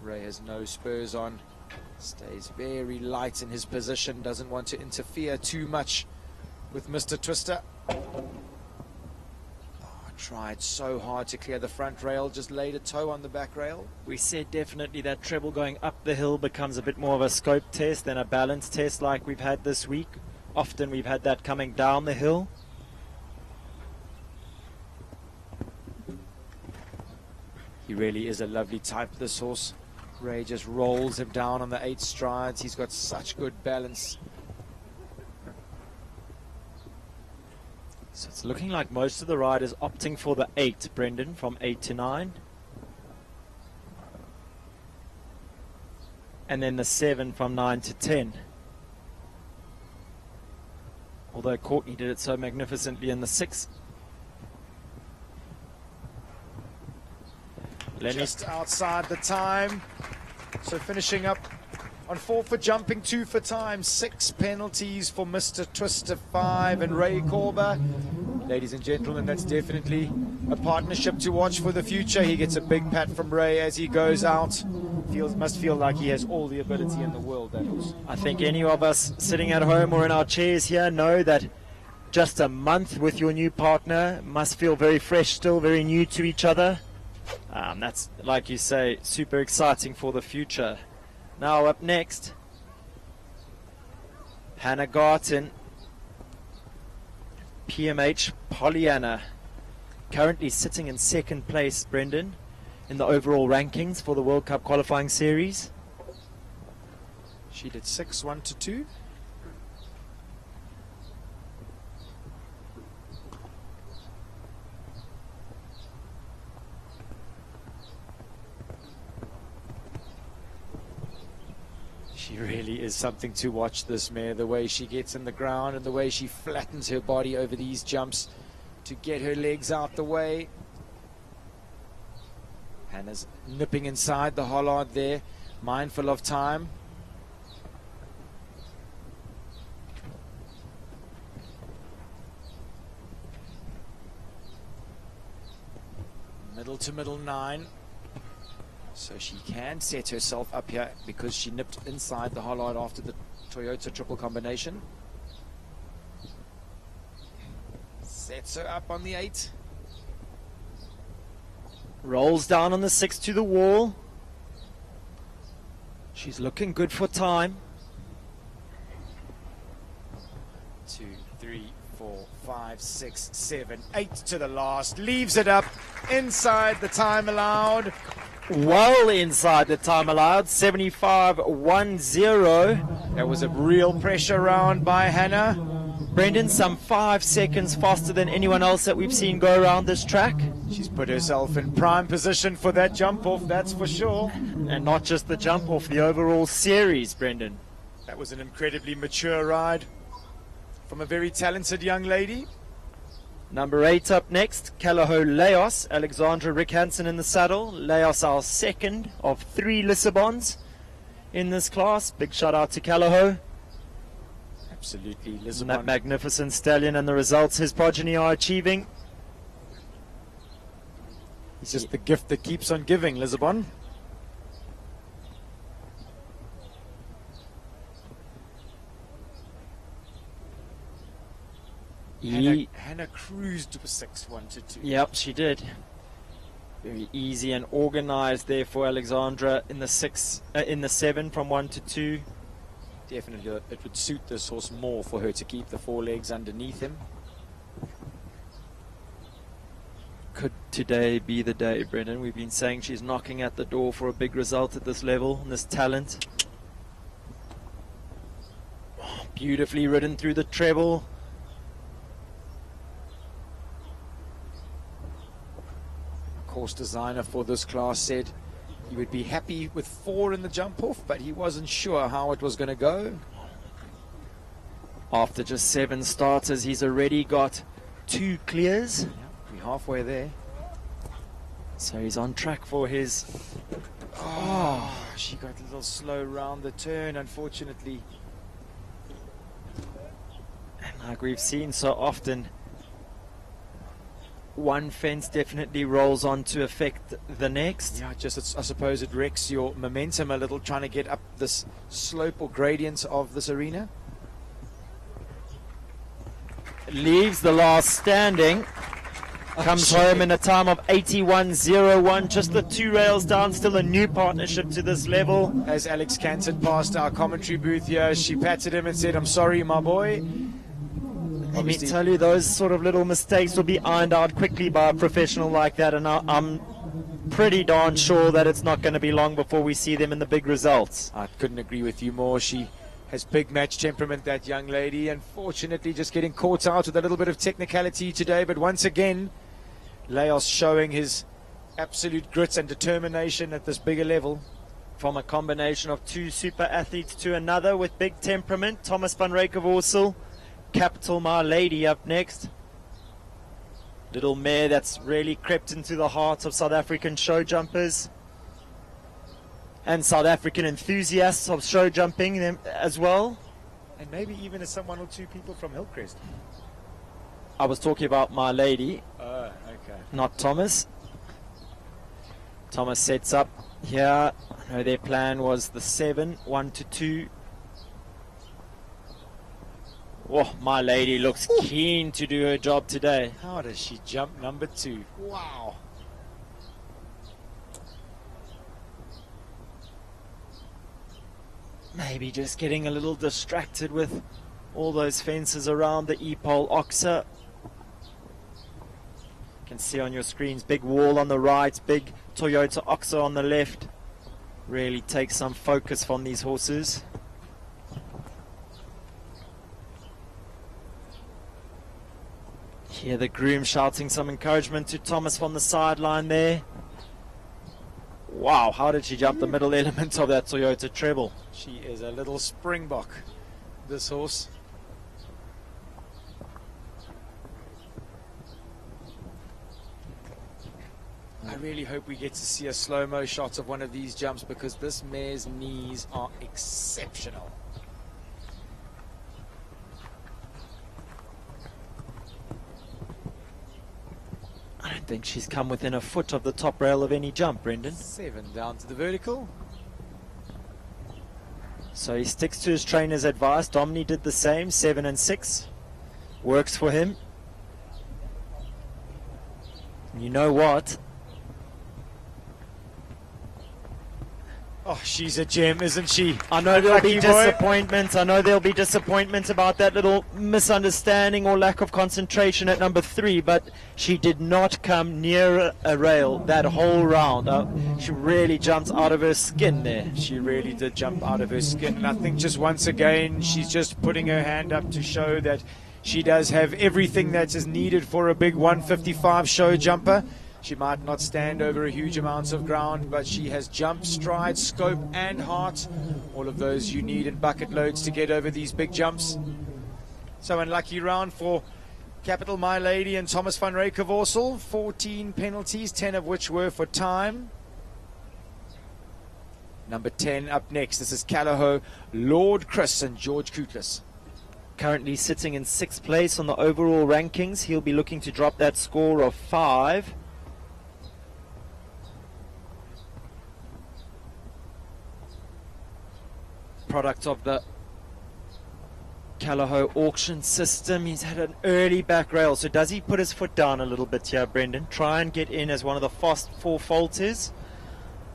Ray Ray has no spurs on. Stays very light in his position. Doesn't want to interfere too much with Mr. Twister. Tried so hard to clear the front rail, just laid a toe on the back rail. We said definitely that treble going up the hill becomes a bit more of a scope test than a balance test like we've had this week. Often we've had that coming down the hill. He really is a lovely type, this horse. Ray just rolls him down on the 8 strides. He's got such good balance. So it's looking like most of the riders opting for the 8, Brendan, from 8 to 9. And then the 7 from 9 to 10. Although Courtney did it so magnificently in the 6. Just outside the time. So finishing up on 4 for jumping, 2 for time, 6 penalties for Mr. Twister, 5 and Ray Corber. Ladies and gentlemen, that's definitely a partnership to watch for the future. He gets a big pat from Ray as he goes out. Must feel like he has all the ability in the world, that horse. I think any of us sitting at home or in our chairs here know that just a month with your new partner must feel very fresh, still very new to each other. That's, like you say, super exciting for the future. Now up next, Hannah Garten, PMH Pollyanna, currently sitting in 2nd place, Brendan, in the overall rankings for the World Cup qualifying series. She did 6, 1 to 2. She really is something to watch, this mare, the way she gets in the ground and the way she flattens her body over these jumps to get her legs out the way. Hannah's nipping inside the hollard there, mindful of time. Middle to middle 9. So she can set herself up here because she nipped inside the hollard after the Toyota triple combination. Sets her up on the 8. Rolls down on the 6 to the wall. She's looking good for time. 2, 3, 4, 5, 6, 7, 8 to the last. Leaves it up inside the time allowed. Well inside the time allowed, 75.10. That was a real pressure round by Hannah. Brendan, some 5 seconds faster than anyone else that we've seen go around this track. She's put herself in prime position for that jump off, that's for sure. And not just the jump off, the overall series, Brendan. That was an incredibly mature ride from a very talented young lady. Number 8 up next, Calaho Laos, Alexandra Rick Hansen in the saddle. Laos our 2nd of 3 Lissabons in this class. Big shout out to Calaho. Absolutely, Lisbon. That magnificent stallion and the results his progeny are achieving. He's just the gift that keeps on giving, Lisbon. Hannah cruised to 6, 1 to 2. Yep, she did. Very easy and organized there for Alexandra in the 7 from 1 to 2. Definitely, it would suit this horse more for her to keep the 4 legs underneath him. Could today be the day, Brendan? We've been saying she's knocking at the door for a big result at this level, and this talent. Beautifully ridden through the treble. Course designer for this class said he would be happy with 4 in the jump off, but he wasn't sure how it was going to go. After just 7 starters, he's already got 2 clears. We're halfway there. So he's on track for his... Oh, she got a little slow round the turn, unfortunately. And like we've seen so often, one fence definitely rolls on to affect the next. Yeah, I suppose it wrecks your momentum a little trying to get up this slope or gradient of this arena. Leaves the last standing. Comes home in a time of 81.01. Just the 2 rails down. Still a new partnership to this level. As Alex cantered past our commentary booth here, she patted him and said, "I'm sorry, my boy." Let me tell you, those sort of little mistakes will be ironed out quickly by a professional like that, and I'm pretty darn sure that it's not going to be long before we see them in the big results. I couldn't agree with you more. She has big match temperament, that young lady. Unfortunately, just getting caught out with a little bit of technicality today, but once again, Laos showing his absolute grit and determination at this bigger level. From a combination of 2 super athletes to another with big temperament, Thomas van Ryk, Capital My Lady up next. Little mare that's really crept into the heart of South African show jumpers and South African enthusiasts of show jumping them as well. And maybe even as one or two people from Hillcrest. I was talking about My Lady, okay. not Thomas. Thomas sets up here. I know their plan was the 7, 1 to 2. Oh, My Lady looks keen to do her job today. How does she jump number 2? Wow. Maybe just getting a little distracted with all those fences around the E-pole Oxa. You can see on your screens, big wall on the right, big Toyota Oxa on the left. Really takes some focus from these horses. Here the groom shouting some encouragement to Thomas from the sideline there. Wow, how did she jump the middle element of that Toyota treble? She is a little springbok, this horse. I really hope we get to see a slow-mo shot of one of these jumps, because this mare's knees are exceptional. I don't think she's come within a foot of the top rail of any jump, Brendan. 7 down to the vertical. So he sticks to his trainer's advice. Domini did the same, 7 and 6. Works for him. You know what? Oh, she's a gem, isn't she? I know there'll be disappointment. I know there'll be disappointment about that little misunderstanding or lack of concentration at number 3, but she did not come near a rail that whole round. She really jumped out of her skin there. She really did jump out of her skin. And I think just once again, she's just putting her hand up to show that she does have everything that is needed for a big 155 show jumper. She might not stand over a huge amounts of ground, but she has jump, stride, scope and heart. All of those you need in bucket loads to get over these big jumps. So unlucky round for Capital My Lady and Thomas van Ryk. 14 penalties, 10 of which were for time. Number 10 up next. This is Callagho, Lord Chris and George Koutlis. Currently sitting in 6th place on the overall rankings. He'll be looking to drop that score of 5. Product of the Callagho auction system. He's had an early back rail, so does he put his foot down a little bit here, Brendan? Try and get in as one of the fast 4 faulters.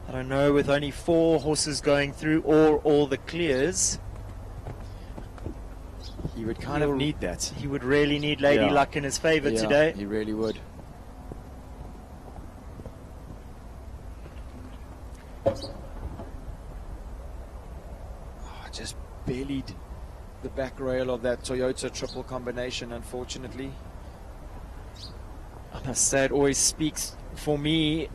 I don't know, with only 4 horses going through or all the clears, he would kind of need that. He would really need Lady Luck in his favor today. He really would. Just bellied the back rail of that Toyota triple combination, unfortunately. I must say, it always speaks for me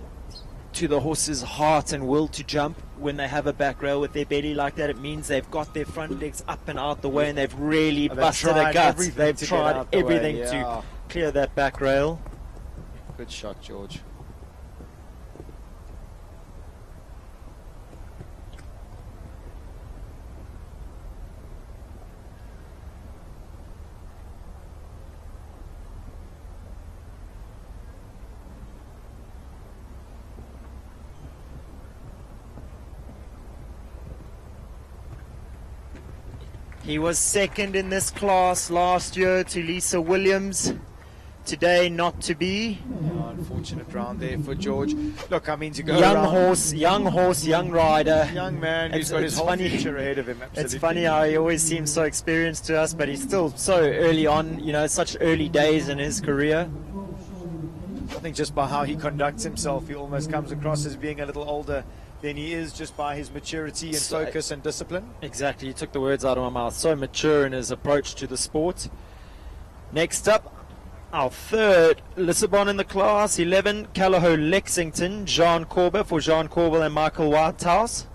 to the horse's heart and will to jump when they have a back rail with their belly like that. It means they've got their front legs up and out the way, and they've really busted a gut. They've tried everything to clear that back rail. Good shot, George. He was second in this class last year to Lisa Williams. Today, not to be. Yeah, unfortunate round there for George. Look, I mean, to go Young around, horse, young rider. young man who's got his whole future ahead of him. Absolutely. It's funny how he always seems so experienced to us, but he's still so early on, you know, such early days in his career. I think just by how he conducts himself, he almost comes across as being a little older than he is, just by his maturity and focus and discipline. Exactly, you took the words out of my mouth. So mature in his approach to the sport. Next up, our third Lissabon in the class, 11, Callao Lexington, Jean Corber for Jean Corbel and Michael Whitehouse.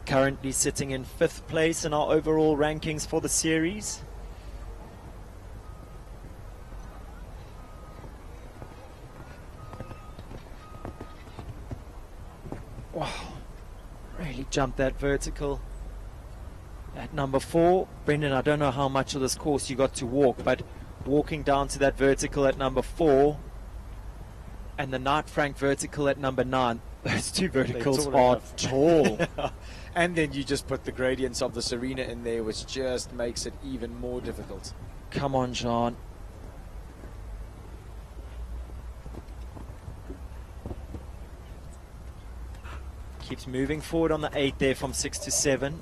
Currently sitting in 5th place in our overall rankings for the series. Wow. Really jumped that vertical at number 4. Brendan, I don't know how much of this course you got to walk, but walking down to that vertical at number 4 and the Knight Frank vertical at number 9, those two verticals are tall. And then you just put the gradients of the Serena in there, which just makes it even more difficult. Come on, Jean. Keeps moving forward on the 8 there from 6 to 7.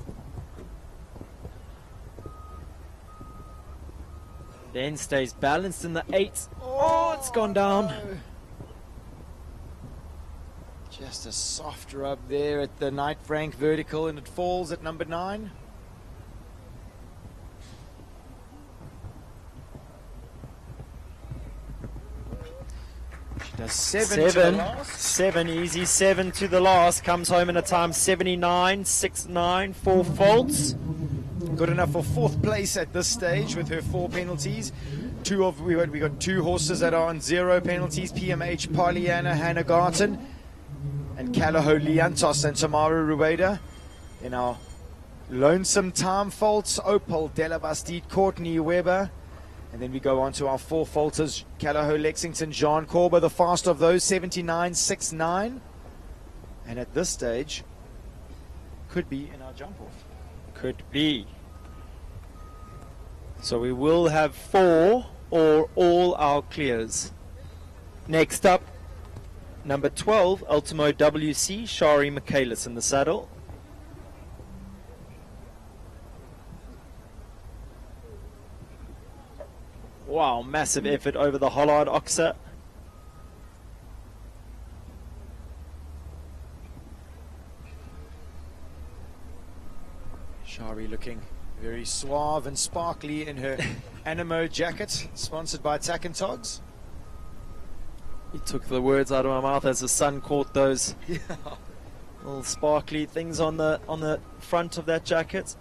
Then stays balanced in the 8. Oh, it's gone down. Just a soft rub there at the Knight Frank vertical, and it falls at number 9. She does 7 to the last. 7 easy, 7 to the last. Comes home in a time 79.69, 4 faults. Good enough for 4th place at this stage with her 4 penalties. We got 2 horses that are on 0 penalties. PMH Pollyanna Hannah Garten and Callao Liantos and Tamara Rueda. In our lonesome time faults, Opal Della Bastide, Courtney Weber. And then we go on to our 4 faulters, Callao Lexington, Jean Corber, the fast of those, 79.69. And at this stage, could be in our jump off. Could be. So we will have 4 or all our clears. Next up, number 12, Ultimo WC, Shari Michaelis in the saddle. Wow, massive effort over the Hollard Oxer. Shari looking very suave and sparkly in her Animo jacket, sponsored by Tack and Togs. He took the words out of my mouth as the sun caught those little sparkly things on the front of that jacket.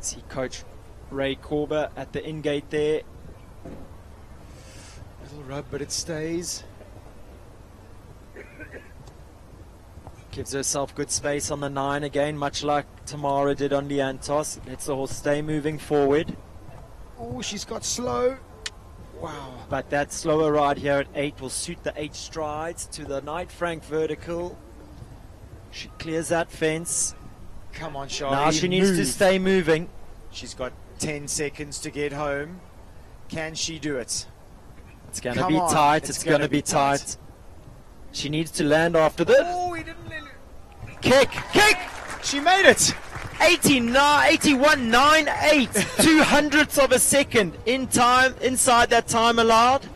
See Coach Ray Corber at the in-gate there. Little rub, but it stays. Gives herself good space on the 9 again, much like Tamara did on Liantos. Lets the horse stay moving forward. Oh, she's got slow. Wow. But that slower ride here at 8 will suit the 8 strides to the Knight Frank vertical. She clears that fence. Come on, Charlie. Now she needs to stay moving. She's got 10 seconds to get home. Can she do it? It's going to be tight. It's going to be tight. She needs to land after this. Oh, he didn't let it. Kick! She made it. 81.98, 2 hundredths of a second in time, inside that time allowed.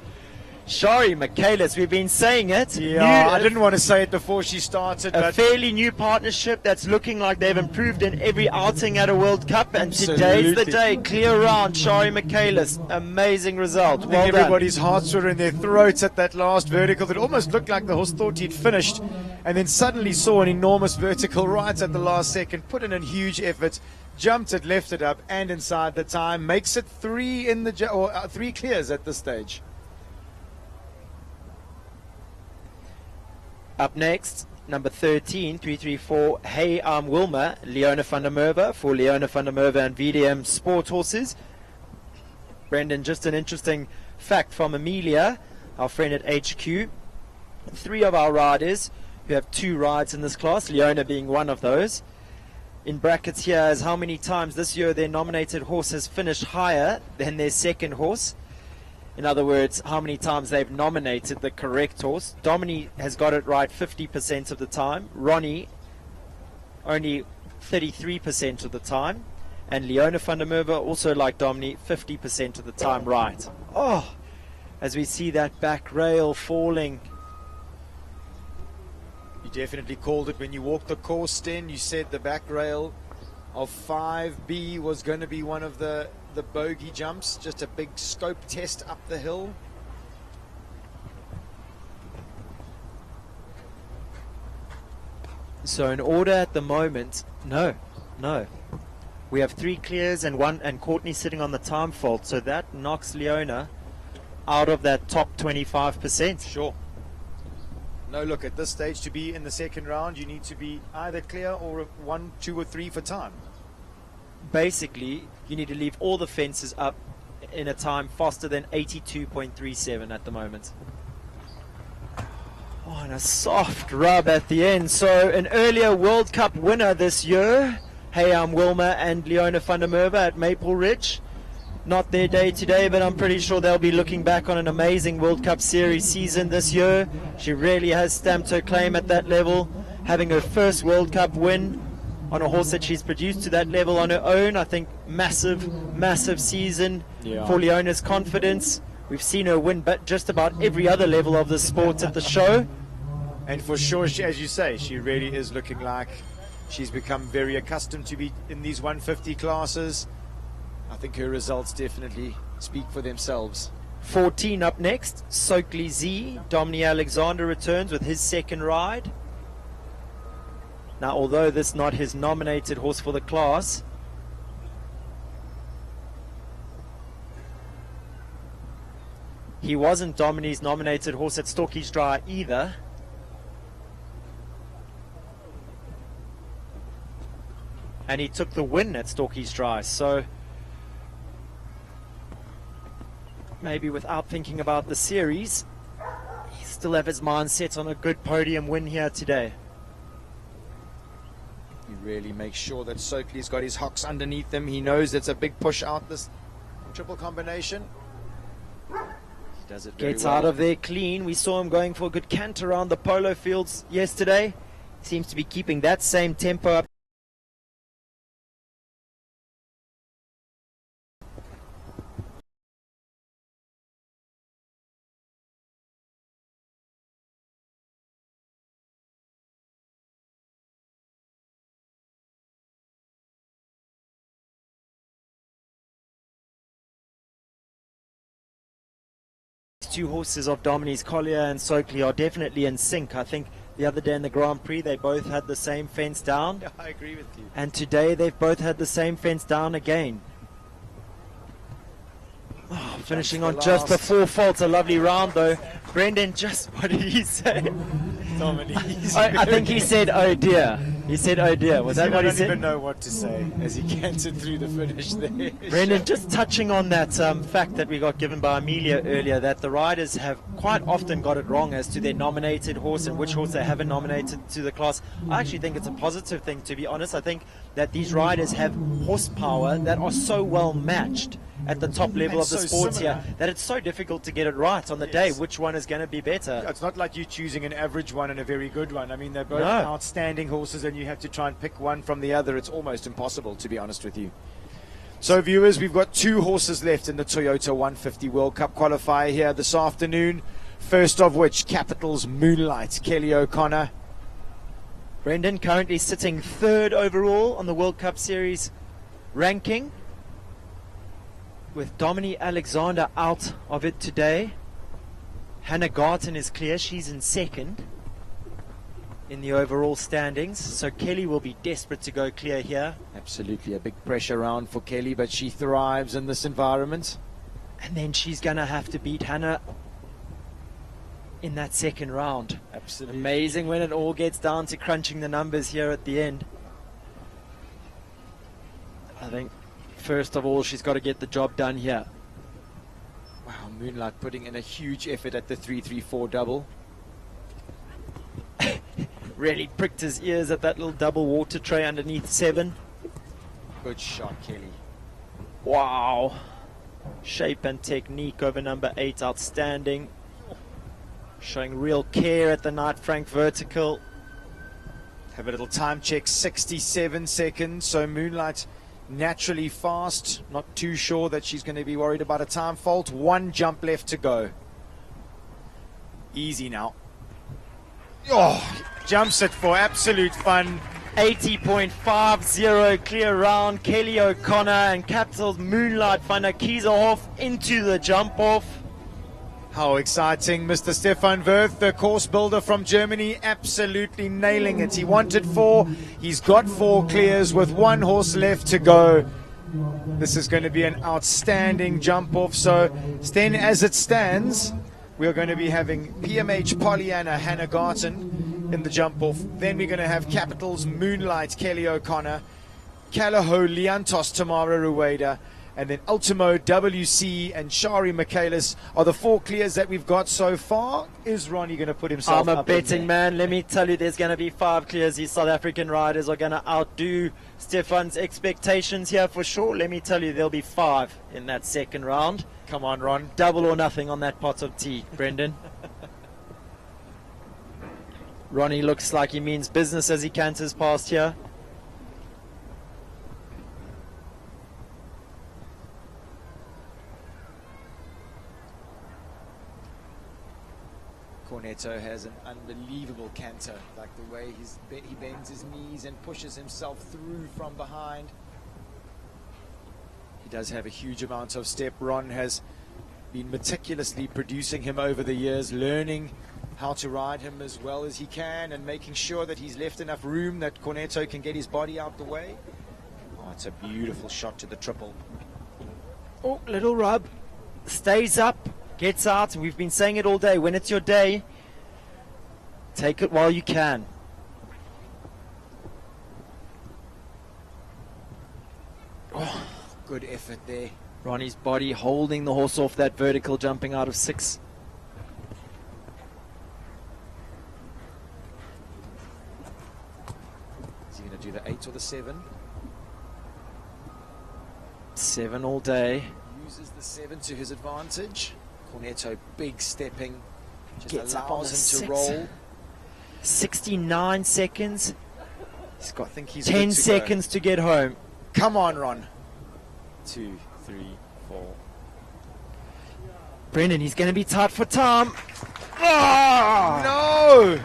Shari Michaelis, we've been saying it. Yeah, I didn't want to say it before she started. A but fairly new partnership that's looking like they've improved in every outing at a World Cup. And today's the day. Clear round, Shari Michaelis. Amazing result. I Well think done. everybody's hearts were in their throats at that last vertical. It almost looked like the horse thought he'd finished, and then suddenly saw an enormous vertical right at the last second. Put in a huge effort, jumped it, left it up, and inside the time. Makes it 3 in the 3 clears at this stage. Up next, number 13, 334, Hey, I'm Wilma, Leona van der Merwe for Leona van der Merwe and VDM Sport Horses. Brendan, just an interesting fact from Amelia, our friend at HQ. 3 of our riders who have 2 rides in this class, Leona being one of those. In brackets here is how many times this year their nominated horse has finished higher than their second horse. In other words, how many times they've nominated the correct horse. Domini has got it right 50% of the time. Ronnie only 33% of the time. And Leona van der Merwe, also like Domini, 50% of the time right. Oh, as we see that back rail falling. You definitely called it when you walked the course, Sten. You said the back rail of 5B was going to be one of the bogey jumps. Just a big scope test up the hill. So in order at the moment, no. We have 3 clears and Courtney sitting on the time fault. So that knocks Leona out of that top 25%. Sure. No, look, at this stage, to be in the second round, you need to be either clear or 1, 2 or 3 for time. Basically, you need to leave all the fences up in a time faster than 82.37 at the moment. Oh, and a soft rub at the end. So an earlier World Cup winner this year, Hey, I'm Wilma and Leona van der Merwe at Maple Ridge. Not their day today, but I'm pretty sure they'll be looking back on an amazing World Cup Series season this year. She really has stamped her claim at that level, having her first World Cup win on a horse that she's produced to that level on her own. I think massive season for Leona's confidence. We've seen her win but just about every other level of the sport at the show. And for sure, as you say, she really is looking like she's become very accustomed to be in these 150 classes. I think her results definitely speak for themselves. 14 up next, Soakley Z. Domini Alexander returns with his second ride. Now, although this is not his nominated horse for the class, he wasn't Domini's nominated horse at Stockies Dry either. And he took the win at Stockies Dry, so maybe without thinking about the series, he still have his mind set on a good podium win here today. He really makes sure that Soakley's got his hocks underneath him. He knows it's a big push out, this triple combination. He does it very Gets well. out of there clean. We saw him going for a good cant around the polo fields yesterday. Seems to be keeping that same tempo up. Two horses of Domini's, Collier and Soakley, are definitely in sync. I think the other day in the Grand Prix they both had the same fence down. Yeah, I agree with you. And today they've both had the same fence down again. Oh, finishing on just before fault. A lovely round though. Brendan, just what did he say? I think he said, oh dear. He said, oh dear. Was that what he said? I don't even know what to say as he cantered through the finish there. Brendan, just touching on that fact that we got given by Amelia earlier, that the riders have quite often got it wrong as to their nominated horse and which horse they haven't nominated to the class. I actually think it's a positive thing, to be honest. I think that these riders have horsepower that are so well matched at the top level of the sports here that it's so difficult to get it right on the day which one is going to be better. It's not like you choosing an average one and a very good one. I mean, they're both outstanding horses and you have to try and pick one from the other. It's almost impossible, to be honest with you. So viewers, we've got 2 horses left in the Toyota 150 World Cup qualifier here this afternoon. First of which, Capital's Moonlight, Kelly O'Connor. Brendan currently sitting 3rd overall on the World Cup Series ranking, with Domini Alexander out of it today. Hannah Garton is clear. She's in 2nd in the overall standings. So Kelly will be desperate to go clear here. Absolutely a big pressure round for Kelly, but she thrives in this environment. And then she's going to have to beat Hannah in that second round. Absolutely. Amazing when it all gets down to crunching the numbers here at the end. I think first of all she's got to get the job done here. Wow, Moonlight putting in a huge effort at the 3-3-4 double. Really pricked his ears at that little double water tray underneath 7. Good shot, Kelly. Wow. Shape and technique over number 8, outstanding. Showing real care at the Knight Frank vertical. Have a little time check, 67 seconds. So Moonlight naturally fast. Not too sure that she's going to be worried about a time fault. 1 jump left to go. Easy now. Oh, jumps it for absolute fun. 80.50 clear round. Kelly O'Connor and Capital's Moonlight van der Kieserhof into the jump off. How exciting. Mr. Stefan Wirth, the course builder from Germany, absolutely nailing it. He wanted 4. He's got 4 clears with 1 horse left to go. This is going to be an outstanding jump off. So then as it stands, we're going to be having PMH Pollyanna Hannah Garten in the jump off. Then we're going to have Capital's Moonlight Kelly O'Connor, Calaho Liantos Tamara Rueda, and then Ultimo WC and Shari Michaelis are the 4 clears that we've got so far. Is Ronnie going to put himself I'm a up in betting there? man. Let me tell you, there's going to be 5 clears. These South African riders are going to outdo Stefan's expectations here for sure. Let me tell you, there'll be 5 in that second round. Come on, Ron. Double or nothing on that pot of tea, Brendan. Ronnie looks like he means business as he canters past here. Cornetto has an unbelievable canter, like the way he bends his knees and pushes himself through from behind. He does have a huge amount of step. Ron has been meticulously producing him over the years, learning how to ride him as well as he can and making sure that he's left enough room that Cornetto can get his body out the way. Oh, it's a beautiful shot to the triple. Oh, little rub. Stays up, gets out, and we've been saying it all day. When it's your day, take it while you can. Oh, good effort there. Ronnie's body holding the horse off that vertical, jumping out of 6. Is he going to do the 8 or the 7? 7 all day. Uses the 7 to his advantage. Cornetto big stepping. Just Gets up on the allows him 6. to roll. 69 seconds. He's got, I think he's 10 good to seconds to get home. Come on, Ron. 2, 3, 4. Brendan, he's going to be tight for time. Oh! No!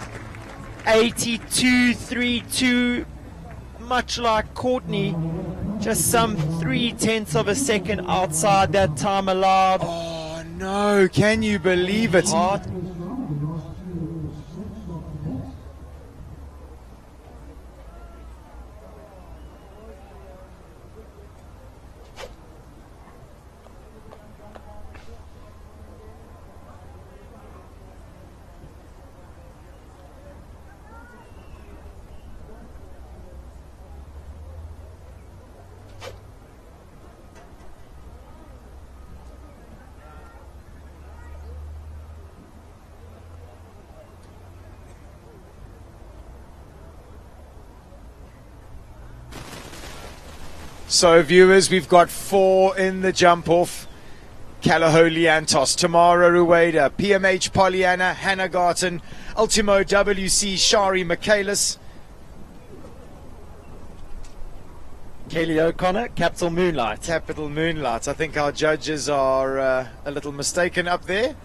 82.32. Much like Courtney, just some 0.3 of a second outside that time allowed. Oh no, can you believe it? Hard. So viewers, we've got 4 in the jump off. Calaho Liantos, Tamara Rueda, PMH Pollyanna, Hannah Garten, Ultimo WC, Shari Michaelis. Kelly O'Connor, Capital Moonlight. Capital Moonlight. I think our judges are a little mistaken up there.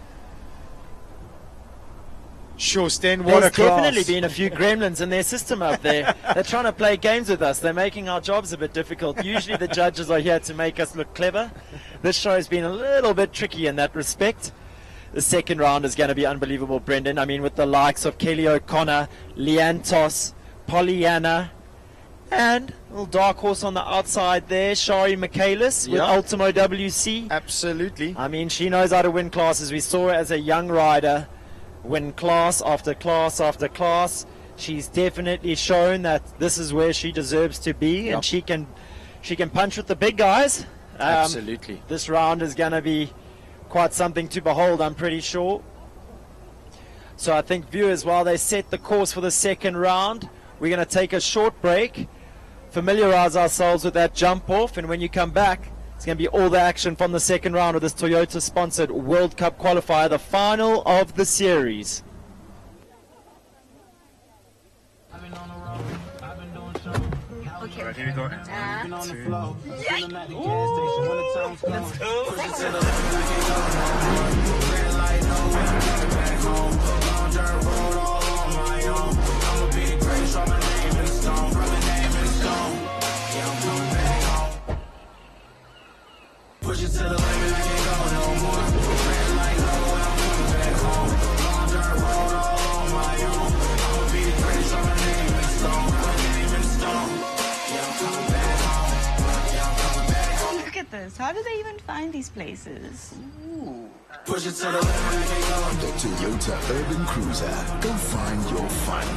Sure, Sten, what There's a class. definitely been a few gremlins in their system up there. They're trying to play games with us. They're making our jobs a bit difficult. Usually the judges are here to make us look clever. This show has been a little bit tricky in that respect. The second round is going to be unbelievable, Brendan. I mean, with the likes of Kelly O'Connor, Liantos, Pollyanna, and a little dark horse on the outside there, Shari Michaelis with Ultimo WC. Absolutely. I mean, she knows how to win classes. We saw her as a young rider win class after class after class. She's definitely shown that this is where she deserves to be, and she can punch with the big guys. Absolutely. This round is going to be quite something to behold, I'm pretty sure. So I think, viewers, while they set the course for the second round, we're going to take a short break, familiarize ourselves with that jump off, and when you come back, it's going to be all the action from the second round of this Toyota-sponsored World Cup qualifier, the final of the series. Okay. Alright, here we go. One, two, Let's go. Push it to the limit, I can't go no more. Red light low, and I'm coming back home. Long dirt road all on my own. I'ma be the greatest, my name in stone. My name in stone. Yeah, I'm coming back home. Yeah, I'm coming back home. Look at this. How do they even find these places? Ooh. Push it to the limit, I can't go. The Toyota Urban Cruiser. Go find your fun.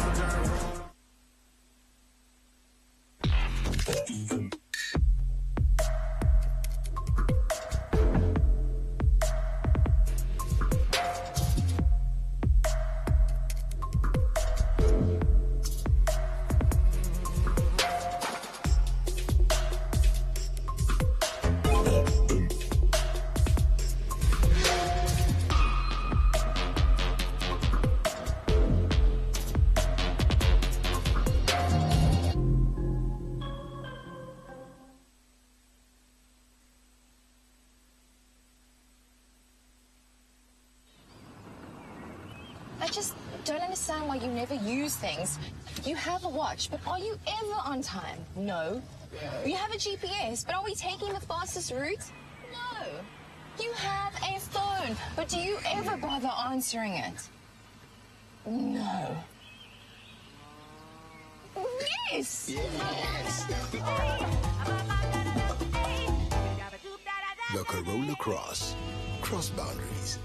I just don't understand why you never use things. You have a watch, but are you ever on time? No. You have a GPS, but are we taking the fastest route? No. You have a phone, but do you ever bother answering it? No. Yes! The Corolla Cross. Cross boundaries.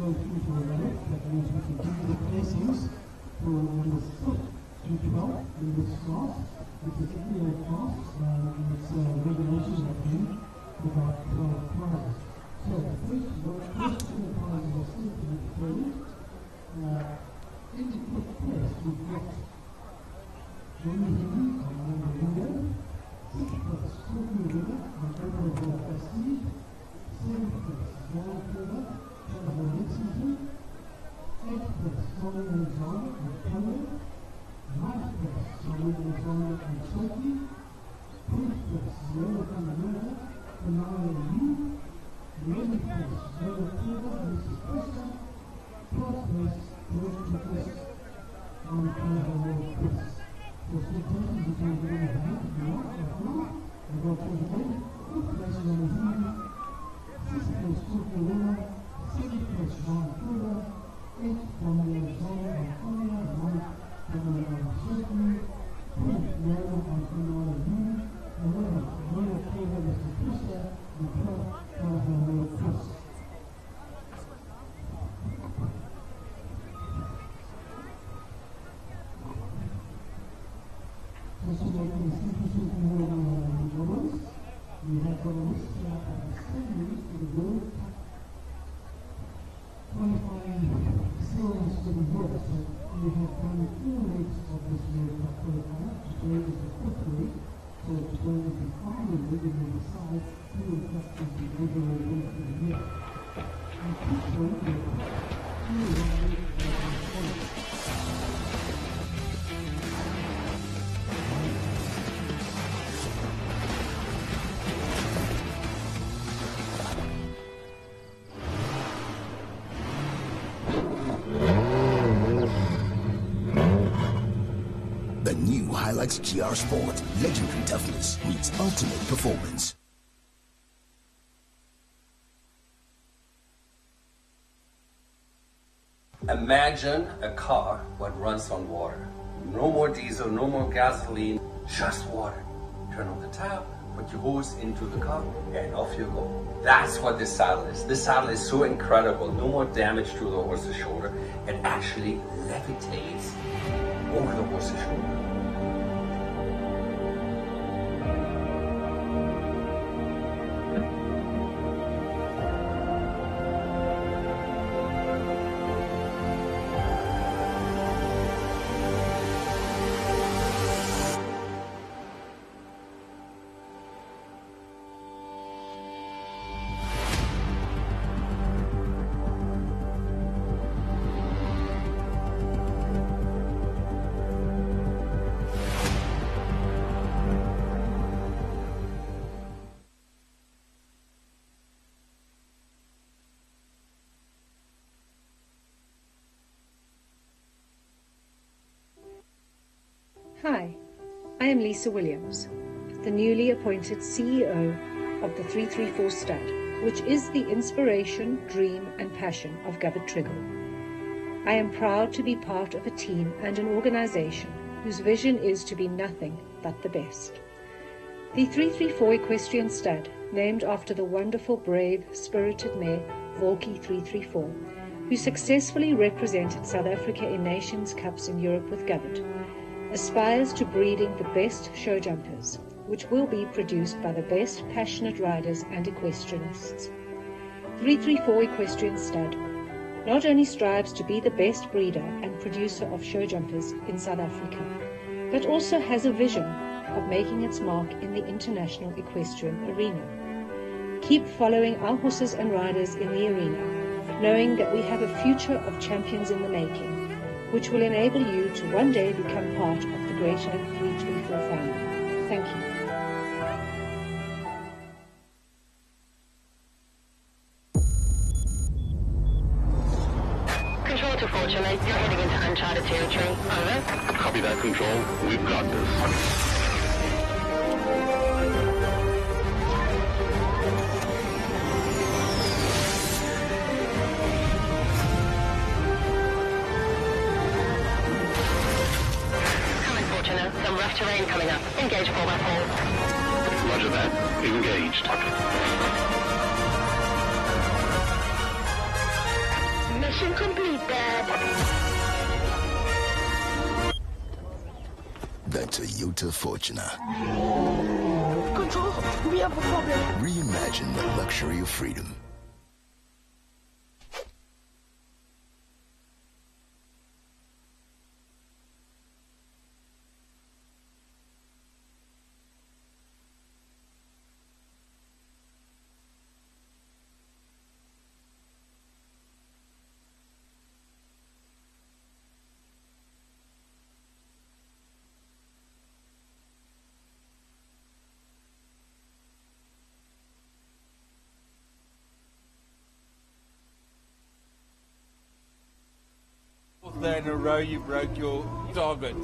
go through to the right. That means we can do the placings for numbers 5 to 12 in this class. This is only a class, and it's regulations that mean about 12 prizes. So the first two prizes are still to be determined. In the fifth place, we've got Johnny Henry on number window, 6th place, Courtney River on overall prestige, 7th place, Donald River, Jonathan Lexington, 8th place, Colin Alexander on Polo, 9th place, Colin Alexander on Turkey, 10th place, Lola Camarera, Kanara Yu, 11th place, Lola Kurva, Mrs. Costa, 12th place, George Chakis on Carnival Chris. For citations, you can go on the hand if you want, or not, and go for the end. 5th place, Lola Henry, 6th place, Courtney River, 7th place, John Kurva, 8th, Donald Alexander on Korea, 9th, Donald on Turkey, 10th, Lola on Kanara Yu, 11th, Lola Kurva, Mr. Costa, and 12th, Carnival Chris. We have got a list of assemblies for the World Cup qualifying series for the year. So we have done 4 legs of this World Cup qualifier. Today is the 5th leg. So today is the final leg, and we decide who will capture the overall winner for the year. And this one will The new Hilux GR Sport. Legendary toughness meets ultimate performance. Imagine a car that runs on water. No more diesel, no more gasoline, just water. Turn on the tap, put your hose into the car, and off you go. That's what this saddle is. This saddle is so incredible. No more damage to the horse's shoulder. It actually levitates over the horse's shoulder. Hi, I am Lisa Williams, the newly appointed CEO of the 334 Stud, which is the inspiration, dream and passion of Govert Triggle. I am proud to be part of a team and an organization whose vision is to be nothing but the best. The 334 Equestrian Stud, named after the wonderful, brave, spirited mare Volkie 334, who successfully represented South Africa in Nations Cups in Europe with Govert, aspires to breeding the best show jumpers, which will be produced by the best passionate riders and equestrianists. 334 Equestrian Stud not only strives to be the best breeder and producer of show jumpers in South Africa, but also has a vision of making its mark in the international equestrian arena. Keep following our horses and riders in the arena, knowing that we have a future of champions in the making, which will enable you to one day become part of the greater 334 family. Thank you. Control to Fortune, you're heading into uncharted territory. Over. Copy that, Control. We've got this. Some rough terrain coming up. Engage 4x4. Roger that. Engaged. Mission complete, Dad. The Toyota Fortuner. Control, we have a problem. Reimagine the luxury of freedom. Fourth day in a row you broke your target.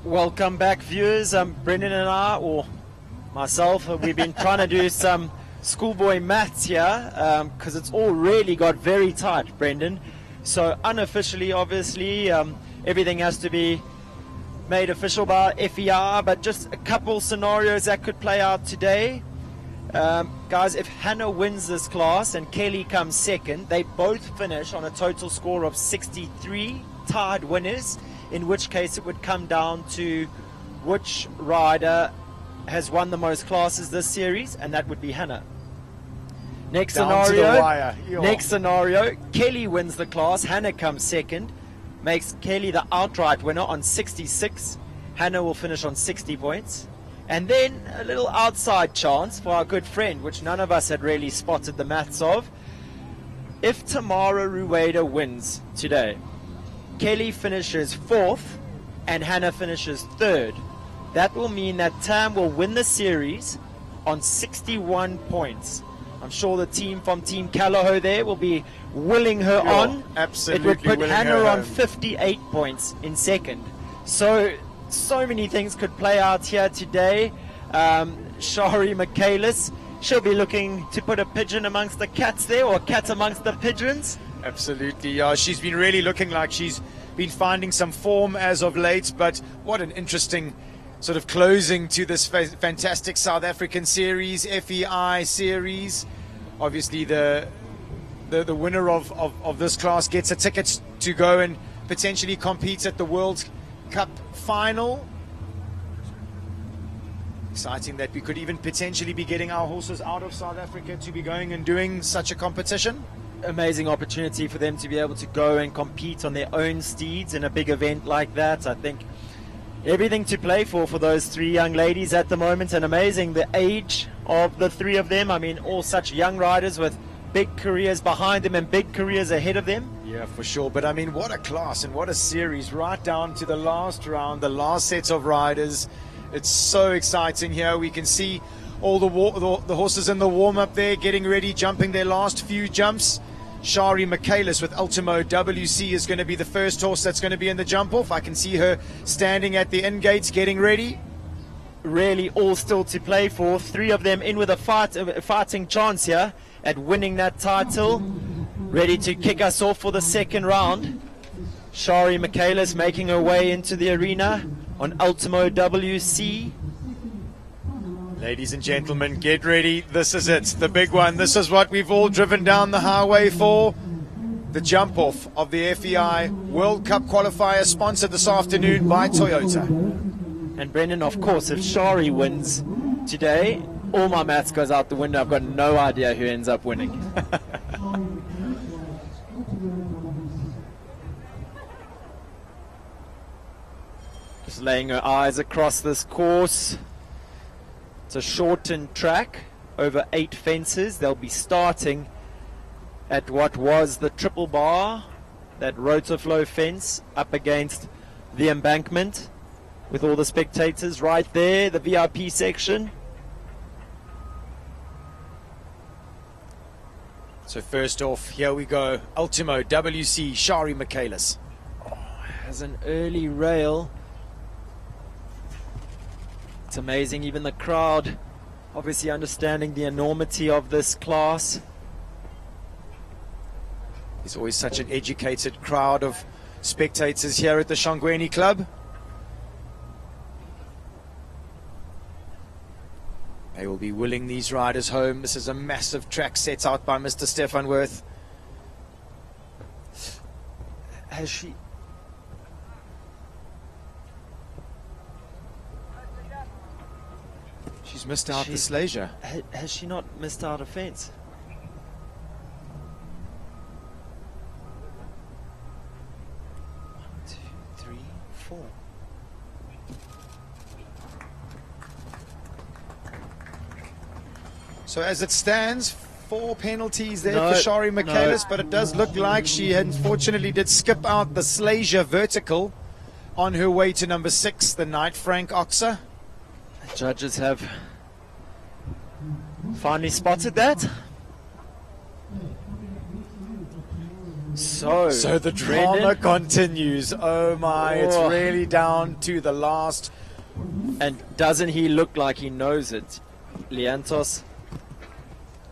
Welcome back, viewers. Brendan and I, or myself, we've been trying to do some schoolboy maths here because it's all really got very tight, Brendan. So unofficially, obviously, everything has to be made official by FEI, but just a couple scenarios that could play out today. Guys, if Hannah wins this class and Kelly comes second, they both finish on a total score of 63, tied winners, in which case it would come down to which rider has won the most classes this series, and that would be Hannah. Next scenario, Kelly wins the class, Hannah comes second, makes Kelly the outright winner on 66, Hannah will finish on 60 points. And then a little outside chance for our good friend, which none of us had really spotted the maths of. If Tamara Rueda wins today, Kelly finishes 4th and Hannah finishes 3rd. That will mean that Tam will win the series on 61 points. I'm sure the team from Team Callagho there will be willing her on. Absolutely. It would put Hannah on home. 58 points in second. So many things could play out here today. Shari Michaelis, she'll be looking to put a pigeon amongst the cats there, or a cat amongst the pigeons. Absolutely, yeah. She's been really looking like she's been finding some form as of late, but what an interesting sort of closing to this fantastic South African series, FEI series. Obviously, the winner of this class gets a ticket to go and potentially compete at the World Cup final. Exciting that we could even potentially be getting our horses out of South Africa to be going and doing such a competition. Amazing opportunity for them to be able to go and compete on their own steeds in a big event like that. I think everything to play for those three young ladies at the moment, and amazing the age of the three of them. I mean, all such young riders with big careers behind them and big careers ahead of them. Yeah, for sure. But I mean, what a class and what a series, right down to the last round, the last set of riders. It's so exciting here. We can see all the horses in the warm-up there, getting ready, jumping their last few jumps. Shari Michaelis with Ultimo WC is going to be the first horse that's going to be in the jump-off. I can see her standing at the in-gates, getting ready. Really all still to play for. Three of them in with a fighting chance here at winning that title. Ready to kick us off for the second round. Shari Michaelis making her way into the arena on Ultimo WC. Ladies and gentlemen, get ready. This is it, the big one. This is what we've all driven down the highway for. The jump-off of the FEI World Cup qualifier, sponsored this afternoon by Toyota. And Brendan, of course, if Shari wins today, all my maths goes out the window. I've got no idea who ends up winning. Just laying her eyes across this course. It's a shortened track over 8 fences. They'll be starting at what was the triple bar, that rotorflow fence up against the embankment, with all the spectators right there, the VIP section. So first off, here we go. Ultimo WC, Shari Michaelis. Has an early rail. It's amazing, even the crowd obviously understanding the enormity of this class. There's always such an educated crowd of spectators here at the SHONGWENI Club. They will be willing these riders home. This is a massive track set out by Mr. Stefan Worth. Has she... She's missed out the Slager. Has she not missed out a fence? One, two, three, four. So as it stands, 4 penalties there for Shari Michaelis, but it does look like she unfortunately did skip out the Slager vertical on her way to number 6, the Knight Frank Oxer. The judges have finally spotted that. So the drama Brendan, continues. Oh my, it's Oh. really down to the last. and doesn't he look like he knows it? Liantos,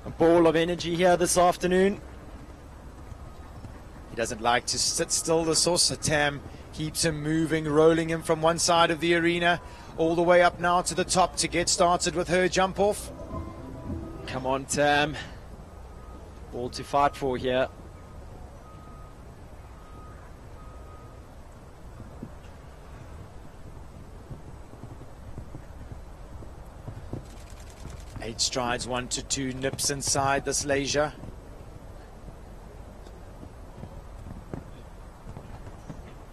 a ball of energy here this afternoon. He doesn't like to sit still, this horse. So Tam keeps him moving, rolling him from one side of the arena all the way up now to the top to get started with her jump off. Come on, Tam. All to fight for here. Eight strides, 1 to 2 nips inside this leisure.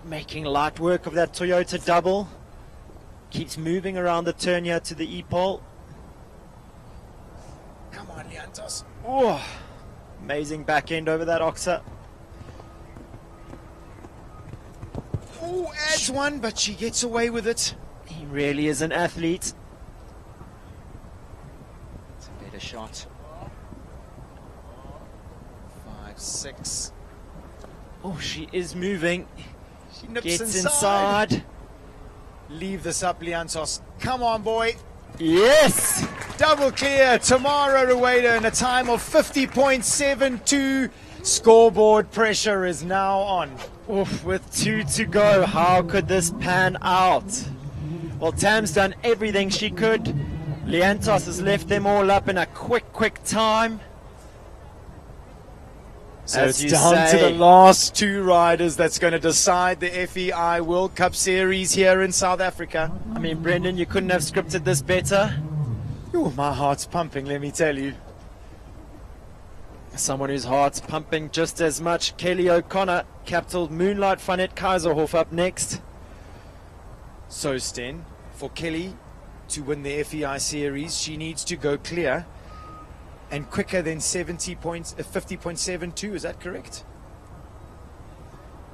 Making light work of that Toyota double. Keeps moving around the turn here to the E-pole. Come on, Liantos. Oh, amazing back end over that Oxa. Oh, adds one, but she gets away with it. He really is an athlete. It's a better shot. 5, 6. Oh, she is moving. She nips Gets inside. inside. Leave this up, Liantos. Come on, boy. Yes! Double clear. Tamara Rueda in a time of 50.72. Scoreboard pressure is now on. Oof, with 2 to go, how could this pan out? Well, Tam's done everything she could. Liantos has left them all up in a quick time. So As it's you down to say. the last 2 riders that's going to decide the FEI World Cup Series here in South Africa. I mean, Brendan, you couldn't have scripted this better. Ooh, my heart's pumping, let me tell you. Someone whose heart's pumping just as much. Kelly O'Connor, capital Moonlight Funnet Kaiserhof up next. So, Sten, for Kelly to win the FEI Series, she needs to go clear and quicker than 50.72, is that correct?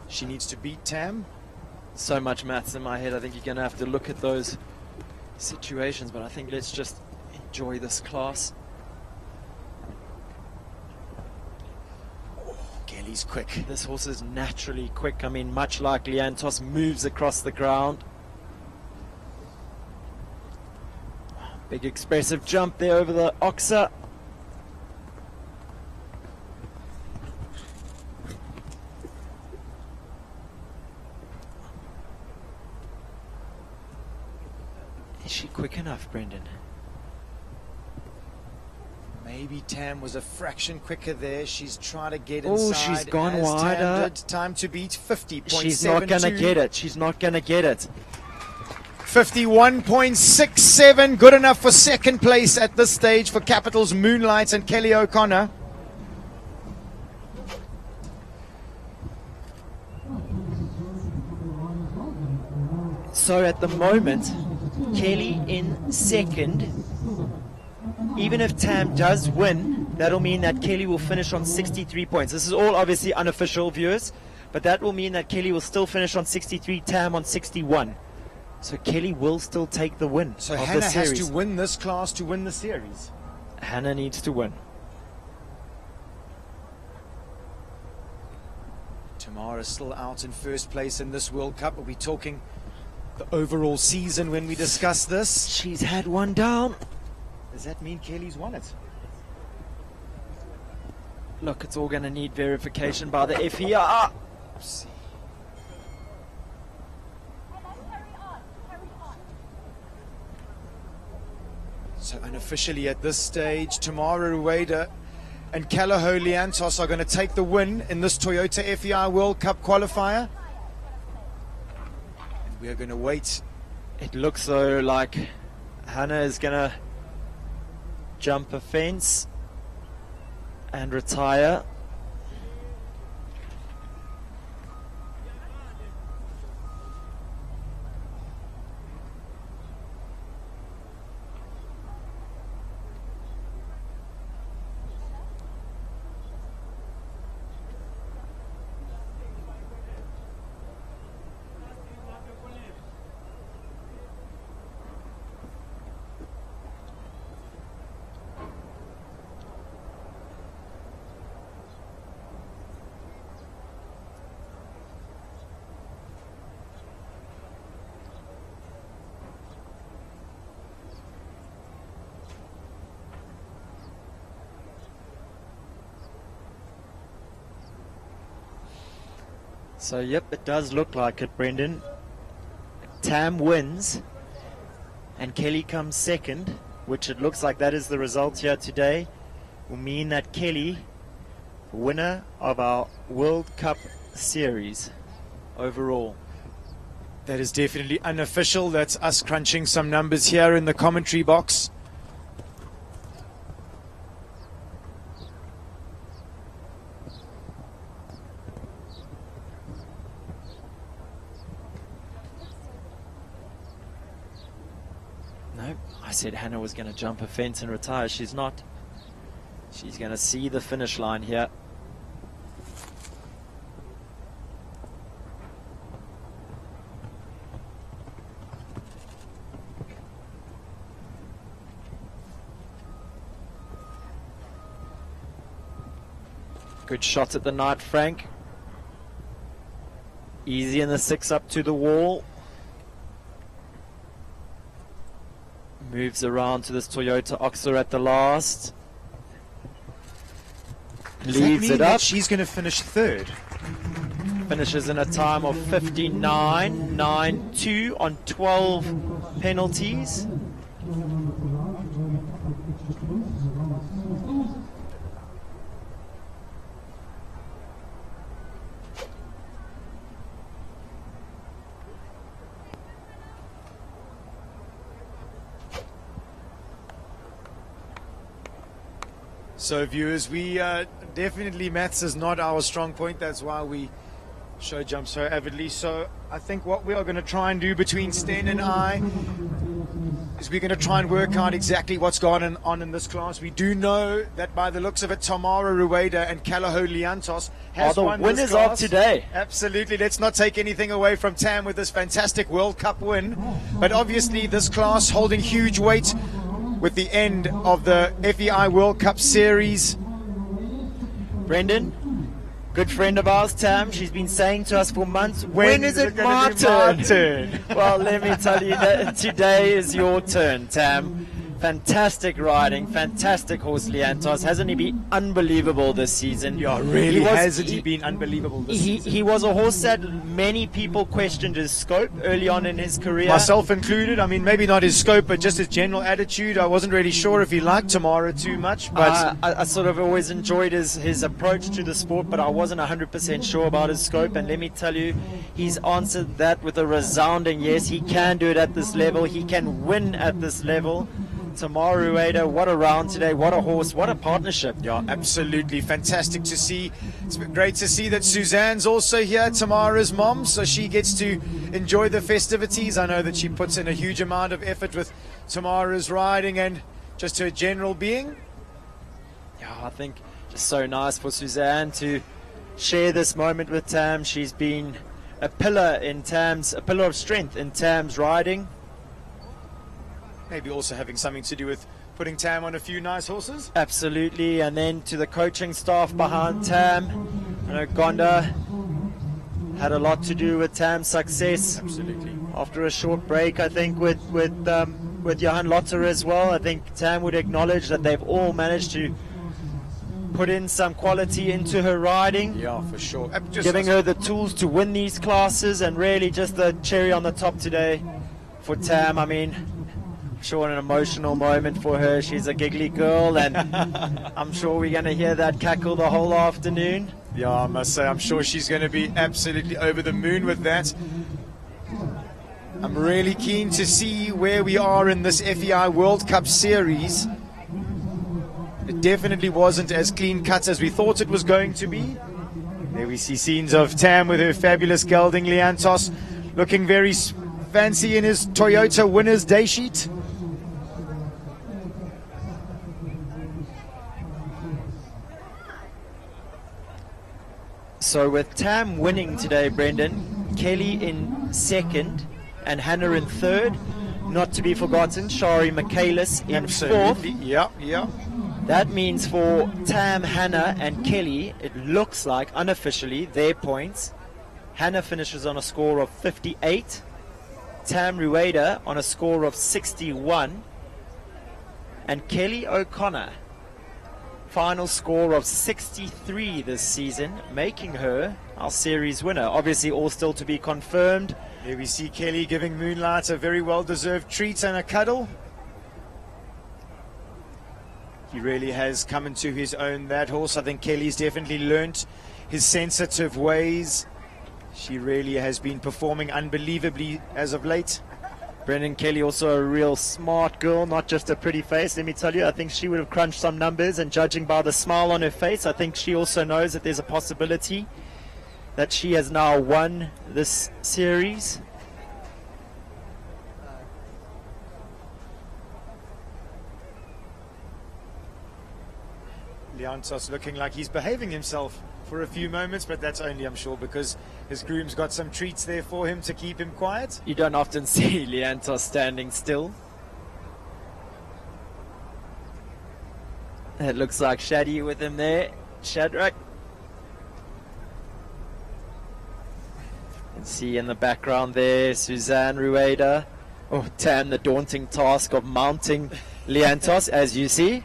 She needs to beat Tam. So much maths in my head. I think you're going to have to look at those situations, but I think let's just enjoy this class. Kelly's quick. This horse is naturally quick. I mean, much like Liantos, moves across the ground. Big expressive jump there over the Oxa. Is she quick enough, Brendan? Maybe Tam was a fraction quicker there. She's trying to get Oh, inside. she's gone as Tam wider. did. Time to beat 50.72. She's not going to get it. She's not going to get it. 51.67, good enough for second place at this stage for Capital's Moonlight and Kelly O'Connor. So at the moment, Kelly in second. Even if Tam does win, that'll mean that Kelly will finish on 63 points. This is all obviously unofficial, viewers, but that will mean that Kelly will still finish on 63, Tam on 61. So Kelly will still take the win. So of Hannah the has series. to win this class to win the series. Hannah needs to win. Tamara's still out in first place in this World Cup. Are we talking the overall season when we discuss this? She's had one down. Does that mean Kelly's won it? Look, it's all going to need verification by the FEI. So unofficially at this stage, Tamara Rueda and Calaho Liantos are going to take the win in this Toyota FEI World Cup qualifier. And we are going to wait. It looks though like Hannah is going to jump a fence and retire. So, yep, it does look like it, Brendan. Tam wins, and Kelly comes second, which it looks like that is the result here today. Will mean that Kelly, winner of our World Cup Series overall. That is definitely unofficial. That's us crunching some numbers here in the commentary box. No, I said Hannah was going to jump a fence and retire. She's not. She's going to see the finish line here. Good shot at the night, Frank. Easy in the 6 up to the wall. Moves around to this Toyota Oxer at the last. Leaves it up. She's going to finish third. Finishes in a time of 59.92 on 12 penalties. So viewers, we definitely maths is not our strong point. That's why we show jump so avidly. So I think what we are going to try and do between Sten and I is we're going to try and work out exactly what's going on in this class. We do know that by the looks of it, Tamara Rueda and Kalaho Liantos has won this winners class. of today. Absolutely. Let's not take anything away from Tam with this fantastic World Cup win. But obviously this class holding huge weight with the end of the FEI World Cup Series. Brendan, good friend of ours, Tam, she's been saying to us for months, when is it my turn? Well, let me tell you that today is your turn, Tam. Fantastic riding, fantastic horse Liantos. Hasn't he been unbelievable this season? Yeah, really hasn't he been unbelievable this season? He was a horse that many people questioned his scope early on in his career. Myself included. I mean, maybe not his scope, but just his general attitude. I wasn't really sure if he liked Tamara too much. But I sort of always enjoyed his approach to the sport, but I wasn't 100% sure about his scope. And let me tell you, he's answered that with a resounding yes. He can do it at this level. He can win at this level. Tamara Rueda, what a round today, what a horse, what a partnership. Yeah, absolutely fantastic to see. It's been great to see that Suzanne's also here, Tamara's mom, so she gets to enjoy the festivities. I know that she puts in a huge amount of effort with Tamara's riding and just her general being. Yeah, I think just so nice for Suzanne to share this moment with Tam. She's been a pillar of strength in Tam's riding. Maybe also having something to do with putting Tam on a few nice horses. Absolutely, and then to the coaching staff behind Tam. I know Gonda had a lot to do with Tam's success. Absolutely. After a short break, I think with Johan Lotter as well, I think Tam would acknowledge that they've all managed to put in some quality into her riding. Yeah, for sure. Giving her the tools to win these classes, and really just the cherry on the top today for Tam. I mean, sure, an emotional moment for her. She's a giggly girl, and I'm sure we're going to hear that cackle the whole afternoon. Yeah, I must say, I'm sure she's going to be absolutely over the moon with that. I'm really keen to see where we are in this FEI World Cup Series. It definitely wasn't as clean cut as we thought it was going to be. There we see scenes of Tam with her fabulous gelding Liantos, looking very fancy in his Toyota winner's day sheet. So with Tam winning today, Brendan, Kelly in second and Hannah in third. Not to be forgotten, Shari Michaelis in fourth. Yeah. That means for Tam, Hannah and Kelly, it looks like unofficially their points. Hannah finishes on a score of 58. Tam Rueda on a score of 61. And Kelly O'Connor final score of 63 this season, making her our series winner. Obviously, all still to be confirmed. Here we see Kelly giving Moonlight a very well-deserved treat and a cuddle. He really has come into his own, that horse. I think Kelly's definitely learnt his sensitive ways. She really has been performing unbelievably as of late. Brendan, Kelly also a real smart girl, not just a pretty face. Let me tell you, I think she would have crunched some numbers, and judging by the smile on her face, I think she also knows that there's a possibility that she has now won this series. Liantos looking like he's behaving himself for a few moments, but that's only, I'm sure, because his groom's got some treats there for him to keep him quiet. You don't often see Liantos standing still. It looks like Shaddy with him there. Shadrach. You can see in the background there Suzanne Rueda. Oh, Tam, the daunting task of mounting Liantos, as you see.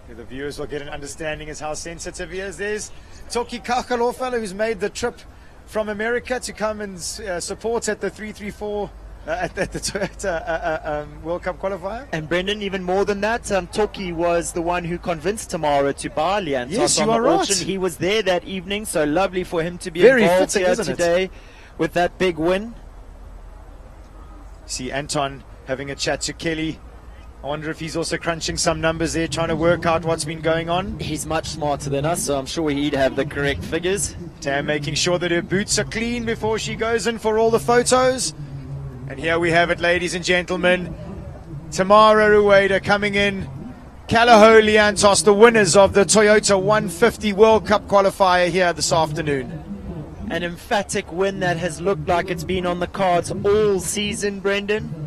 The viewers will get an understanding as how sensitive he is. There's Toki Kakalofa, who's made the trip from America to come and support at the 334 at the Toyota World Cup qualifier. And Brendan, even more than that, Toki was the one who convinced Tamara to buy Liantos. Yes, on you the are auction. right. He was there that evening, so lovely for him to be Very involved fitting, here isn't it? today with that big win. See Anton having a chat to Kelly. I wonder if he's also crunching some numbers there, trying to work out what's been going on. He's much smarter than us, so I'm sure he'd have the correct figures. Tam making sure that her boots are clean before she goes in for all the photos. And here we have it, ladies and gentlemen. Tamara Rueda coming in. Calaho Liantos, the winners of the Toyota 150 World Cup qualifier here this afternoon. An emphatic win that has looked like it's been on the cards all season, Brendan.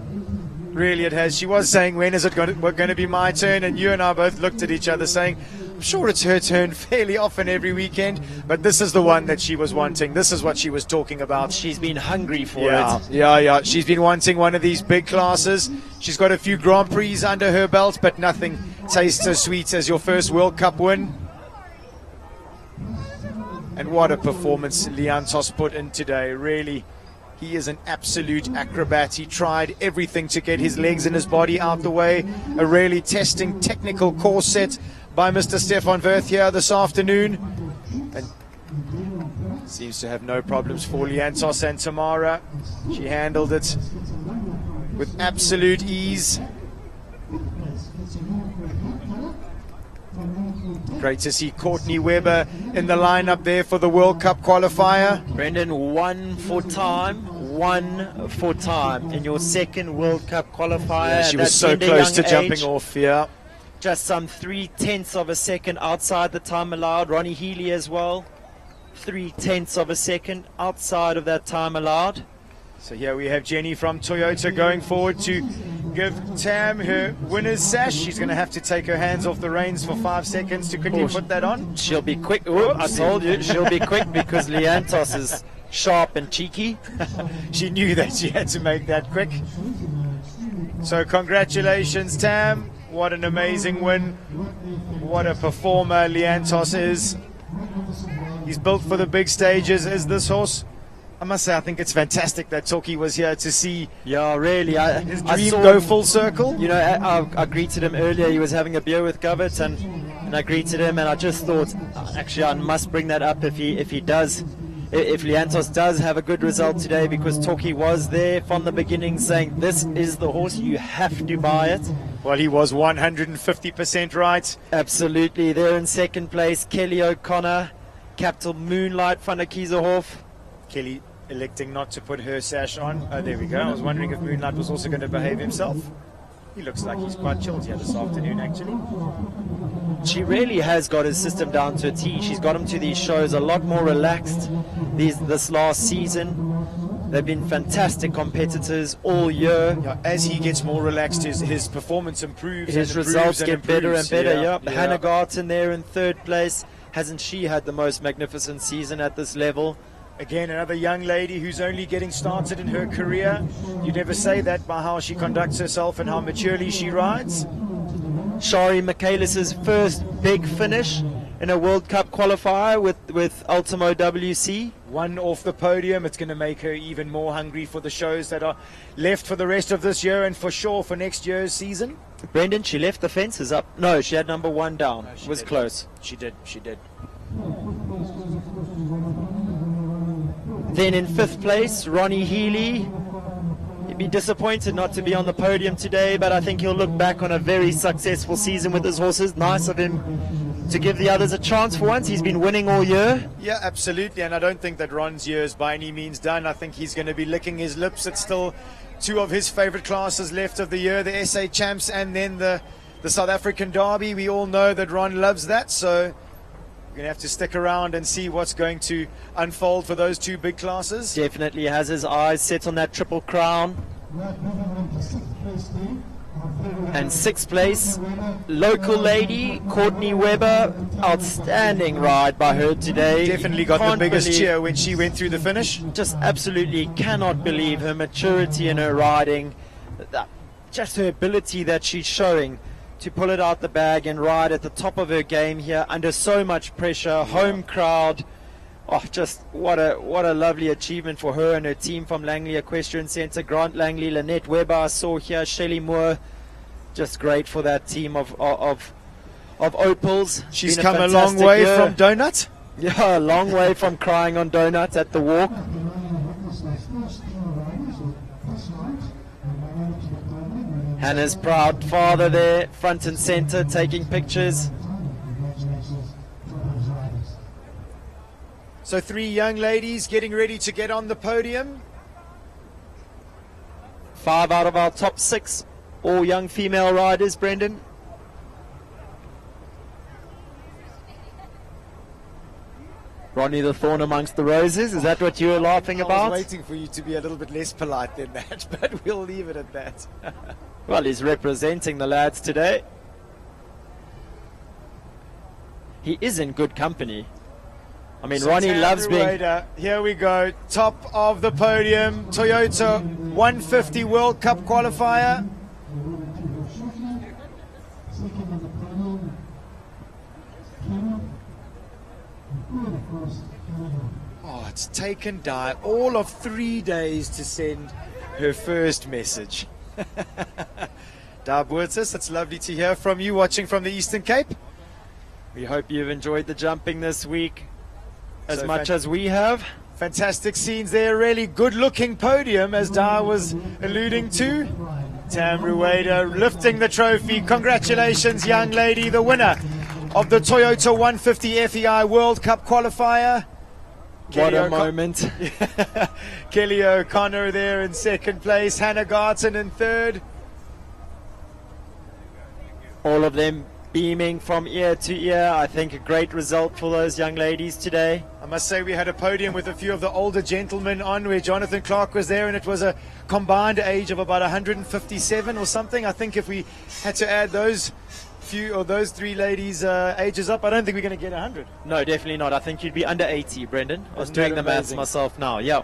Really it has. She was saying, when is it going to be my turn? And you and I both looked at each other saying, I'm sure it's her turn fairly often every weekend, but this is the one that she was wanting. This is what she was talking about. She's been hungry for it. Yeah. She's been wanting one of these big classes. She's got a few Grand Prix under her belt, but nothing tastes as sweet as your first World Cup win. And what a performance Liantos put in today, really. He is an absolute acrobat. He tried everything to get his legs and his body out the way. A really testing technical course set by Mr. Stefan Wirth here this afternoon. And seems to have no problems for Liantos and Tamara. She handled it with absolute ease. Great to see Courtney Webber in the lineup there for the World Cup qualifier. Brendan, one for time in your second World Cup qualifier. Yeah, she was so close to jumping off, yeah. Just some 0.3 of a second outside the time allowed. Ronnie Healy as well. 0.3 of a second outside of that time allowed. So here we have Jenny from Toyota going forward to give Tam her winner's sash. She's going to have to take her hands off the reins for 5 seconds to quickly put that on. She'll be quick. Oh, I told you, she'll be quick because Liantos is sharp and cheeky. She knew that she had to make that quick. So congratulations, Tam. What an amazing win. What a performer Liantos is. He's built for the big stages, is this horse. I must say, I think it's fantastic that Toki was here to see his dream go full circle. You know, I greeted him earlier. He was having a beer with Govert, and I greeted him, and I just thought, actually, I must bring that up if Liantos does have a good result today, because Toki was there from the beginning saying, this is the horse, you have to buy it. Well, he was 150% right. Absolutely. There in second place, Kelly O'Connor, Capital Moonlight van der Kieserhof. Kelly electing not to put her sash on. Oh, there we go. I was wondering if Moonlight was also going to behave himself. He looks like he's quite chilled here this afternoon, actually. She really has got his system down to a T. She's got him to these shows a lot more relaxed this last season. They've been fantastic competitors all year. Yeah, as he gets more relaxed, his performance improves. His results get better and better. Hannah Garton there in third place. Hasn't she had the most magnificent season at this level? Again, another young lady who's only getting started in her career. You never say that by how she conducts herself and how maturely she rides. Shari Michaelis' first big finish in a World Cup qualifier with Ultimo WC. One off the podium. It's going to make her even more hungry for the shows that are left for the rest of this year and for sure for next year's season. Brendan, she left the fences up. No, she had number 1 down. No, was close. She did. Then in 5th place, Ronnie Healy. He'd be disappointed not to be on the podium today, but I think he'll look back on a very successful season with his horses. Nice of him to give the others a chance for once. He's been winning all year. Yeah, absolutely, and I don't think that Ron's year is by any means done. I think he's going to be licking his lips. It's still 2 of his favorite classes left of the year, the SA Champs and then the South African Derby. We all know that Ron loves that, so we're going to have to stick around and see what's going to unfold for those 2 big classes. Definitely has his eyes set on that Triple Crown. And 6th place, local lady Courtney Webber. Outstanding ride by her today. Definitely got the biggest cheer when she went through the finish. Just absolutely cannot believe her maturity in her riding. Just her ability that she's showing to pull it out the bag and ride at the top of her game here under so much pressure. Home crowd. Oh, just what a lovely achievement for her and her team from Langley Equestrian Centre. Grant Langley, Lynette Webber I saw here, Shelley Moore. Just great for that team of Opals. She's come a long way from Donut. Yeah, a long way from crying on donuts at the walk. Hannah's proud father there, front and center, taking pictures. So 3 young ladies getting ready to get on the podium. 5 out of our top 6, all young female riders, Brendan. Ronnie the Thorn amongst the roses, is that what you were laughing about? I was waiting for you to be a little bit less polite than that, but we'll leave it at that. Well, he's representing the lads today. He is in good company. I mean, so Ronnie loves being... Here we go, top of the podium, Toyota 150 World Cup qualifier. Oh, it's taken Di all of 3 days to send her first message. Di Boertjes, it's lovely to hear from you watching from the Eastern Cape. We hope you've enjoyed the jumping this week as much as we have. Fantastic scenes there, really good looking podium as Di was alluding to. Tam Rueda lifting the trophy. Congratulations, young lady, the winner of the Toyota 150 FEI World Cup qualifier. What a moment. Kelly O'Connor there in 2nd place, Hannah Garton in 3rd. All of them beaming from ear to ear. I think a great result for those young ladies today. I must say we had a podium with a few of the older gentlemen on where Jonathan Clark was there, and it was a combined age of about 157 or something. I think if we had to add those few or those 3 ladies ages up, I don't think we're going to get 100. No, definitely not. I think you'd be under 80, Brendan. I was doing the maths myself now. Yeah.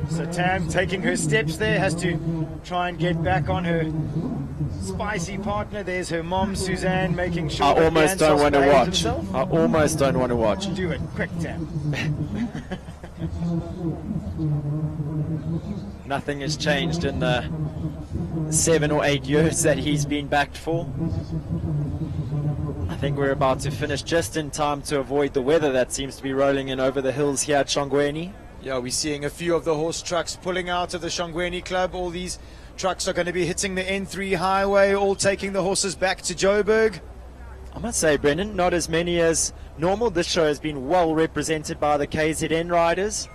So Tam taking her steps there, has to try and get back on her spicy partner. There's her mom, Suzanne, making sure I almost don't want to watch. Himself. I almost don't want to watch. Do it, quick, Tam. Nothing has changed in the 7 or 8 years that he's been backed for. I think we're about to finish just in time to avoid the weather that seems to be rolling in over the hills here at Shongweni. Yeah, we're seeing a few of the horse trucks pulling out of the Shongweni Club. All these trucks are going to be hitting the N3 highway, all taking the horses back to Joburg. I must say, Brendan, not as many as normal. This show has been well represented by the KZN riders.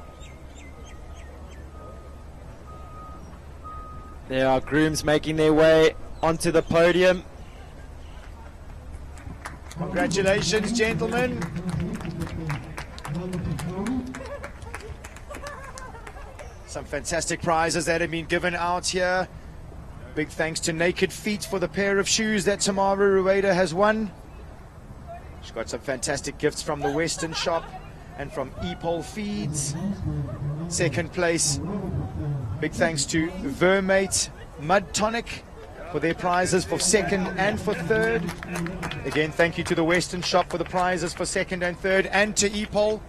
There are grooms making their way onto the podium. Congratulations, gentlemen. Some fantastic prizes that have been given out here. Big thanks to Naked Feet for the pair of shoes that Tamara Rueda has won. She's got some fantastic gifts from the Western Shop and from Epol Feeds. 2nd place, big thanks to Vermate Mud Tonic for their prizes for second and for third. Again, thank you to the Western Shop for the prizes for second and third, and to EPOL.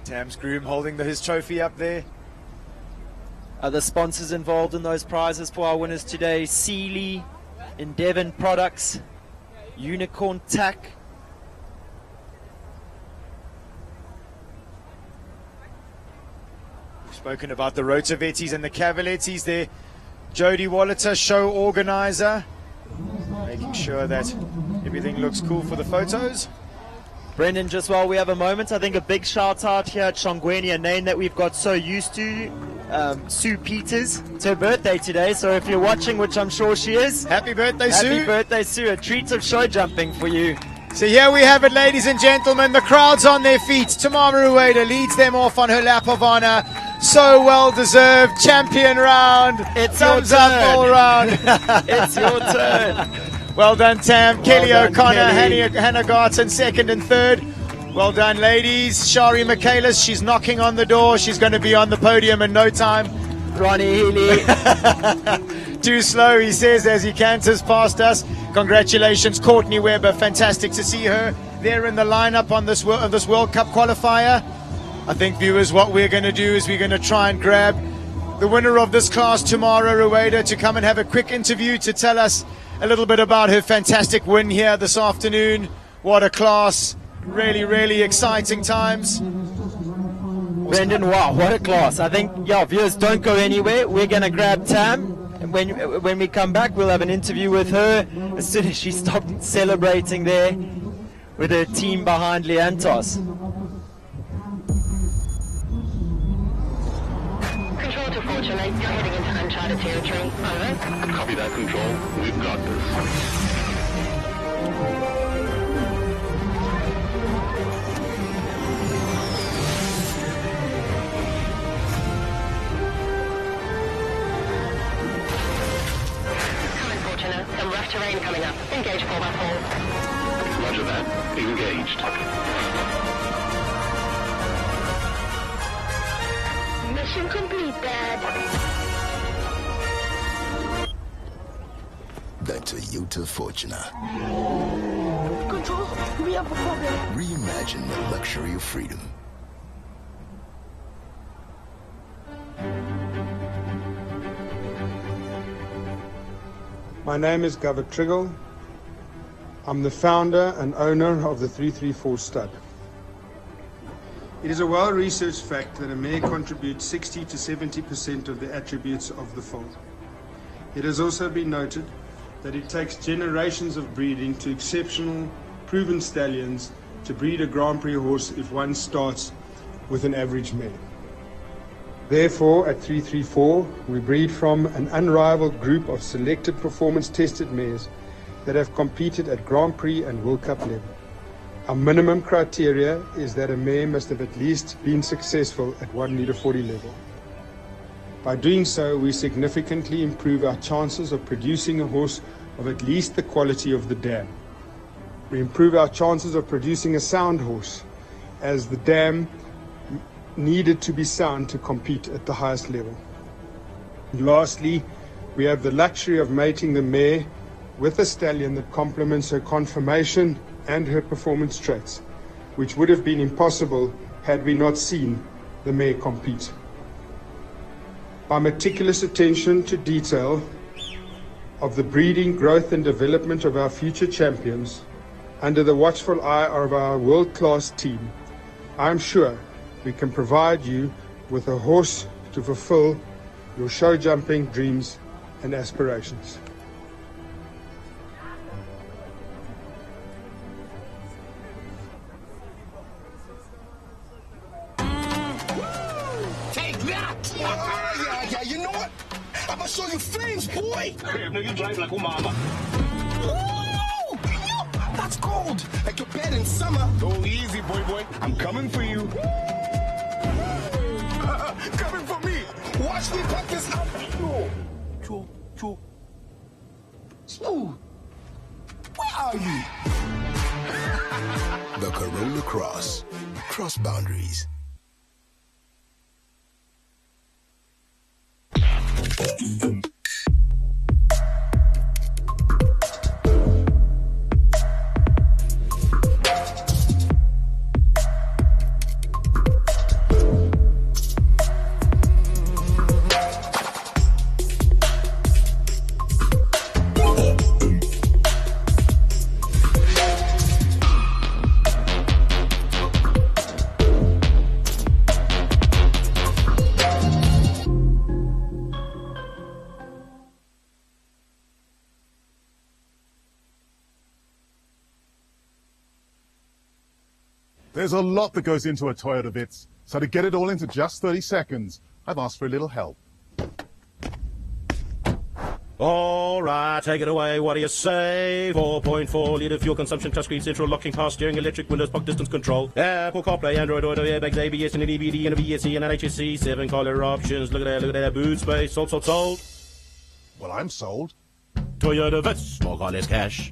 Tam's groom holding his trophy up there. Other sponsors involved in those prizes for our winners today: Sealy, Endeavon Products, Unicorn Tack, we've spoken about the Rotavettis and the Cavalettis there. Jody Wallater, show organizer, making sure that everything looks cool for the photos. Brendan, just while we have a moment, I think a big shout out here at SHONGWENI, a name that we've got so used to, Sue Peters. It's her birthday today, so if you're watching, which I'm sure she is, happy birthday, Sue. Happy birthday, Sue. A treat of show jumping for you. So here we have it, ladies and gentlemen. The crowd's on their feet. Tamara Rueda leads them off on her lap of honor. So well deserved. Champion round. It's thumbs your up turn. all around. It's your turn. Well done, Tam. Well Kelly done, O'Connor, Kelly. Hannah Garton, second and third. Well done, ladies. Shari Michaelis, she's knocking on the door. She's going to be on the podium in no time. Ronnie Healy. Too slow, he says, as he canters past us. Congratulations, Courtney Webber. Fantastic to see her there in the lineup on this World Cup qualifier. I think, viewers, what we're going to do is we're going to try and grab the winner of this class, Tamara Rueda, to come and have a quick interview to tell us a little bit about her fantastic win here this afternoon. What a class. Really, really exciting times. Brendan, wow, what a class. I think, yeah, viewers, don't go anywhere. We're going to grab Tam. And when we come back, we'll have an interview with her as soon as she stopped celebrating there with her team behind Leantos. Control to Fortunate, you're heading into uncharted territory. Over. Copy that, Control. We've got this. Some rough terrain coming up. Engage 4x4. Roger that. Engaged. Mission complete, Dad. The Toyota Fortuner. Control, we have a problem. Reimagine the luxury of freedom. My name is Govert Triggle. I'm the founder and owner of the 334 Stud. It is a well-researched fact that a mare contributes 60 to 70% of the attributes of the foal. It has also been noted that it takes generations of breeding to exceptional, proven stallions to breed a Grand Prix horse if one starts with an average mare. Therefore, at 334, we breed from an unrivaled group of selected performance-tested mares that have competed at Grand Prix and World Cup level. Our minimum criteria is that a mare must have at least been successful at 1 meter 40 level. By doing so, we significantly improve our chances of producing a horse of at least the quality of the dam. We improve our chances of producing a sound horse, as the dam needed to be sound to compete at the highest level. And lastly, we have the luxury of mating the mare with a stallion that complements her conformation and her performance traits, which would have been impossible had we not seen the mare compete. By meticulous attention to detail of the breeding, growth and development of our future champions, under the watchful eye of our world-class team, I'm sure we can provide you with a horse to fulfill your show jumping dreams and aspirations. Take that! Yeah, you know what? I'm gonna show you flames, boy! No, you drive like mama. Ooh, that's cold! Like your bed in summer. Go easy, boy. I'm coming for you. Coming for me! Watch me pop this up! Choo. Smooth! Where are you? The Corolla Cross. Cross boundaries. There's a lot that goes into a Toyota Vitz, so to get it all into just 30 seconds, I've asked for a little help. All right, take it away. What do you say? 4.4 litre fuel consumption, touchscreen, central locking, power steering, electric windows, park distance control, Apple CarPlay, Android Auto, airbags, ABS, and an EBD, and a VSC, and an HSC, 7 color options. Look at that, boot space, sold. Well, I'm sold. Toyota Vitz, more car, less cash.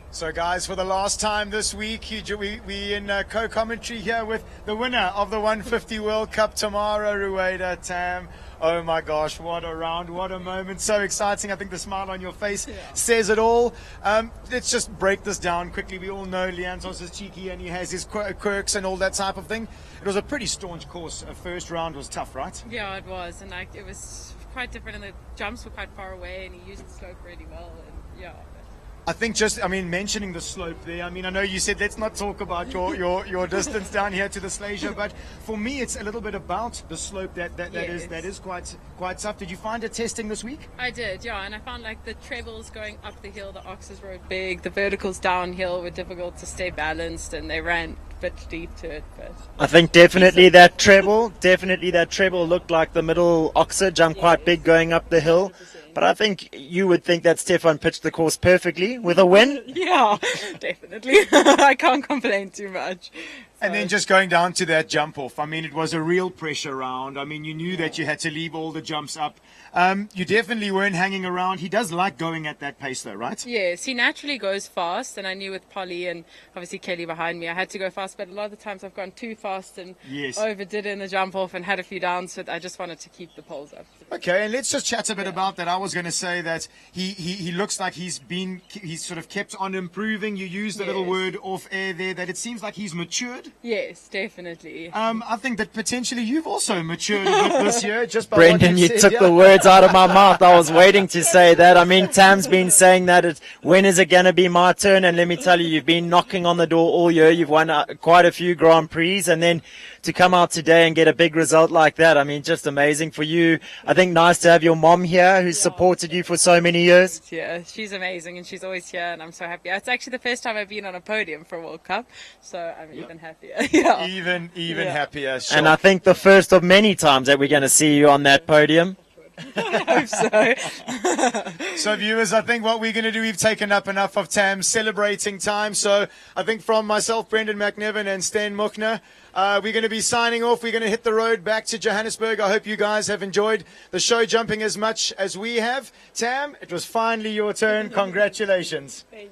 So, guys, for the last time this week, we in co-commentary here with the winner of the 150 World Cup, Tamara Rueda Tam. Oh my gosh, what a round, what a moment. So exciting. I think the smile on your face says it all. Let's just break this down quickly. We all know Leandros is cheeky and he has his quirks and all that type of thing. It was a pretty staunch course. First round was tough, right? Yeah, it was. And it was quite different, and the jumps were quite far away, and he used the slope really well. And yeah. I think mentioning the slope there, I know you said let's not talk about your distance down here to the Slasia, but for me it's a little bit about the slope that is quite tough. Did you find it testing this week? I did, yeah, and I found the trebles going up the hill, the oxes were big, the verticals downhill were difficult to stay balanced, and they ran a bit deep to it. But I think definitely that treble looked like the middle oxer jumped quite big going up the hill. 100%. But I think you would think that Stefan pitched the course perfectly with a win. Yeah, definitely. I can't complain too much. And then just going down to that jump off, I mean, it was a real pressure round. I mean, you knew that you had to leave all the jumps up. You definitely weren't hanging around. He does like going at that pace though, right? Yes, he naturally goes fast, and I knew with Polly and obviously Kelly behind me, I had to go fast, but a lot of the times I've gone too fast and overdid it in the jump off and had a few downs, so I just wanted to keep the poles up. Okay, and let's just chat a bit about that. I was going to say that he looks like he's sort of kept on improving. You used the little word off air there that it seems like he's matured. Yes, definitely. I think that potentially you've also matured a bit this year. Just by Brendan, what you said, took the words out of my mouth. I was waiting to say that. I mean, Tam's been saying that. When is it going to be my turn? And let me tell you, you've been knocking on the door all year. You've won quite a few Grand Prix, and then to come out today and get a big result like that, I mean, just amazing for you. I think nice to have your mom here who's supported you for so many years. Yeah, she's amazing, and she's always here, and I'm so happy. It's actually the first time I've been on a podium for a World Cup, so I'm even happier. Yeah. Even happier. Sure. And I think the first of many times that we're going to see you on that podium. I hope so. So viewers, I think what we're going to do, we've taken up enough of Tam's celebrating time. So I think from myself, Brendan McNevin and Stan Muchner, we're going to be signing off. We're going to hit the road back to Johannesburg. I hope you guys have enjoyed the show jumping as much as we have. Tam, it was finally your turn. Congratulations. Thank you.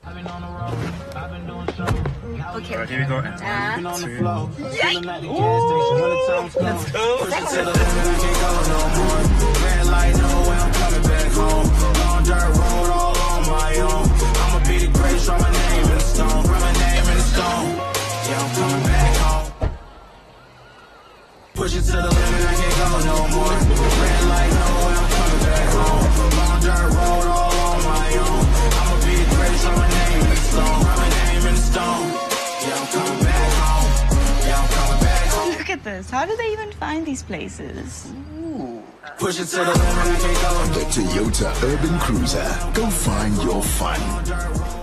I've been on the road. I've been doing shows. Okay. Alright, here we go. Been on the flow. Yikes. At the gas station, 100 times let's go. Push it to the limit, I can't go no more. Red light, know when I'm coming back home. Long dirt road, all on my own. I'ma be the greatest, write my name in the stone. Write my name in the stone. Yeah, I'm coming back home. Push it to the limit, I can't go no more. Red light, know when I'm coming back home. Long dirt road, all on my own. I'ma be the greatest, write my name in the stone. Write my name in the stone. Yeah, I'm coming back home. Yeah, I'm coming back home. Look at this. How do they even find these places? Push it to the limit, I can't go. The Toyota Urban Cruiser. Go find your fun.